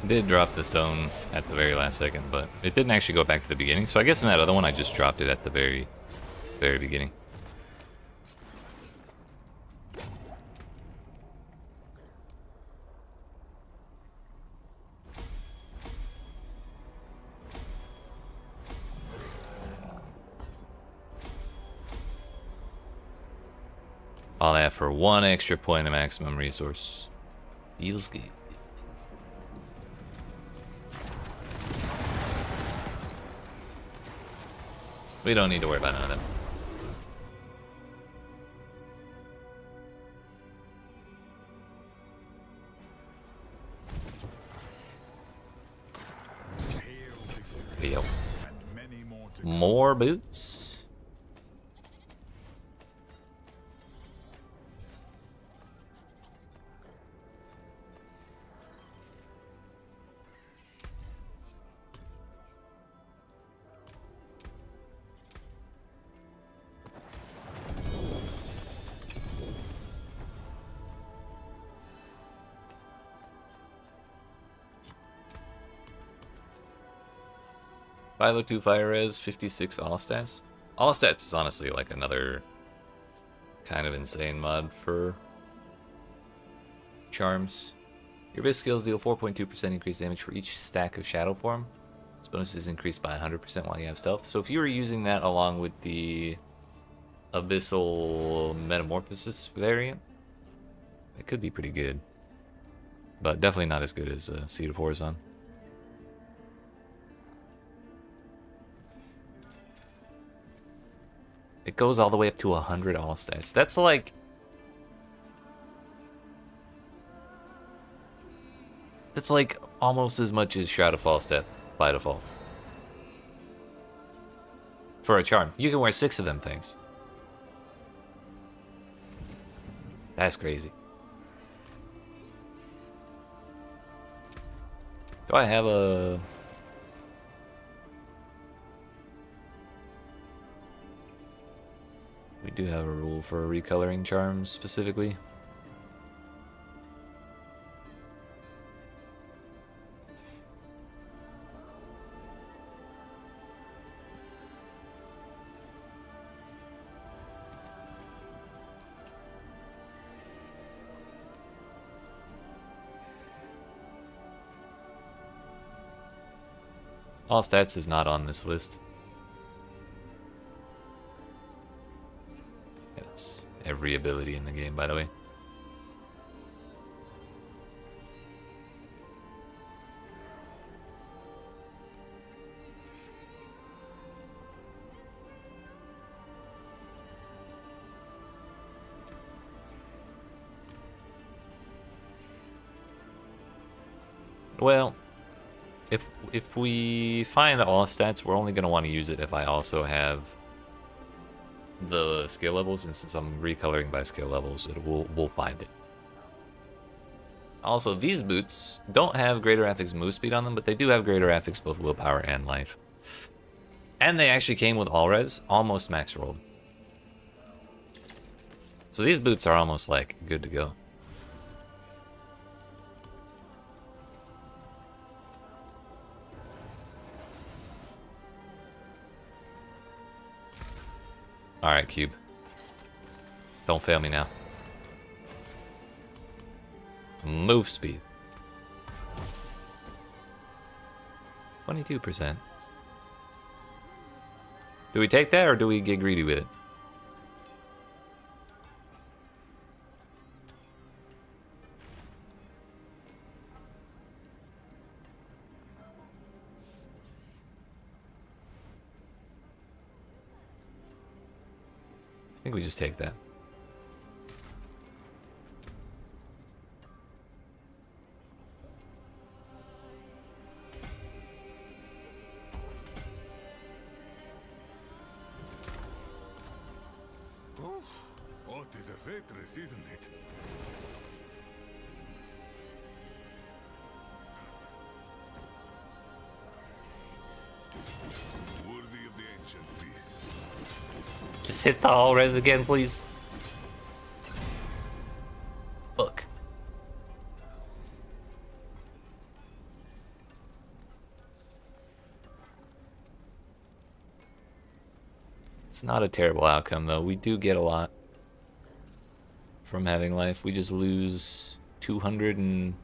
I did drop the stone at the very last second, but it didn't actually go back to the beginning. So I guess in that other one, I just dropped it at the very beginning. All that for 1 extra point of maximum resource. Feels good. We don't need to worry about none of them. Yo. More boots. .502 fire res, 56 all stats. All stats is honestly like another kind of insane mod for charms. Your base skills deal 4.2% increased damage for each stack of shadow form. This bonus is increased by 100% while you have stealth. So if you were using that along with the Abyssal Metamorphosis variant, it could be pretty good. But definitely not as good as Seed of Horizon. It goes all the way up to 100 all stats. That's like... That's like almost as much as Shroud of Fall stat by default. For a charm. You can wear 6 of them things. That's crazy. Do I have a... We do have a rule for recoloring charms specifically. All stats is not on this list. That's every ability in the game, by the way. Well, if we find all stats, we're only going to want to use it if I also have the skill levels, and since I'm recoloring by skill levels, we'll find it. Also, these boots don't have greater affix move speed on them, but they do have greater affix both willpower and life. And they actually came with all res, almost max rolled. So these boots are almost like good to go. Alright, Cube. Don't fail me now. Move speed. 22%. Do we take that or do we get greedy with it? I think we just take that. Oh, it is a waitress, isn't it? Worthy of the ancients, this. Just hit the all res again, please. Fuck. It's not a terrible outcome, though. We do get a lot from having life. We just lose 200 and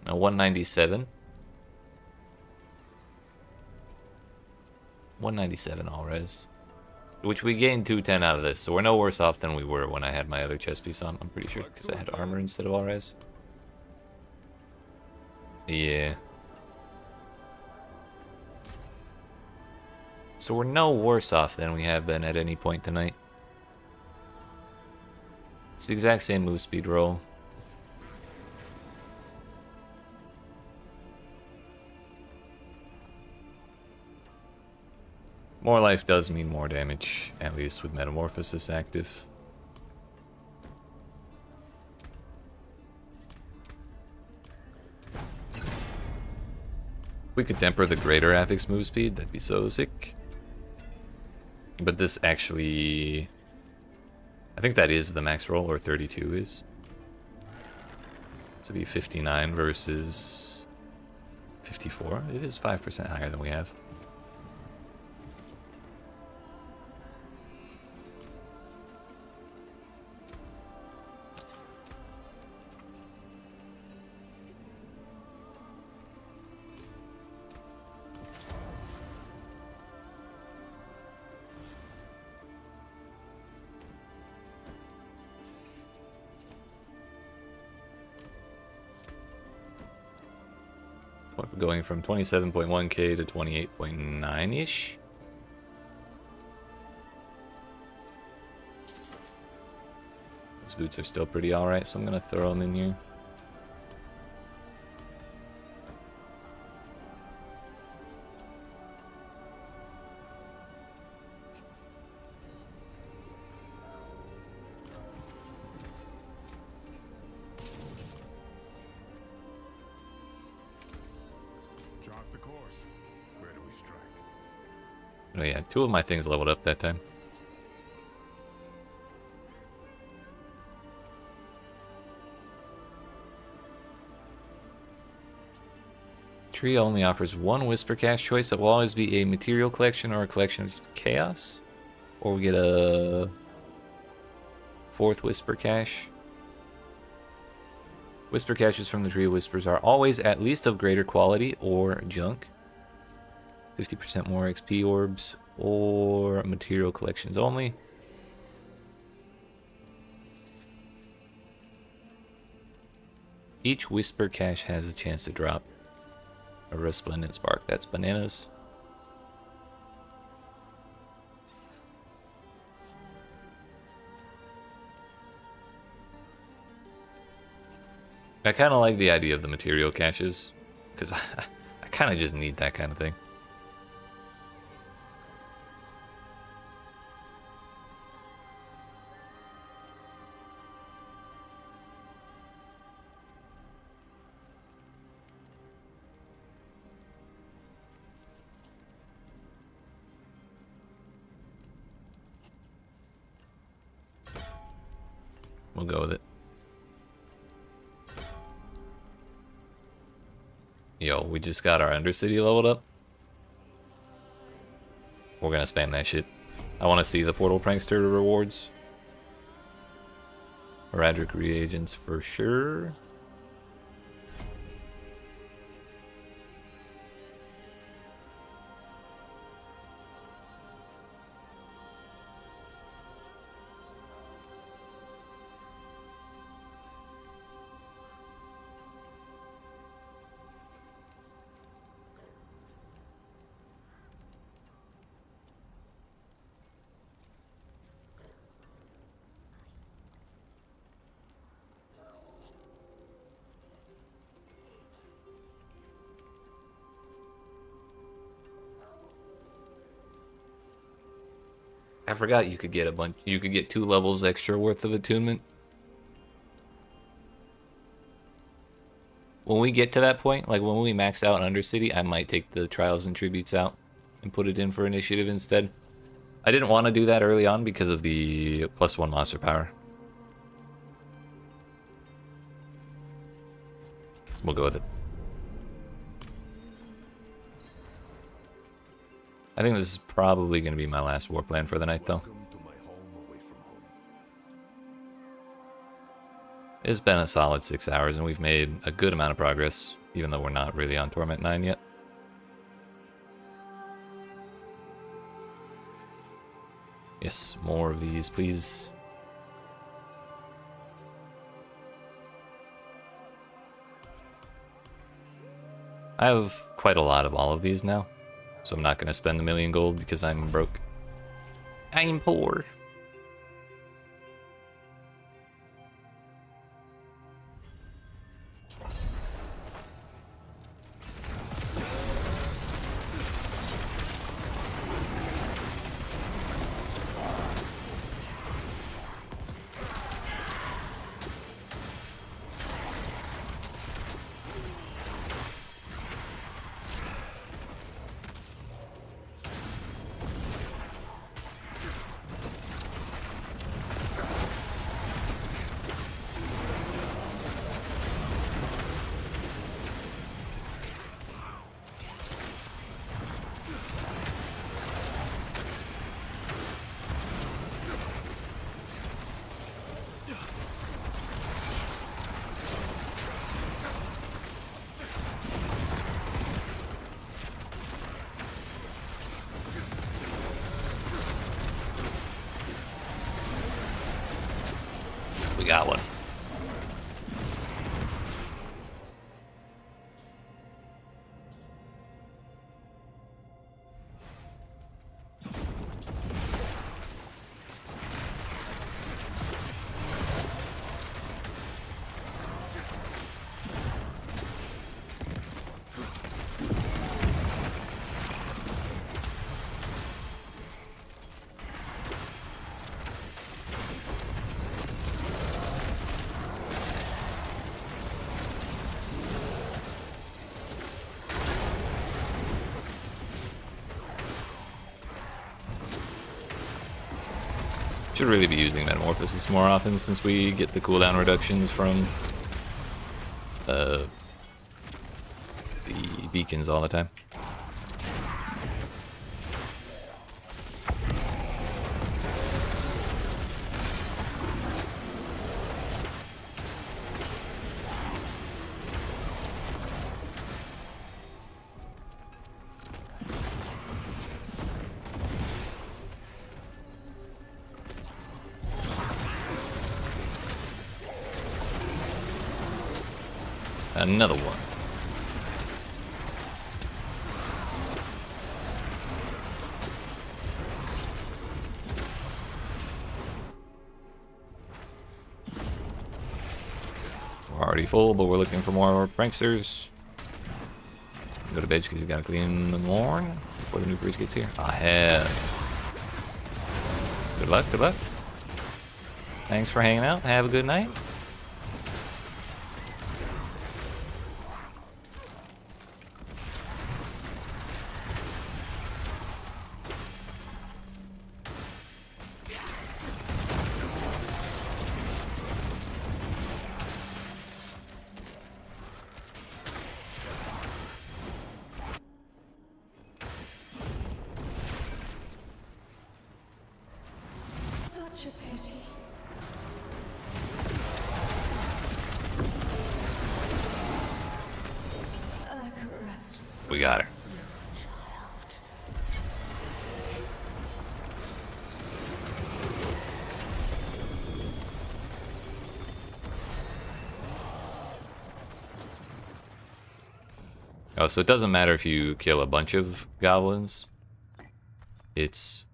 197. 197 all res. Which we gained 210 out of this, so we're no worse off than we were when I had my other chest piece on, I'm pretty sure, because I had armor instead of all res. Yeah. So we're no worse off than we have been at any point tonight. It's the exact same move speed roll. More life does mean more damage, at least with Metamorphosis active. If we could temper the greater affix move speed, that'd be so sick. But this actually... I think that is the max roll, or 32 is. So it'd be 59 versus 54. It is 5% higher than we have. Going from 27.1k to 28.9-ish. Those boots are still pretty alright, so I'm gonna throw them in here. Oh yeah, 2 of my things leveled up that time. Tree only offers 1 Whisper Cache choice, but will always be a material collection or a collection of chaos. Or we get a 4th Whisper Cache. Whisper Caches from the Tree of Whispers are always at least of greater quality or junk. 50% more XP orbs or material collections only. Each Whisper Cache has a chance to drop a Resplendent Spark. That's bananas. I kind of like the idea of the material caches, because I kind of just need that kind of thing. We'll go with it. Yo, we just got our Undercity leveled up. We're gonna spam that shit. I want to see the Portal Prankster rewards. Radric reagents for sure. I forgot you could get a bunch. You could get 2 levels extra worth of attunement. When we get to that point, like when we max out Undercity, I might take the Trials and Tributes out and put it in for Initiative instead. I didn't want to do that early on because of the +1 monster power. We'll go with it. I think this is probably going to be my last war plan for the night, though. It's been a solid 6 hours, and we've made a good amount of progress, even though we're not really on Torment 9 yet. Yes, more of these, please. I have quite a lot of all of these now, so I'm not going to spend the 1,000,000 gold because I'm broke. I'm poor. We got one. Should really be using Metamorphosis more often since we get the cooldown reductions from the beacons all the time. Another one. We're already full, but we're looking for more pranksters. Go to bed because you gotta clean in the morning before the new priest gets here. I have. Good luck, good luck. Thanks for hanging out. Have a good night. Such a pity. We got her. Oh, so it doesn't matter if you kill a bunch of goblins. It's...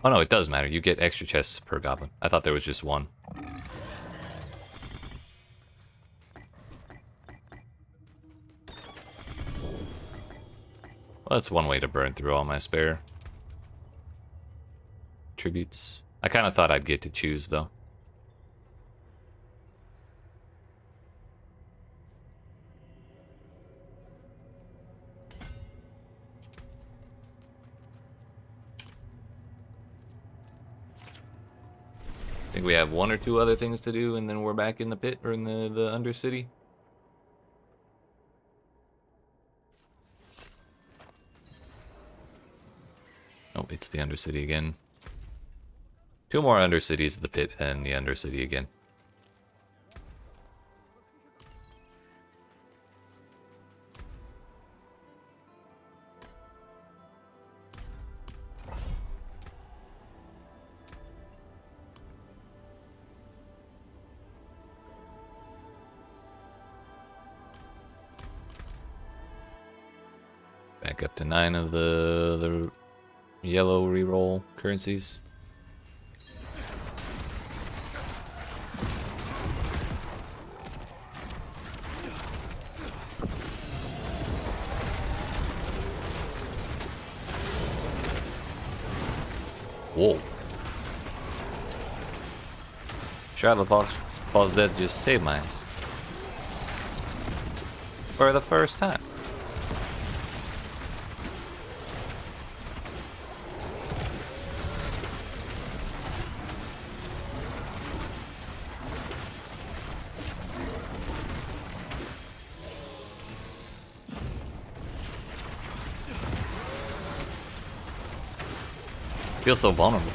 Oh no, it does matter. You get extra chests per goblin. I thought there was just one. Well, that's one way to burn through all my spare tributes. I kind of thought I'd get to choose, though. I think we have one or two other things to do, and then we're back in the pit, or in the Undercity. Oh, it's the Undercity again. Two more Undercities of the pit and the Undercity again. back up to 9 of the yellow reroll currencies. Whoa. Shadow Paul's death just saved my ass. For the first time. Feel so vulnerable.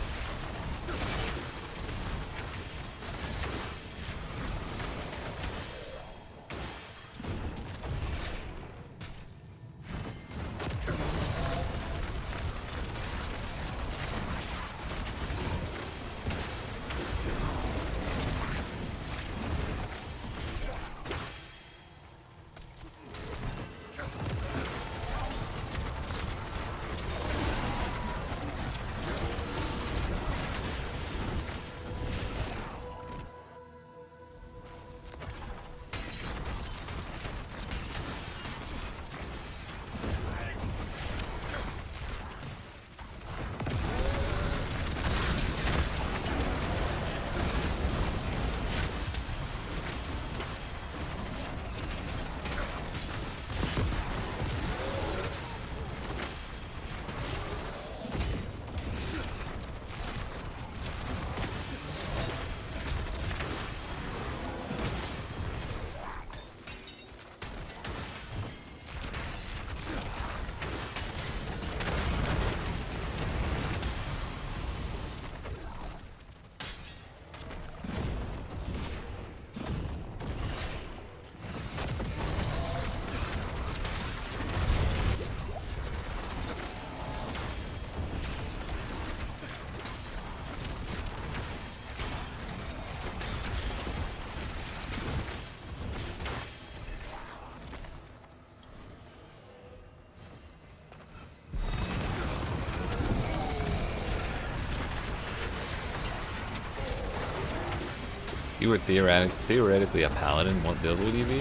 You were theoretically a paladin. What build would you be?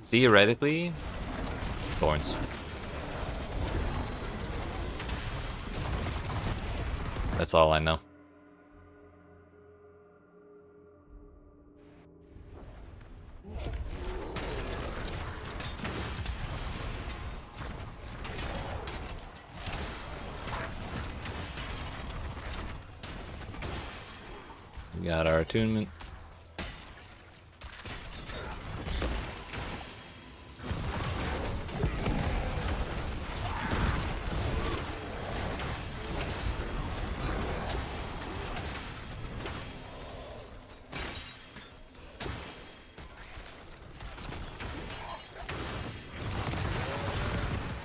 Theoretically, thorns. That's all I know. We got our attunement.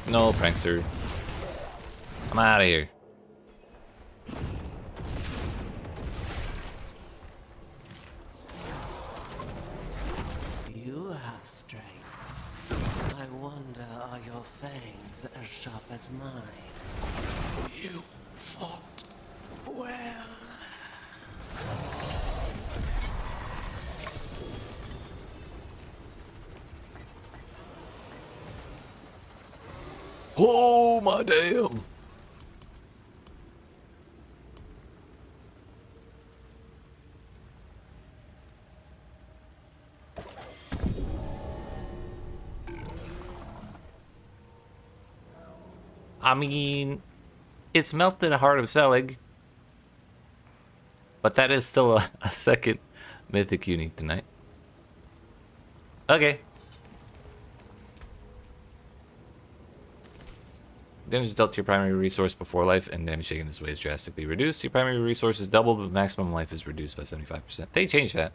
No, prankster. I'm out of here. You have strength. I wonder, are your fangs as sharp as mine? You fought well. Oh my damn. I mean, it's melted heart of Selig, but that is still a second mythic unique tonight. Okay. Damage dealt to your primary resource before life and damage taken this way is drastically reduced. Your primary resource is doubled, but maximum life is reduced by 75%. They changed that.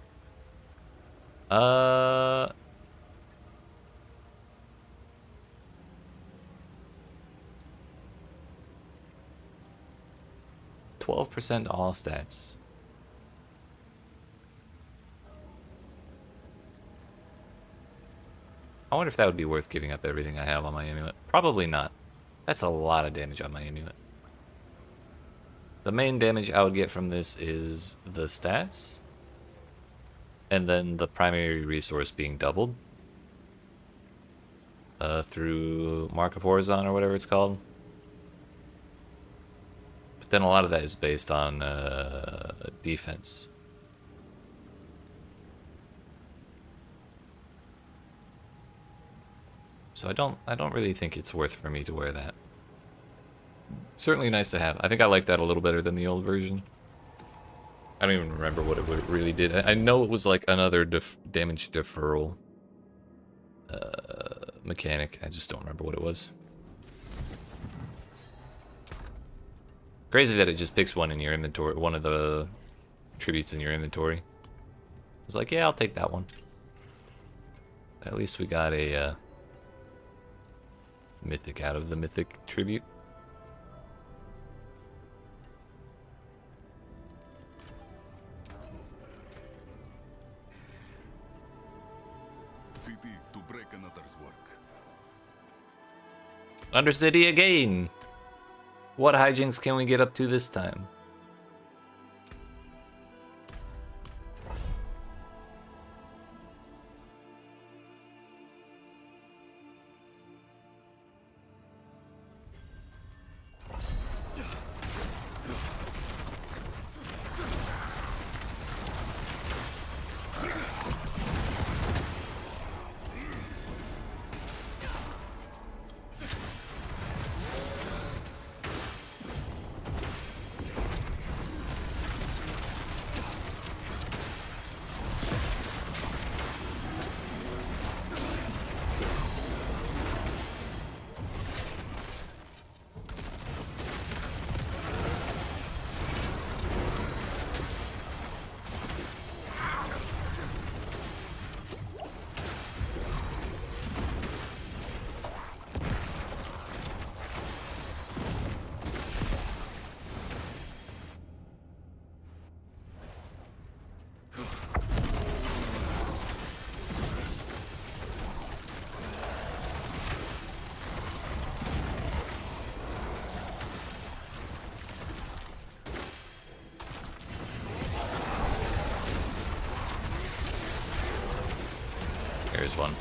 12% all stats. I wonder if that would be worth giving up everything I have on my amulet. Probably not. That's a lot of damage on my amulet. The main damage I would get from this is the stats. And then the primary resource being doubled. Through Mark of Horizon or whatever it's called. But then a lot of that is based on defense. So I don't really think it's worth for me to wear that. Certainly nice to have. I think I like that a little better than the old version. I don't even remember what it really did. I know it was like another damage deferral mechanic. I just don't remember what it was. Crazy that it just picks one in your inventory, one of the tributes in your inventory. It's like, yeah, I'll take that one. At least we got a mythic out of the mythic tribute. Pity to break another's work. Undercity again! What hijinks can we get up to this time? There's one.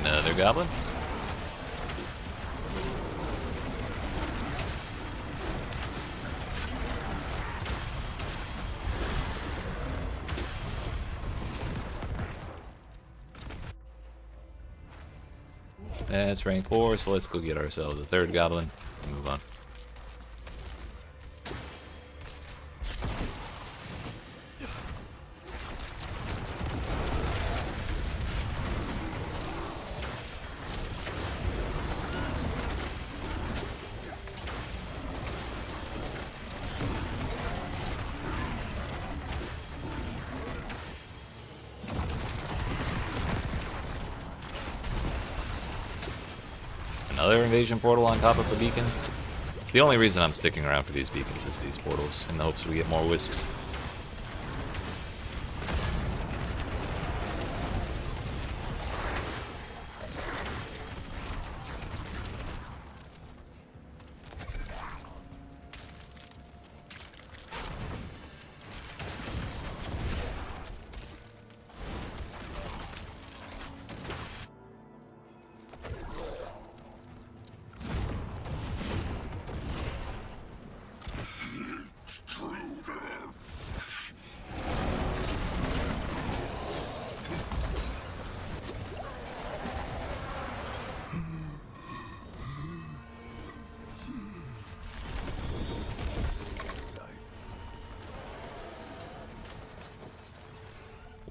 Another goblin. That's rank 4, so let's go get ourselves a third goblin and move on. Another invasion portal on top of the beacon. It's the only reason I'm sticking around for these beacons is these portals, in the hopes we get more wisps.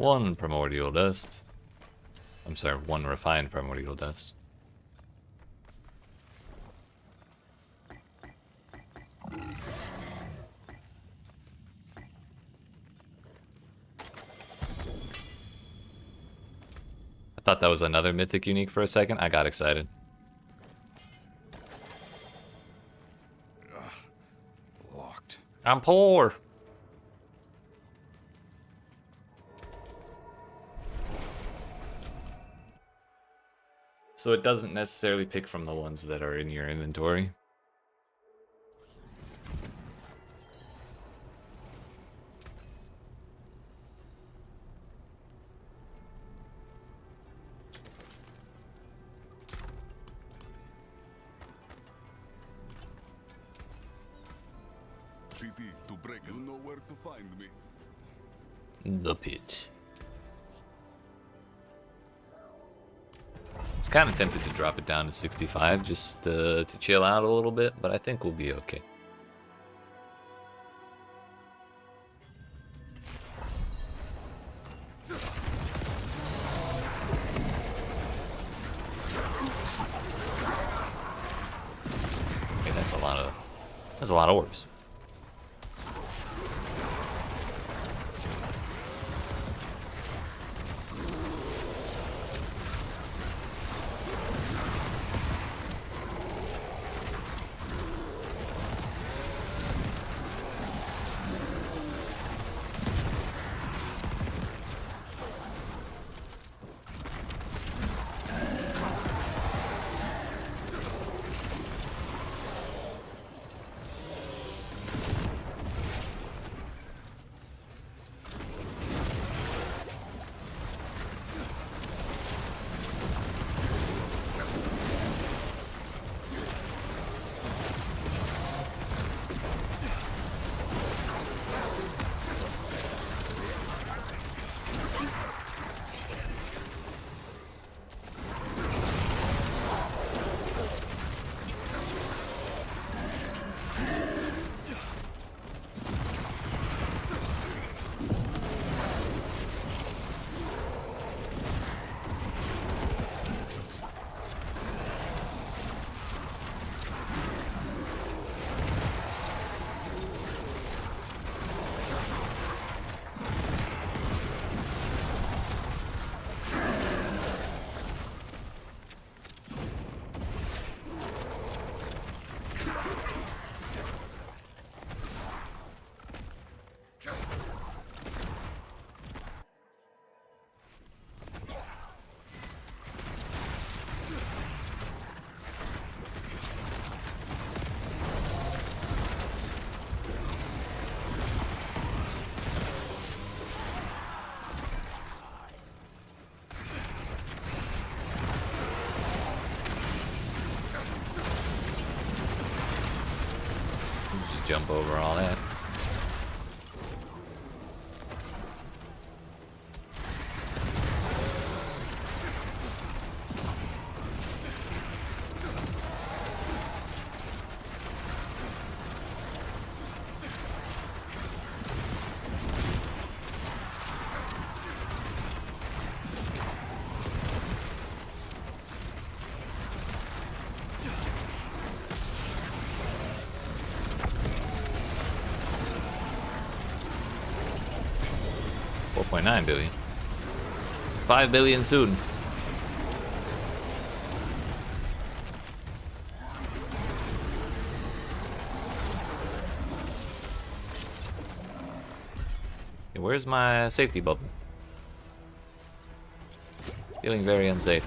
1 primordial dust. I'm sorry, 1 refined primordial dust. I thought that was another mythic unique for a second. I got excited. Locked. I'm poor. So it doesn't necessarily pick from the ones that are in your inventory. PT to break. You know where to find me. The pit. I was kind of tempted to drop it down to 65 just to chill out a little bit, but I think we'll be okay. Okay, that's a lot of orbs. Jump over all that. $4.9 billion. 5 billion soon. Okay, where's my safety bubble? Feeling very unsafe.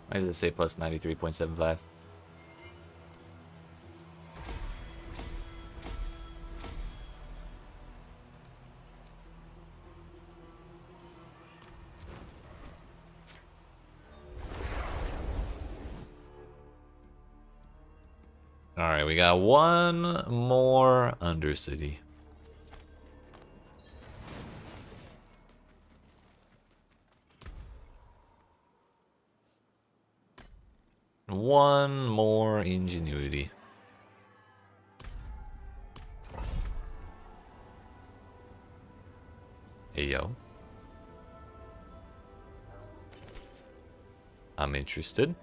Why does it say plus 93.75? Alright, we got one more Undercity. One more Ingenuity. Hey yo. I'm interested.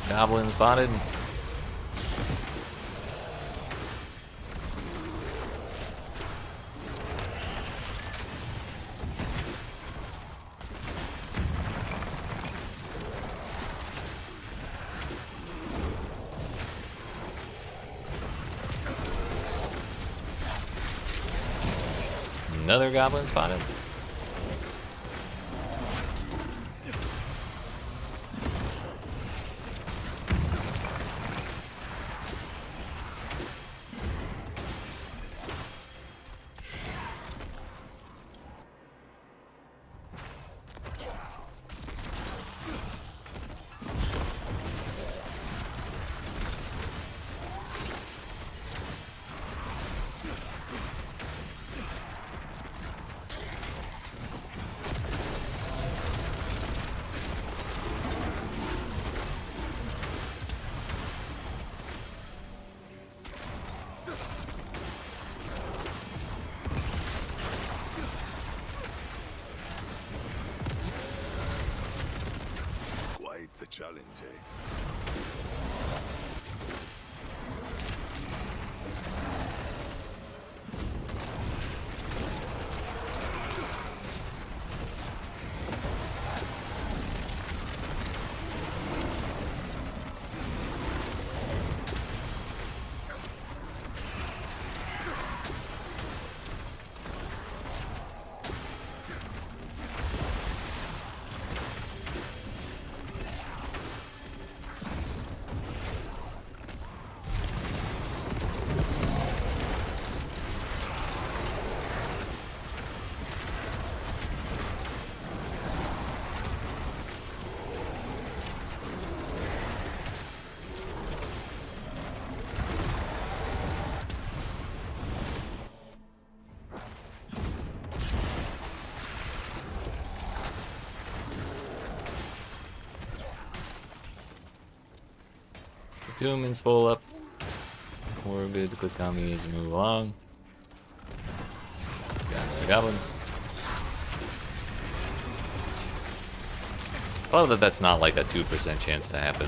Goblin spotted. Another goblin spotted. Quite the challenge, eh? Humans full up. We're good to click on these and move along. Got another goblin. I love that that's not like a 2% chance to happen.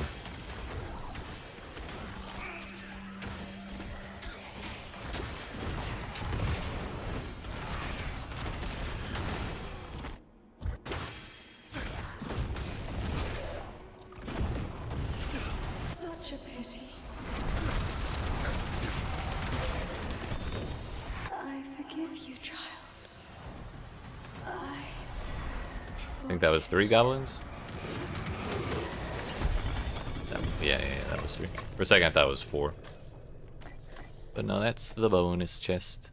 Such a pity. I forgive you, child. I think that was 3 goblins. Yeah, that was 3. For a second I thought it was 4. But no, that's the bonus chest.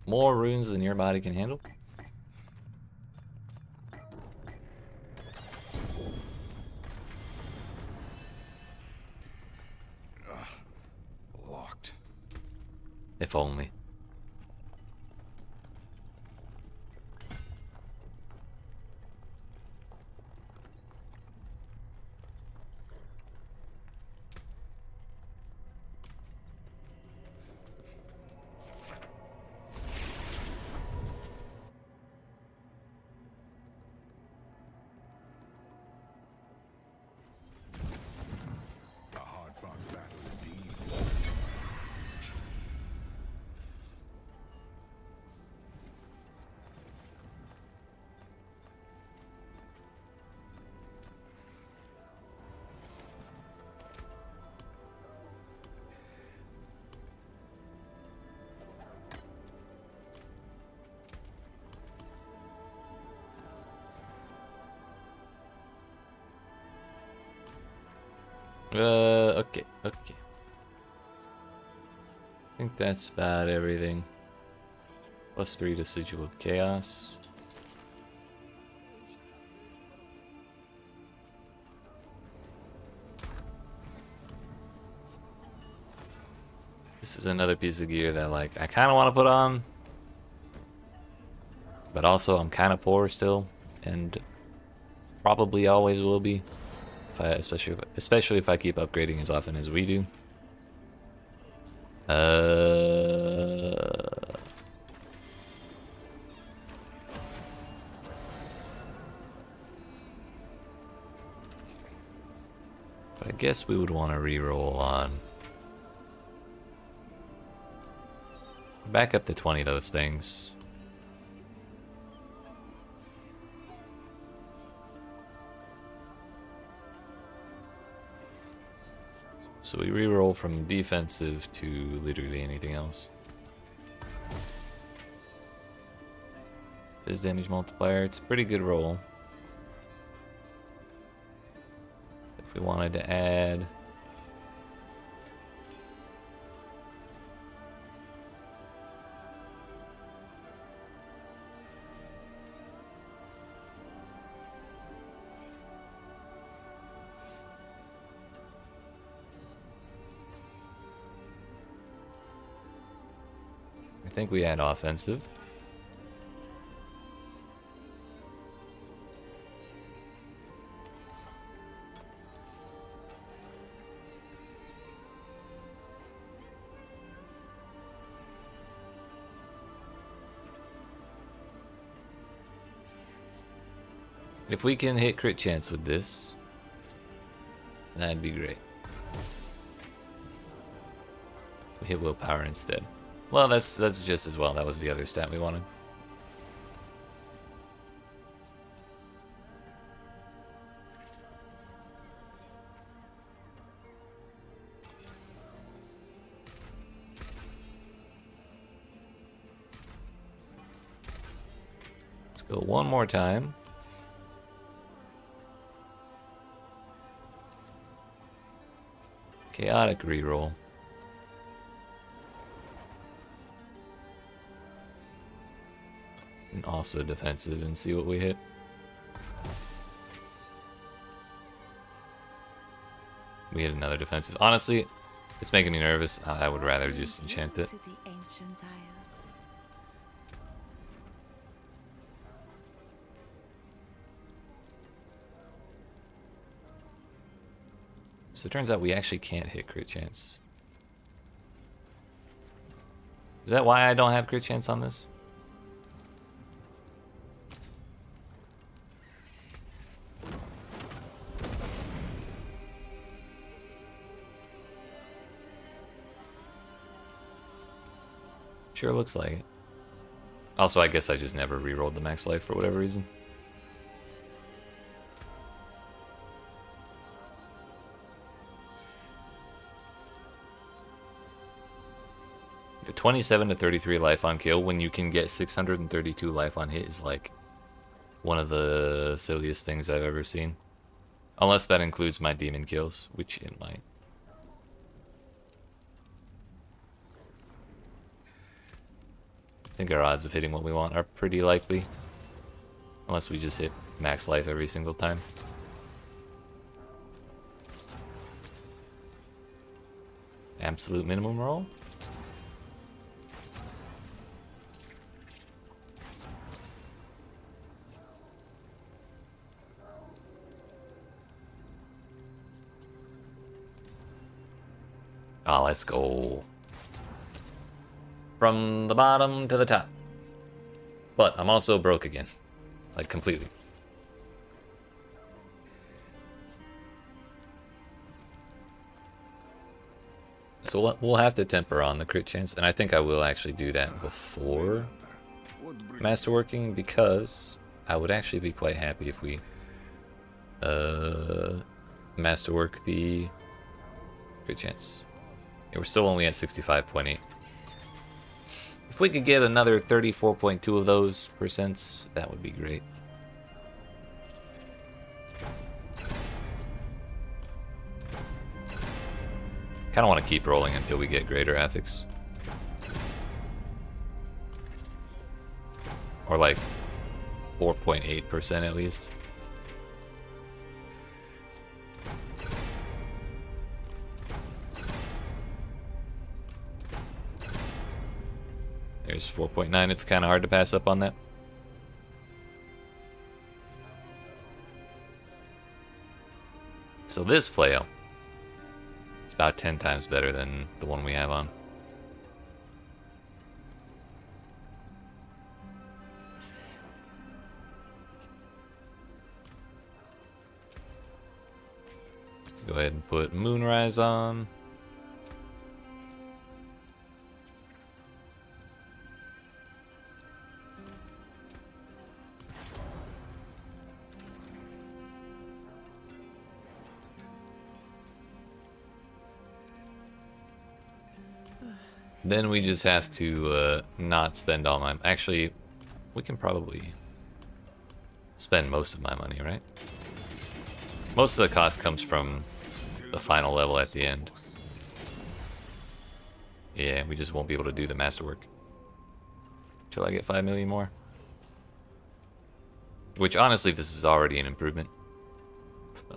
More runes than your body can handle. Locked. If only. A hard-fought battle indeed. Okay. I think that's about everything. +3 to Sigil of Chaos. This is another piece of gear that, like, I kind of want to put on, but also I'm kind of poor still, and probably always will be, especially if I keep upgrading as often as we do. But I guess we would want to reroll on. Back up to 20 those things. So we reroll from defensive to literally anything else. His damage multiplier, it's a pretty good roll. If we wanted to add I think we add offensive. If we can hit crit chance with this, that'd be great. We hit willpower instead. Well, that's just as well. That was the other stat we wanted. Let's go one more time. Chaotic reroll. And also defensive and see what we hit. We hit another defensive. Honestly, it's making me nervous. I would rather just enchant it. So it turns out we actually can't hit crit chance. Is that why I don't have crit chance on this? Sure looks like it. Also, I guess I just never rerolled the max life for whatever reason. The 27 to 33 life on kill when you can get 632 life on hit is like one of the silliest things I've ever seen. Unless that includes my demon kills, which it might. I think our odds of hitting what we want are pretty likely. Unless we just hit max life every single time. Absolute minimum roll. Ah, let's go. From the bottom to the top. But I'm also broke again. Like, completely. So we'll have to temper on the crit chance, and I think I will actually do that before masterworking, because I would actually be quite happy if we masterwork the crit chance. Yeah, we're still only at 65.8. If we could get another 34.2 of those percents, that would be great. Kind of want to keep rolling until we get greater affix. Or like 4.8% at least. There's 4.9. It's kind of hard to pass up on that. So this flail is about 10 times better than the one we have on. Go ahead and put Moonrise on. Then we just have to not spend all my... Actually, we can probably spend most of my money, right? Most of the cost comes from the final level at the end. Yeah, we just won't be able to do the masterwork till I get 5 million more. Which, honestly, this is already an improvement.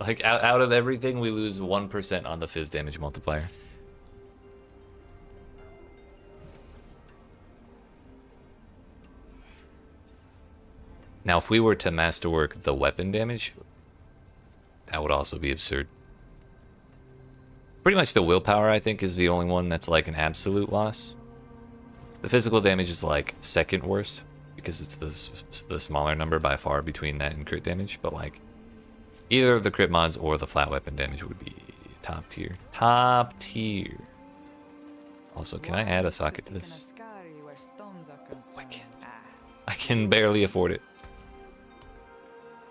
Like, out of everything, we lose 1% on the fizz damage multiplier. Now, if we were to masterwork the weapon damage, that would also be absurd. Pretty much the willpower, I think, is the only one that's like an absolute loss. The physical damage is like second worst, because it's the smaller number by far between that and crit damage. But like, either of the crit mods or the flat weapon damage would be top tier. Top tier. Also, can I add a socket to this? I can't. I can barely afford it.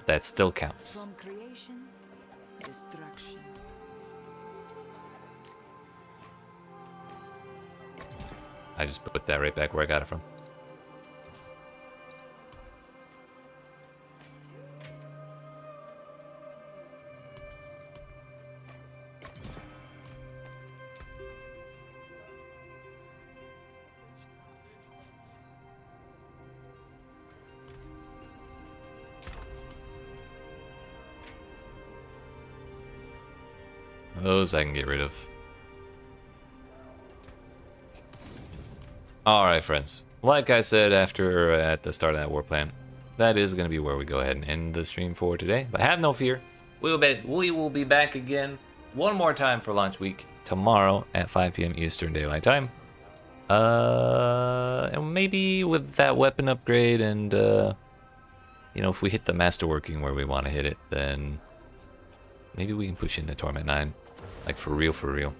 That still counts. From creation, destruction. I just put that right back where I got it from. Those I can get rid of. Alright, friends. Like I said at the start of that war plan, that is going to be where we go ahead and end the stream for today. But have no fear. We will be back again one more time for launch week tomorrow at 5 p.m. Eastern Daylight Time. And maybe with that weapon upgrade and, you know, if we hit the masterworking where we want to hit it, then maybe we can push into Torment 9. Like, for real, for real.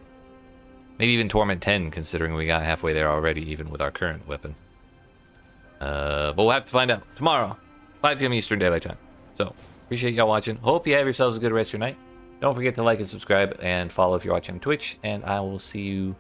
Maybe even Torment 10, considering we got halfway there already, even with our current weapon. But we'll have to find out tomorrow, 5 p.m. Eastern Daylight Time. So, appreciate y'all watching. Hope you have yourselves a good rest of your night. Don't forget to like and subscribe and follow if you're watching on Twitch. And I will see you